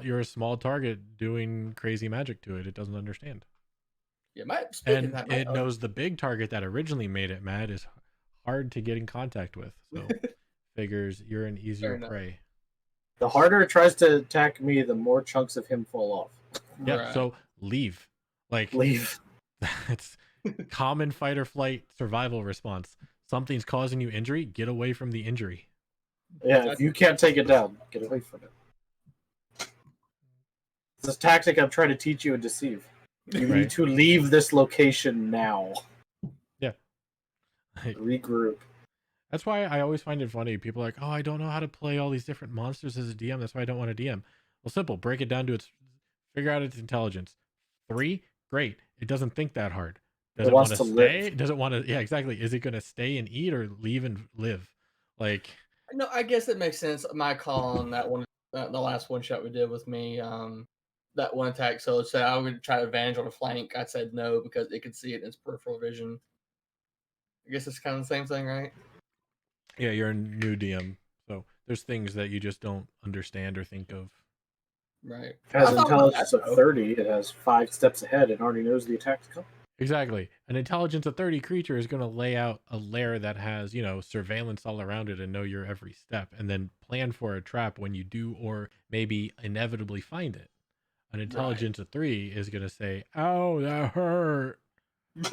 Speaker 3: You're a small target doing crazy magic to it. It doesn't understand.
Speaker 4: Yeah,
Speaker 3: it knows the big target that originally made it mad is hard to get in contact with. So figures you're an easier prey.
Speaker 2: The harder it tries to attack me, the more chunks of him fall off.
Speaker 3: Yeah, right. So leave.
Speaker 2: Leave.
Speaker 3: It's common fight or flight survival response. Something's causing you injury, get away from the injury.
Speaker 2: Yeah, if you can't take it down, get away from it. It's a tactic I'm trying to teach you and deceive. You need to leave this location now.
Speaker 3: Yeah.
Speaker 2: Regroup.
Speaker 3: That's why I always find it funny. People are like, oh, I don't know how to play all these different monsters as a DM. That's why I don't want to DM. Well, simple. Break it down to figure out its intelligence. 3, great. It doesn't think that hard. Does
Speaker 2: It
Speaker 3: it
Speaker 2: wants
Speaker 3: want to
Speaker 2: to
Speaker 3: stay?
Speaker 2: live.
Speaker 3: Does it want to? Yeah, exactly. Is it going to stay and eat or leave and live? Like,
Speaker 4: No, I guess it makes sense. My call on that one, the last one shot we did with me, that one attack. So say I would try advantage on a flank. I said no because it could see it in its peripheral vision. I guess it's kind of the same thing, right?
Speaker 3: yeah, you're a new DM, so there's things that you just don't understand or think of.
Speaker 4: Right.
Speaker 2: It has
Speaker 4: I thought about
Speaker 2: intelligence
Speaker 4: that,
Speaker 2: of
Speaker 4: though.
Speaker 2: 30. It has 5 steps ahead and already knows the attack's coming.
Speaker 3: Exactly. An intelligence of 30 creature is going to lay out a lair that has, surveillance all around it and know your every step and then plan for a trap when you do or maybe inevitably find it. An intelligence of 3 is going to say, "Ow, that hurt,"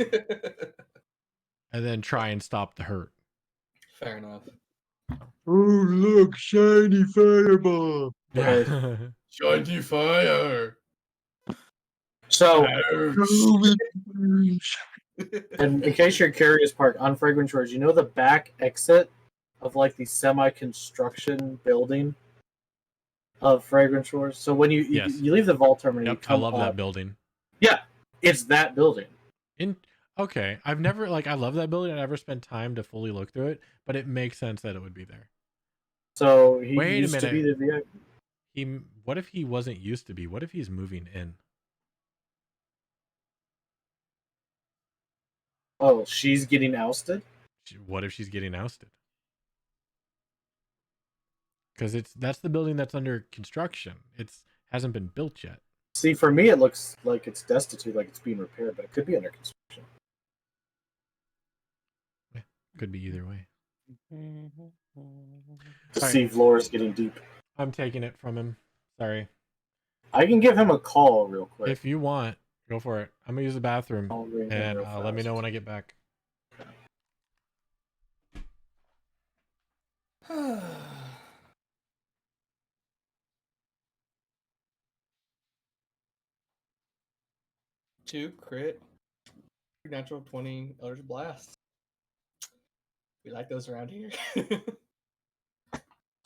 Speaker 3: and then try and stop the hurt.
Speaker 4: Fair enough.
Speaker 6: Oh, look, shiny fireball.
Speaker 3: Yeah.
Speaker 4: Shiny fire.
Speaker 2: So,
Speaker 6: Oh,
Speaker 2: and in case you're curious, Park, on Fragrant Shores, you know the back exit of like the semi-construction building of Fragrant Shores? So when you
Speaker 3: Yes.
Speaker 2: you leave the vault terminal, you
Speaker 3: Yep, I
Speaker 2: come
Speaker 3: love
Speaker 2: up.
Speaker 3: that building.
Speaker 2: Yeah, it's that building.
Speaker 3: Okay, I've never I love that building. I never spent time to fully look through it, but it makes sense that it would be there.
Speaker 2: So he
Speaker 3: Wait a
Speaker 2: used to be
Speaker 3: minute.
Speaker 2: the VIP.
Speaker 3: What if he wasn't used to be? What if he's moving in?
Speaker 2: Oh, she's getting ousted?
Speaker 3: What if she's getting ousted? Because that's the building that's under construction. It's hasn't been built yet.
Speaker 2: See, for me, it looks like it's destitute, like it's being repaired, but it could be under construction.
Speaker 3: Could be either way.
Speaker 2: The
Speaker 3: Sorry.
Speaker 2: sea floor is getting deep.
Speaker 3: I'm taking it from him. Sorry.
Speaker 2: I can give him a call real quick.
Speaker 3: If you want, go for it. I'm gonna use the bathroom,
Speaker 2: I'll ring him
Speaker 3: and
Speaker 2: real
Speaker 3: let me
Speaker 2: fast.
Speaker 3: know when I get back.
Speaker 4: Two crit, natural 20 Eldritch Blast. We like those around here.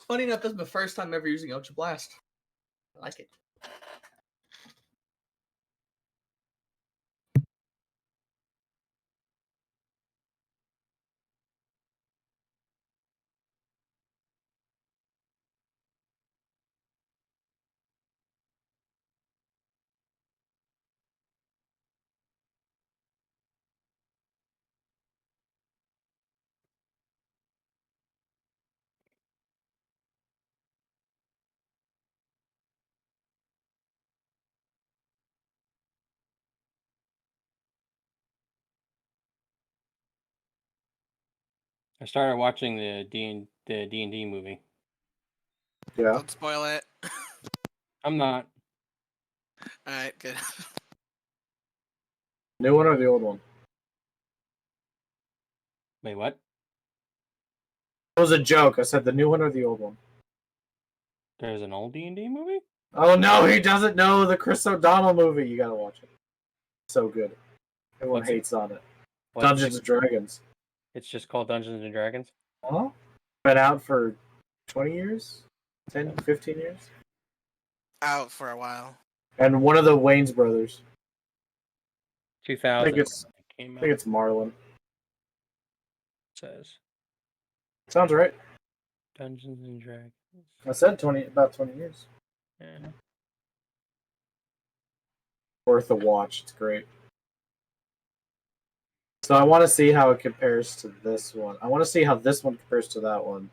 Speaker 4: Funny enough, this is the first time ever using Eldritch Blast. I like it.
Speaker 8: I started watching the D&D movie.
Speaker 2: Yeah.
Speaker 1: Don't spoil it.
Speaker 8: I'm not.
Speaker 1: All right, good.
Speaker 2: New one or the old one?
Speaker 8: Wait, what?
Speaker 2: It was a joke. I said the new one or the old one.
Speaker 8: There's an old D&D movie?
Speaker 2: Oh no, he doesn't know the Chris O'Donnell movie. You gotta watch it. So good. Everyone
Speaker 8: What's it-
Speaker 2: hates on it.
Speaker 8: What's
Speaker 2: Dungeons
Speaker 8: it-
Speaker 2: and Dragons.
Speaker 8: It's just called Dungeons and Dragons?
Speaker 2: Huh? Been out for 20 years? 10, 15 years?
Speaker 1: Out for a while.
Speaker 2: And one of the Wayne's brothers.
Speaker 8: 2000.
Speaker 2: I think it's
Speaker 8: came
Speaker 2: I
Speaker 8: out,
Speaker 2: think it's Marlon.
Speaker 8: says.
Speaker 2: Sounds right.
Speaker 8: Dungeons and Dragons.
Speaker 2: I said about 20 years.
Speaker 8: Yeah.
Speaker 2: Worth a watch. It's great. So I want to see how it compares to this one. I want to see how this one compares to that one.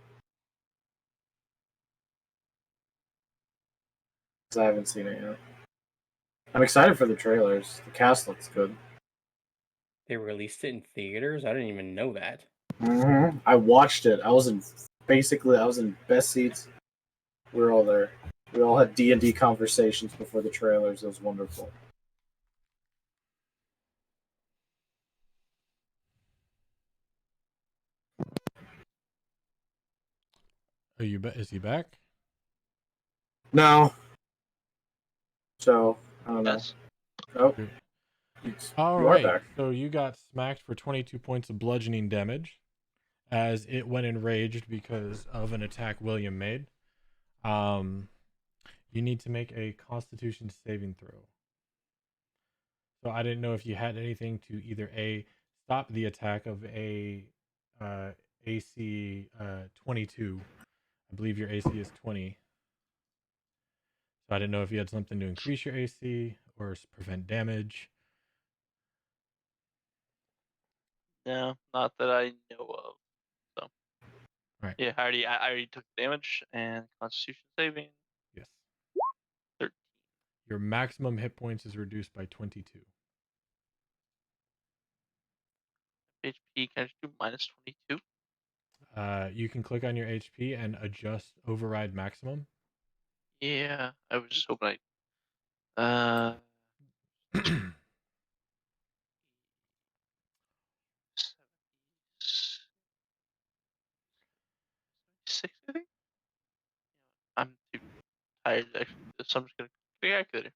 Speaker 2: Because I haven't seen it yet. I'm excited for the trailers. The cast looks good.
Speaker 8: They released it in theaters? I didn't even know that.
Speaker 2: I watched it. I was in best seats. We were all there. We all had D&D conversations before the trailers. It was wonderful.
Speaker 3: Is he back?
Speaker 2: No. So, I don't know.
Speaker 5: Yes.
Speaker 2: Oh.
Speaker 3: All
Speaker 2: You are
Speaker 3: right.
Speaker 2: back.
Speaker 3: So you got smacked for 22 points of bludgeoning damage as it went enraged because of an attack William made. You need to make a Constitution saving throw. So I didn't know if you had anything to either A, stop the attack of a AC 22. I believe your AC is 20. So I didn't know if you had something to increase your AC or prevent damage.
Speaker 5: No, not that I know of. So.
Speaker 3: Right.
Speaker 5: Yeah, I already took damage and Constitution saving.
Speaker 3: Yes.
Speaker 5: 13.
Speaker 3: Your maximum hit points is reduced by 22.
Speaker 5: HP, can I just do minus 22?
Speaker 3: You can click on your HP and adjust override maximum.
Speaker 5: Yeah, I was just hoping I. 76, I think. I'm too tired actually, so I'm just gonna calculator.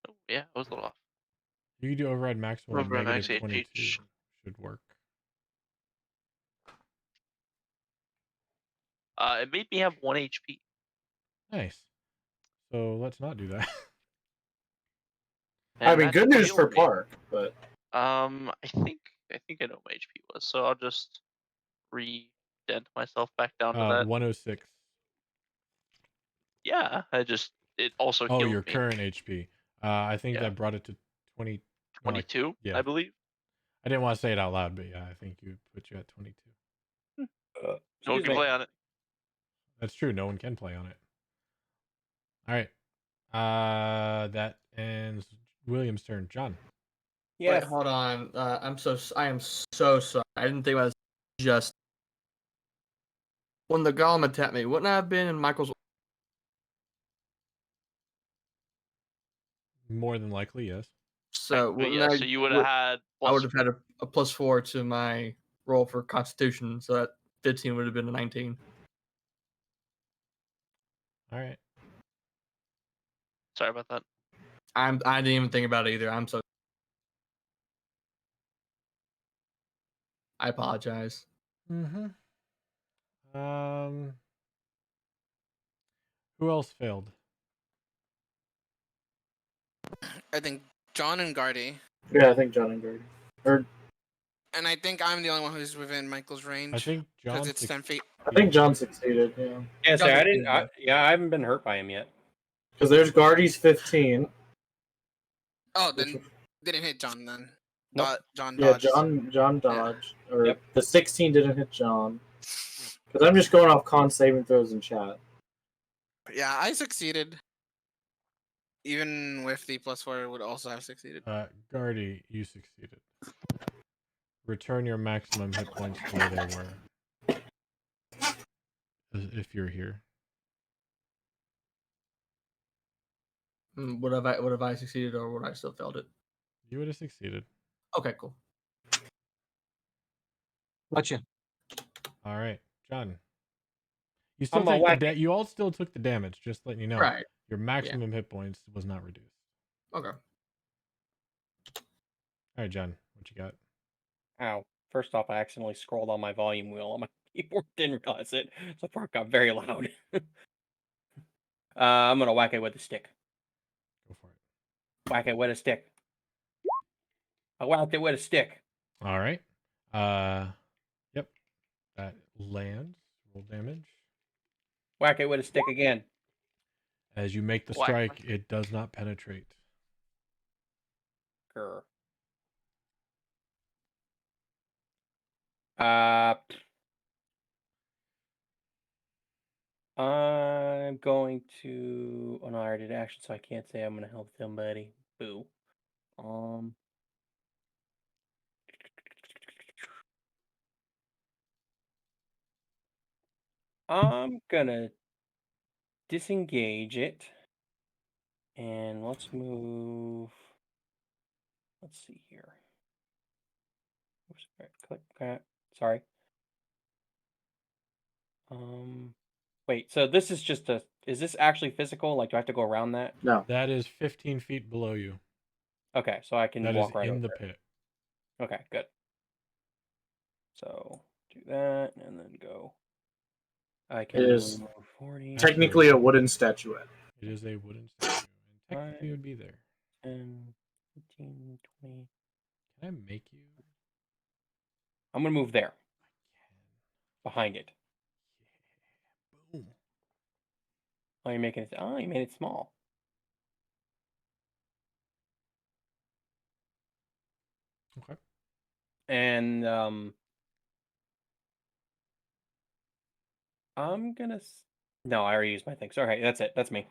Speaker 5: Oh yeah, I was a little off.
Speaker 3: You can do override maximum of
Speaker 5: Override max
Speaker 3: negative 22.
Speaker 5: HH.
Speaker 3: Should work.
Speaker 5: It made me have 1 HP.
Speaker 3: Nice. So let's not do that.
Speaker 2: I
Speaker 5: And
Speaker 2: mean,
Speaker 5: that
Speaker 2: good news
Speaker 5: killed
Speaker 2: for
Speaker 5: me.
Speaker 2: Park, but
Speaker 5: I think I know what my HP was, so I'll just re-dent myself back down to that.
Speaker 3: 106.
Speaker 5: Yeah, it also
Speaker 3: Oh,
Speaker 5: healed
Speaker 3: your
Speaker 5: me.
Speaker 3: current HP. I think
Speaker 5: Yeah.
Speaker 3: that brought it to 20. no,
Speaker 5: 22,
Speaker 3: yeah.
Speaker 5: I believe.
Speaker 3: I didn't want to say it out loud, but yeah, I think you put you at 22.
Speaker 5: No one
Speaker 8: Excuse
Speaker 5: can
Speaker 8: me.
Speaker 5: play on it.
Speaker 3: That's true. No one can play on it. All right. That ends William's turn. John.
Speaker 4: Wait,
Speaker 8: Yes.
Speaker 4: hold on. I am so sorry. I didn't think about this. Just when the golem attacked me, wouldn't I have been in Michael's?
Speaker 3: More than likely, yes.
Speaker 4: So
Speaker 5: But
Speaker 4: wouldn't
Speaker 5: yeah, so you would have had.
Speaker 4: I
Speaker 5: Plus,
Speaker 4: would have had a +4 to my roll for Constitution, so that 15 would have been a 19.
Speaker 3: All right.
Speaker 5: sorry about that.
Speaker 4: I didn't even think about it either. I apologize.
Speaker 3: Mm-hmm. Who else failed?
Speaker 1: I think John and Gardy.
Speaker 2: yeah, I think John and Grady. Or
Speaker 1: And I think I'm the only one who's within Michael's range.
Speaker 3: I think John.
Speaker 1: Because it's 10 feet.
Speaker 2: I think John succeeded, yeah.
Speaker 8: Yeah, so
Speaker 4: Y'all
Speaker 8: I
Speaker 4: can
Speaker 8: didn't.
Speaker 4: do that.
Speaker 8: I haven't been hurt by him yet.
Speaker 2: Because there's Guardy's 15.
Speaker 1: Oh,
Speaker 2: which
Speaker 1: then didn't hit John then.
Speaker 8: Nope.
Speaker 1: John
Speaker 2: Yeah,
Speaker 1: dodged.
Speaker 2: John dodged. Or
Speaker 8: Yep.
Speaker 2: the 16 didn't hit John. Because I'm just going off con saving throws in chat.
Speaker 1: Yeah, I succeeded. Even with the +4, would also have succeeded.
Speaker 3: Gardy, you succeeded. Return your maximum hit points to where they were. If you're here.
Speaker 4: Would have I succeeded, or would I still failed it?
Speaker 3: You would have succeeded.
Speaker 4: Okay, cool.
Speaker 6: Gotcha.
Speaker 3: All right, John. You still
Speaker 8: I'm gonna
Speaker 3: take
Speaker 8: whack
Speaker 3: the you all still took the damage. Just letting you know.
Speaker 4: Right.
Speaker 3: Your maximum hit points was not reduced.
Speaker 4: Okay.
Speaker 3: All right, John. What you got?
Speaker 8: Ow. First off, I accidentally scrolled on my volume wheel on my keyboard. Didn't realize it. So part got very loud. I'm gonna whack it with a stick.
Speaker 3: Go for it.
Speaker 8: Whack it with a stick. I whacked it with a stick.
Speaker 3: All right. Yep. That lands. Roll damage.
Speaker 8: Whack it with a stick again.
Speaker 3: As you make the
Speaker 5: Whack.
Speaker 3: strike, it does not penetrate.
Speaker 8: Grr. I'm going to. Oh no, I already did action, so I can't say I'm gonna help somebody. Boo. I'm gonna disengage it, and let's move. Let's see here. Oops, click. Sorry. Wait. So this is just a. Is this actually physical? Like, do I have to go around that?
Speaker 2: No.
Speaker 3: That is 15 feet below you.
Speaker 8: Okay, so I can
Speaker 3: That is
Speaker 8: walk right
Speaker 3: in
Speaker 8: over
Speaker 3: the
Speaker 8: it.
Speaker 3: pit.
Speaker 8: Okay, good. So do that, and then go. I can
Speaker 2: It is
Speaker 8: move 40.
Speaker 2: Technically a wooden statuette.
Speaker 3: It is a wooden statue. And Technically, it would be there.
Speaker 8: 10, 15, 20.
Speaker 3: Can I make you?
Speaker 8: I'm gonna move there, behind it.
Speaker 3: Boom.
Speaker 8: Oh, you're making it. Oh, you made it small.
Speaker 3: Okay.
Speaker 8: And I'm gonna. No, I already used my thing. Sorry, that's it. That's me.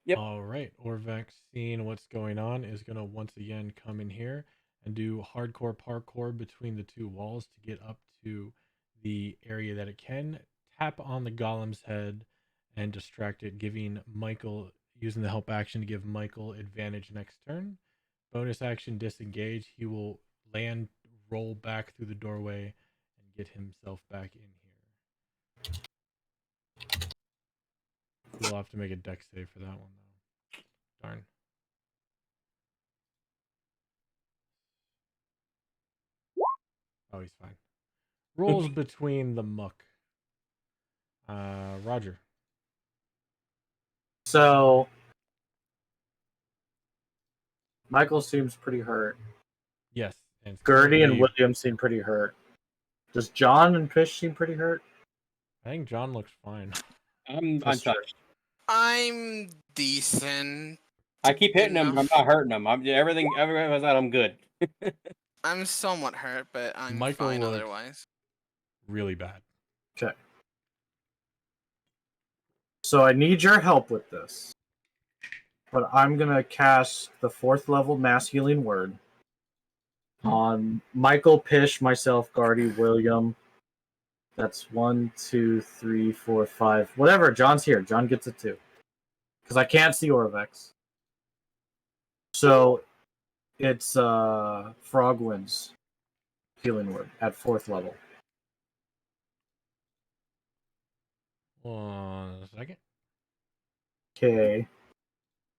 Speaker 8: Yep.
Speaker 3: All right. Orvex, seeing what's going on, is going to once again come in here and do hardcore parkour between the two walls to get up to the area that it can. Tap on the golem's head and distract it, giving Michael, using the help action to give Michael advantage next turn. Bonus action disengage. He will land, roll back through the doorway, and get himself back in here. We'll have to make a dex save for that one, though. Darn. Oh, he's fine. Rolls between the muck. Roger.
Speaker 2: So Michael seems pretty hurt.
Speaker 3: Yes. And
Speaker 2: Gertie and
Speaker 3: currently,
Speaker 2: William seem pretty hurt. Does John and Fish seem pretty hurt?
Speaker 3: I think John looks fine.
Speaker 8: I'm
Speaker 2: That's true.
Speaker 8: untouched.
Speaker 1: I'm decent.
Speaker 8: I keep hitting him, but I'm not hurting him. Everything was out. I'm good.
Speaker 1: I'm somewhat hurt, but I'm
Speaker 3: Michael
Speaker 1: fine
Speaker 3: looks-
Speaker 1: otherwise.
Speaker 3: Really bad.
Speaker 2: Okay. So I need your help with this. But I'm going to cast the 4th level Mass Healing Word on Michael, Pish, myself, Gardy, William. That's 1, 2, 3, 4, 5. Whatever. John's here. John gets it too. Because I can't see Orvex. So it's Frogwind's Healing Word at 4th level.
Speaker 3: 1 second.
Speaker 2: Okay.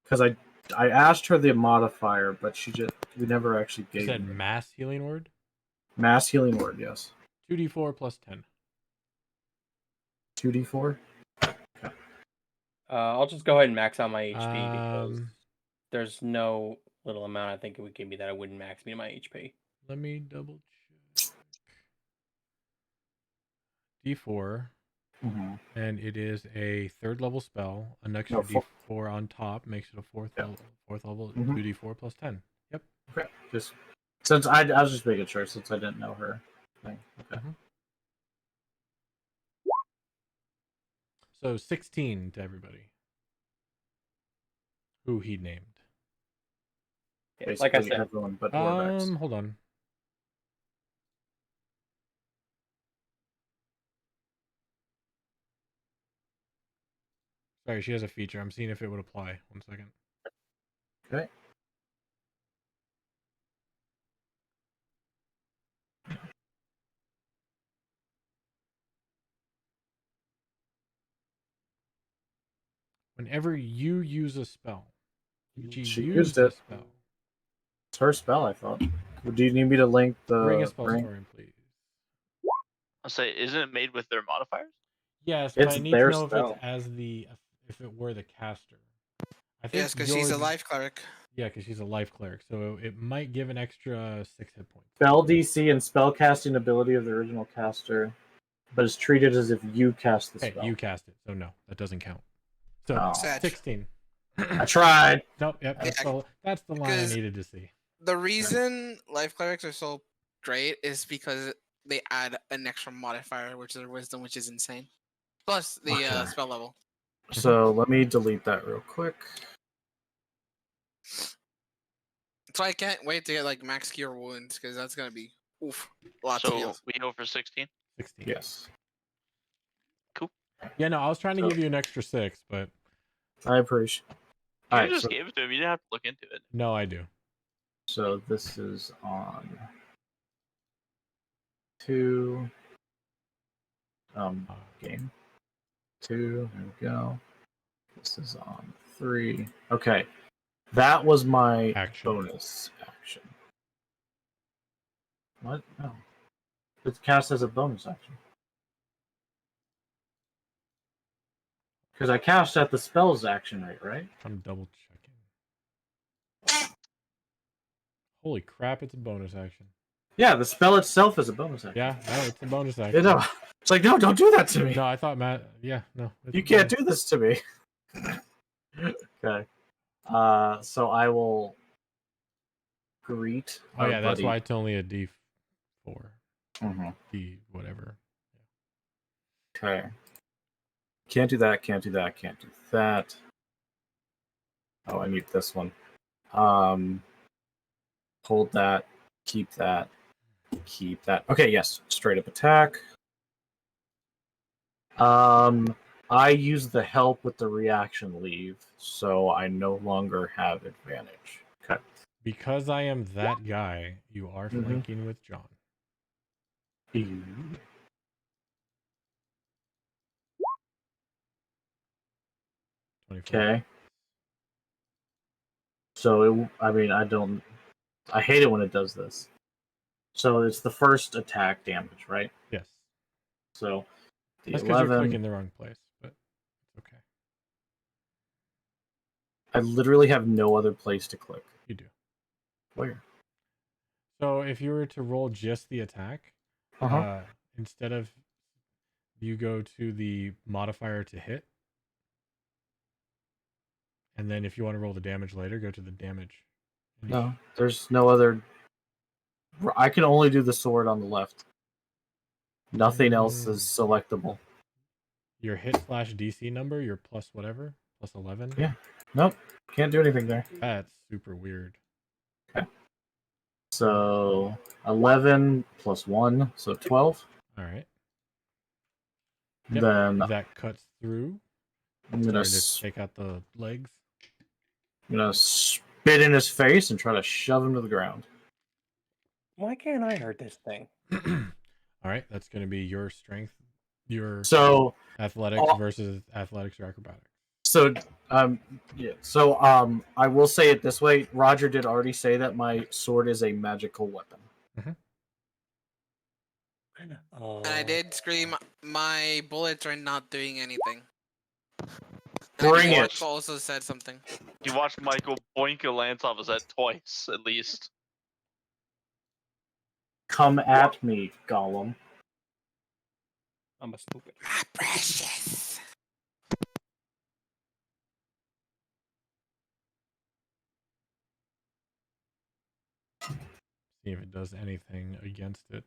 Speaker 2: Because I asked her the modifier, but we never actually
Speaker 3: You
Speaker 2: gave
Speaker 3: said
Speaker 2: me.
Speaker 3: mass healing word?
Speaker 2: Mass Healing Word, yes.
Speaker 3: 2d4 plus 10.
Speaker 2: 2d4?
Speaker 8: I'll just go ahead and max out my HP because
Speaker 3: Um,
Speaker 8: there's no little amount I think it would give me that I wouldn't max me to my HP.
Speaker 3: let me double check. D4,
Speaker 2: Mm-hmm.
Speaker 3: and it is a 3rd level spell. An extra
Speaker 2: No,
Speaker 3: D4 on top makes it a 4th
Speaker 2: Yeah.
Speaker 3: level. 4th level,
Speaker 2: Mhm.
Speaker 3: 2d4 plus 10. Yep.
Speaker 2: Okay. Just since I was just making sure since I didn't know her thing. Okay.
Speaker 3: Mhm. So 16 to everybody. Who he named.
Speaker 8: Yeah, like I
Speaker 2: Basically
Speaker 8: said,
Speaker 2: everyone but Orvex.
Speaker 3: Hold on. Sorry, she has a feature. I'm seeing if it would apply. 1 second.
Speaker 2: Okay.
Speaker 3: Whenever you use a spell,
Speaker 2: She used it.
Speaker 3: a spell.
Speaker 2: It's her spell, I thought. Do you need me to link the
Speaker 3: Bring a spell
Speaker 2: ring?
Speaker 3: story, please.
Speaker 5: I'll say, isn't it made with their modifiers?
Speaker 3: Yes, but
Speaker 2: It's
Speaker 3: I need to
Speaker 2: their
Speaker 3: know
Speaker 2: spell.
Speaker 3: if it were the caster. I think
Speaker 1: Yes, because she's a
Speaker 3: yours-
Speaker 1: life cleric.
Speaker 3: Yeah, because she's a life cleric, so it might give an extra 6 hit points.
Speaker 2: Spell DC and spell casting ability of the original caster, but it's treated as if you cast the
Speaker 3: Hey,
Speaker 2: spell.
Speaker 3: you cast it, so no, that doesn't count. So
Speaker 2: Oh.
Speaker 1: Satch.
Speaker 3: 16.
Speaker 2: I tried.
Speaker 3: Nope, yep, that's
Speaker 1: Yeah,
Speaker 3: the line I
Speaker 1: because-
Speaker 3: needed to see.
Speaker 1: The reason life clerics are so great is because they add an extra modifier, which is their wisdom, which is insane. Plus the
Speaker 2: Okay.
Speaker 1: spell level.
Speaker 2: So let me delete that real quick.
Speaker 1: So I can't wait to get like max cure wounds because that's gonna be lots of
Speaker 5: So
Speaker 1: heals.
Speaker 5: we go for 16.
Speaker 3: 16.
Speaker 2: Yes.
Speaker 3: Yeah, no, I was trying to
Speaker 2: So-
Speaker 3: give you an extra 6, but
Speaker 2: I appreciate.
Speaker 5: You
Speaker 2: Alright,
Speaker 5: just
Speaker 2: so,
Speaker 5: gave it to him. You didn't have to look into it.
Speaker 3: no, I do.
Speaker 2: so this is on 2 game 2, there we go. This is on 3. Okay. That was my
Speaker 3: Action.
Speaker 2: bonus action. What? No. It's cast as a bonus action. Because I cast at the spell's action rate, right?
Speaker 3: I'm double checking. Holy crap! It's a bonus action.
Speaker 2: Yeah, the spell itself is a bonus action.
Speaker 3: Yeah, no, it's a bonus
Speaker 2: You
Speaker 3: action.
Speaker 2: know, it's like, no, don't do that to me.
Speaker 3: No, I thought Matt. Yeah, no. it's
Speaker 2: You
Speaker 3: a
Speaker 2: can't
Speaker 3: bonus.
Speaker 2: do this to me. Okay. So I will greet.
Speaker 3: Oh
Speaker 2: our
Speaker 3: yeah, that's
Speaker 2: buddy.
Speaker 3: why it's only a D4.
Speaker 2: Mhm.
Speaker 3: D whatever.
Speaker 2: Okay. Can't do that. Can't do that. Can't do that. Oh, I need this one. Hold that. Keep that. Keep that. Okay. Yes. Straight up attack. I use the help with the reaction leave, so I no longer have advantage. Okay.
Speaker 3: Because I am that guy, you are
Speaker 2: Mhm.
Speaker 3: flanking with John.
Speaker 2: Ew. Okay. So I mean, I hate it when it does this. So it's the first attack damage, right?
Speaker 3: Yes.
Speaker 2: So the
Speaker 3: That's because you're
Speaker 2: 11.
Speaker 3: clicking the wrong place, but it's okay.
Speaker 2: I literally have no other place to click.
Speaker 3: You do.
Speaker 2: Where?
Speaker 3: So if you were to roll just the attack, instead of you go to the modifier to hit, and then if you want to roll the damage later, go to the damage.
Speaker 2: No, there's no other. I can only do the sword on the left. Nothing else is selectable.
Speaker 3: Your hit / DC number, your plus whatever, plus 11.
Speaker 2: Yeah. Nope. Can't do anything there.
Speaker 3: That's super weird.
Speaker 2: So 11 plus 1, so 12.
Speaker 3: All right. Yep,
Speaker 2: Then
Speaker 3: that cuts through.
Speaker 2: I'm gonna
Speaker 3: Starting to take out the legs.
Speaker 2: spit in his face and try to shove him to the ground.
Speaker 8: Why can't I hurt this thing?
Speaker 3: All right, that's going to be your strength, your
Speaker 2: So
Speaker 3: athletics versus athletics or acrobatics.
Speaker 2: So yeah. So I will say it this way. Roger did already say that my sword is a magical weapon.
Speaker 1: And I did scream, my bullets are not doing anything.
Speaker 2: Bring it.
Speaker 1: Michael also said something.
Speaker 5: You watched Michael boink a lance off his head twice, at least.
Speaker 2: Come at me, Gollum.
Speaker 8: I'm a stupid.
Speaker 1: My precious.
Speaker 3: See if it does anything against it.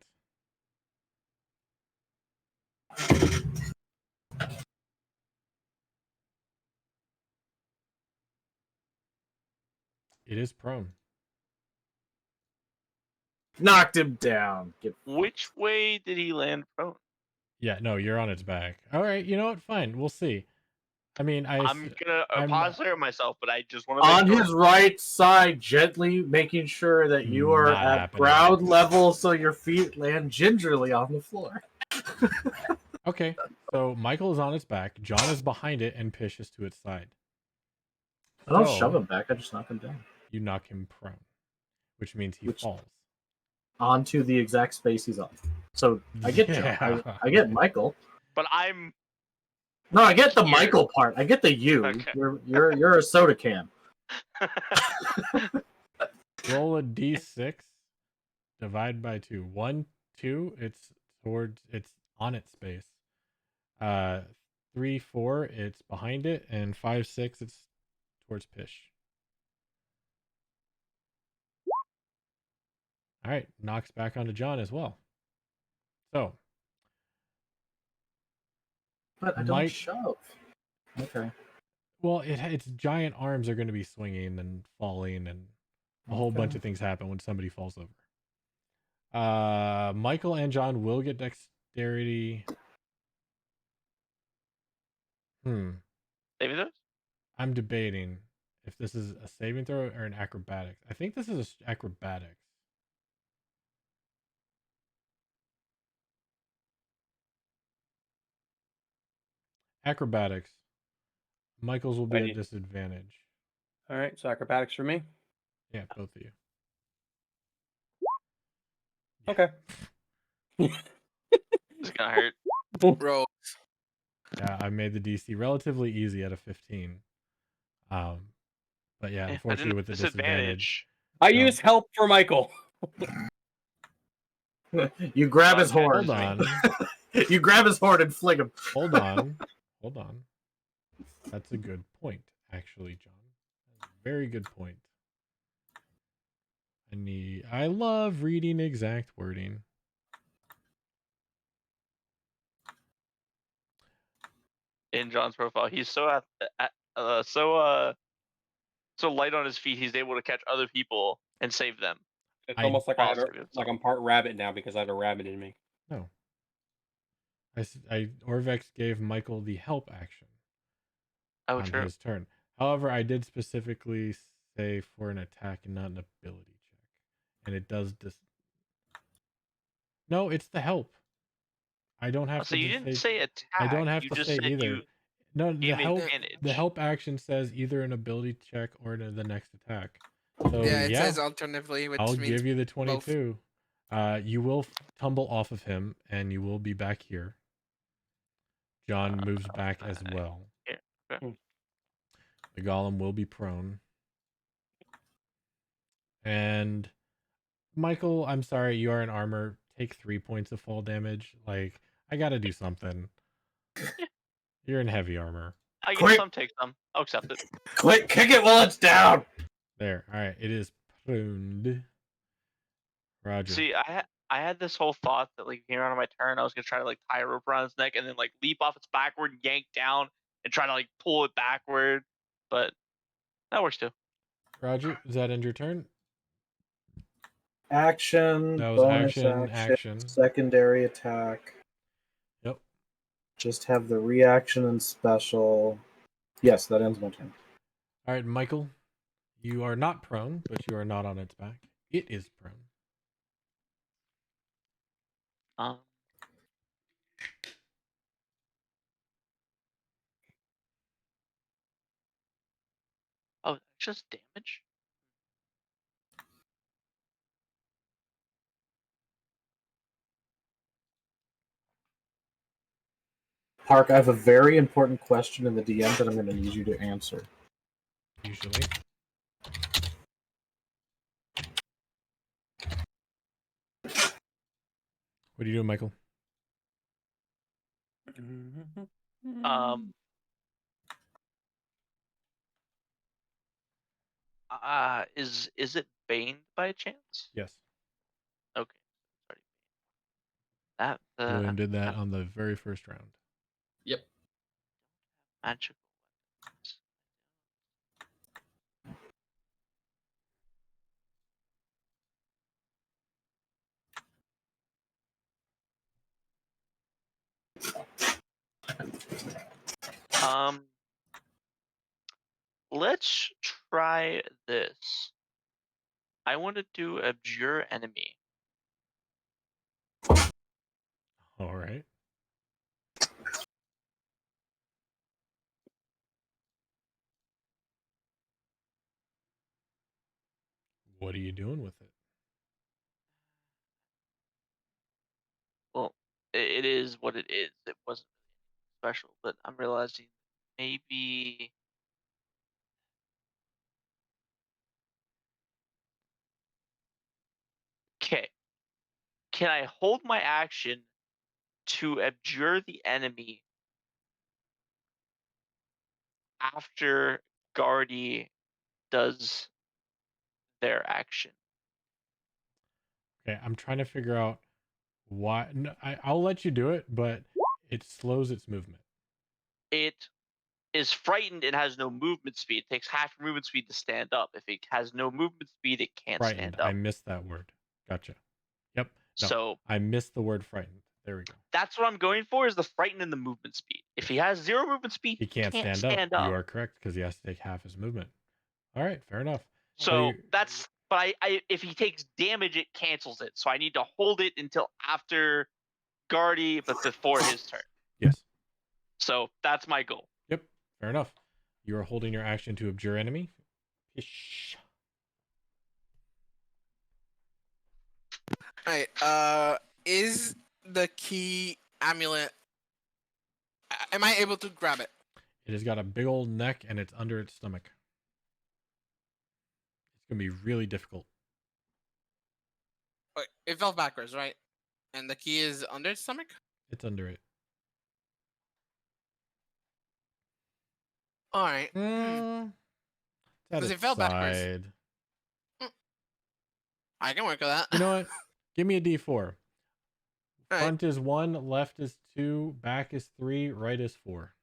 Speaker 3: It is prone.
Speaker 2: Knocked him down.
Speaker 5: Which way did he land prone?
Speaker 3: Yeah, no, you're on its back. All right, you know what? Fine, we'll see. I mean,
Speaker 5: I'm gonna pause there myself, but I just want to
Speaker 2: on his right side, gently making sure that you are
Speaker 3: Not
Speaker 2: at
Speaker 3: happening.
Speaker 2: ground level, so your feet land gingerly on the floor.
Speaker 3: Okay, so Michael is on its back, John is behind it, and Pish is to its side.
Speaker 2: I don't
Speaker 3: So,
Speaker 2: shove him back. I just knock him down
Speaker 3: You knock him prone, which means he falls.
Speaker 2: onto the exact space he's on. So I get John. I get Michael.
Speaker 5: But I'm.
Speaker 2: No, I get the
Speaker 5: Here.
Speaker 2: Michael part. I get the you.
Speaker 5: Okay.
Speaker 2: You're a soda can.
Speaker 3: Roll a d6, divide by 2. 1, 2, it's on its space. 3, 4, it's behind it, and 5, 6, it's towards Pish. All right, knocks back onto John as well. So,
Speaker 2: But I don't shove. Okay.
Speaker 3: Well, its giant arms are going to be swinging and falling, and a whole bunch of things happen when somebody falls over. Michael and John will get dexterity.
Speaker 5: Saving throws?
Speaker 3: I'm debating if this is a saving throw or an acrobatics. I think this is acrobatics. Acrobatics. Michael's will be at disadvantage.
Speaker 8: All right, so acrobatics for me.
Speaker 3: Yeah, both of you.
Speaker 8: Okay.
Speaker 5: It's gonna hurt.
Speaker 1: Bro.
Speaker 3: Yeah, I made the DC relatively easy at a 15. But yeah, unfortunately with the disadvantage. No.
Speaker 8: use help for Michael.
Speaker 2: You grab his horn.
Speaker 3: Hold on.
Speaker 2: You grab his horn and fling him.
Speaker 3: Hold on. Hold on. That's a good point, actually, John. Very good point. I love reading exact wording.
Speaker 5: In John's profile, he's so so light on his feet, he's able to catch other people and save them.
Speaker 8: It's
Speaker 3: I-
Speaker 8: almost like I have
Speaker 5: Positive,
Speaker 8: like I'm part rabbit now because I have a rabbit in me.
Speaker 3: No. Orvex gave Michael the help action
Speaker 5: Oh,
Speaker 3: on
Speaker 5: true.
Speaker 3: his turn. However, I did specifically say for an attack and not an ability check. And it does No, it's the help. I don't have
Speaker 5: So
Speaker 3: to
Speaker 5: you
Speaker 3: just
Speaker 5: didn't say attack.
Speaker 3: I don't have
Speaker 5: you
Speaker 3: to
Speaker 5: just
Speaker 3: say
Speaker 5: said
Speaker 3: either.
Speaker 5: You
Speaker 3: No, the
Speaker 5: gave me
Speaker 3: help
Speaker 5: advantage.
Speaker 3: the help action says either an ability check or the next attack. So
Speaker 1: Yeah, it says alternatively, which
Speaker 3: I'll
Speaker 1: means
Speaker 3: give you the 22. You will tumble off of him and you will be back here. John moves back as well.
Speaker 5: Yeah, okay.
Speaker 3: The golem will be prone. And Michael, I'm sorry, you are in armor. Take 3 points of fall damage. Like, I gotta do something. You're in heavy armor.
Speaker 5: I
Speaker 2: Quick.
Speaker 5: get some, take some. I'll accept it.
Speaker 2: Quick, kick it while it's down.
Speaker 3: There. Alright, it is pruned. Roger.
Speaker 5: See, I had this whole thought that like came around on my turn, I was gonna try to like tie a rope around its neck and then like leap off its backward, yank down, and try to like pull it backward. But that works too.
Speaker 3: Roger, does that end your turn?
Speaker 2: Action,
Speaker 3: That was
Speaker 2: bonus
Speaker 3: action.
Speaker 2: secondary attack.
Speaker 3: Yep.
Speaker 2: Just have the reaction and special. Yes, that ends my turn.
Speaker 3: Alright, Michael. You are not prone, but you are not on its back. It is prone.
Speaker 5: Oh, it's just damage.
Speaker 2: Park, I have a very important question in the DM that I'm going to need you to answer.
Speaker 3: Usually. What are you doing, Michael?
Speaker 5: Is it Bane by chance?
Speaker 3: Yes.
Speaker 5: Okay. Sorry. That
Speaker 3: William did that on the very first round.
Speaker 4: Yep.
Speaker 5: magical weapons. Let's try this. I want to do Abjure Enemy.
Speaker 3: All right. What are you doing with it?
Speaker 5: Well, it is what it is. It wasn't special, but I'm realizing maybe. Okay. Can I hold my action to abjure the enemy after Guardy does their action?
Speaker 3: Okay, I'm trying to figure out why. No, I'll let you do it, but it slows its movement.
Speaker 5: It is frightened and has no movement speed. It takes half your movement speed to stand up. If it has no movement speed, it can't
Speaker 3: Frightened.
Speaker 5: stand up.
Speaker 3: I missed that word. Gotcha. Yep. No,
Speaker 5: So
Speaker 3: I missed the word frightened. There we go.
Speaker 5: that's what I'm going for, is the frightened and the movement speed. If he has 0 movement speed,
Speaker 3: He can't stand up. You are correct, because he has to take half his movement. All right, fair enough.
Speaker 5: So that's, but I if he takes damage, it cancels it. So I need to hold it until after Guardy, but before his turn.
Speaker 3: Yes.
Speaker 5: So that's my goal.
Speaker 3: Yep. Fair enough. You are holding your action to abjure enemy. Ish.
Speaker 1: Alright, is the key amulet... Am I able to grab it?
Speaker 3: It has got a big old neck and it's under its stomach. It's going to be really difficult.
Speaker 1: It fell backwards, right? And the key is under its stomach?
Speaker 3: It's under it.
Speaker 1: Alright.
Speaker 3: It's at
Speaker 1: Because
Speaker 3: its
Speaker 1: it fell backwards.
Speaker 3: side.
Speaker 1: I can work with that.
Speaker 3: You know what? Give me a D4.
Speaker 1: Alright.
Speaker 3: Front is 1, left is 2, back is 3, right is 4.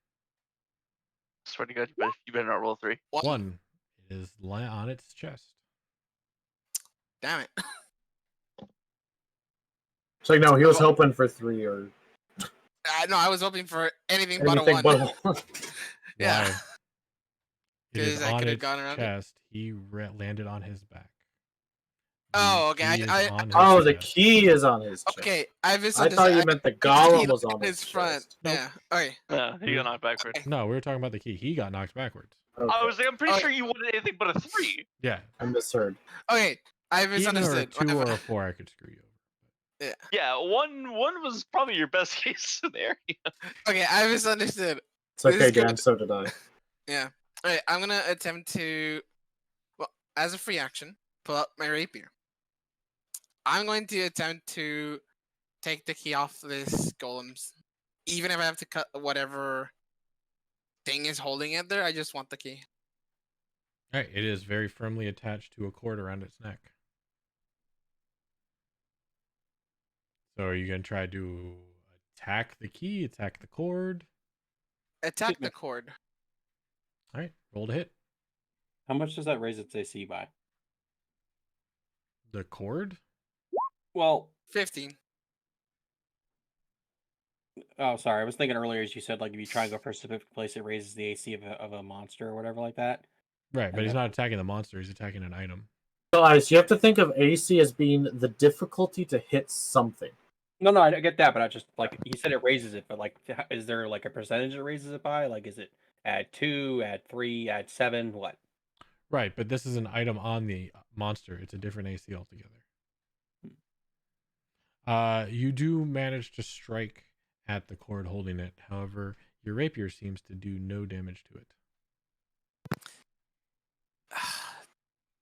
Speaker 5: Swear to God, you better not roll 3.
Speaker 3: 1 is on its chest.
Speaker 1: Damn it.
Speaker 2: So no, he was hoping for 3 or
Speaker 1: No, I was hoping for anything but a
Speaker 2: anything
Speaker 1: 1.
Speaker 2: but a 1.
Speaker 1: Yeah.
Speaker 3: Why? It is
Speaker 1: 'Cause I
Speaker 3: on
Speaker 1: could've
Speaker 3: its
Speaker 1: gone around it.
Speaker 3: chest. He landed on his back.
Speaker 1: Oh, okay.
Speaker 3: Key is
Speaker 1: I-
Speaker 3: on his
Speaker 2: Oh, the
Speaker 3: chest.
Speaker 2: key is on his chest.
Speaker 1: Okay, I
Speaker 2: I
Speaker 1: misunderstood.
Speaker 2: thought you meant the golem was on
Speaker 1: his
Speaker 2: his
Speaker 1: front.
Speaker 2: chest.
Speaker 3: Nope.
Speaker 1: Yeah. Okay.
Speaker 5: Yeah, he got knocked backwards.
Speaker 1: Okay.
Speaker 3: No, we were talking about the key. He got knocked backwards.
Speaker 2: Okay.
Speaker 5: I was like, I'm pretty
Speaker 1: Oh,
Speaker 5: sure you wanted anything but a 3.
Speaker 3: Yeah.
Speaker 2: I misheard.
Speaker 1: Okay. I
Speaker 3: Even or a
Speaker 1: misunderstood.
Speaker 3: 2 or
Speaker 1: Whatever.
Speaker 3: a 4, I could screw you over.
Speaker 5: Yeah, one was probably your best case scenario.
Speaker 1: Okay, I misunderstood.
Speaker 2: It's
Speaker 1: This
Speaker 2: okay,
Speaker 1: is good.
Speaker 2: Dan. So did I.
Speaker 1: Yeah. Alright, I'm gonna attempt to, well, as a free action, pull out my rapier. I'm going to attempt to take the key off this golem's. Even if I have to cut whatever thing is holding it there, I just want the key.
Speaker 3: All right. It is very firmly attached to a cord around its neck. So are you going to try to attack the key, attack the cord?
Speaker 1: Attack
Speaker 8: Excuse me.
Speaker 1: the cord.
Speaker 3: All right. Roll to hit.
Speaker 8: How much does that raise its AC by?
Speaker 3: The cord?
Speaker 8: Well,
Speaker 1: 15.
Speaker 8: oh, sorry. I was thinking earlier, as you said, like if you try and go for a specific place, it raises the AC of a monster or whatever like that.
Speaker 3: Right. But he's not attacking the monster. He's attacking an item.
Speaker 2: So, Ice, you have to think of AC as being the difficulty to hit something.
Speaker 8: No, I get that, but I just like he said it raises it, but like, is there like a percentage it raises it by? Like, is it add 2, add 3, add 7? What?
Speaker 3: Right. But this is an item on the monster. It's a different AC altogether. You do manage to strike at the cord holding it. However, your rapier seems to do no damage to it.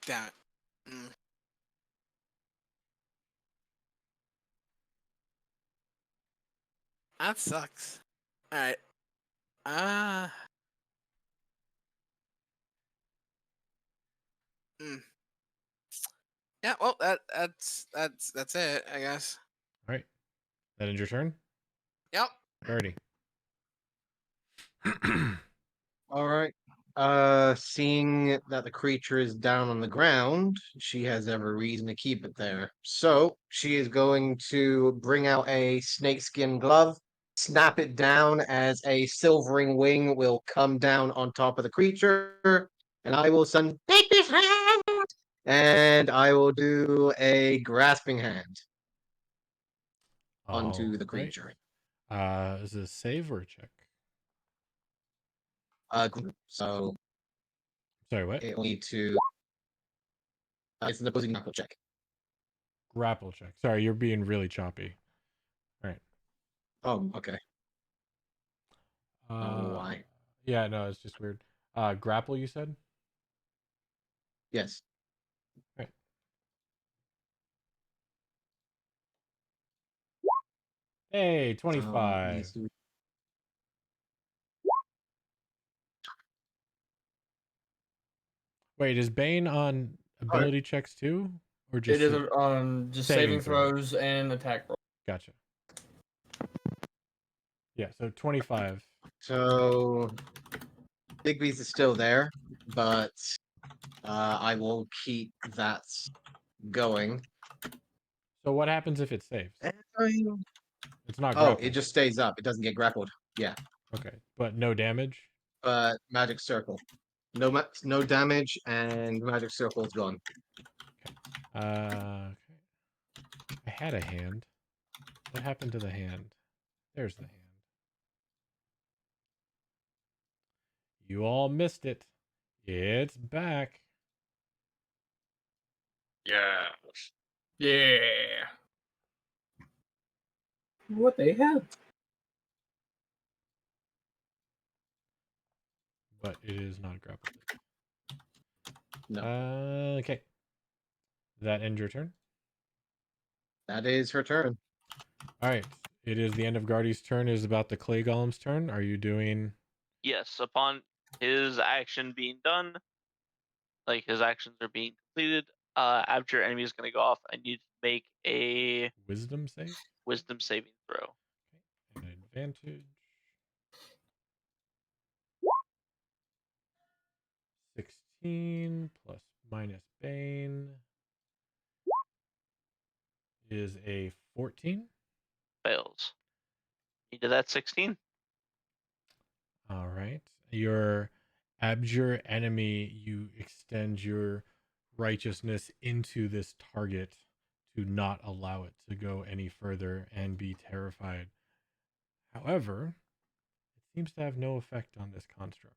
Speaker 1: Damn it. Mm. That sucks. Alright. Yeah, well that's it, I guess.
Speaker 3: All right. That ends your turn?
Speaker 1: Yep.
Speaker 3: Alrighty.
Speaker 6: All right. Seeing that the creature is down on the ground, she has every reason to keep it there. So she is going to bring out a snakeskin glove, snap it down as a silvering wing will come down on top of the creature, and I will send take this hand, and I will do a grasping hand onto the
Speaker 3: Alright.
Speaker 6: creature.
Speaker 3: Is it a save or a check?
Speaker 6: So
Speaker 3: Sorry, what?
Speaker 6: it will need to. It's an opposing knuckle check.
Speaker 3: Grapple check. Sorry, you're being really choppy. All right.
Speaker 6: Oh, okay. Why?
Speaker 3: Yeah, no, it's just weird. Grapple, you said?
Speaker 6: Yes.
Speaker 3: Right. Hey, 25.
Speaker 6: needs to-
Speaker 3: Wait, is Bane on ability checks too? Or just
Speaker 4: It is on just saving throws and attack roll.
Speaker 3: Gotcha. Yeah, so 25.
Speaker 6: So Bigby's is still there, but I will keep that going.
Speaker 3: So what happens if it saves? It's not
Speaker 6: Oh,
Speaker 3: grappled.
Speaker 6: it just stays up. It doesn't get grappled. Yeah,
Speaker 3: Okay, but no damage?
Speaker 6: but magic circle. No damage, and magic circle is gone.
Speaker 3: Okay. I had a hand. What happened to the hand? There's the hand. You all missed it. It's back.
Speaker 4: Yes. Yeah.
Speaker 2: What they had?
Speaker 3: But it is not grappled.
Speaker 6: No.
Speaker 3: Okay. That end your turn?
Speaker 6: That is her turn.
Speaker 3: All right. It is the end of Guardy's turn. It is about the clay golem's turn. Are you doing
Speaker 5: Yes, upon his action being done, like his actions are being completed, after your enemy is going to go off, I need to make a
Speaker 3: wisdom save?
Speaker 5: wisdom saving throw.
Speaker 3: An advantage. 16 plus minus Bane is a 14.
Speaker 5: Fails. You did that 16?
Speaker 3: All right. Your abjure enemy, you extend your righteousness into this target to not allow it to go any further and be terrified. However, it seems to have no effect on this construct.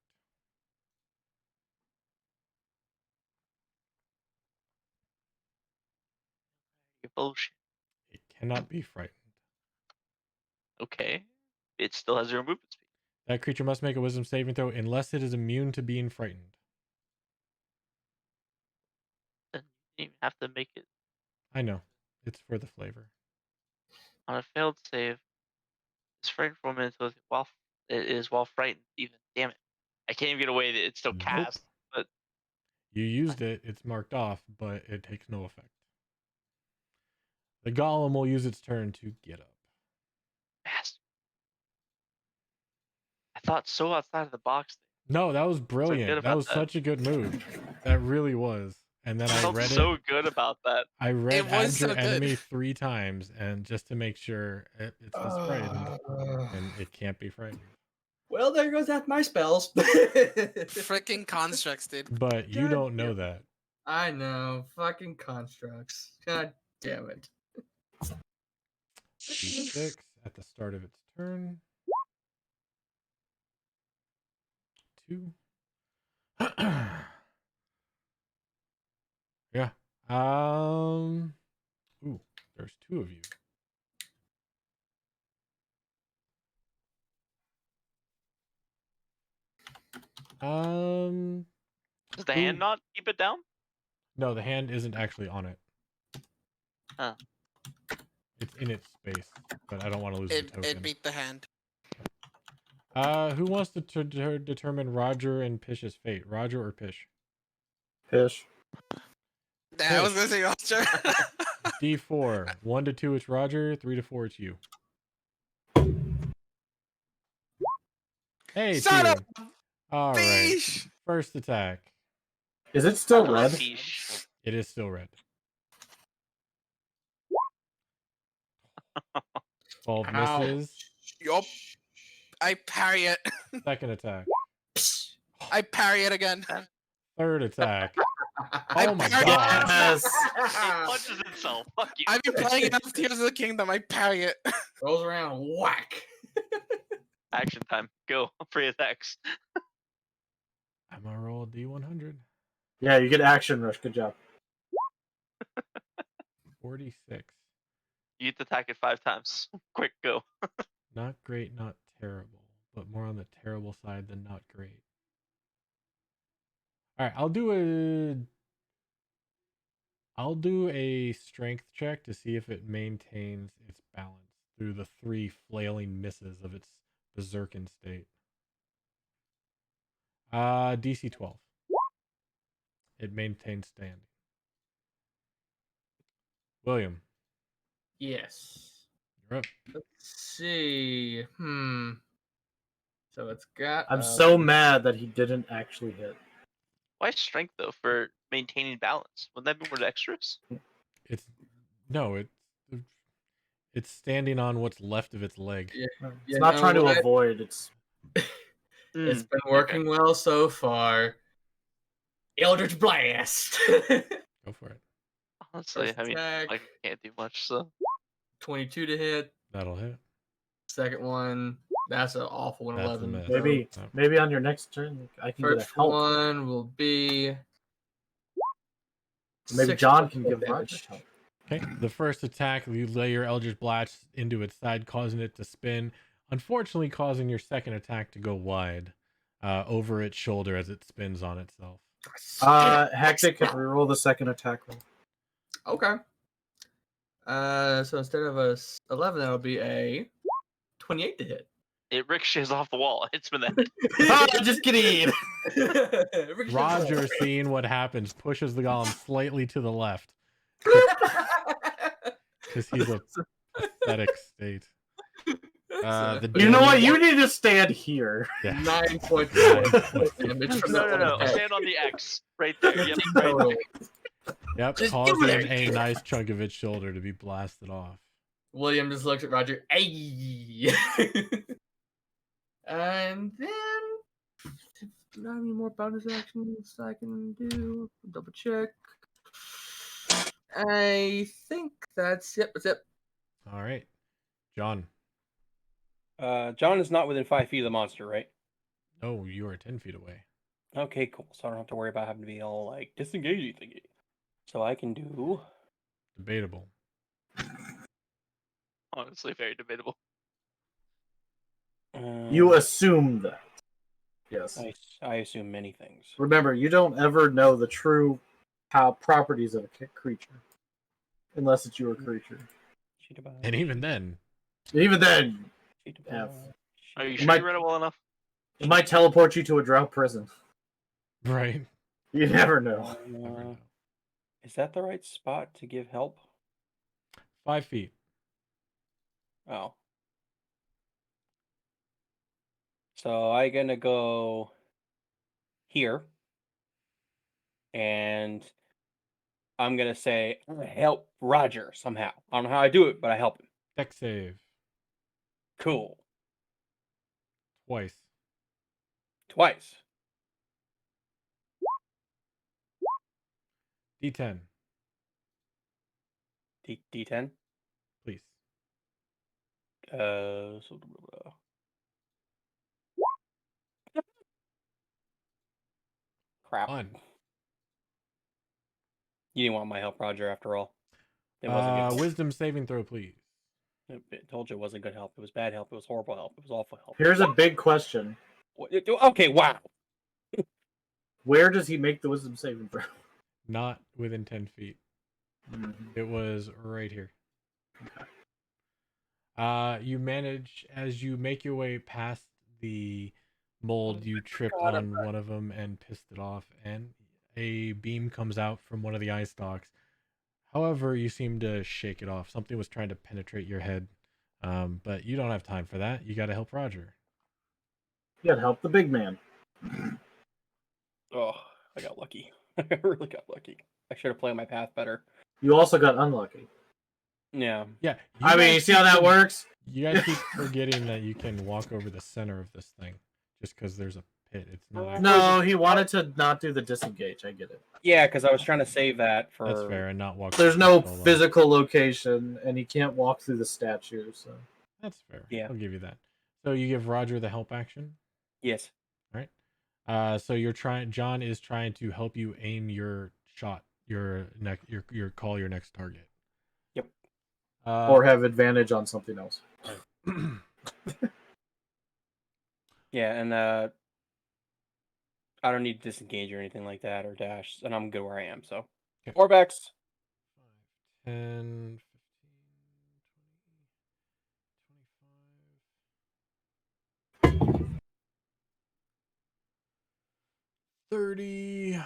Speaker 5: You bullshit.
Speaker 3: It cannot be frightened.
Speaker 5: Okay. It still has your movement speed.
Speaker 3: That creature must make a wisdom saving throw unless it is immune to being frightened.
Speaker 5: Then you didn't even have to make it
Speaker 3: I know. It's for the flavor.
Speaker 5: on a failed save. It's frightened for a minute while it is while frightened. Even damn it, I can't even get away that it's still
Speaker 3: Nope.
Speaker 5: cast. But
Speaker 3: You used it, it's marked off, but it takes no effect. The golem will use its turn to get up.
Speaker 5: bastard. I thought so outside of the box.
Speaker 3: No, that was
Speaker 5: good
Speaker 3: brilliant. That
Speaker 5: about
Speaker 3: was
Speaker 5: that.
Speaker 3: such a good move. That really was. And then
Speaker 5: I
Speaker 3: I
Speaker 5: felt
Speaker 3: read
Speaker 5: so
Speaker 3: it.
Speaker 5: good about that.
Speaker 3: I read
Speaker 1: It was
Speaker 3: Abjure
Speaker 1: so good.
Speaker 3: Enemy 3 times, and just to make sure it says frightened, and it can't be frightened.
Speaker 4: Well, there goes half my spells.
Speaker 1: Freaking constructs, dude.
Speaker 3: But you
Speaker 4: God
Speaker 3: don't know
Speaker 4: damn.
Speaker 3: that.
Speaker 4: I know. Fucking constructs. God damn it.
Speaker 3: D6 at the start of its turn. 2. Yeah. Ooh, there's 2 of you.
Speaker 5: Does the hand
Speaker 3: Ooh.
Speaker 5: not keep it down?
Speaker 3: No, the hand isn't actually on it.
Speaker 5: Huh.
Speaker 3: It's in its space, but I don't want to lose the token.
Speaker 1: It beat the hand.
Speaker 3: Who wants to determine Roger and Pish's fate? Roger or Pish?
Speaker 2: Pish.
Speaker 1: I was gonna say Roger.
Speaker 3: D4. 1 to 2, it's Roger. 3 to 4, it's you. Hey, it's
Speaker 1: Shut
Speaker 3: you.
Speaker 1: up,
Speaker 3: All right.
Speaker 1: Beesh!
Speaker 3: First attack.
Speaker 2: Is it still
Speaker 5: I love
Speaker 2: red?
Speaker 5: Peach.
Speaker 3: It is still red. 12
Speaker 4: Ow.
Speaker 3: misses.
Speaker 1: Yup. I parry it.
Speaker 3: Second attack.
Speaker 1: I parry it again.
Speaker 3: Third attack.
Speaker 1: I
Speaker 3: Oh my
Speaker 1: parry it.
Speaker 3: god.
Speaker 2: Yes.
Speaker 5: It punches itself. Fuck you.
Speaker 1: I've been playing enough Tears of the Kingdom. I parry it.
Speaker 4: Rolls around, whack.
Speaker 5: Action time. Go. Free attacks.
Speaker 3: I'm gonna roll a D100.
Speaker 2: Yeah, you get action rush. Good job.
Speaker 3: 46.
Speaker 5: You get to attack it 5 times. Quick, go.
Speaker 3: Not great, not terrible, but more on the terrible side than not great. All right, I'll do a strength check to see if it maintains its balance through the 3 flailing misses of its berserkin state. DC 12. It maintains standing. William,
Speaker 4: Yes.
Speaker 3: you're up.
Speaker 4: Let's see. So it's got.
Speaker 2: I'm so mad that he didn't actually hit.
Speaker 5: Why strength though for maintaining balance? Wouldn't that be more dexterous?
Speaker 3: It's standing on what's left of its leg.
Speaker 4: Yeah,
Speaker 2: It's
Speaker 4: you
Speaker 2: not
Speaker 4: know
Speaker 2: trying to
Speaker 4: what?
Speaker 2: avoid. It's
Speaker 4: It's been working well so far. Eldritch Blast.
Speaker 3: Go for it.
Speaker 5: Honestly,
Speaker 4: First
Speaker 5: I mean,
Speaker 4: attack.
Speaker 5: I can't do much. So
Speaker 4: 22 to hit.
Speaker 3: That'll hit.
Speaker 4: Second one. That's an awful one.
Speaker 3: That's a
Speaker 4: 11.
Speaker 3: miss.
Speaker 2: maybe
Speaker 3: Oh.
Speaker 2: maybe on your next turn I can get a
Speaker 4: First
Speaker 2: help.
Speaker 4: one will be.
Speaker 2: Maybe
Speaker 4: 6
Speaker 2: John
Speaker 4: points
Speaker 2: can
Speaker 4: of
Speaker 2: give
Speaker 4: damage.
Speaker 2: Roger help.
Speaker 3: Okay. The first attack, you lay your Eldritch Blast into its side, causing it to spin. Unfortunately, causing your second attack to go wide over its shoulder as it spins on itself.
Speaker 2: Hectic, can we roll the second attack roll?
Speaker 4: Okay. So instead of a 11, that'll be a 28 to hit.
Speaker 5: It ricochets off the wall. It's been that.
Speaker 4: Just kidding.
Speaker 3: Roger, seeing what happens, pushes the golem slightly to the left because he's a pathetic state. The
Speaker 2: You know what?
Speaker 3: damage-
Speaker 2: You need to stand here.
Speaker 3: Yeah.
Speaker 4: 9.4 damage from the
Speaker 5: No.
Speaker 4: attack.
Speaker 5: Stand on the X right there. Yep, right
Speaker 4: Total.
Speaker 5: there.
Speaker 3: Yep,
Speaker 4: Just
Speaker 3: causing
Speaker 4: give it
Speaker 3: a nice chunk of its shoulder to be blasted off.
Speaker 4: William just looks at Roger. Ay! And then, not any more bonus actions I can do. Double check. I think that's it. That's it.
Speaker 3: All right, John.
Speaker 8: John is not within 5 feet of the monster, right?
Speaker 3: Oh, you are 10 feet away.
Speaker 8: Okay, cool. So I don't have to worry about having to be all like disengagey thingy. So I can do.
Speaker 3: Debatable.
Speaker 5: Honestly, very debatable.
Speaker 2: You assume that. Yes.
Speaker 8: I assume many things.
Speaker 2: Remember, you don't ever know the true properties of a creature, unless it's your creature.
Speaker 3: And even then,
Speaker 2: Even then, F.
Speaker 5: Are you
Speaker 2: It
Speaker 5: sure
Speaker 2: might-
Speaker 5: you read it well enough?
Speaker 2: it might teleport you to a drought prison.
Speaker 3: right?
Speaker 2: You never know.
Speaker 8: Is that the right spot to give help?
Speaker 3: 5 feet.
Speaker 8: Oh. So I'm gonna go here. And I'm gonna say I'm gonna help Roger somehow. I don't know how I do it, but I help him.
Speaker 3: Dex save
Speaker 8: Cool.
Speaker 3: twice.
Speaker 8: Twice.
Speaker 3: D10,
Speaker 8: D10.
Speaker 3: please.
Speaker 8: Crap.
Speaker 3: One.
Speaker 8: You didn't want my help, Roger, after all. It wasn't good help.
Speaker 3: Wisdom saving throw, please.
Speaker 8: It told you it wasn't good help. It was bad help. It was horrible help. It was awful help.
Speaker 2: Here's a big question:
Speaker 8: Okay, wow.
Speaker 2: where does he make the wisdom saving throw?
Speaker 3: Not within 10 feet. It was right here. You manage, as you make your way past the mold, you tripped on one of them and pissed it off, and a beam comes out from one of the eye stalks. However, you seem to shake it off. Something was trying to penetrate your head, but you don't have time for that. You got to help Roger.
Speaker 2: You gotta help the big man.
Speaker 8: Oh, I got lucky. I really got lucky. I should have played my path better.
Speaker 2: You also got unlucky.
Speaker 8: Yeah.
Speaker 3: Yeah.
Speaker 2: I mean, you see how that works?
Speaker 3: You guys keep forgetting that you can walk over the center of this thing just because there's a pit. It's not. Actually...
Speaker 2: No, he wanted to not do the disengage. I get it.
Speaker 8: Yeah, because I was trying to save that for.
Speaker 3: That's fair, and not walk.
Speaker 2: There's
Speaker 3: through
Speaker 2: no
Speaker 3: the solo.
Speaker 2: physical location, and he can't walk through the statue. So
Speaker 3: That's fair.
Speaker 8: Yeah.
Speaker 3: I'll give you that. So you give Roger the help action.
Speaker 8: Yes.
Speaker 3: All right. So you're trying. John is trying to help you aim your shot. Your call your next target.
Speaker 8: Yep.
Speaker 2: or have advantage on something else.
Speaker 8: Yeah, and I don't need to disengage or anything like that or dash, and I'm good where I am. So,
Speaker 3: Okay.
Speaker 8: Orbex.
Speaker 3: 10, 15, 20, 25, 30.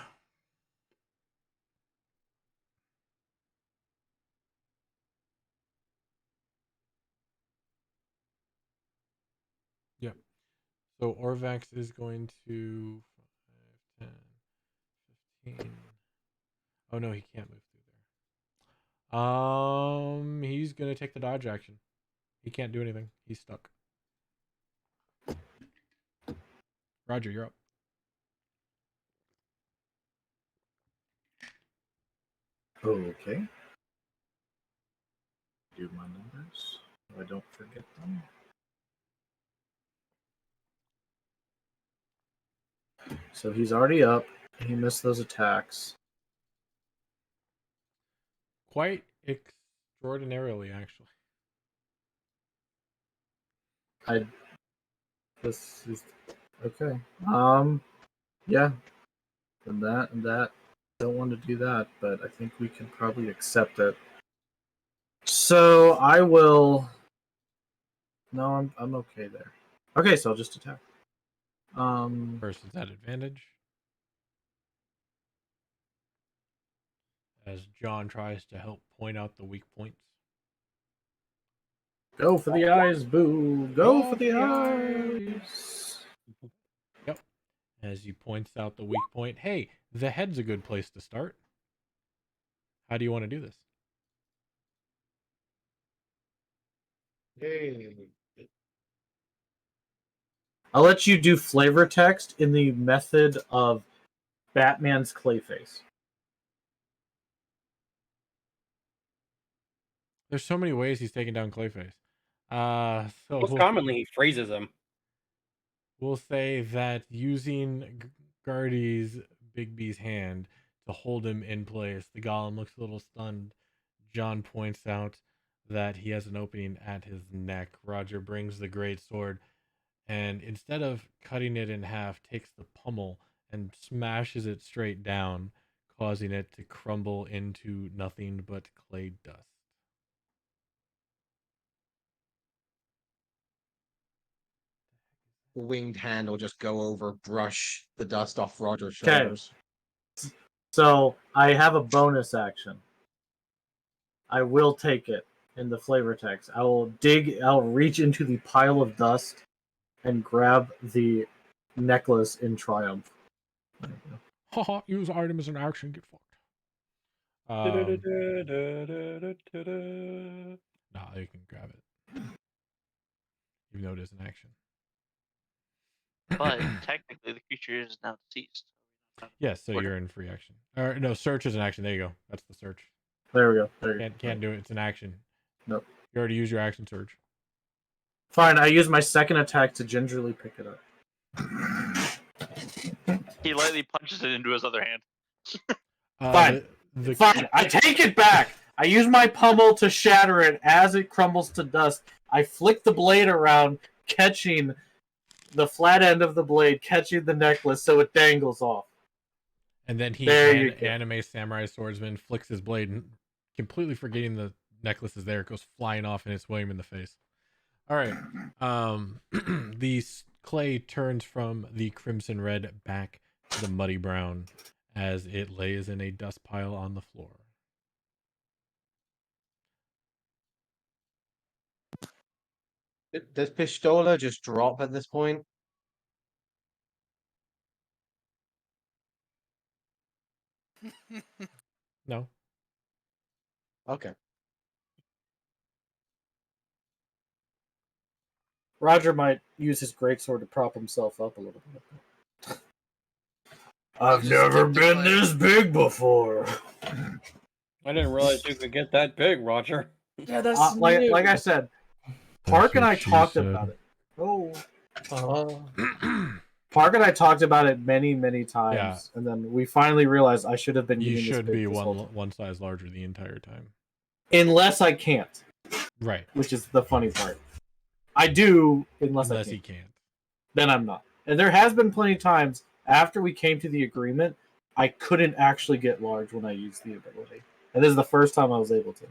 Speaker 3: Yep. So Orvax is going to 5, 10, 15. Oh no, he can't move through there. He's gonna take the dodge action. He can't do anything. He's stuck. Roger, you're up.
Speaker 2: Okay. Do my numbers so I don't forget them. So he's already up. He missed those attacks.
Speaker 3: Quite extraordinarily, actually.
Speaker 2: This is okay. Yeah. And that. Don't want to do that, but I think we can probably accept it. So I will. No, I'm okay there. Okay, so I'll just attack.
Speaker 3: First is at advantage. As John tries to help point out the weak points.
Speaker 2: Go for the eyes, boo! Go for the eyes.
Speaker 3: Yep. As he points out the weak point. Hey, the head's a good place to start. How do you want to do this?
Speaker 6: Hey.
Speaker 2: I'll let you do flavor text in the method of Batman's Clayface.
Speaker 3: There's so many ways he's taking down Clayface. So
Speaker 8: Most commonly, he phrases them.
Speaker 3: we'll say that using Guardy's Big B's hand to hold him in place, the golem looks a little stunned. John points out that he has an opening at his neck. Roger brings the great sword and instead of cutting it in half, takes the pommel and smashes it straight down, causing it to crumble into nothing but clay dust.
Speaker 6: Winged hand will just go over, brush the dust off Roger's
Speaker 2: 'Kay.
Speaker 6: shoulders.
Speaker 2: So I have a bonus action. I will take it in the flavor text. I'll reach into the pile of dust and grab the necklace in triumph.
Speaker 3: Haha, use item as an action, get fucked. Nah, you can grab it. Even though it is an action.
Speaker 5: But technically, the creature is now deceased.
Speaker 3: Yes, so
Speaker 5: Order.
Speaker 3: you're in free action. Or no, search is an action. There you go. That's the search.
Speaker 2: There we go. There you go.
Speaker 3: Can't do it. It's an action.
Speaker 2: Nope.
Speaker 3: You already used your action search.
Speaker 2: Fine, I use my second attack to gingerly pick it up.
Speaker 5: He lightly punches it into his other hand.
Speaker 2: Fine.
Speaker 3: The
Speaker 2: Fine, I take it back! I use my pummel to shatter it as it crumbles to dust. I flick the blade around, catching the flat end of the blade, catching the necklace so it dangles off.
Speaker 3: And then he,
Speaker 2: There you go.
Speaker 3: anime samurai swordsman, flicks his blade and completely forgetting the necklace is there. It goes flying off and hits William in the face. All right. The clay turns from the crimson red back to the muddy brown as it lays in a dust pile on the floor.
Speaker 6: Does Pistola just drop at this point?
Speaker 3: No.
Speaker 6: Okay.
Speaker 2: Roger might use his greatsword to prop himself up a little bit. I've
Speaker 1: Just
Speaker 2: never
Speaker 1: keep the
Speaker 2: been
Speaker 1: clay.
Speaker 2: this big before.
Speaker 8: I didn't realize you could get that big, Roger.
Speaker 4: Yeah, that's
Speaker 2: Like I said, Park and I
Speaker 3: what she
Speaker 2: talked
Speaker 3: said.
Speaker 2: about it. Oh.
Speaker 4: Oh,
Speaker 2: Park and I talked about it many, many times,
Speaker 3: Yeah.
Speaker 2: and then we finally realized I should have been.
Speaker 3: You
Speaker 2: getting this
Speaker 3: should
Speaker 2: big
Speaker 3: be
Speaker 2: this whole time.
Speaker 3: one size larger the entire time.
Speaker 2: Unless I can't,
Speaker 3: Right.
Speaker 2: which is the funny part. I do unless I
Speaker 3: he
Speaker 2: can't.
Speaker 3: can't.
Speaker 2: Then I'm not. And there has been plenty of times after we came to the agreement, I couldn't actually get large when I used the ability, and this is the first time I was able to.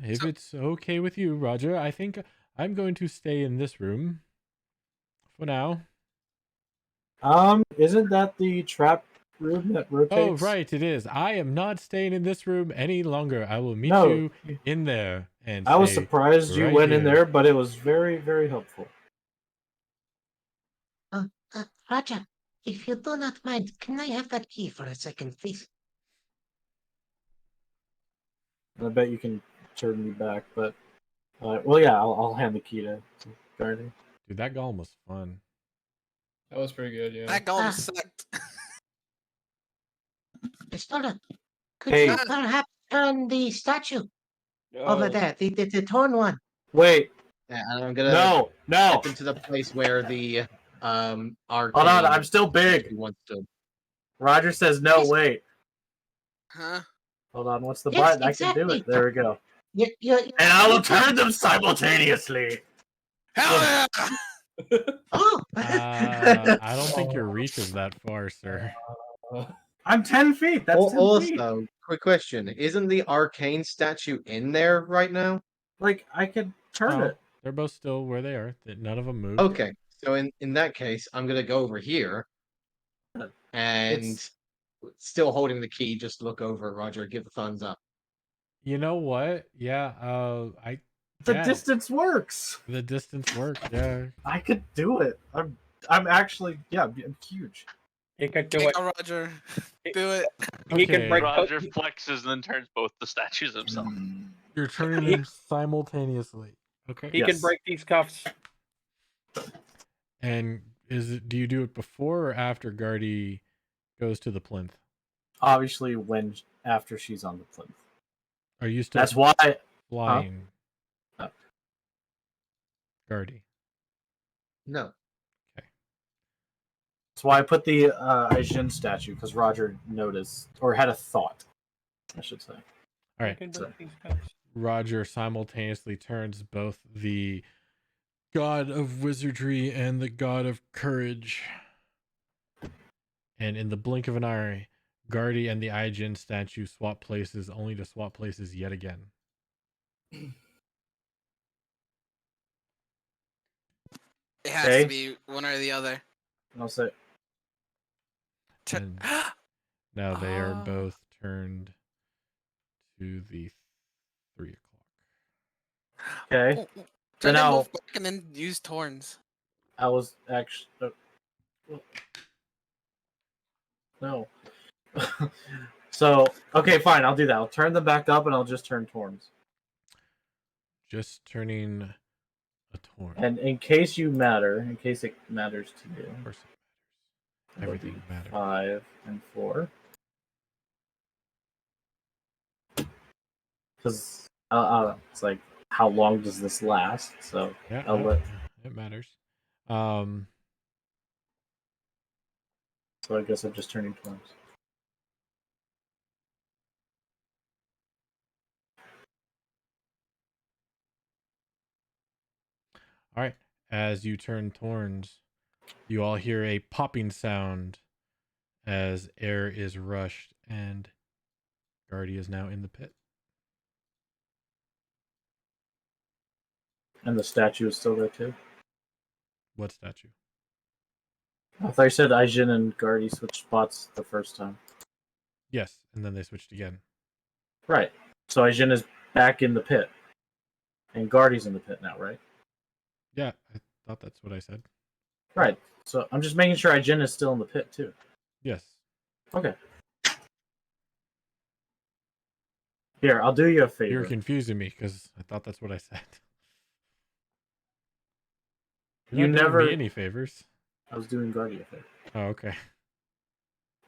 Speaker 3: If it's okay with you, Roger, I think I'm going to stay in this room for now.
Speaker 2: Isn't that the trap room that rotates?
Speaker 3: Oh, right, it is. I am not staying in this room any longer. I will meet
Speaker 2: No.
Speaker 3: you in there. And
Speaker 2: I was
Speaker 3: stay
Speaker 2: surprised you
Speaker 3: right
Speaker 2: went in
Speaker 3: here.
Speaker 2: there, but it was very, very helpful.
Speaker 7: Roger, if you do not mind, can I have that key for a second, please?
Speaker 2: And I bet you can turn me back, but well, yeah, I'll hand the key to Guardy.
Speaker 3: Dude, that golem was fun.
Speaker 4: that was pretty good. Yeah.
Speaker 1: That golem
Speaker 7: Ah.
Speaker 1: sucked.
Speaker 7: Pistola, could
Speaker 2: Hey.
Speaker 7: you perhaps turn the statue over there, the torn one?
Speaker 2: Wait,
Speaker 6: Yeah, and I'm gonna
Speaker 2: no.
Speaker 6: step into the place where the arcane.
Speaker 2: Hold on, I'm still big.
Speaker 6: Wants to.
Speaker 2: Roger says no.
Speaker 7: Yes.
Speaker 2: Wait,
Speaker 1: Huh?
Speaker 2: hold on. What's the
Speaker 7: Yes,
Speaker 2: button? I can do
Speaker 7: exactly.
Speaker 2: it. There we go.
Speaker 7: You,
Speaker 2: And I will turn them simultaneously.
Speaker 1: Hell yeah!
Speaker 7: Oh,
Speaker 3: I don't think your reach is that far, sir.
Speaker 2: I'm 10 feet. That's 10 feet.
Speaker 6: Also, quick question: isn't the arcane statue in there right now?
Speaker 2: Like I could turn
Speaker 3: No,
Speaker 2: it.
Speaker 3: they're both still where they are. None of them moved.
Speaker 6: Okay, so in that case, I'm gonna go over here and
Speaker 2: It's
Speaker 6: still holding the key. Just look over at Roger. Give a thumbs up.
Speaker 3: You know what? Yeah,
Speaker 2: the
Speaker 3: yeah,
Speaker 2: distance works.
Speaker 3: the distance works. Yeah.
Speaker 2: I could do it. I'm actually I'm huge.
Speaker 8: He could do
Speaker 1: Hey,
Speaker 8: it.
Speaker 1: Roger, do it.
Speaker 8: He can
Speaker 3: Okay.
Speaker 8: break.
Speaker 5: Roger flexes and then turns both the statues himself.
Speaker 3: You're turning
Speaker 8: He-
Speaker 3: them simultaneously. Okay.
Speaker 8: He can
Speaker 2: Yes.
Speaker 8: break these cuffs.
Speaker 3: And do you do it before or after Guardy goes to the plinth?
Speaker 2: Obviously, after she's on the plinth.
Speaker 3: Are you still
Speaker 2: That's why.
Speaker 3: flying?
Speaker 2: Oh.
Speaker 3: Guardy.
Speaker 6: No.
Speaker 2: That's why I put the Aijin statue because Roger noticed or had a thought, I should say.
Speaker 3: All
Speaker 8: He
Speaker 3: right.
Speaker 8: can break
Speaker 2: so-
Speaker 8: these cuffs.
Speaker 3: Roger simultaneously turns both the god of wizardry and the god of courage. And in the blink of an eye, Guardy and the Aijin statue swap places, only to swap places yet again.
Speaker 1: It has
Speaker 2: Okay.
Speaker 1: to be one or the other.
Speaker 2: I'll say
Speaker 3: And now they are
Speaker 1: Ah.
Speaker 3: both turned to the 3 o'clock.
Speaker 2: okay.
Speaker 1: Oh,
Speaker 2: So
Speaker 1: turn
Speaker 2: now-
Speaker 1: them both back and then use Torns.
Speaker 2: I was actually no. So okay, fine. I'll do that. I'll turn them back up, and I'll just turn Torns.
Speaker 3: Just turning a torn.
Speaker 2: And in case it matters to you,
Speaker 3: Of course it matters. Everything matters.
Speaker 2: 5 and 4. Because it's like, how long does this last? So
Speaker 3: Yeah,
Speaker 2: I'll let.
Speaker 3: it matters.
Speaker 2: So I guess I'm just turning Torns.
Speaker 3: All right. As you turn Torns, you all hear a popping sound as air is rushed, and Guardy is now in the pit.
Speaker 2: And the statue is still there too.
Speaker 3: What statue?
Speaker 2: I thought you said Aijin and Guardy switched spots the first time.
Speaker 3: Yes, and then they switched again.
Speaker 2: Right. So Aijin is back in the pit. And Guardy's in the pit now, right?
Speaker 3: Yeah, I thought that's what I said.
Speaker 2: Right. So I'm just making sure Aijin is still in the pit too.
Speaker 3: Yes.
Speaker 2: Okay. Here, I'll do you a favor.
Speaker 3: You're confusing me because I thought that's what I said.
Speaker 2: You
Speaker 3: You're not doing
Speaker 2: never.
Speaker 3: me any favors.
Speaker 2: I was doing Guardy a favor.
Speaker 3: Oh, okay.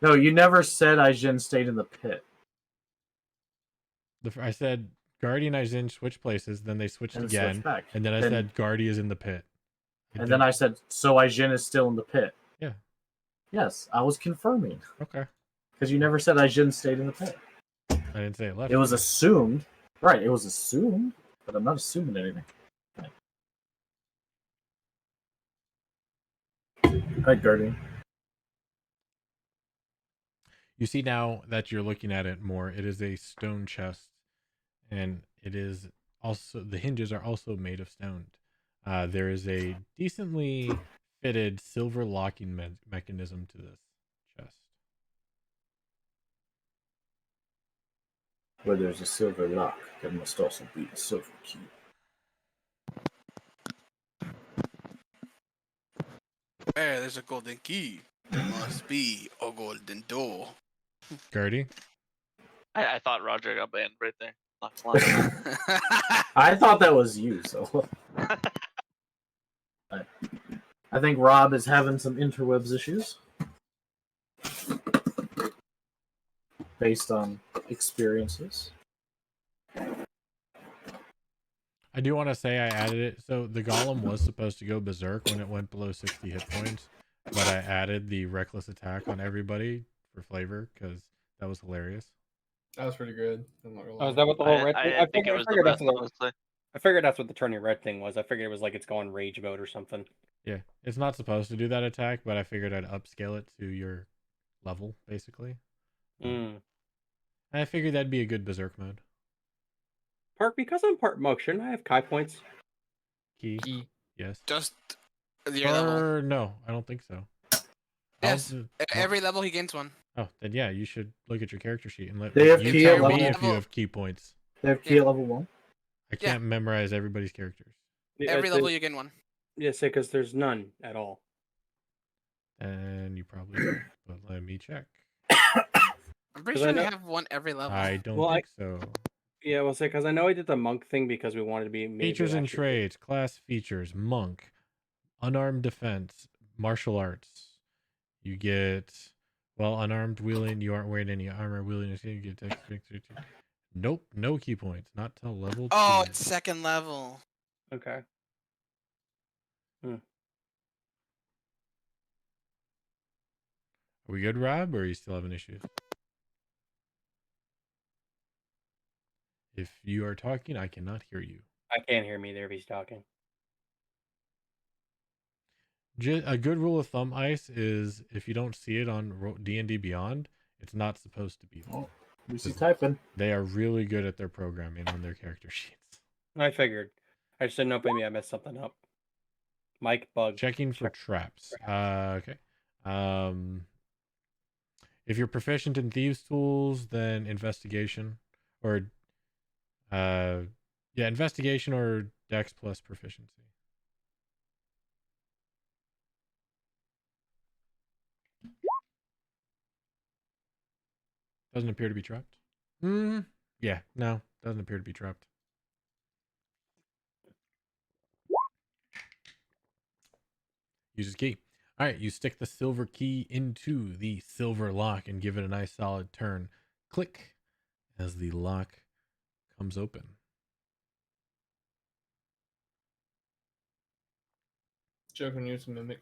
Speaker 2: No, you never said Aijin stayed in the pit.
Speaker 3: I said Guardy and Aijin switched places, then they switched
Speaker 2: And
Speaker 3: again,
Speaker 2: switched back.
Speaker 3: and then I said Guardy is in the pit.
Speaker 2: And then I said, so Aijin is still in the pit.
Speaker 3: Yeah.
Speaker 2: Yes, I was confirming.
Speaker 3: Okay.
Speaker 2: Because you never said Aijin stayed in the pit.
Speaker 3: I didn't say it left.
Speaker 2: It was assumed. Right, it was assumed, but I'm not assuming anything. Hi, Guardian.
Speaker 3: You see now that you're looking at it more, it is a stone chest, and it is also, the hinges are also made of stone. There is a decently fitted silver locking mechanism to this chest.
Speaker 2: Where there's a silver lock, there must also be a silver key.
Speaker 1: Where there's a golden key, there must be a golden door.
Speaker 3: Guardy?
Speaker 5: I thought Roger got banned right there. Not lying.
Speaker 2: I thought that was you, so. I think Rob is having some interwebs issues. Based on experiences.
Speaker 3: I do want to say I added it. So the golem was supposed to go berserk when it went below 60 hit points, but I added the reckless attack on everybody for flavor because that was hilarious.
Speaker 4: That was pretty good. I'm not gonna
Speaker 8: Oh,
Speaker 4: lie.
Speaker 8: is that what the whole red thing?
Speaker 5: I think it was the
Speaker 8: figured
Speaker 5: best,
Speaker 8: that's what,
Speaker 5: honestly.
Speaker 8: I figured that's what the turning red thing was. I figured it was like it's going rage mode or something.
Speaker 3: Yeah, it's not supposed to do that attack, but I figured I'd upscale it to your level, basically.
Speaker 8: Mm.
Speaker 3: I figured that'd be a good berserk mode.
Speaker 8: Because I'm part motion, I have Kai points.
Speaker 3: Key.
Speaker 4: Key.
Speaker 3: Yes.
Speaker 1: Just your level.
Speaker 3: Or no, I don't think so.
Speaker 1: Yes.
Speaker 3: I'll-
Speaker 1: Every level he gains one.
Speaker 3: Oh, then yeah, you should look at your character sheet and let
Speaker 2: They have
Speaker 3: you
Speaker 2: key
Speaker 3: tell
Speaker 2: at
Speaker 3: me
Speaker 2: level-
Speaker 3: if you have key points.
Speaker 2: They have key
Speaker 1: Yeah.
Speaker 2: at level 1.
Speaker 3: I
Speaker 1: Yeah.
Speaker 3: can't memorize everybody's characters.
Speaker 1: Every level you gain one.
Speaker 8: Yes, because there's none at all.
Speaker 3: And you probably do, but let me check.
Speaker 1: I'm pretty
Speaker 8: 'Cause I
Speaker 1: sure they
Speaker 8: know-
Speaker 1: have one every level.
Speaker 3: I don't
Speaker 8: Well,
Speaker 3: think so.
Speaker 8: Yeah, well, say because I know I did the monk thing because we wanted to be maybe
Speaker 3: Features and
Speaker 8: actually-
Speaker 3: traits, class features, monk, unarmed defense, martial arts. You get, well, unarmed wheeling. You aren't wearing any armor. Wheeling, you get Nope, no key points. Not till level 2.
Speaker 1: Oh, it's second level.
Speaker 8: Okay.
Speaker 3: Are we good, Rob, or are you still having issues? If you are talking, I cannot hear you.
Speaker 8: I can't hear me there if he's talking.
Speaker 3: A good rule of thumb, Ice, is if you don't see it on D&D Beyond, it's not supposed to be there.
Speaker 2: Oh, Lucy's typing.
Speaker 3: They are really good at their programming on their character sheets.
Speaker 8: I figured. I just didn't know if maybe I messed something up. Mike bug.
Speaker 3: Checking for traps. Okay. If you're proficient in thieves tools, then investigation or investigation or dex plus proficiency. Doesn't appear to be trapped. Yeah, no, doesn't appear to be trapped. Uses key. All right, you stick the silver key into the silver lock and give it a nice solid turn. Click as the lock comes open.
Speaker 4: Joe can use a mimic.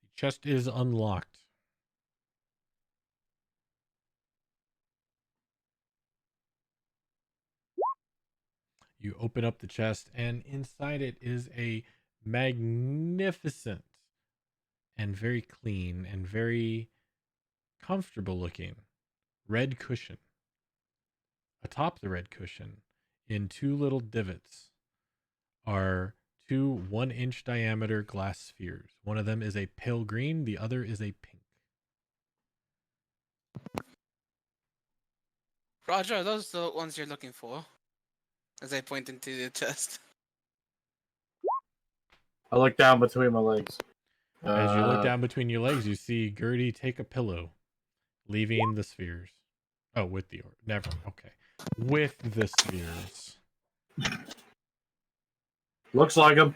Speaker 3: The chest is unlocked. You open up the chest, and inside it is a magnificent and very clean and very comfortable looking red cushion. Atop the red cushion, in 2 little divots, are 2 1-inch diameter glass spheres. One of them is a pale green, the other is a pink.
Speaker 1: Roger, are those the ones you're looking for? As I point into the chest.
Speaker 2: I look down between my legs.
Speaker 3: As you look down between your legs, you see Gertie take a pillow, leaving the spheres. Oh, with the never. Okay, with the spheres.
Speaker 2: Looks like him.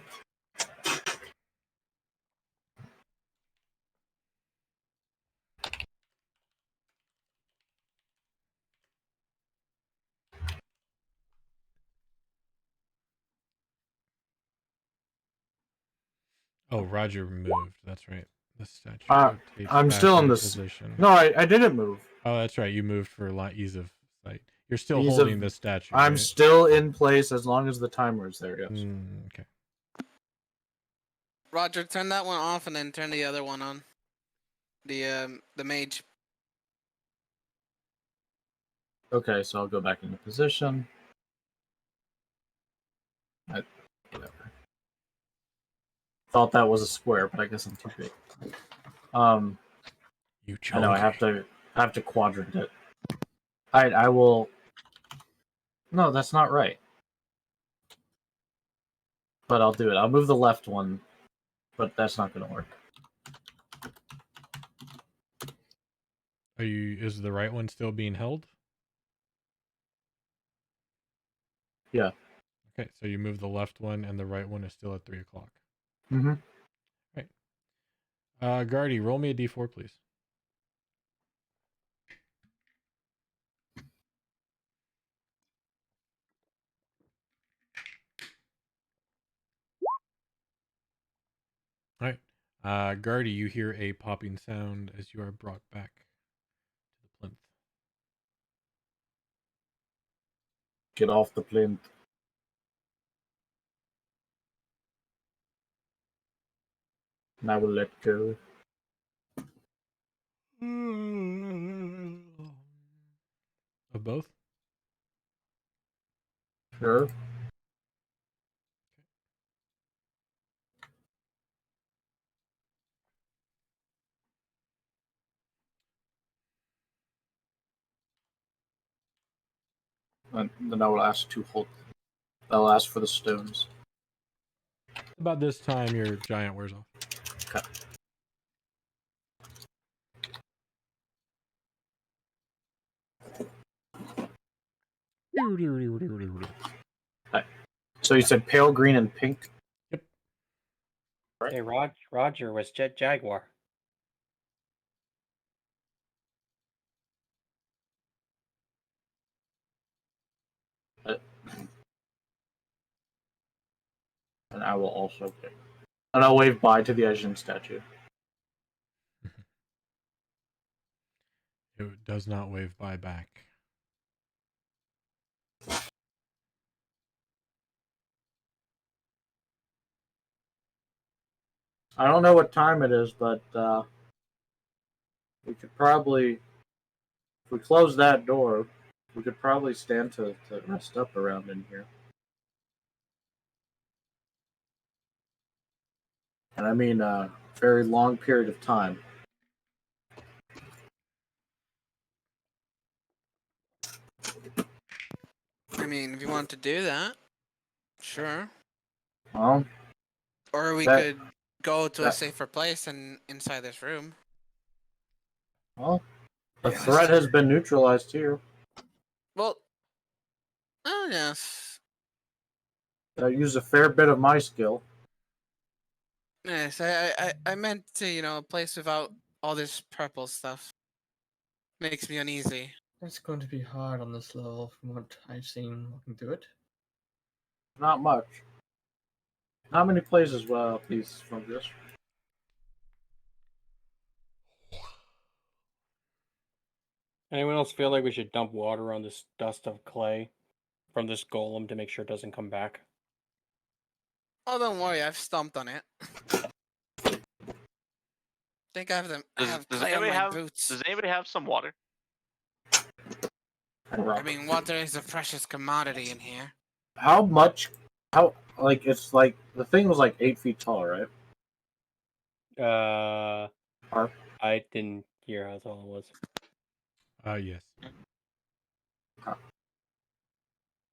Speaker 3: Oh, Roger moved. That's right. The statue. rotates
Speaker 2: I'm
Speaker 3: back
Speaker 2: still in
Speaker 3: into
Speaker 2: this.
Speaker 3: position.
Speaker 2: No, I didn't move.
Speaker 3: Oh, that's right. You moved for ease of sight. You're still
Speaker 2: Ease of-
Speaker 3: holding the statue.
Speaker 2: I'm
Speaker 3: right?
Speaker 2: still in place as long as the timer is there. Yes.
Speaker 3: Okay.
Speaker 1: Roger, turn that one off and then turn the other one on. The mage.
Speaker 2: Okay, so I'll go back into position. Whatever. Thought that was a square, but I guess I'm too big.
Speaker 3: You
Speaker 2: I know I
Speaker 3: chunky.
Speaker 2: have to quadrant it. Alright, I will. No, that's not right. But I'll do it. I'll move the left one, but that's not going to work.
Speaker 3: Is the right one still being held?
Speaker 2: Yeah.
Speaker 3: Okay, so you move the left one and the right one is still at 3 o'clock.
Speaker 2: Mm-hmm.
Speaker 3: Guardy, roll me a d4, please. All right. Guardy, you hear a popping sound as you are brought back to the plinth.
Speaker 2: Get off the plinth. And I will let go.
Speaker 3: Of both?
Speaker 2: Sure. And then I will ask to hold. I'll ask for the stones.
Speaker 3: About this time, your giant wears off.
Speaker 2: Okay. So you said pale green and pink?
Speaker 3: Yep.
Speaker 8: Hey, Roger was Jet Jaguar.
Speaker 2: And I will also pick. And I'll wave bye to the Asian statue.
Speaker 3: It does not wave bye back.
Speaker 2: I don't know what time it is, but we could probably, if we close that door, we could probably stand to rest up around in here. And I mean a very long period of time.
Speaker 1: I mean, if you want to do that, sure.
Speaker 2: Well,
Speaker 1: Or we
Speaker 2: That-
Speaker 1: could go to a
Speaker 2: that-
Speaker 1: safer place and inside this room.
Speaker 2: well, the
Speaker 4: Yes.
Speaker 2: threat has been neutralized here.
Speaker 1: Well, oh yes,
Speaker 2: I use a fair bit of my skill.
Speaker 1: yes. I meant to, a place without all this purple stuff. Makes me uneasy.
Speaker 4: It's going to be hard on this level from what I've seen looking through it.
Speaker 2: Not much. Not many places these from this.
Speaker 8: Anyone else feel like we should dump water on this dust of clay from this golem to make sure it doesn't come back?
Speaker 1: Oh, don't worry, I've stomped on it. Think I have them. I have
Speaker 5: Does
Speaker 1: clay on
Speaker 5: anybody
Speaker 1: my
Speaker 5: have?
Speaker 1: boots.
Speaker 5: Does anybody have some water?
Speaker 1: I mean, water is a precious commodity in here.
Speaker 2: How much? How it's like the thing was like 8 feet tall, right? Or-
Speaker 8: I didn't hear how tall it was.
Speaker 3: Yes.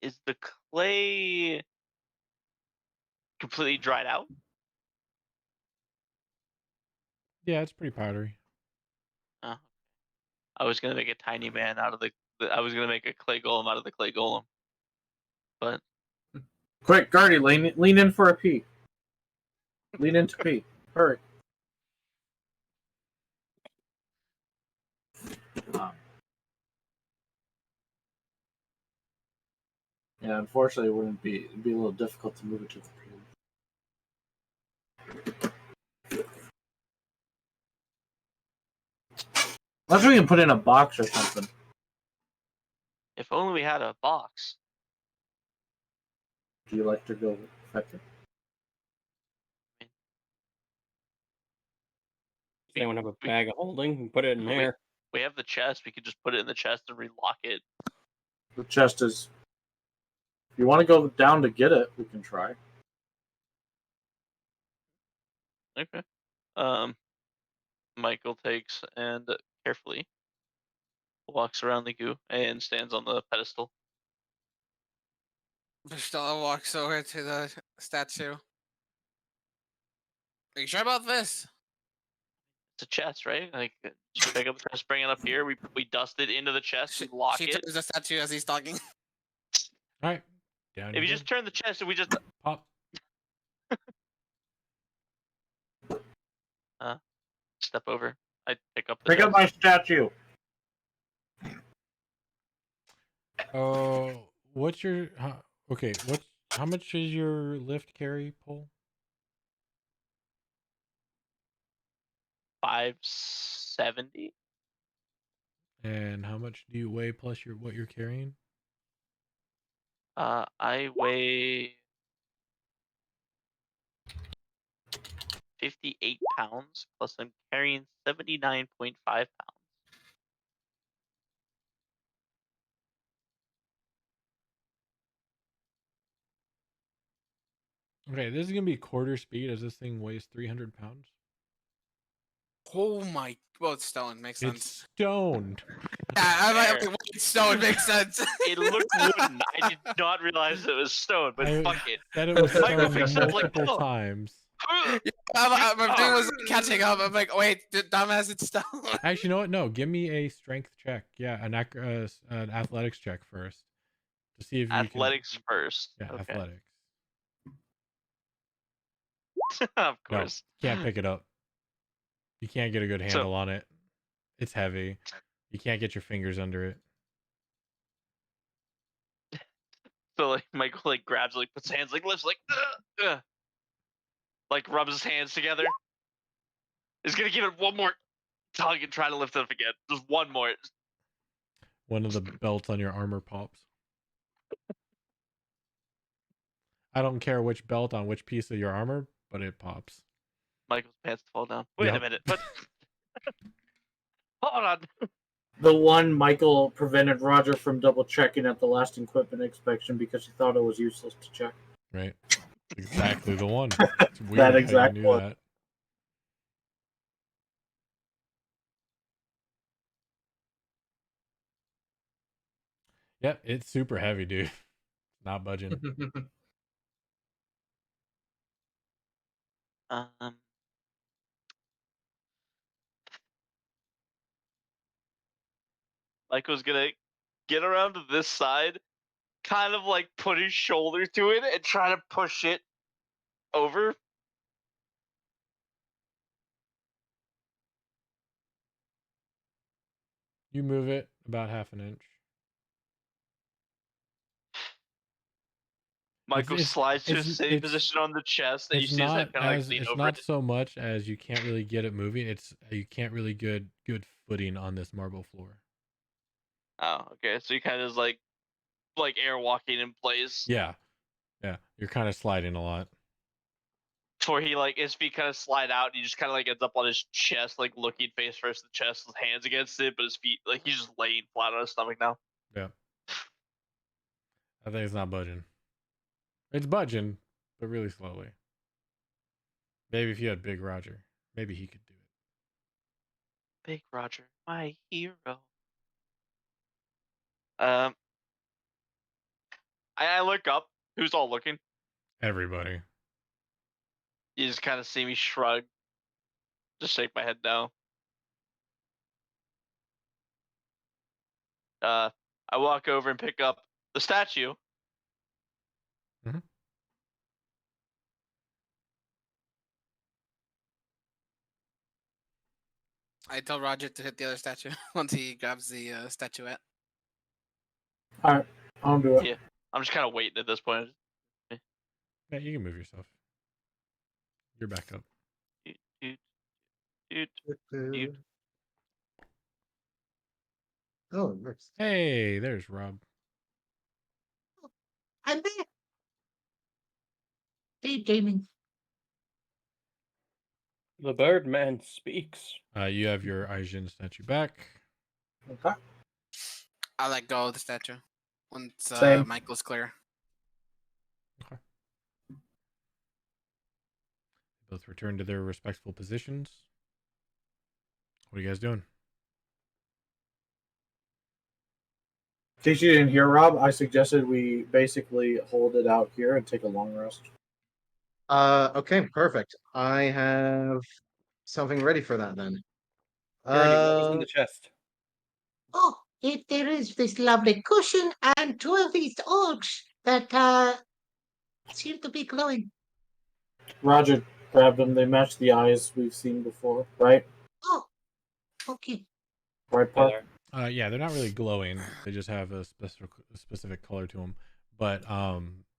Speaker 5: Is the clay completely dried out?
Speaker 3: Yeah, it's pretty powdery.
Speaker 5: Oh. I was gonna make a tiny man out of I was gonna make a clay golem out of the clay golem. But
Speaker 2: Quick, Guardy, lean in for a pee. Lean in to pee. Hurry. Yeah, unfortunately, it'd be a little difficult to move it to the pee. Unless we can put it in a box or something.
Speaker 5: if only we had a box.
Speaker 2: Do you like to go affect it?
Speaker 8: Does anyone have a bag of holding? And put it in there.
Speaker 5: We have the chest. We could just put it in the chest and relock it.
Speaker 2: The chest is. If you want to go down to get it, we can try.
Speaker 5: Okay. Michael takes and carefully walks around the goo and stands on the pedestal.
Speaker 1: Stella walks over to the statue. Are you sure about this?
Speaker 5: It's a chest, right? Like, just pick up the chest, bring it up here. We dust it into the chest, we lock
Speaker 1: She
Speaker 5: it.
Speaker 1: turns the statue as he's talking.
Speaker 3: All right. Down
Speaker 5: If you
Speaker 3: go.
Speaker 5: just turn the chest and we just
Speaker 3: Pop.
Speaker 5: step over, I pick up the
Speaker 2: Pick
Speaker 5: chest.
Speaker 2: up my statue.
Speaker 3: Oh, what's your okay? How much is your lift carry pull?
Speaker 5: 570.
Speaker 3: And how much do you weigh plus what you're carrying?
Speaker 5: I weigh 58 pounds, plus I'm carrying 79.5 pounds.
Speaker 3: Okay, this is gonna be quarter speed as this thing weighs 300 pounds.
Speaker 1: Oh my! Well, it's stone. Makes
Speaker 3: It's
Speaker 1: sense.
Speaker 3: stoned.
Speaker 1: Yeah, I'm like,
Speaker 5: Fair.
Speaker 1: okay, wait, stone makes sense.
Speaker 5: It looked wooden. I did not realize it was stone, but
Speaker 3: I
Speaker 5: fuck it.
Speaker 3: said it was
Speaker 5: Michael
Speaker 3: stoned
Speaker 5: fixed it up like,
Speaker 3: multiple
Speaker 5: oh.
Speaker 3: times.
Speaker 1: My thing was catching up. I'm like, wait, dumbass, it's stone.
Speaker 3: Actually, you know what? No, give me a strength check. Yeah, an athletics check first to see if you
Speaker 5: Athletics first.
Speaker 3: can. Yeah,
Speaker 5: Okay.
Speaker 3: athletics.
Speaker 5: Of
Speaker 3: No,
Speaker 5: course.
Speaker 3: can't pick it up. You can't get a good handle on it. It's heavy. You can't get your fingers under it.
Speaker 5: So like Michael like grabs like puts hands like lifts like like rubs his hands together. He's gonna give it one more tug and try to lift it up again. Just one more.
Speaker 3: One of the belts on your armor pops. I don't care which belt on which piece of your armor, but it pops.
Speaker 5: Michael's pants fall down. Wait a
Speaker 3: Yep.
Speaker 5: minute. But hold on.
Speaker 2: The one Michael prevented Roger from double checking at the last equipment inspection because he thought it was useless to check.
Speaker 3: Right. Exactly the one. It's weird
Speaker 2: That
Speaker 3: how
Speaker 2: exact
Speaker 3: you knew
Speaker 2: one.
Speaker 3: that. Yep, it's super heavy, dude. Not budging.
Speaker 5: Michael's gonna get around to this side, kind of like put his shoulder to it and try to push it over.
Speaker 3: You move it about half an inch.
Speaker 5: Michael slides to a sitting
Speaker 3: it's
Speaker 5: position on the chest, and you
Speaker 3: it's
Speaker 5: see his
Speaker 3: not
Speaker 5: head kind of like
Speaker 3: as
Speaker 5: lean
Speaker 3: it's
Speaker 5: over
Speaker 3: not
Speaker 5: it.
Speaker 3: so much as you can't really get it moving. It's you can't really good footing on this marble floor.
Speaker 5: Oh, okay. So you kind of just like airwalking in place.
Speaker 3: Yeah, you're kind of sliding a lot.
Speaker 5: Where he like his feet kind of slide out, and he just kind of like ends up on his chest, like looking face first to the chest, with hands against it, but his feet like he's just laying flat on his stomach now.
Speaker 3: Yeah, I think it's not budging. It's budging, but really slowly. Maybe if you had Big Roger, maybe he could do it.
Speaker 5: Big Roger, my hero. I look up. Who's all looking?
Speaker 3: Everybody.
Speaker 5: You just kind of see me shrug. Just shake my head no. I walk over and pick up the statue.
Speaker 3: Mm-hmm.
Speaker 1: I tell Roger to hit the other statue once he grabs the statuette.
Speaker 2: Alright, I'll do it.
Speaker 5: Yeah, I'm just kind of waiting at this point.
Speaker 3: Yeah, you can move yourself. You're back up.
Speaker 5: Dude.
Speaker 6: Oh, nice.
Speaker 3: Hey, there's Rob.
Speaker 7: I'm back. Hey, gaming.
Speaker 8: The Birdman speaks.
Speaker 3: You have your Aijin statue back.
Speaker 2: Okay.
Speaker 1: I let go of the statue once
Speaker 2: Same.
Speaker 1: Michael's clear.
Speaker 3: Okay. Both return to their respectful positions. What are you guys doing?
Speaker 2: In case you didn't hear, Rob, I suggested we basically hold it out here and take a long rest.
Speaker 6: Okay, perfect. I have something ready for that then.
Speaker 8: Ernie, what was in the chest?
Speaker 7: Oh, there is this lovely cushion and two of these orbs that seem to be glowing.
Speaker 2: Roger grabbed them. They match the eyes we've seen before, right?
Speaker 7: Oh, okay.
Speaker 2: Right, Park?
Speaker 3: Yeah, they're not really glowing. They just have a specific color to them. But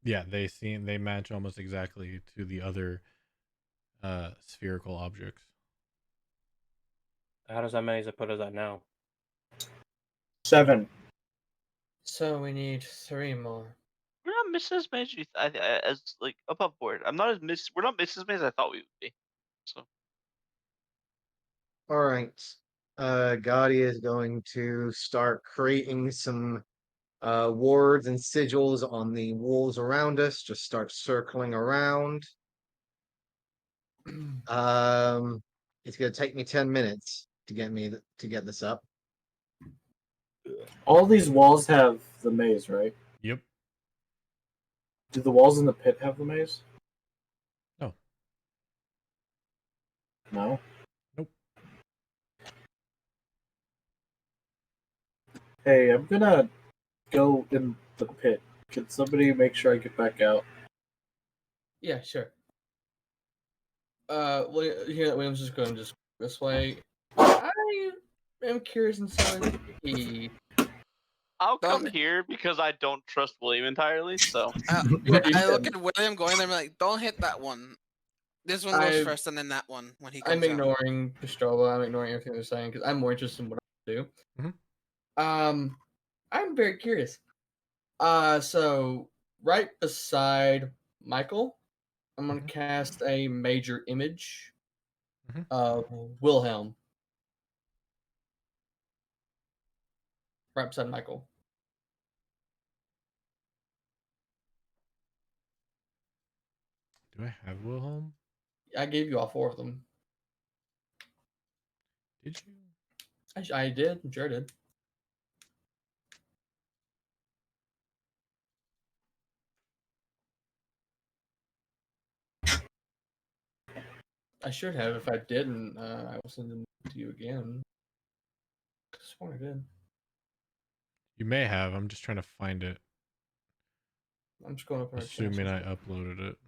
Speaker 3: yeah, they match almost exactly to the other spherical objects.
Speaker 8: How does that many as I put us at now?
Speaker 2: 7.
Speaker 4: So we need 3 more.
Speaker 5: We're not missing as many as as like above board. I'm not as we're not missing as many as I thought we would be. So
Speaker 6: All right. Gotti is going to start creating some wards and sigils on the walls around us. Just start circling around. It's gonna take me 10 minutes to get this up.
Speaker 2: All these walls have the maze, right?
Speaker 3: Yep.
Speaker 2: Do the walls in the pit have the maze?
Speaker 3: No.
Speaker 2: No?
Speaker 3: Nope.
Speaker 2: Hey, I'm gonna go in the pit. Can somebody make sure I get back out?
Speaker 4: Yeah, sure. Here that William's just going just this way. I am curious and so is he.
Speaker 5: I'll come
Speaker 1: Don't-
Speaker 5: here because I don't trust William entirely. So
Speaker 4: Yeah, you
Speaker 1: I look
Speaker 4: can.
Speaker 1: at William going there and I'm like, don't hit that one. This one goes
Speaker 4: I-
Speaker 1: first and then that one when he comes
Speaker 4: I'm
Speaker 1: out.
Speaker 4: ignoring Pistola. I'm ignoring everything they're saying because I'm more interested in what I do.
Speaker 3: Mhm.
Speaker 4: I'm very curious. So right beside Michael, I'm gonna
Speaker 3: Mhm.
Speaker 4: cast a major image
Speaker 3: Mhm.
Speaker 4: of Wilhelm. Right beside Michael.
Speaker 3: Do I have Wilhelm?
Speaker 4: I gave you all 4 of them.
Speaker 3: Did you?
Speaker 4: I did. Sure did. I should have. If I didn't, I will send them to you again. I swear I did.
Speaker 3: You may have. I'm just trying to find it.
Speaker 4: I'm just going up on our
Speaker 3: Assuming I
Speaker 4: chat.
Speaker 3: uploaded it.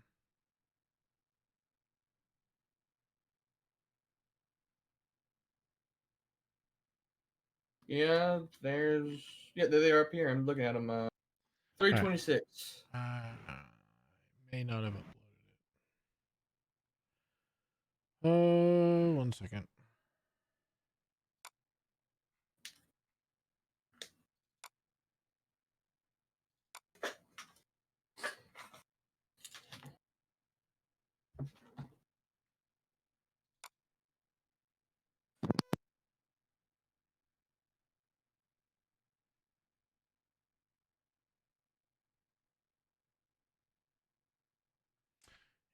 Speaker 4: Yeah, there's. Yeah, there they are up here. I'm looking at them. 326.
Speaker 3: I may not have uploaded it. 1 second.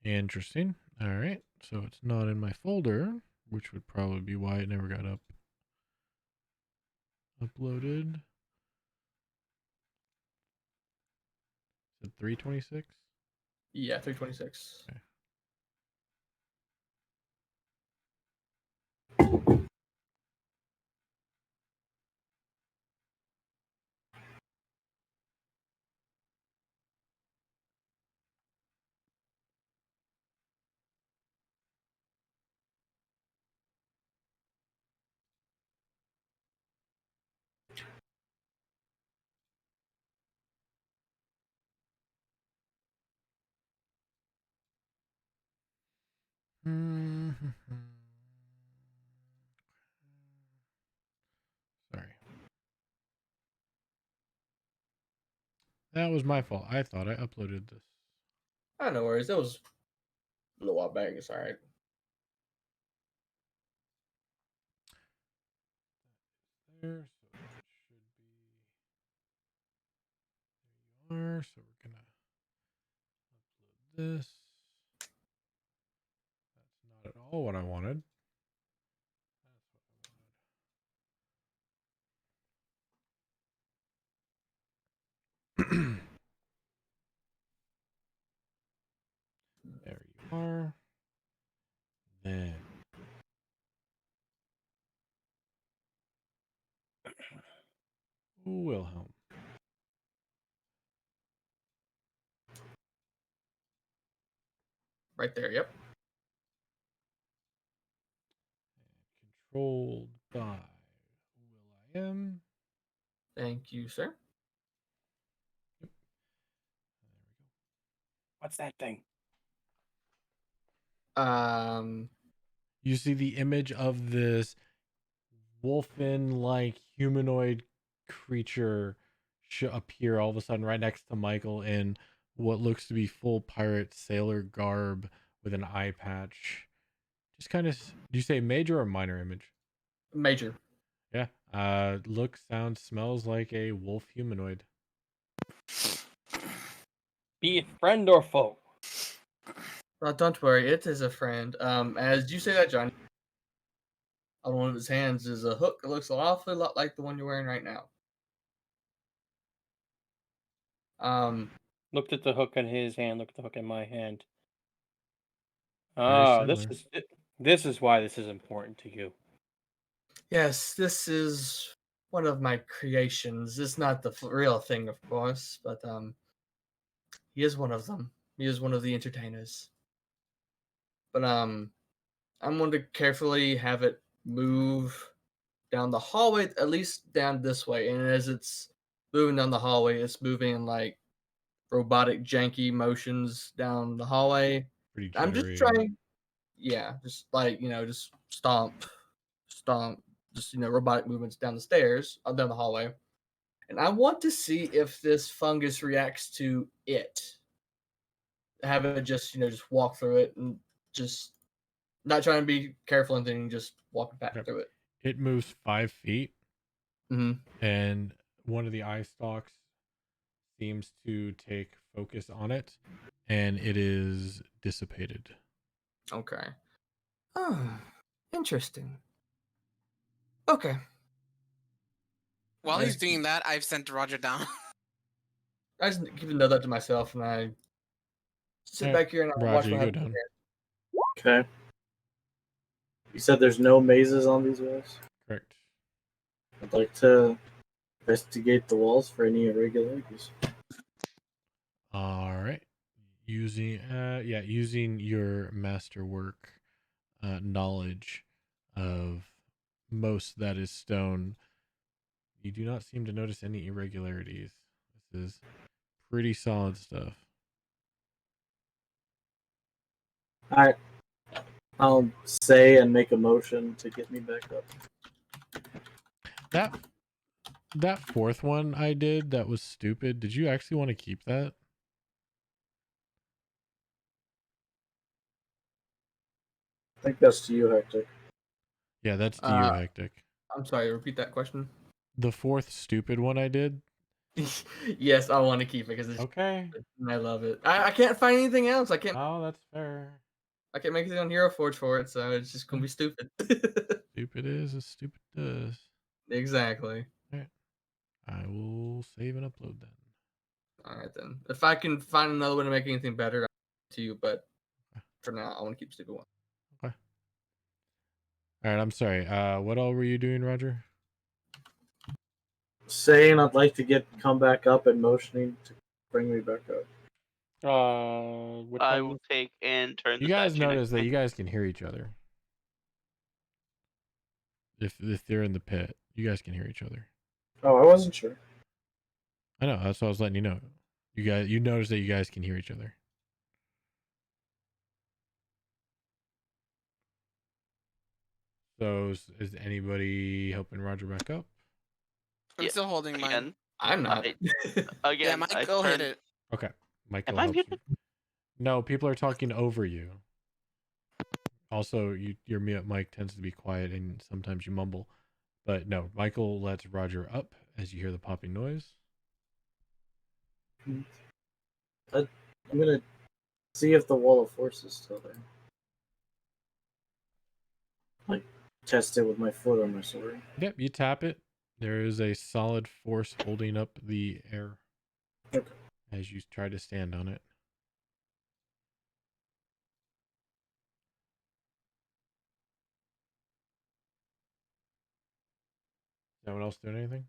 Speaker 3: Interesting. All right. So it's not in my folder, which would probably be why it never got uploaded. Is it 326?
Speaker 4: Yeah, 326.
Speaker 3: Okay. Sorry. That was my fault. I thought I uploaded this.
Speaker 4: No worries. That was a little while back. It's all right.
Speaker 3: There, so it should be. There you are. So we're gonna upload this. That's not at all what I wanted. That's what I wanted. There you are. Then Wilhelm.
Speaker 4: Right there. Yep.
Speaker 3: Controlled by Will.i.am.
Speaker 4: Thank you, sir.
Speaker 3: There
Speaker 8: What's that thing?
Speaker 4: Um.
Speaker 3: we go. You see the image of this wolfen-like humanoid creature appear all of a sudden right next to Michael in what looks to be full pirate sailor garb with an eye patch. Just kind of, do you say major or minor image?
Speaker 4: Major.
Speaker 3: Yeah. Looks, sounds, smells like a wolf humanoid.
Speaker 8: Be it friend or foe.
Speaker 4: Don't worry, it is a friend. As you say that, Johnny, on one of his hands is a hook that looks an awfully lot like the one you're wearing right now.
Speaker 8: Looked at the hook in his hand. Looked at the hook in my hand.
Speaker 3: Very
Speaker 8: Ah,
Speaker 3: similar.
Speaker 8: this is why this is important to you.
Speaker 4: Yes, this is one of my creations. It's not the real thing, of course, but he is one of them. He is one of the entertainers. But I'm going to carefully have it move down the hallway, at least down this way. And as it's moving down the hallway, it's moving in like robotic, janky motions down the hallway.
Speaker 3: Pretty
Speaker 4: I'm just
Speaker 3: jittery.
Speaker 4: trying, yeah, just like, just stomp, just, robotic movements down the stairs, down the hallway. And I want to see if this fungus reacts to it. Have it just, just walk through it and just not trying to be careful and anything, just walk back
Speaker 3: Yep.
Speaker 4: through it.
Speaker 3: It moves 5 feet,
Speaker 4: Mm-hmm.
Speaker 3: and one of the eye stalks seems to take focus on it, and it is dissipated.
Speaker 4: Okay. Oh, interesting. Okay.
Speaker 1: While
Speaker 4: I
Speaker 1: he's
Speaker 4: just,
Speaker 1: doing that, I've sent Roger down.
Speaker 4: I just keep a note that to myself, and I sit
Speaker 3: Alright,
Speaker 4: back here and I watch
Speaker 3: Roger,
Speaker 4: what
Speaker 3: you go
Speaker 4: happens.
Speaker 3: down.
Speaker 2: Okay. You said there's no mazes on these walls?
Speaker 3: Correct.
Speaker 2: I'd like to investigate the walls for any irregularities.
Speaker 3: All right. Using your masterwork knowledge of most that is stone, you do not seem to notice any irregularities. This is pretty solid stuff.
Speaker 2: Alright. I'll say and make a motion to get me back up.
Speaker 3: That fourth one I did that was stupid. Did you actually want to keep that?
Speaker 2: I think that's to you, Hector.
Speaker 3: Yeah, that's to you, Hectic.
Speaker 4: I'm sorry, repeat that question.
Speaker 3: The fourth stupid one I did.
Speaker 4: Yes, I want to keep it because it's
Speaker 3: Okay.
Speaker 4: I love it. I can't find anything else. I can't
Speaker 3: That's fair.
Speaker 4: make anything on Hero Forge for it, so it's just gonna be stupid.
Speaker 3: Stupid is as stupid does.
Speaker 4: Exactly.
Speaker 3: All right. I will save and upload then.
Speaker 4: All right then. If I can find another way to make anything better, I'll to you. But for now, I want to keep stupid one.
Speaker 3: Okay. All right. I'm sorry. What all were you doing, Roger?
Speaker 2: Saying I'd like to come back up and motioning to bring me back up.
Speaker 8: Which
Speaker 5: I
Speaker 8: one?
Speaker 5: will take and turn
Speaker 3: You
Speaker 5: the
Speaker 3: guys
Speaker 5: statue next
Speaker 3: notice
Speaker 5: to
Speaker 3: that
Speaker 5: me.
Speaker 3: you guys can hear each other. If they're in the pit, you guys can hear each other.
Speaker 2: Oh, I wasn't sure.
Speaker 3: I know. That's what I was letting you know. You notice that you guys can hear each other. So is anybody helping Roger back up?
Speaker 1: I'm
Speaker 5: Yeah,
Speaker 1: still holding mine.
Speaker 5: Again,
Speaker 4: I'm not.
Speaker 5: again.
Speaker 1: Yeah, Mike, go hit it.
Speaker 3: Okay. Michael
Speaker 5: Am I
Speaker 3: helps
Speaker 5: muted?
Speaker 3: you. No, people are talking over you. Also, your mic tends to be quiet and sometimes you mumble. But no, Michael lets Roger up as you hear the popping noise.
Speaker 2: I'm gonna see if the wall of force is still there. Like, test it with my foot on my sword.
Speaker 3: Yep, you tap it. There is a solid force holding up the air.
Speaker 2: Okay.
Speaker 3: As you try to stand on it. No one else doing anything?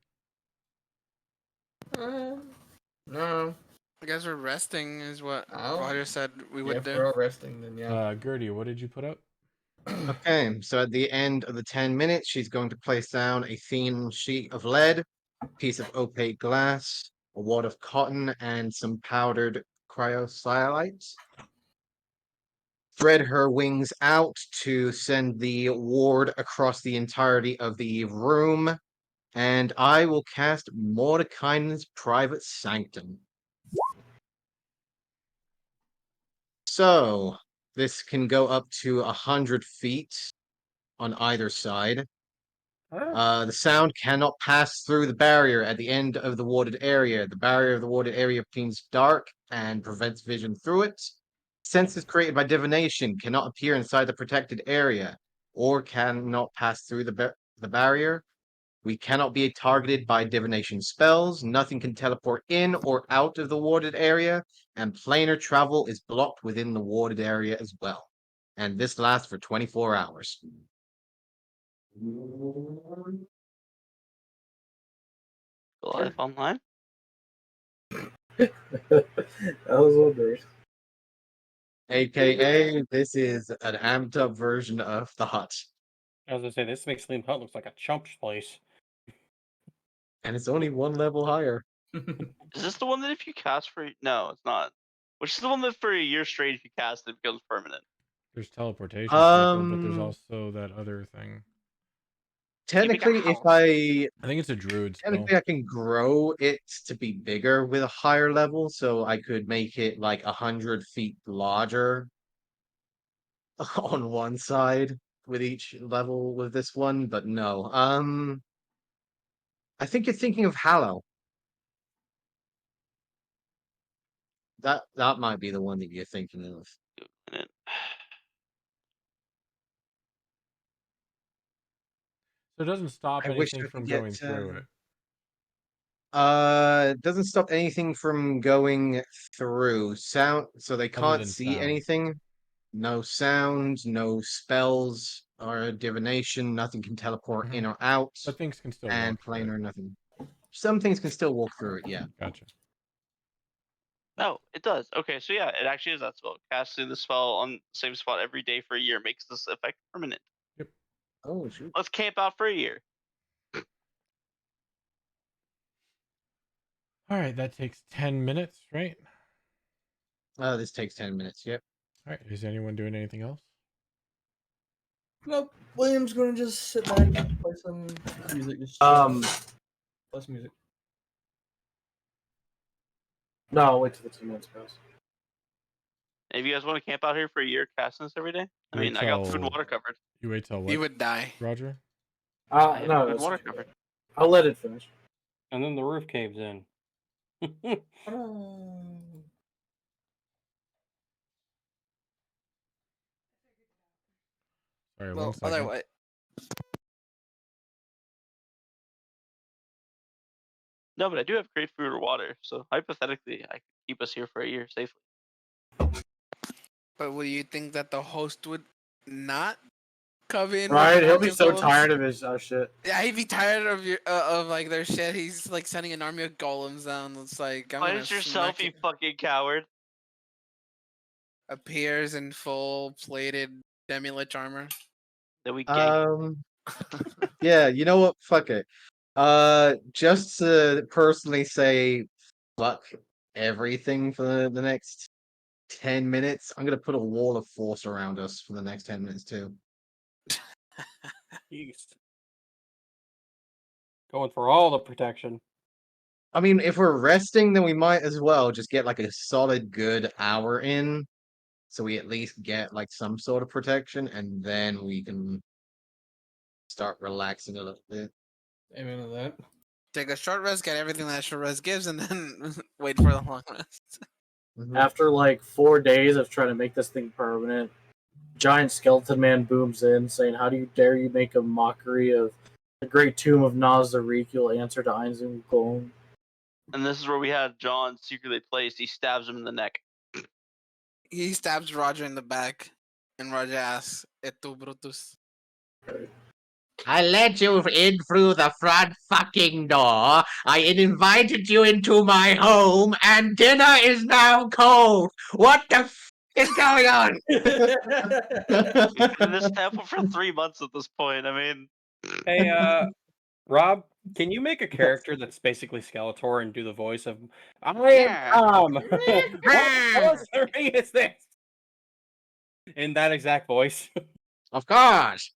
Speaker 4: No.
Speaker 1: I guess we're resting, is what
Speaker 4: Oh.
Speaker 1: Roger said we would
Speaker 4: If
Speaker 1: do.
Speaker 4: we're all resting, then yeah.
Speaker 3: Gertie, what did you put up?
Speaker 6: Okay, so at the end of the 10 minutes, she's going to place down a thin sheet of lead, piece of opaque glass, a wad of cotton, and some powdered cryoscylites. spread her wings out to send the ward across the entirety of the room, and I will cast Mordekainen's Private Sanctum. So, this can go up to 100 feet on either side. The sound cannot pass through the barrier at the end of the warded area. The barrier of the warded area becomes dark and prevents vision through it. Senses created by divination cannot appear inside the protected area or cannot pass through the barrier. We cannot be targeted by divination spells. Nothing can teleport in or out of the warded area, and planar travel is blocked within the warded area as well. And this lasts for 24 hours.
Speaker 5: Live online.
Speaker 2: I was wondering.
Speaker 6: AKA, this is an amped up version of the hut.
Speaker 8: I was gonna say this makes Sleep Hut looks like a chump's place.
Speaker 6: And it's only one level higher.
Speaker 5: Is this the one that if you cast for no, it's not. Which is the one that for a year straight if you cast it becomes permanent.
Speaker 3: There's teleportation circle, but there's
Speaker 6: Um,
Speaker 3: also that other thing.
Speaker 6: Technically, if
Speaker 5: house.
Speaker 6: I
Speaker 3: I think it's a druid spell.
Speaker 6: technically I can grow it to be bigger with a higher level, so I could make it like 100 feet larger on one side with each level with this one, but no. I think you're thinking of Hallow. That might be the one that you're thinking of.
Speaker 5: And
Speaker 3: So it doesn't stop
Speaker 6: I wish
Speaker 3: anything
Speaker 6: I
Speaker 3: from
Speaker 6: could get,
Speaker 3: going through it.
Speaker 6: It doesn't stop anything from going through. Sound, so they can't
Speaker 3: than
Speaker 6: see
Speaker 3: sound.
Speaker 6: anything. No sound, no spells or divination. Nothing can teleport in or out,
Speaker 3: But things can still
Speaker 6: and
Speaker 3: walk through it.
Speaker 6: planar nothing. Some things can still walk through it. Yeah.
Speaker 3: Gotcha.
Speaker 5: no, it does. Okay, so yeah, it actually is that spell. Casting the spell on the same spot every day for a year makes this effect permanent.
Speaker 6: Oh shoot.
Speaker 5: Let's camp out for a year.
Speaker 3: All right, that takes 10 minutes, right?
Speaker 6: This takes 10 minutes. Yep.
Speaker 3: All right, is anyone doing anything else?
Speaker 4: Nope. William's gonna just sit back and play some music. Just play some music.
Speaker 2: No, I'll wait till the 2 minutes pass.
Speaker 5: And if you guys want to camp out here for a year casting this every day, I
Speaker 3: Wait
Speaker 5: mean, I got food and
Speaker 3: till-
Speaker 5: water covered.
Speaker 3: You wait till what?
Speaker 1: You would die.
Speaker 3: Roger?
Speaker 5: I have
Speaker 2: No,
Speaker 5: food and
Speaker 2: that's
Speaker 5: water
Speaker 2: okay.
Speaker 5: covered.
Speaker 2: I'll let it finish.
Speaker 8: And then the roof caves in.
Speaker 3: Sorry,
Speaker 1: Well,
Speaker 3: one second.
Speaker 1: otherwise,
Speaker 5: No, but I do have great food or water, so hypothetically, I could keep us here for a year safely.
Speaker 1: but will you think that the host would not come in? with
Speaker 2: Right?
Speaker 1: a
Speaker 2: He'll
Speaker 1: bunch
Speaker 2: be
Speaker 1: of
Speaker 2: so
Speaker 1: golems?
Speaker 2: tired of his shit.
Speaker 1: Yeah, he'd be tired of your of like their shit. He's like sending an army of golems down. It's like I'm gonna
Speaker 5: Punish yourself,
Speaker 1: smack
Speaker 5: you
Speaker 1: it.
Speaker 5: fucking coward.
Speaker 1: Appears in full plated demi-lich armor.
Speaker 5: That we gay.
Speaker 6: Yeah. You know what? Fuck it. Just to personally say, fuck everything for the next 10 minutes. I'm gonna put a wall of force around us for the next 10 minutes too.
Speaker 8: Jeez. Going for all the protection.
Speaker 6: I mean, if we're resting, then we might as well just get like a solid good hour in, so we at least get like some sort of protection, and then we can start relaxing a little bit.
Speaker 4: Amen to that.
Speaker 1: Take a short rest, get everything that short rest gives, and then wait for the long rest.
Speaker 2: After like 4 days of trying to make this thing permanent, giant skeleton man booms in saying, "How do you dare you make a mockery of the great tomb of Nazariq? You'll answer to Einzum Golem."
Speaker 5: And this is where we had John secretly placed. He stabs him in the neck.
Speaker 1: He stabs Roger in the back, and Roger asks, "Et tu, Brutus?"
Speaker 6: I let you in through the front fucking door. I invited you into my home, and dinner is now cold. What the is going on?
Speaker 5: We've been in this temple for 3 months at this point. I mean,
Speaker 8: Hey, Rob, can you make a character that's basically Skeletor and do the voice of I am
Speaker 5: Yeah.
Speaker 8: Tom? What monster is this? In that exact voice.
Speaker 6: Of course.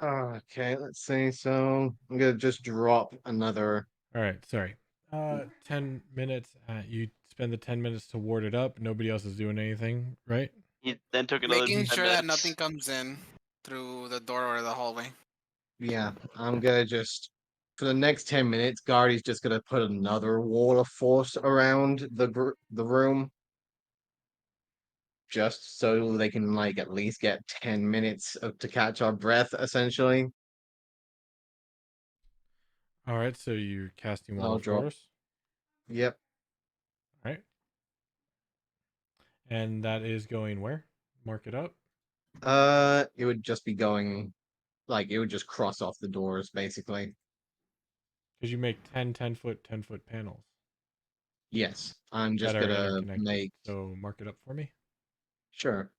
Speaker 6: Okay, let's see. So I'm gonna just drop another.
Speaker 3: All right, sorry. 10 minutes. You spend the 10 minutes to ward it up. Nobody else is doing anything, right?
Speaker 5: He then took another
Speaker 1: Making
Speaker 5: 10
Speaker 1: sure
Speaker 5: minutes.
Speaker 1: that nothing comes in through the door or the hallway.
Speaker 6: Yeah, I'm gonna just for the next 10 minutes. Guardy's just gonna put another wall of force around the room, just so they can like at least get 10 minutes to catch our breath, essentially.
Speaker 3: All right, so you're casting Wall
Speaker 6: I'll
Speaker 3: of
Speaker 6: drop.
Speaker 3: Force.
Speaker 6: Yep.
Speaker 3: All right. And that is going where? Mark it up.
Speaker 6: It would just be going like it would just cross off the doors, basically.
Speaker 3: Because you make 10-foot, 10-foot panels
Speaker 6: Yes, I'm just
Speaker 3: that are
Speaker 6: gonna
Speaker 3: interconnected.
Speaker 6: make
Speaker 3: So mark it up for me.
Speaker 6: sure.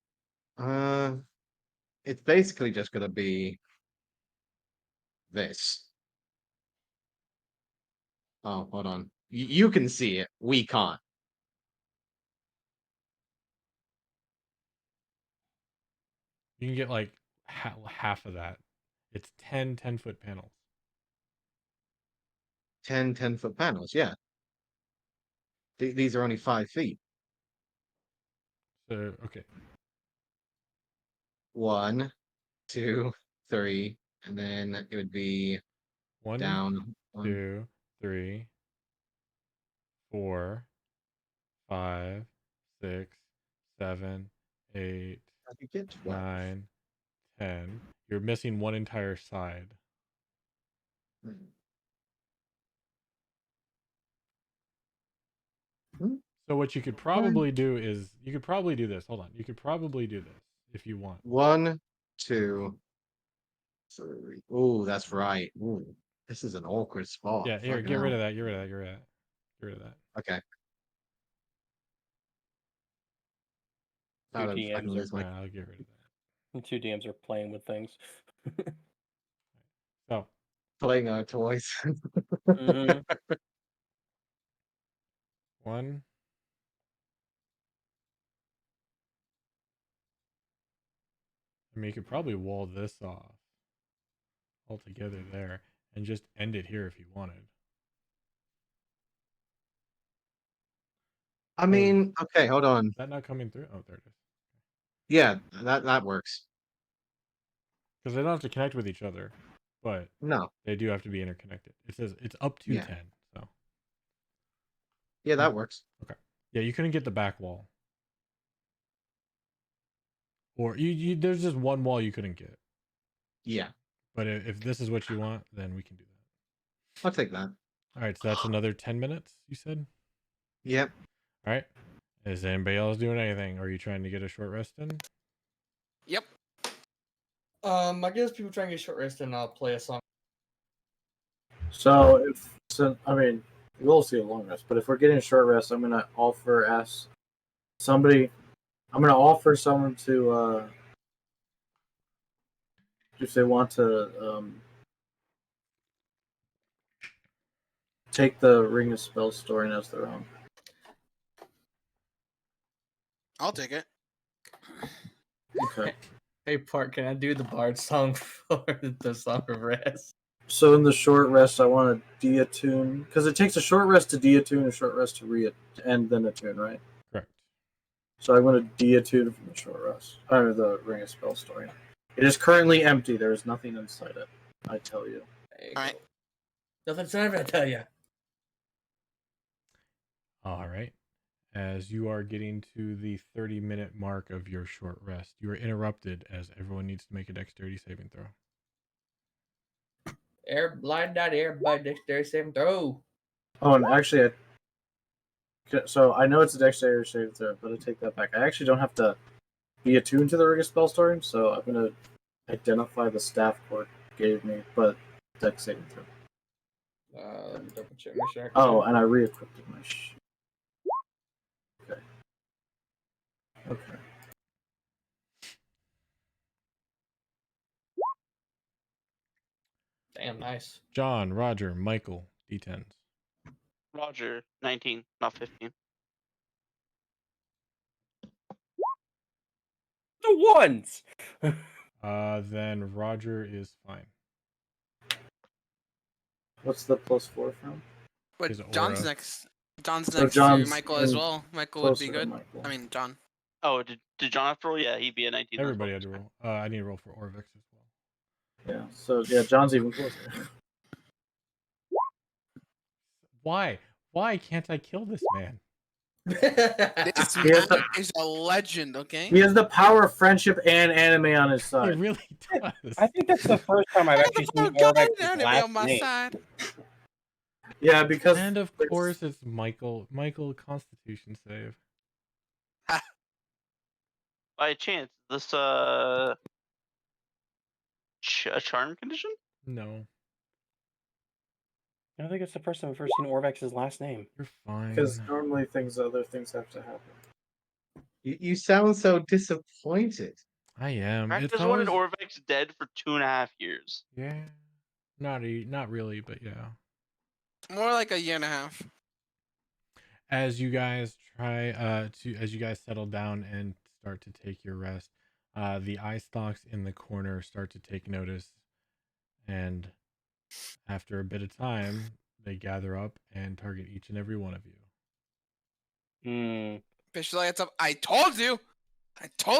Speaker 6: It's basically just gonna be this. Oh, hold on. You can see it. We can't.
Speaker 3: You can get like half of that. It's 10-foot panels.
Speaker 6: 10-foot panels. Yeah. These are only 5 feet.
Speaker 3: So, okay.
Speaker 6: 1, 2, 3, and then it would be
Speaker 3: 1,
Speaker 6: down 1.
Speaker 3: 2, 3, 4, 5, 6, 7, 8,
Speaker 6: I could get 12.
Speaker 3: 9, 10. You're missing one entire side.
Speaker 6: Hmm.
Speaker 3: So what you could probably do is you could probably do this. Hold on. You could probably do this if you want.
Speaker 6: 1, 2, 3. Oh, that's right. Ooh, this is an awkward spot.
Speaker 3: Yeah, here,
Speaker 6: Fucking
Speaker 3: get rid
Speaker 6: hell.
Speaker 3: of that. Get rid of that. Get rid of that. Get rid of that.
Speaker 6: Okay.
Speaker 8: Two
Speaker 6: Out of fucking
Speaker 8: DMs
Speaker 6: this
Speaker 3: All
Speaker 6: way.
Speaker 3: right, I'll get rid of that.
Speaker 8: Two DMs are playing with things.
Speaker 3: So,
Speaker 6: Playing our toys.
Speaker 8: Mhm.
Speaker 3: 1. I mean, you could probably wall this off altogether there and just end it here if you wanted.
Speaker 6: I mean, okay, hold on.
Speaker 3: Is that not coming through? Oh, there it is.
Speaker 6: Yeah, that works.
Speaker 3: Because they don't have to connect with each other, but
Speaker 6: No.
Speaker 3: they do have to be interconnected. It says it's up to
Speaker 6: Yeah.
Speaker 3: 10. So,
Speaker 6: Yeah, that works.
Speaker 3: okay. Yeah, you couldn't get the back wall. Or you there's just one wall you couldn't get.
Speaker 6: Yeah.
Speaker 3: But if this is what you want, then we can do that.
Speaker 6: I'll take that.
Speaker 3: All right, so that's another 10 minutes, you said?
Speaker 6: Yep.
Speaker 3: All right. Is anybody else doing anything? Or are you trying to get a short rest in?
Speaker 1: Yep.
Speaker 4: I guess people try and get short rest and I'll play a song.
Speaker 2: So I mean, we'll see a long rest, but if we're getting a short rest, I'm gonna ask somebody. I'm gonna offer someone to if they want to take the Ring of Spells story as their own.
Speaker 1: I'll take it.
Speaker 2: Okay.
Speaker 4: Hey, Park, can I do the Bard song for the Song of Rest?
Speaker 2: So in the short rest, I want to deattune because it takes a short rest to deattune, a short rest to and then attune, right?
Speaker 3: Correct.
Speaker 2: So I want to deattune from the short rest, or the Ring of Spell story. It is currently empty. There is nothing inside it. I tell you.
Speaker 4: All right. Nothing's ever I tell you.
Speaker 3: All right. As you are getting to the 30-minute mark of your short rest, you are interrupted as everyone needs to make a dexterity saving throw.
Speaker 4: Everybody, dexterity saving throw.
Speaker 2: Oh, and actually, so I know it's a dexterity save throw, but I take that back. I actually don't have to be attuned to the Ring of Spell story, so I'm gonna identify the staff Court gave me, but dex saving throw.
Speaker 4: Let me double check. Make sure I can
Speaker 2: Oh,
Speaker 4: check.
Speaker 2: and I re-equipped my. Okay. Okay.
Speaker 4: Damn, nice.
Speaker 3: John, Roger, Michael, D10s.
Speaker 5: Roger, 19, not 15.
Speaker 8: The ones.
Speaker 3: Then Roger is fine.
Speaker 2: What's the +4 from?
Speaker 3: His
Speaker 1: But John's
Speaker 3: aura.
Speaker 1: next. John's
Speaker 2: So
Speaker 1: next
Speaker 2: John's
Speaker 1: to Michael as
Speaker 2: in
Speaker 1: well. Michael would be
Speaker 2: closer to
Speaker 1: good.
Speaker 2: Michael.
Speaker 1: I mean, John.
Speaker 5: Oh, did John have to roll? Yeah, he'd be a 19. as
Speaker 3: Everybody
Speaker 5: well.
Speaker 3: had to roll. I need to roll for Orvix as well.
Speaker 2: Yeah. So yeah, John's even closer.
Speaker 3: Why? Why can't I kill this man?
Speaker 1: This
Speaker 2: He has
Speaker 1: man
Speaker 2: the
Speaker 1: is a legend, okay?
Speaker 2: he has the power of friendship and anime on his
Speaker 3: He
Speaker 2: side.
Speaker 3: really does.
Speaker 8: I think that's the first time I've actually seen Orvex's
Speaker 1: anime
Speaker 8: last
Speaker 1: on my
Speaker 8: name.
Speaker 1: side.
Speaker 2: Yeah, because
Speaker 3: And of course, it's Michael. Michael, Constitution save.
Speaker 5: By chance, this a charm condition?
Speaker 3: No,
Speaker 8: I don't think it's the first time I've ever seen Orvex's last name.
Speaker 3: you're fine.
Speaker 2: because normally other things have to happen.
Speaker 6: You sound so disappointed.
Speaker 3: I am. It's
Speaker 5: Practice wanted
Speaker 3: always
Speaker 5: Orvex dead for 2.5 years.
Speaker 3: yeah. Not really, but yeah.
Speaker 1: More like a year and a half.
Speaker 3: As you guys as you guys settle down and start to take your rest, the eye stalks in the corner start to take notice, and after a bit of time, they gather up and target each and every one of you.
Speaker 8: Hmm.
Speaker 1: Fish lights up. I told you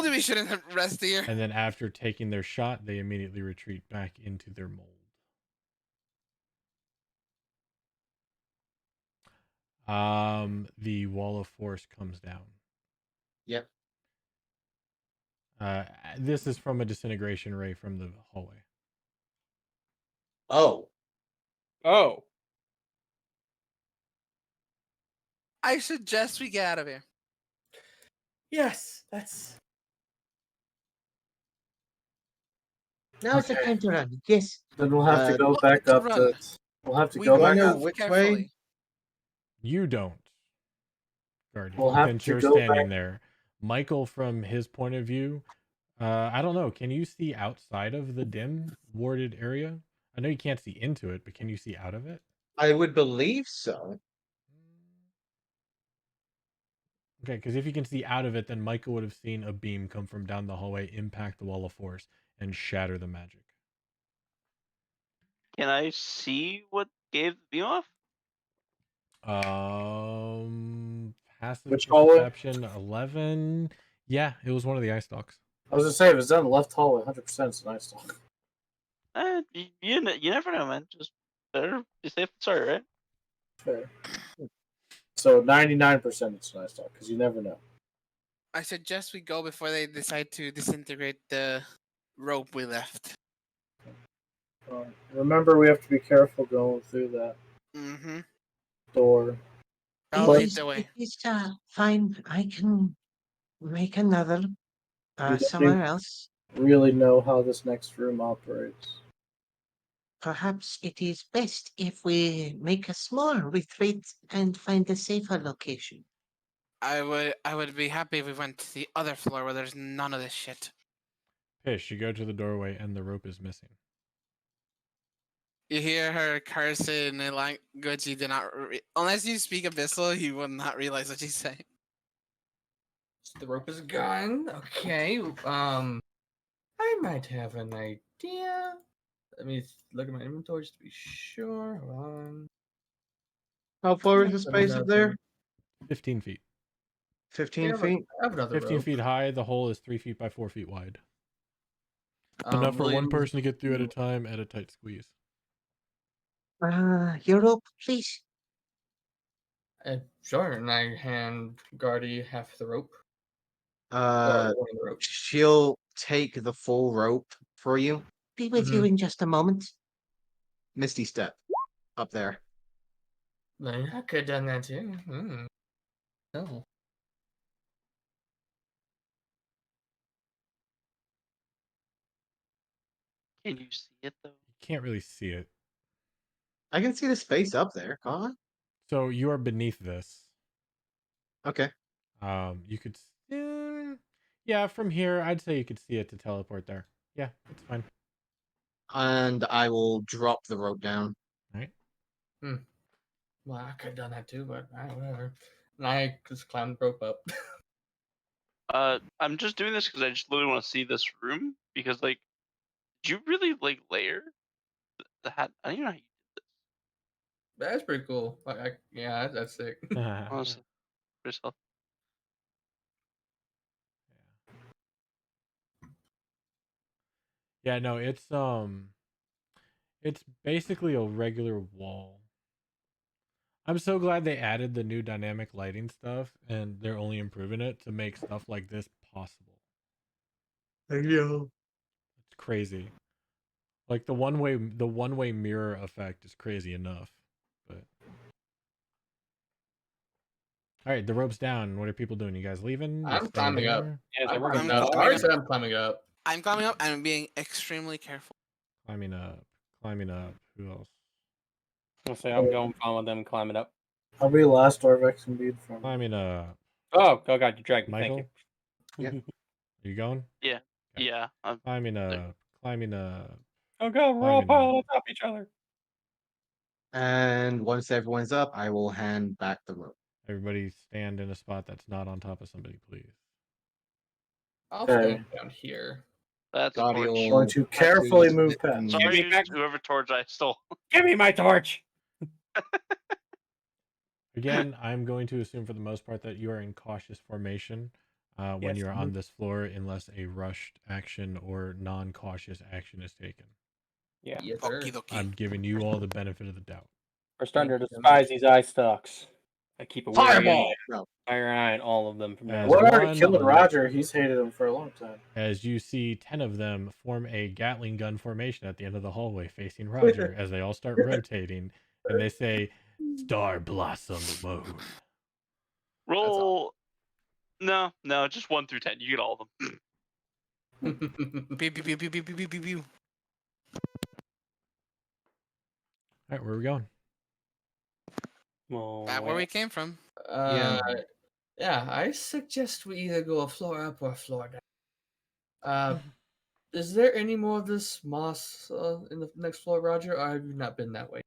Speaker 1: we shouldn't rest here.
Speaker 3: And then after taking their shot, they immediately retreat back into their mold. The wall of force comes down.
Speaker 6: Yep.
Speaker 3: This is from a disintegration ray from the hallway.
Speaker 6: Oh.
Speaker 8: Oh.
Speaker 1: I suggest we get out of here.
Speaker 4: Yes, that's.
Speaker 7: Now is the
Speaker 2: Okay.
Speaker 7: time to run. Yes.
Speaker 2: Then we'll have to
Speaker 6: Uh,
Speaker 2: go
Speaker 1: Well,
Speaker 2: back
Speaker 1: to
Speaker 2: up
Speaker 1: run.
Speaker 2: We'll have to
Speaker 1: We
Speaker 2: go
Speaker 6: Do I
Speaker 2: back
Speaker 6: know
Speaker 2: up.
Speaker 1: move
Speaker 6: which
Speaker 1: carefully.
Speaker 6: way?
Speaker 3: You don't, Guardian,
Speaker 2: We'll have
Speaker 3: since
Speaker 2: to
Speaker 3: you're
Speaker 2: go
Speaker 3: standing
Speaker 2: back.
Speaker 3: there. Michael, from his point of view, I don't know. Can you see outside of the dim warded area? I know you can't see into it, but can you see out of it?
Speaker 6: I would believe so.
Speaker 3: Okay, because if you can see out of it, then Michael would have seen a beam come from down the hallway, impact the wall of force, and shatter the magic.
Speaker 5: Can I see what gave the beam off?
Speaker 3: Passive
Speaker 2: Which hallway?
Speaker 3: perception 11. Yeah, it was one of the eye stalks.
Speaker 2: I was gonna say if it's down the left hallway, 100% it's a nice talk.
Speaker 5: You never know, man. Just better be safe than sorry, right?
Speaker 2: Fair. So 99% it's a nice talk because you never know.
Speaker 1: I suggest we go before they decide to disintegrate the rope we left.
Speaker 2: Remember, we have to be careful going through that
Speaker 1: Mm-hmm.
Speaker 2: door.
Speaker 1: I'll
Speaker 2: But-
Speaker 1: lead the way.
Speaker 7: It is fine. I can make another
Speaker 2: You
Speaker 7: somewhere
Speaker 2: think-
Speaker 7: else.
Speaker 2: Really know how this next room operates.
Speaker 7: Perhaps it is best if we make a small retreat and find a safer location.
Speaker 1: I would be happy if we went to the other floor where there's none of this shit.
Speaker 3: Pish, you go to the doorway and the rope is missing.
Speaker 1: You hear her curse in a language you do not unless you speak Abyssal, you will not realize what she's saying.
Speaker 4: The rope is gone. Okay. I might have an idea. Let me look at my inventory just to be sure. Hold on.
Speaker 6: How far is the space up there?
Speaker 3: 15 feet.
Speaker 6: 15 feet?
Speaker 4: I have another
Speaker 3: 15
Speaker 4: rope.
Speaker 3: feet high. The hole is 3 feet by 4 feet wide.
Speaker 4: Um,
Speaker 3: Enough for one
Speaker 4: Williams-
Speaker 3: person to get through at a time at a tight squeeze.
Speaker 7: Your rope, please.
Speaker 4: Sure, and I hand Guardy half the rope.
Speaker 6: Uh,
Speaker 4: Or one of the ropes.
Speaker 6: she'll take the full rope for you.
Speaker 7: Be with you in just a moment.
Speaker 6: Misty step up there.
Speaker 4: Like, I could have done that too. No.
Speaker 5: Can you see it though?
Speaker 3: You can't really see it.
Speaker 6: I can see the space up there, can't
Speaker 3: So you are beneath this.
Speaker 6: I? Okay.
Speaker 3: You could. Yeah, from here, I'd say you could see it to teleport there. Yeah, it's fine.
Speaker 6: And I will drop the rope down.
Speaker 3: All right.
Speaker 4: Well, I could have done that too, but whatever. And I just climbed the rope up.
Speaker 5: I'm just doing this because I just literally want to see this room because like, did you really like layer the hat? I don't even know how you did
Speaker 4: That's pretty cool. Yeah, that's sick.
Speaker 5: this. Honestly, for yourself.
Speaker 3: Yeah, no, it's basically a regular wall. I'm so glad they added the new dynamic lighting stuff, and they're only improving it to make stuff like this possible.
Speaker 4: Yeah.
Speaker 3: It's crazy. Like the one way mirror effect is crazy enough. But all right, the rope's down. What are people doing? You guys leaving? You
Speaker 4: I'm
Speaker 3: staying
Speaker 4: climbing up.
Speaker 3: here?
Speaker 8: Yeah, so
Speaker 4: I'm
Speaker 8: we're
Speaker 4: climbing
Speaker 8: gonna
Speaker 4: up. I
Speaker 1: climbing
Speaker 4: already
Speaker 1: up.
Speaker 4: said I'm climbing up.
Speaker 1: I'm climbing up and I'm being extremely careful.
Speaker 3: Climbing up. Climbing up. Who else?
Speaker 8: I'll say I'm going following them, climbing up.
Speaker 2: I'll be last Orvex and bead from.
Speaker 3: Climbing up.
Speaker 8: Oh God, you dragged me.
Speaker 3: Michael,
Speaker 8: Thank you.
Speaker 3: are you going?
Speaker 5: Yeah,
Speaker 3: Okay.
Speaker 5: yeah.
Speaker 3: Climbing
Speaker 5: there.
Speaker 3: up. Climbing up.
Speaker 8: Oh God, we're all
Speaker 3: Climbing
Speaker 8: piled
Speaker 3: up.
Speaker 8: on top of each other.
Speaker 6: And once everyone's up, I will hand back the rope.
Speaker 3: Everybody stand in a spot that's not on top of somebody, please.
Speaker 4: I'll
Speaker 2: Okay.
Speaker 4: stand down here.
Speaker 5: That's
Speaker 6: Dottie
Speaker 5: torch.
Speaker 6: will
Speaker 2: Going to
Speaker 6: have
Speaker 2: carefully
Speaker 6: to
Speaker 2: move
Speaker 6: sit
Speaker 2: past.
Speaker 6: and-
Speaker 8: Give
Speaker 5: Sorry,
Speaker 8: me back.
Speaker 5: whoever torch I stole.
Speaker 8: Give me my torch.
Speaker 3: Again, I'm going to assume for the most part that you are in cautious formation when
Speaker 8: Yes.
Speaker 3: you're on this floor, unless a rushed action or non-cautious action is taken.
Speaker 8: Yeah.
Speaker 4: Yes, sir.
Speaker 1: Okie dokie.
Speaker 3: I'm giving you all the benefit of the doubt.
Speaker 8: We're starting to
Speaker 4: Thank you so
Speaker 8: despise
Speaker 4: much.
Speaker 8: these eye stalks. I keep a wary
Speaker 6: Fireball!
Speaker 8: eye,
Speaker 6: No.
Speaker 8: iron eye on all of them from now
Speaker 3: As
Speaker 8: on.
Speaker 2: What already
Speaker 3: one
Speaker 2: killed
Speaker 3: of-
Speaker 2: Roger? He's hated him for a long time.
Speaker 3: As you see 10 of them form a Gatling gun formation at the end of the hallway facing Roger as they all start rotating, and they say, Star Blossom mode.
Speaker 5: Roll. No, just 1 through 10. You get all of them.
Speaker 1: Pew, pew, pew, pew, pew, pew, pew, pew, pew.
Speaker 3: All right, where are we going?
Speaker 8: Well,
Speaker 1: Back where we came from.
Speaker 4: Yeah, I suggest we either go a floor up or a floor down. Is there any more of this moss in the next floor, Roger, or have you not been that way?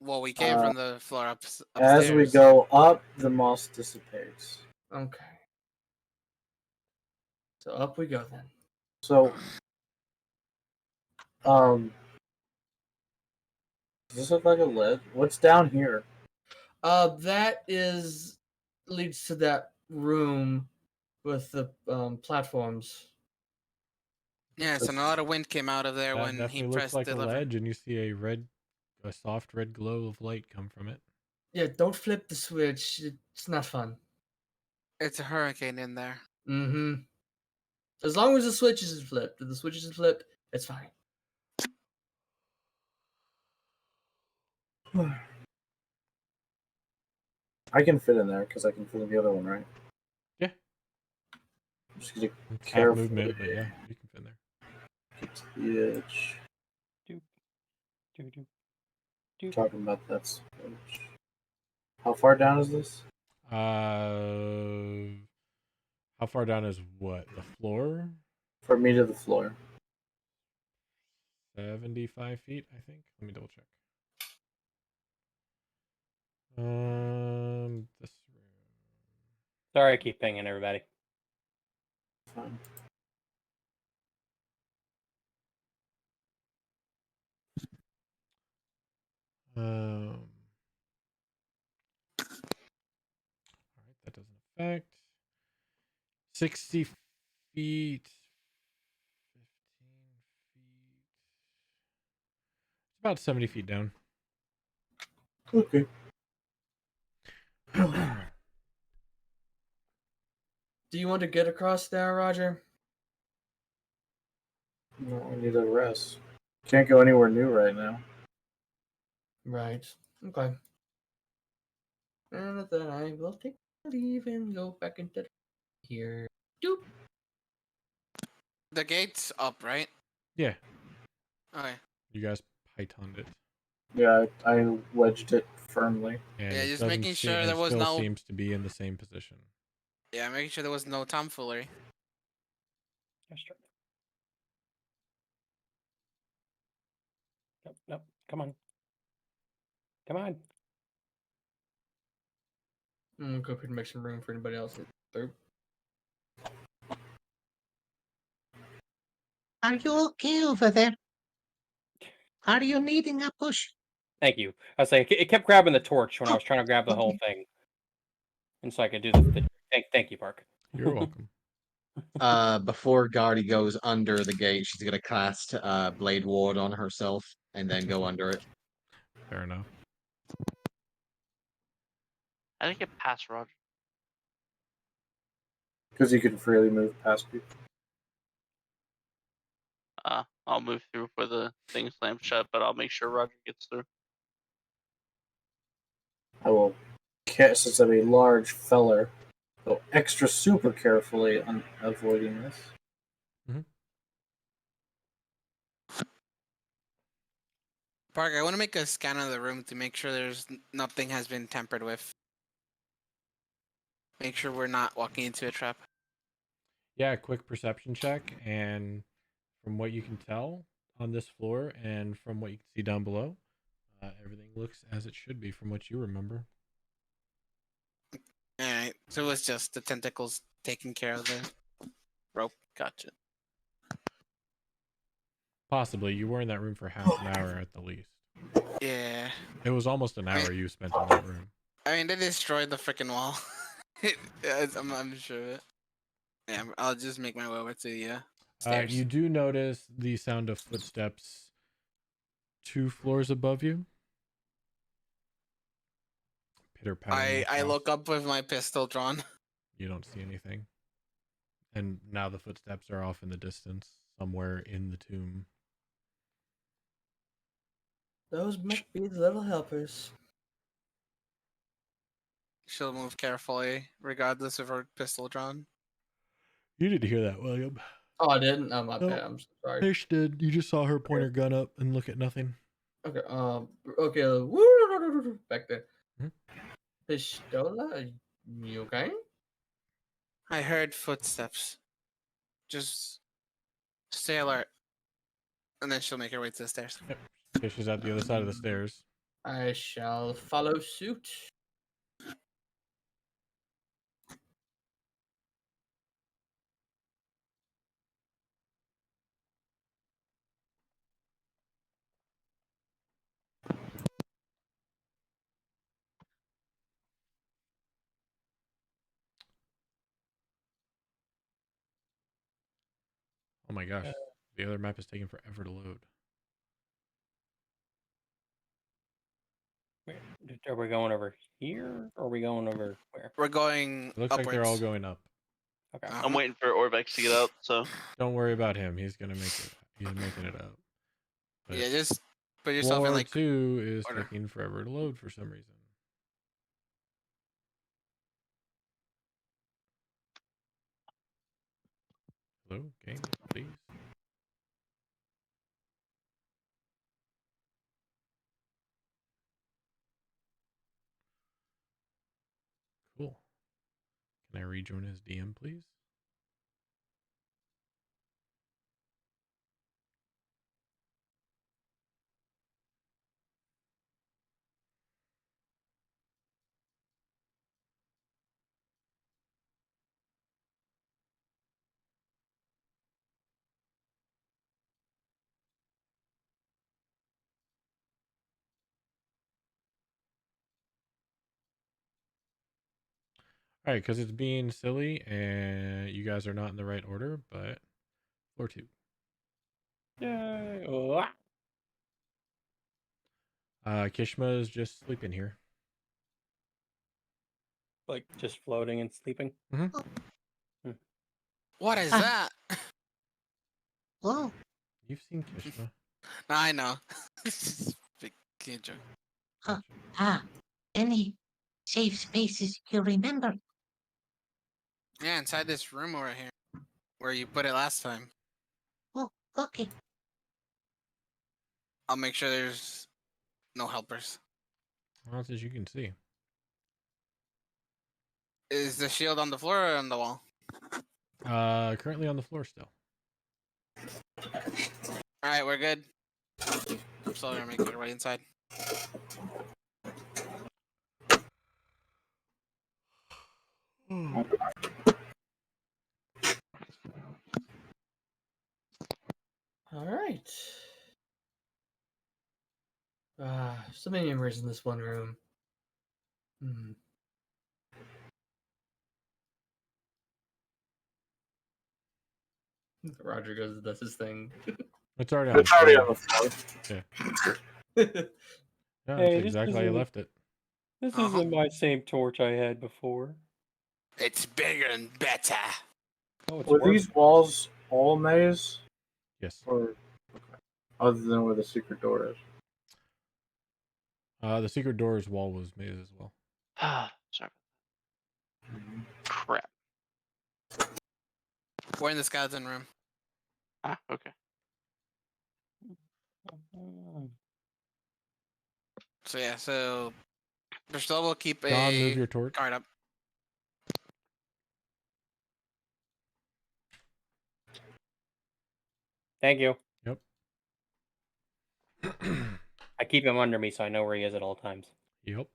Speaker 1: Well, we came from the floor upstairs.
Speaker 2: As we go up, the moss dissipates.
Speaker 4: Okay. So up we go then.
Speaker 2: So, does this look like a lid? What's down here?
Speaker 4: That leads to that room with the platforms.
Speaker 1: Yes, and a lot of wind came out of there
Speaker 3: That
Speaker 1: when he
Speaker 3: definitely looks
Speaker 1: pressed
Speaker 3: like
Speaker 1: the
Speaker 3: a
Speaker 1: lever.
Speaker 3: ledge, and you see a soft red glow of light come from it.
Speaker 4: Yeah, don't flip the switch. It's not fun.
Speaker 1: It's a hurricane in there.
Speaker 4: Mm-hmm. As long as the switch isn't flipped. If the switch isn't flipped, it's fine.
Speaker 2: I can fit in there because I can fit in the other one, right?
Speaker 3: Yeah.
Speaker 2: I'm just gonna
Speaker 3: It's half
Speaker 2: carefully
Speaker 3: movement, but yeah, you can fit in there.
Speaker 2: get to the edge. Talking about that switch. How far down is this?
Speaker 3: How far down is what? The floor?
Speaker 2: From me to the floor.
Speaker 3: 75 feet, I think. Let me double check. This room.
Speaker 8: sorry, I keep pinging everybody.
Speaker 2: Fine.
Speaker 3: All right, that doesn't affect. 60 feet. 15 feet. It's about 70 feet down.
Speaker 2: Okay.
Speaker 4: Do you want to get across there, Roger?
Speaker 2: No, I need a rest. Can't go anywhere new right now.
Speaker 4: Right. Okay. And then I will take a leave and go back into here. Doop.
Speaker 1: The gate's up, right?
Speaker 3: Yeah,
Speaker 1: Okay.
Speaker 3: you guys pythoned it.
Speaker 2: Yeah, I wedged it firmly.
Speaker 3: And
Speaker 1: Yeah,
Speaker 3: it
Speaker 1: just
Speaker 3: doesn't
Speaker 1: making
Speaker 3: see-
Speaker 1: sure
Speaker 3: and
Speaker 1: there
Speaker 3: it
Speaker 1: was
Speaker 3: still
Speaker 1: no-
Speaker 3: seems to be in the same position.
Speaker 1: Yeah, making sure there was no tomfoolery.
Speaker 8: That's true. Nope, nope. Come on. Come on.
Speaker 4: I'm going to make some room for anybody else through.
Speaker 7: Are you okay over there? Are you needing a push?
Speaker 8: Thank you. I was like, it kept grabbing the torch when I was trying to grab the whole thing, and so I could do the. Thank you, Park.
Speaker 3: You're welcome.
Speaker 6: Before Guardy goes under the gate, she's gonna cast Blade Ward on herself and then go under it.
Speaker 3: Fair enough.
Speaker 5: I didn't get past Roger.
Speaker 2: Because you can freely move past people.
Speaker 5: I'll move through for the thing slammed shut, but I'll make sure Roger gets through.
Speaker 2: I will, since I'm a large feller, go extra super carefully on avoiding this.
Speaker 1: Park, I want to make a scan of the room to make sure there's nothing has been tampered with. Make sure we're not walking into a trap.
Speaker 3: Yeah, quick perception check, and from what you can tell on this floor and from what you can see down below, everything looks as it should be from what you remember.
Speaker 1: Alright, so it was just the tentacles taking care of the rope. Gotcha.
Speaker 3: Possibly. You were in that room for half an hour at the least.
Speaker 1: Yeah.
Speaker 3: It was almost an hour you spent in that room.
Speaker 1: I mean, they destroyed the freaking wall. I'm sure of it. Yeah, I'll just make my way over to the stairs.
Speaker 3: You do notice the sound of footsteps 2 floors above you. Pitter pattering.
Speaker 1: I look up with my pistol drawn.
Speaker 3: You don't see anything. And now the footsteps are off in the distance, somewhere in the tomb.
Speaker 4: Those might be the little helpers.
Speaker 1: She'll move carefully, regardless of her pistol drawn.
Speaker 3: You didn't hear that, William.
Speaker 4: Oh, I didn't? Oh, my
Speaker 3: No.
Speaker 4: bad. I'm so sorry.
Speaker 3: Fish did. You just saw her point her gun up and look at nothing.
Speaker 4: Okay, okay, back there.
Speaker 3: Hmm?
Speaker 4: Pistola, you okay?
Speaker 1: I heard footsteps. Just stay alert. And then she'll make her way to the stairs.
Speaker 3: Fish is at the other side of the stairs.
Speaker 4: I shall follow suit.
Speaker 3: Oh my gosh. The other map is taking forever to load.
Speaker 8: Wait, are we going over here, or are we going over where?
Speaker 1: We're going
Speaker 3: It looks
Speaker 1: upwards.
Speaker 3: like they're all going up.
Speaker 8: Okay.
Speaker 5: I'm waiting for Orbex to get out, so
Speaker 3: Don't worry about him. He's gonna make it. He's making it up. But
Speaker 1: Yeah, just put yourself
Speaker 3: floor
Speaker 1: in like
Speaker 3: 2 is
Speaker 1: order.
Speaker 3: taking forever to load for some reason. Hello, game, please. Cool. Can I rejoin as DM, please? All right, because it's being silly and you guys are not in the right order, but floor 2.
Speaker 8: Yay. Oh, ah.
Speaker 3: Kishma is just sleeping here.
Speaker 8: Like just floating and sleeping.
Speaker 1: What is
Speaker 7: Ah.
Speaker 1: that?
Speaker 7: Oh,
Speaker 3: You've seen Kishma.
Speaker 1: I know. Big kid joke.
Speaker 7: any safe spaces you remember?
Speaker 1: Yeah, inside this room over here, where you put it last time.
Speaker 7: Oh, okay.
Speaker 1: I'll make sure there's no helpers.
Speaker 3: Well, that's as you can see.
Speaker 1: Is the shield on the floor or on the wall?
Speaker 3: Currently on the floor still.
Speaker 1: All right, we're good. I'm slowly gonna make our way inside.
Speaker 4: All right. So many memories in this one room. Hmm. Roger goes and does his thing.
Speaker 3: It's already on the
Speaker 2: It's already
Speaker 3: floor.
Speaker 2: on the floor.
Speaker 3: Yeah,
Speaker 8: Hey,
Speaker 3: that's
Speaker 8: this
Speaker 3: exactly how you
Speaker 8: isn't-
Speaker 3: left it.
Speaker 8: This
Speaker 1: Uh-huh.
Speaker 8: isn't my same torch I had before.
Speaker 1: It's bigger and better.
Speaker 8: Oh, it's
Speaker 2: Were
Speaker 8: working.
Speaker 2: these walls all maze,
Speaker 3: Yes.
Speaker 2: or other than where the secret door is?
Speaker 3: The secret door's wall was maze as well.
Speaker 5: Sorry. Crap.
Speaker 1: We're in the skeleton room.
Speaker 5: Okay.
Speaker 1: So yeah, so Bristol will keep
Speaker 3: Don, move
Speaker 1: a
Speaker 3: your torch.
Speaker 1: guard up.
Speaker 8: Thank you.
Speaker 3: Yep.
Speaker 8: I keep him under me so I know where he is at all times.
Speaker 3: Yep.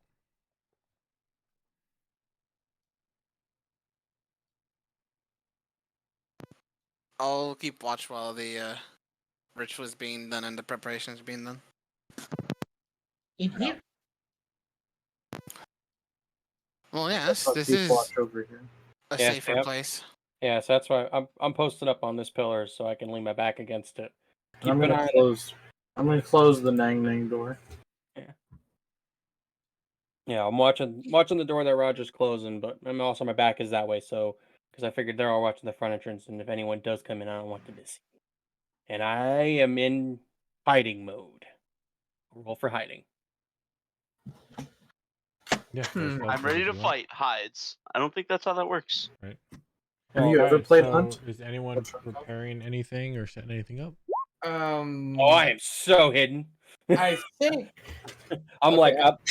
Speaker 1: I'll keep watch while the ritual is being done and the preparations being done.
Speaker 7: In here?
Speaker 1: Well, yes,
Speaker 2: I'll
Speaker 1: this
Speaker 2: keep
Speaker 1: is
Speaker 2: watch over here.
Speaker 1: a
Speaker 8: Yeah,
Speaker 1: safer
Speaker 8: yep.
Speaker 1: place.
Speaker 8: Yeah, so that's why I'm posted up on this pillar so I can lean my back against it. Keep
Speaker 2: I'm
Speaker 8: an eye
Speaker 2: gonna
Speaker 8: on it.
Speaker 2: close. I'm gonna close the Nang Nang door.
Speaker 8: Yeah, I'm watching the door that Roger's closing, but I'm also my back is that way, so because I figured they're all watching the front entrance, and if anyone does come in, I don't want them to see. And I am in hiding mode. Roll for hiding.
Speaker 3: Yeah.
Speaker 4: Hmm.
Speaker 3: stealth
Speaker 5: I'm
Speaker 3: mode
Speaker 5: ready
Speaker 3: if
Speaker 5: to
Speaker 3: you want.
Speaker 5: fight. Hides. I don't think that's how that works.
Speaker 3: Right.
Speaker 2: Have you ever
Speaker 3: alright,
Speaker 2: played
Speaker 3: so
Speaker 2: Hunt?
Speaker 3: is anyone preparing anything or setting anything up?
Speaker 8: Oh, I am so hidden.
Speaker 4: I think
Speaker 8: I'm
Speaker 4: Okay,
Speaker 8: like up.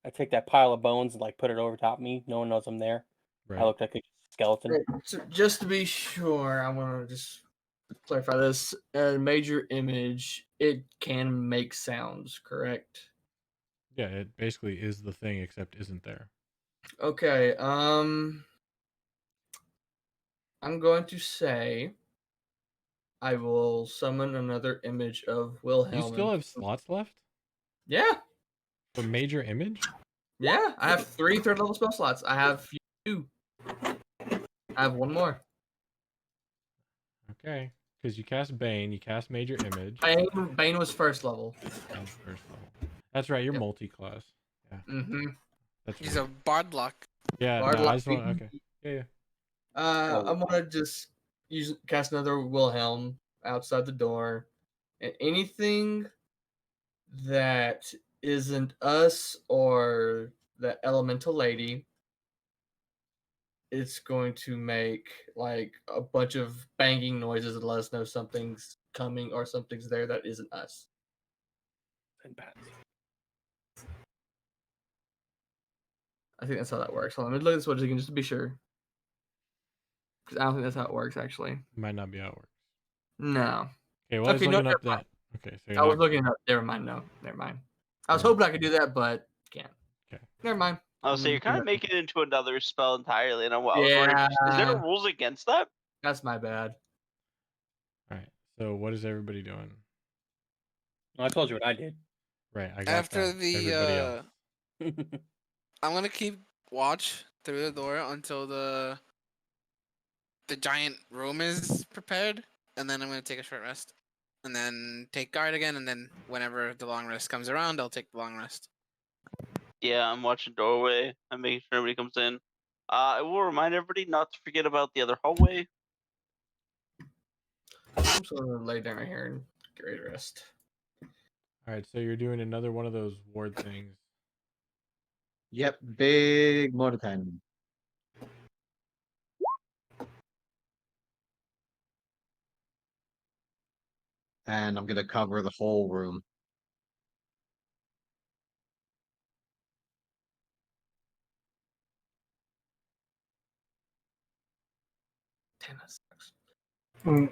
Speaker 8: I take that pile of bones and like put it over top of me. No one knows I'm there. I
Speaker 3: Right.
Speaker 8: look like a skeleton.
Speaker 4: so just to be sure, I want to just clarify this. A major image, it can make sounds, correct?
Speaker 3: Yeah, it basically is the thing except isn't there.
Speaker 4: Okay. I'm going to say I will summon another image of Wilhelm.
Speaker 3: You still have slots left
Speaker 4: Yeah,
Speaker 3: for major image?
Speaker 4: yeah. I have 3 third level spell slots. I have 2. I have 1 more.
Speaker 3: Okay. Because you cast Bane, you cast major image.
Speaker 4: Bane was first level.
Speaker 3: Bane's first level. That's right, you're
Speaker 4: Yep.
Speaker 3: multi-class. Yeah,
Speaker 4: Mm-hmm.
Speaker 3: that's
Speaker 1: He's
Speaker 3: right.
Speaker 1: a bard luck.
Speaker 3: Yeah,
Speaker 4: Bard
Speaker 3: no, I
Speaker 4: luck.
Speaker 3: just want. Okay. Yeah.
Speaker 4: I'm gonna just cast another Wilhelm outside the door, and anything that isn't us or the elemental lady, it's going to make like a bunch of banging noises and let us know something's coming or something's there that isn't us.
Speaker 8: And bats.
Speaker 4: I think that's how that works. Hold on, let me look at this one again just to be sure, because I don't think that's how it works actually.
Speaker 3: Might not be how it works.
Speaker 4: No.
Speaker 3: Okay, well, I was
Speaker 4: Okay, no,
Speaker 3: looking
Speaker 4: never
Speaker 3: up that. Okay, so
Speaker 4: I
Speaker 3: you're
Speaker 4: was
Speaker 3: not.
Speaker 4: looking it up. Never mind. No, never mind. I was
Speaker 3: Alright.
Speaker 4: hoping I could do that, but can't.
Speaker 3: Okay.
Speaker 4: Never mind.
Speaker 5: Oh, so you're kind of making it into another spell entirely, and I was wondering, is there
Speaker 4: Yeah.
Speaker 5: rules against that?
Speaker 4: That's my bad.
Speaker 3: All right. So what is everybody doing?
Speaker 8: I told you what I did.
Speaker 3: Right. I got
Speaker 1: After
Speaker 3: that. Everybody else.
Speaker 1: I'm gonna keep watch through the door until the giant room is prepared, and then I'm gonna take a short rest, and then take guard again, and then whenever the long rest comes around, I'll take the long rest.
Speaker 5: Yeah, I'm watching doorway. I'm making sure everybody comes in. I will remind everybody not to forget about the other hallway.
Speaker 4: I'm just gonna lay down right here and get ready to rest.
Speaker 3: All right. So you're doing another one of those ward things.
Speaker 6: Yep, big Mordenkainen. And I'm gonna cover the whole room.
Speaker 4: Damn, that sucks.
Speaker 2: And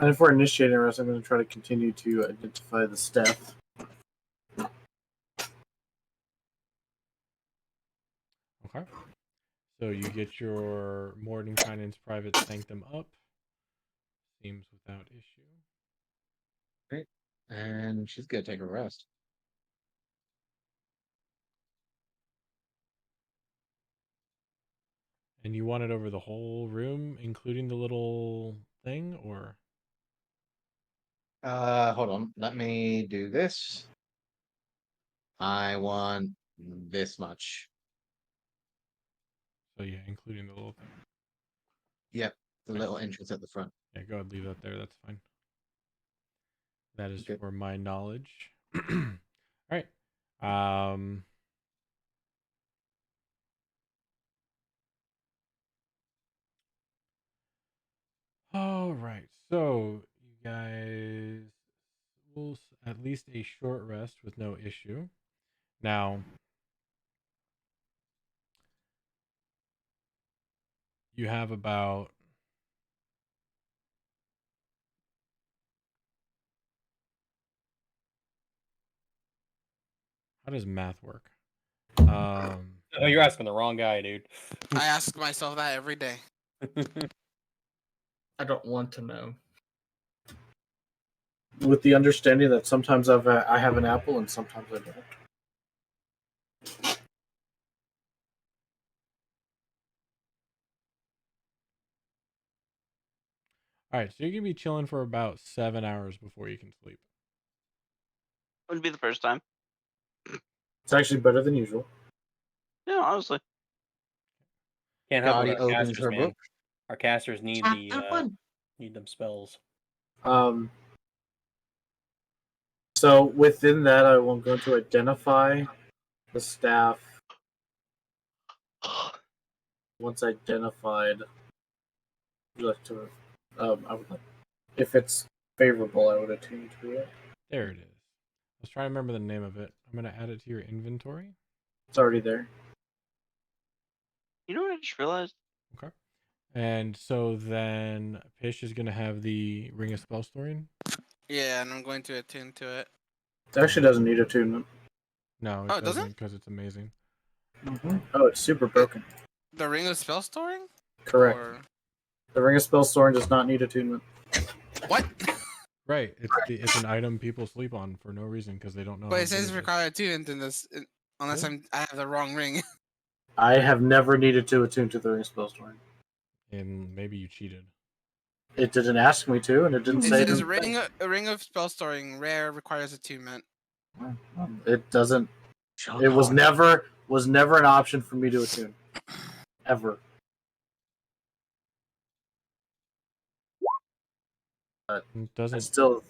Speaker 2: if we're initiating us, I'm going to try to continue to identify the staff.
Speaker 3: Okay. So you get your Mordenkainen's private sanctum up. Seems without issue.
Speaker 6: Right. And she's gonna take a rest.
Speaker 3: And you want it over the whole room, including the little thing, or?
Speaker 6: Hold on. Let me do this. I want this much.
Speaker 3: So yeah, including the little thing.
Speaker 6: Yep. The
Speaker 3: Okay.
Speaker 6: little entrance at the front.
Speaker 3: Yeah, go ahead, leave that there. That's fine. That is
Speaker 6: Okay.
Speaker 3: for my knowledge. All right. All right. So you guys will at least a short rest with no issue. Now, you have about how does math work?
Speaker 8: Oh, you're asking the wrong guy, dude.
Speaker 1: I ask myself that every day.
Speaker 4: I don't want to know.
Speaker 2: With the understanding that sometimes I have an apple and sometimes I don't.
Speaker 3: All right, so you're gonna be chilling for about 7 hours before you can sleep.
Speaker 5: Wouldn't be the first time.
Speaker 2: It's actually better than usual.
Speaker 5: Yeah, honestly.
Speaker 8: Can't help it with
Speaker 6: Scotty
Speaker 8: our
Speaker 6: opens
Speaker 8: casters,
Speaker 6: her
Speaker 8: man.
Speaker 6: book.
Speaker 8: Our casters need
Speaker 7: Chapter 1.
Speaker 8: need them spells.
Speaker 2: So within that, I am going to identify the staff. Once identified, I would like, if it's favorable, I would attune to it.
Speaker 3: There it is. I was trying to remember the name of it. I'm gonna add it to your inventory.
Speaker 2: It's already there.
Speaker 5: You know what I just realized?
Speaker 3: Okay. And so then Pish is gonna have the Ring of Spell Storing.
Speaker 1: Yeah, and I'm going to attune to it.
Speaker 2: It actually doesn't need attunement.
Speaker 3: No,
Speaker 1: Oh,
Speaker 3: it
Speaker 1: it doesn't?
Speaker 3: doesn't because it's amazing.
Speaker 2: Oh, it's super broken.
Speaker 1: The Ring of Spell Storing?
Speaker 2: Correct.
Speaker 1: Or...
Speaker 2: The Ring of Spell Storing does not need attunement.
Speaker 1: What?
Speaker 3: Right. It's an item people sleep on for no reason because they don't know.
Speaker 1: But
Speaker 3: how
Speaker 1: it says
Speaker 3: good
Speaker 1: require attunement in this, unless
Speaker 3: Really?
Speaker 1: I have the wrong ring.
Speaker 2: I have never needed to attune to the Ring of Spell Storing.
Speaker 3: And maybe you cheated.
Speaker 2: It didn't ask me to, and it didn't
Speaker 1: It
Speaker 2: say
Speaker 1: says
Speaker 2: it.
Speaker 1: a ring of spell storing rare requires attunement.
Speaker 2: It doesn't.
Speaker 6: Shut
Speaker 2: It was
Speaker 6: up.
Speaker 2: never an option for me to attune, ever. But
Speaker 3: It
Speaker 2: I
Speaker 3: doesn't.
Speaker 2: still.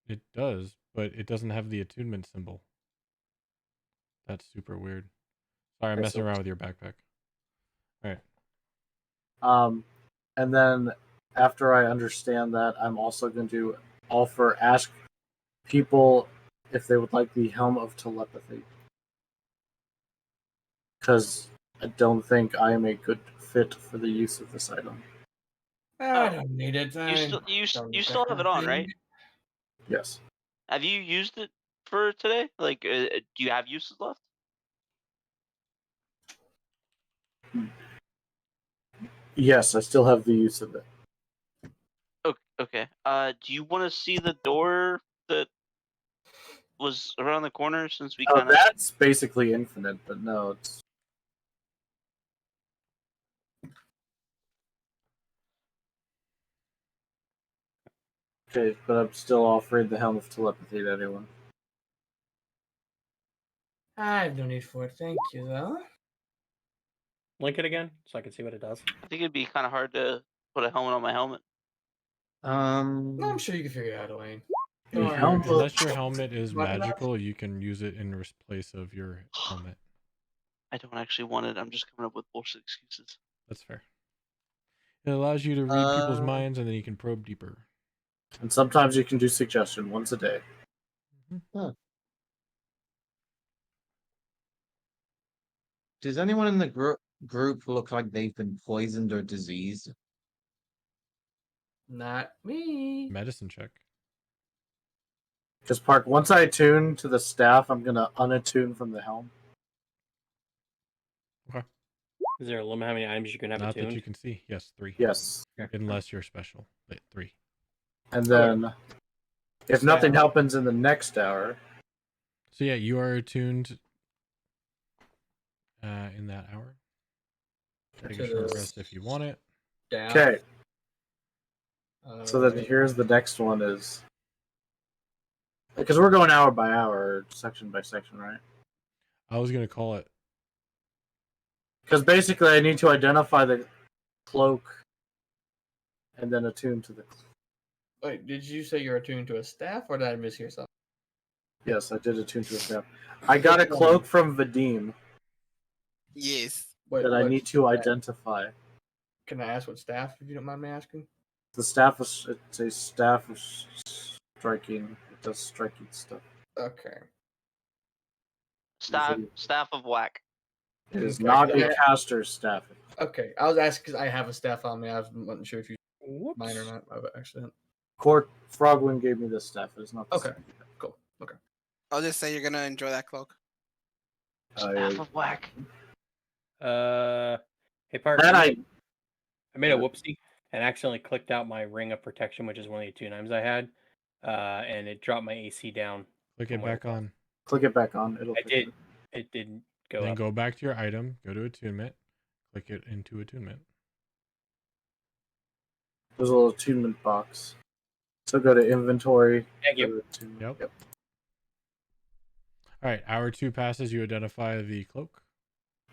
Speaker 3: It does, but it doesn't have the attunement symbol. That's super weird. Sorry, I'm
Speaker 2: Okay,
Speaker 3: messing
Speaker 2: so-
Speaker 3: around with your backpack. All right.
Speaker 2: And then after I understand that, I'm also going to ask people if they would like the Helm of Telepathy, because I don't think I am a good fit for the use of this item.
Speaker 4: I
Speaker 5: Oh.
Speaker 4: don't need it.
Speaker 5: You still have it on, right?
Speaker 2: Yes.
Speaker 5: Have you used it for today? Like, do you have uses left?
Speaker 2: Yes, I still have the use of it.
Speaker 5: Okay. Do you want to see the door that was around the corner since we
Speaker 2: Oh,
Speaker 5: kind of...
Speaker 2: that's basically infinite, but no, it's okay. But I'm still offering the Helm of Telepathy to anyone.
Speaker 4: I have no need for it. Thank you, though.
Speaker 8: Link it again so I can see what it does.
Speaker 5: I think it'd be kind of hard to put a helmet on my helmet.
Speaker 4: No, I'm sure you can figure it out, Elaine.
Speaker 2: The
Speaker 4: Don't worry,
Speaker 2: Helm
Speaker 4: you're
Speaker 2: of
Speaker 3: Unless your helmet is
Speaker 4: Smart enough.
Speaker 3: magical, you can use it in place of your helmet.
Speaker 5: I don't actually want it. I'm just coming up with bullshit excuses.
Speaker 3: That's fair. It allows you to read people's minds, and then you can probe deeper.
Speaker 2: and sometimes you can do suggestion once a day.
Speaker 6: Does anyone in the group look like they've been poisoned or diseased?
Speaker 4: Not me.
Speaker 3: Medicine check.
Speaker 2: Because Park, once I attune to the staff, I'm gonna unattune from the helm.
Speaker 8: Is there a limit how many items you can have
Speaker 3: Not that
Speaker 8: attuned?
Speaker 3: you can see. Yes, 3.
Speaker 2: Yes,
Speaker 3: Unless you're special. Wait, 3.
Speaker 2: and then if nothing
Speaker 4: Staff.
Speaker 2: happens in the next hour,
Speaker 3: So yeah, you are attuned in that hour. Take a
Speaker 4: To
Speaker 3: short
Speaker 4: the
Speaker 3: rest if you want it.
Speaker 4: staff.
Speaker 2: okay. So then
Speaker 4: Alright.
Speaker 2: here's the next one is because we're going hour by hour, section by section, right?
Speaker 3: I was gonna call it.
Speaker 2: Because basically, I need to identify the cloak and then attune to the.
Speaker 4: Wait, did you say you're attuned to a staff, or did I mishear something?
Speaker 2: Yes, I did attune to the staff. I got a cloak from Vadim
Speaker 1: Yes.
Speaker 4: Wait,
Speaker 2: that I
Speaker 4: what
Speaker 2: need to
Speaker 4: staff?
Speaker 2: identify.
Speaker 4: Can I ask what staff, if you don't mind me asking?
Speaker 2: The staff is it's a staff of striking. It does striking stuff.
Speaker 4: Okay.
Speaker 5: Staff of whack.
Speaker 2: It is
Speaker 4: Okay,
Speaker 2: not
Speaker 4: yeah.
Speaker 2: a caster's staff.
Speaker 4: Okay, I was asking because I have a staff on me. I wasn't sure if you
Speaker 8: Whoops.
Speaker 4: mine or not by accident.
Speaker 2: Court Frogwind gave me this staff. It is not the
Speaker 4: Okay.
Speaker 2: same.
Speaker 4: Cool. Okay.
Speaker 1: I'll just say you're gonna enjoy that cloak.
Speaker 5: Staff of whack.
Speaker 8: Hey, Park.
Speaker 2: That
Speaker 8: I made a whoopsie and accidentally clicked out my ring of protection, which is one of the 2 items I had, and it dropped my AC down.
Speaker 3: Click
Speaker 8: from
Speaker 3: it
Speaker 8: where
Speaker 3: back
Speaker 8: was.
Speaker 3: on.
Speaker 2: click it back on. It'll
Speaker 8: I
Speaker 2: fix
Speaker 8: did.
Speaker 2: it.
Speaker 8: It didn't go
Speaker 3: Then
Speaker 8: up.
Speaker 3: go back to your item. Go to attunement. Click it into attunement.
Speaker 2: There's a little attunement box. So go to inventory.
Speaker 8: Thank
Speaker 2: go
Speaker 8: you.
Speaker 2: to attunement.
Speaker 3: Yep. All right. Hour 2 passes. You identify the cloak.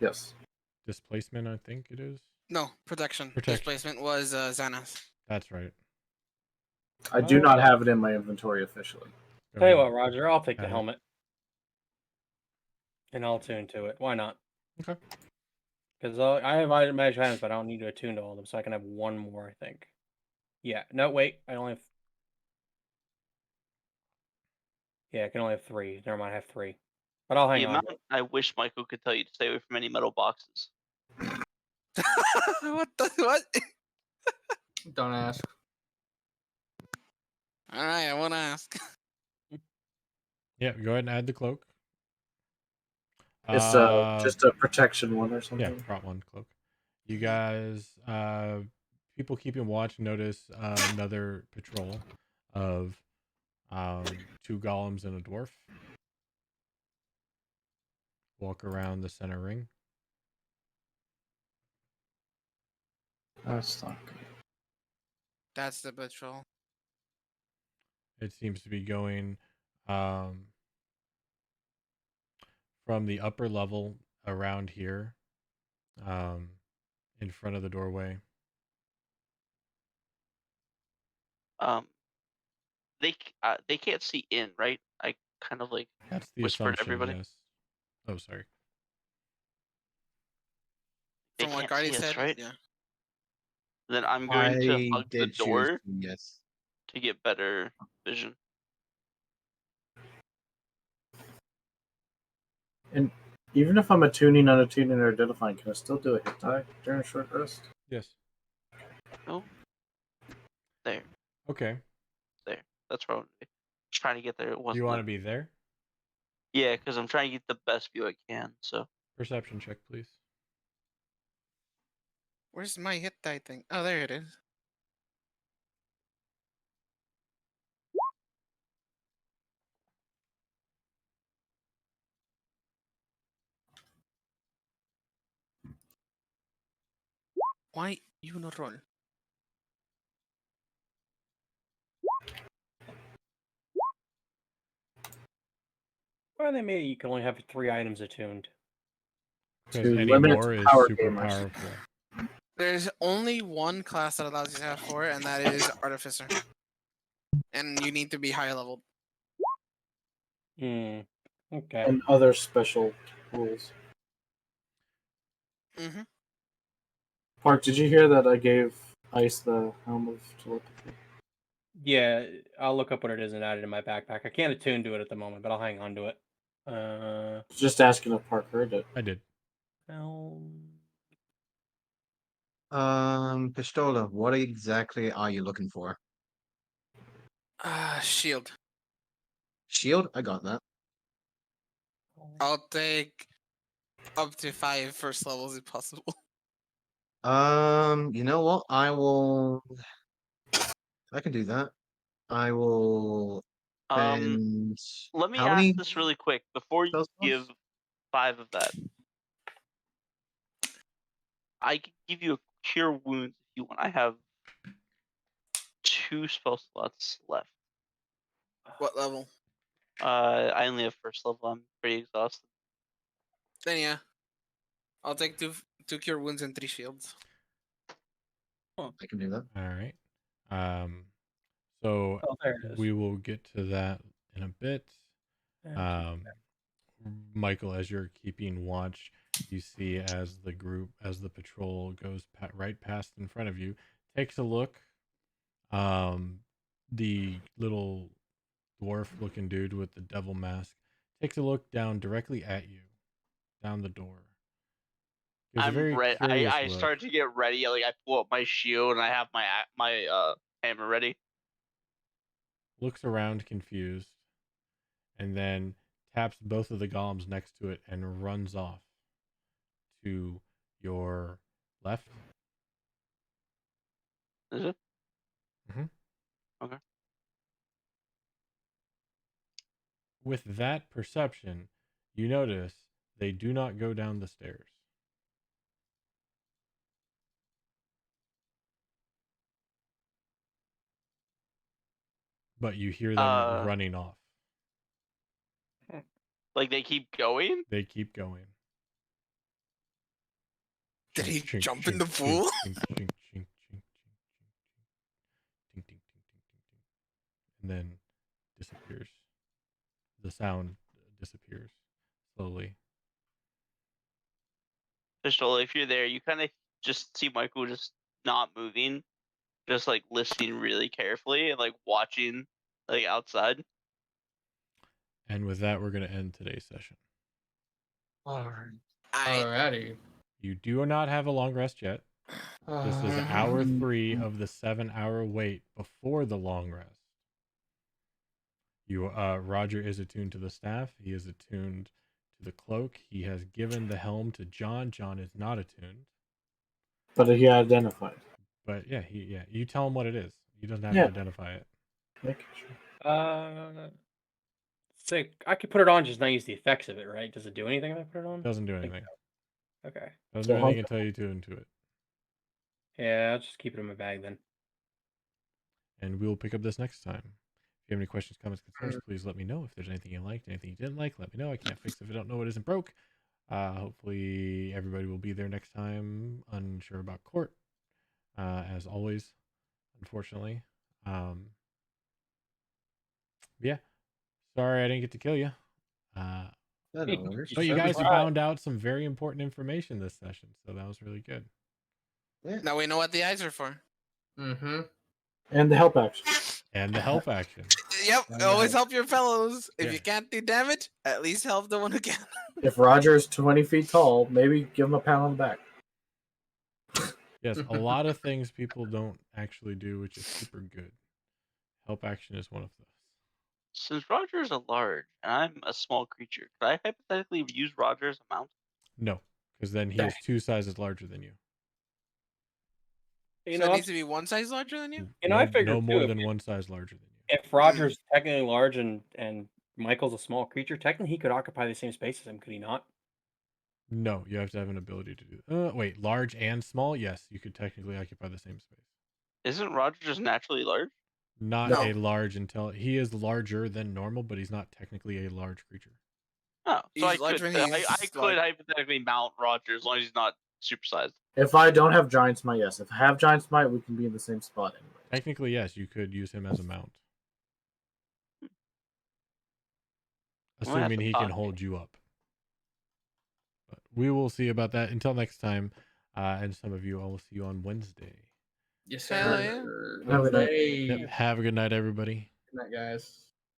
Speaker 2: Yes.
Speaker 3: Displacement, I think it is.
Speaker 1: No, protection.
Speaker 3: Protection.
Speaker 1: Displacement was Xanath.
Speaker 3: That's right.
Speaker 2: I do not have it in my inventory officially.
Speaker 3: Go
Speaker 8: Tell you
Speaker 3: ahead.
Speaker 8: what, Roger, I'll take the
Speaker 3: Add it.
Speaker 8: helmet. And I'll attune to it. Why not?
Speaker 3: Okay.
Speaker 8: Because I have magic items, but I don't need to attune to all of them, so I can have one more, I think. Yeah. No, wait. I only have. Yeah, I can only have 3. Never mind, I have 3. But I'll hang
Speaker 5: The
Speaker 8: on.
Speaker 5: amount I wish Michael could tell you to stay away from any metal boxes.
Speaker 1: What the what?
Speaker 4: Don't ask.
Speaker 1: All right, I won't ask.
Speaker 3: Yeah, go ahead and add the cloak.
Speaker 2: It's just a protection one or
Speaker 3: Yeah,
Speaker 2: something.
Speaker 3: prop 1 cloak. You guys, people keeping watch notice another patrol of 2 golems and a dwarf walk around the center ring.
Speaker 2: That's not good.
Speaker 1: That's the patrol.
Speaker 3: It seems to be going from the upper level around here, in front of the doorway.
Speaker 5: They can't see in, right? I kind of like
Speaker 3: That's the
Speaker 5: whispered
Speaker 3: assumption.
Speaker 5: everybody.
Speaker 3: Yes. Oh, sorry.
Speaker 5: They
Speaker 1: From what
Speaker 5: can't
Speaker 1: Guardy
Speaker 5: see us,
Speaker 1: said,
Speaker 5: right?
Speaker 1: yeah.
Speaker 5: Then I'm going to
Speaker 6: I
Speaker 5: hug the
Speaker 6: did choose
Speaker 5: door
Speaker 6: yes.
Speaker 5: to get better vision.
Speaker 2: And even if I'm attuning, unattuning, or identifying, can I still do a hit die during a short rest?
Speaker 3: Yes.
Speaker 5: Oh, there.
Speaker 3: Okay.
Speaker 5: That's what I'm just trying to get there. It
Speaker 3: Do
Speaker 5: wasn't.
Speaker 3: you want to be there?
Speaker 5: Yeah, because I'm trying to get the best view I can. So
Speaker 3: Perception check, please.
Speaker 1: Where's my hit die thing? Oh, there it is. Why you not roll?
Speaker 8: Why they made it you can only have 3 items attuned?
Speaker 3: Because
Speaker 2: To
Speaker 3: any
Speaker 2: limit it
Speaker 3: more
Speaker 2: to
Speaker 3: is
Speaker 2: power
Speaker 3: super
Speaker 2: gamers.
Speaker 3: powerful.
Speaker 1: There's only one class that allows you to have 4, and that is Artificer. And you need to be high leveled.
Speaker 8: Hmm. Okay.
Speaker 2: And other special rules.
Speaker 1: Mm-hmm.
Speaker 2: Park, did you hear that I gave Ice the helm of telepathy?
Speaker 8: Yeah, I'll look up what it is and add it in my backpack. I can't attune to it at the moment, but I'll hang on to it.
Speaker 2: Just asking if Park heard it.
Speaker 3: I did.
Speaker 8: Well,
Speaker 6: Pistola, what exactly are you looking for?
Speaker 1: Shield.
Speaker 6: Shield? I got that.
Speaker 1: I'll take up to 5 first levels if possible.
Speaker 6: You know what? I can do that. I will spend
Speaker 5: Let me
Speaker 6: how
Speaker 5: ask
Speaker 6: many
Speaker 5: this really quick before you
Speaker 6: spell slots?
Speaker 5: give 5 of that. I can give you a cure wounds if you want. I have 2 spell slots left.
Speaker 1: What level?
Speaker 5: I only have first level. I'm pretty exhausted.
Speaker 1: Then yeah. I'll take 2 cure wounds and 3 shields.
Speaker 6: I can do that.
Speaker 3: All right. So
Speaker 8: Oh, there it is.
Speaker 3: we will get to that in a bit.
Speaker 8: Thank you.
Speaker 3: Michael, as you're keeping watch, you see as the patrol goes right past in front of you, takes a look. The little dwarf-looking dude with the devil mask takes a look down directly at you, down the door. Gives a
Speaker 5: I'm
Speaker 3: very
Speaker 5: ready.
Speaker 3: curious
Speaker 5: I
Speaker 3: look.
Speaker 5: start to get ready. Like I pull up my shield and I have my hammer ready.
Speaker 3: Looks around confused, and then taps both of the golems next to it and runs off to your left.
Speaker 5: Is it?
Speaker 3: Mhm.
Speaker 5: Okay.
Speaker 3: With that perception, you notice they do not go down the stairs. But you hear them running off.
Speaker 5: Like they keep going.
Speaker 3: They keep going.
Speaker 1: Did he
Speaker 3: Chink,
Speaker 1: jump
Speaker 3: chink,
Speaker 1: in the
Speaker 3: chink,
Speaker 1: pool?
Speaker 3: chink, chink, chink, chink, chink, chink, chink, chink, chink, chink, and then disappears. The sound disappears slowly.
Speaker 5: Pistol, if you're there, you kind of just see Michael just not moving, just like listening really carefully and like watching like outside.
Speaker 3: And with that, we're going to end today's session.
Speaker 4: Alrighty.
Speaker 3: You do not have a long rest yet. This is hour 3 of the 7-hour wait before the long rest. Roger is attuned to the staff. He is attuned to the cloak. He has given the helm to John. John is not attuned.
Speaker 2: But he identified.
Speaker 3: But yeah, you tell him what it is. He doesn't have
Speaker 2: Yeah.
Speaker 3: to identify it.
Speaker 2: Making sure.
Speaker 8: Say I could put it on, just not use the effects of it, right? Does it do anything if I put it on?
Speaker 3: Doesn't do anything.
Speaker 8: Okay.
Speaker 3: Doesn't
Speaker 2: So
Speaker 3: do anything
Speaker 2: how-
Speaker 3: until you tune to it.
Speaker 8: Yeah, I'll just keep it in my bag then.
Speaker 3: And we will pick up this next time. If you have any questions, comments, concerns, please let me know. If there's anything you liked, anything you didn't like, let me know. I can't fix if I don't know what isn't broke. Hopefully everybody will be there next time. Unsure about court, as always, unfortunately. Yeah. Sorry I didn't get to kill you. But you guys found out some very important information this session, so that was really good.
Speaker 6: Yeah.
Speaker 1: Now we know what the eyes are for.
Speaker 4: Mm-hmm.
Speaker 2: And the help action.
Speaker 3: And the help action.
Speaker 1: Yep, always help your fellows. If
Speaker 3: Yeah.
Speaker 1: you can't do damage, at least help the one who can.
Speaker 2: If Roger is 20 feet tall, maybe give him a pat on the back.
Speaker 3: Yes, a lot of things people don't actually do, which is super good. Help action is one of those.
Speaker 5: Since Roger is a large and I'm a small creature, could I hypothetically use Roger as a mount?
Speaker 3: No, because then he is 2 sizes larger than you.
Speaker 8: You
Speaker 1: So
Speaker 8: know,
Speaker 1: it needs to be 1 size larger than you?
Speaker 8: You know, I
Speaker 3: No
Speaker 8: figured
Speaker 3: more
Speaker 8: too,
Speaker 3: than 1 size larger than you.
Speaker 8: if Roger's technically large and Michael's a small creature, technically he could occupy the same space as him, could he not?
Speaker 3: No, you have to have an ability to do that. Wait, large and small? Yes, you could technically occupy the same space.
Speaker 5: Isn't Roger just naturally large?
Speaker 3: Not
Speaker 2: No.
Speaker 3: a large until he is larger than normal, but he's not technically a large creature.
Speaker 5: Oh, so
Speaker 1: He's large when he's
Speaker 5: I could
Speaker 1: like-
Speaker 5: hypothetically mount Roger as long as he's not supersized.
Speaker 2: If I don't have Giant Smite, yes. If I have Giant Smite, we can be in the same spot anyway.
Speaker 3: Technically, yes, you could use him as a mount.
Speaker 5: I'm gonna have
Speaker 3: Assuming
Speaker 5: to
Speaker 3: he
Speaker 5: talk
Speaker 3: can
Speaker 5: to
Speaker 3: hold you up. But we will see about that. Until next time, and some of you, I will see you on Wednesday.
Speaker 4: Yes,
Speaker 1: Hell
Speaker 4: sir.
Speaker 1: yeah.
Speaker 2: Have a good night.
Speaker 4: Wednesday.
Speaker 3: Yep, have a good night, everybody.
Speaker 4: Good night, guys.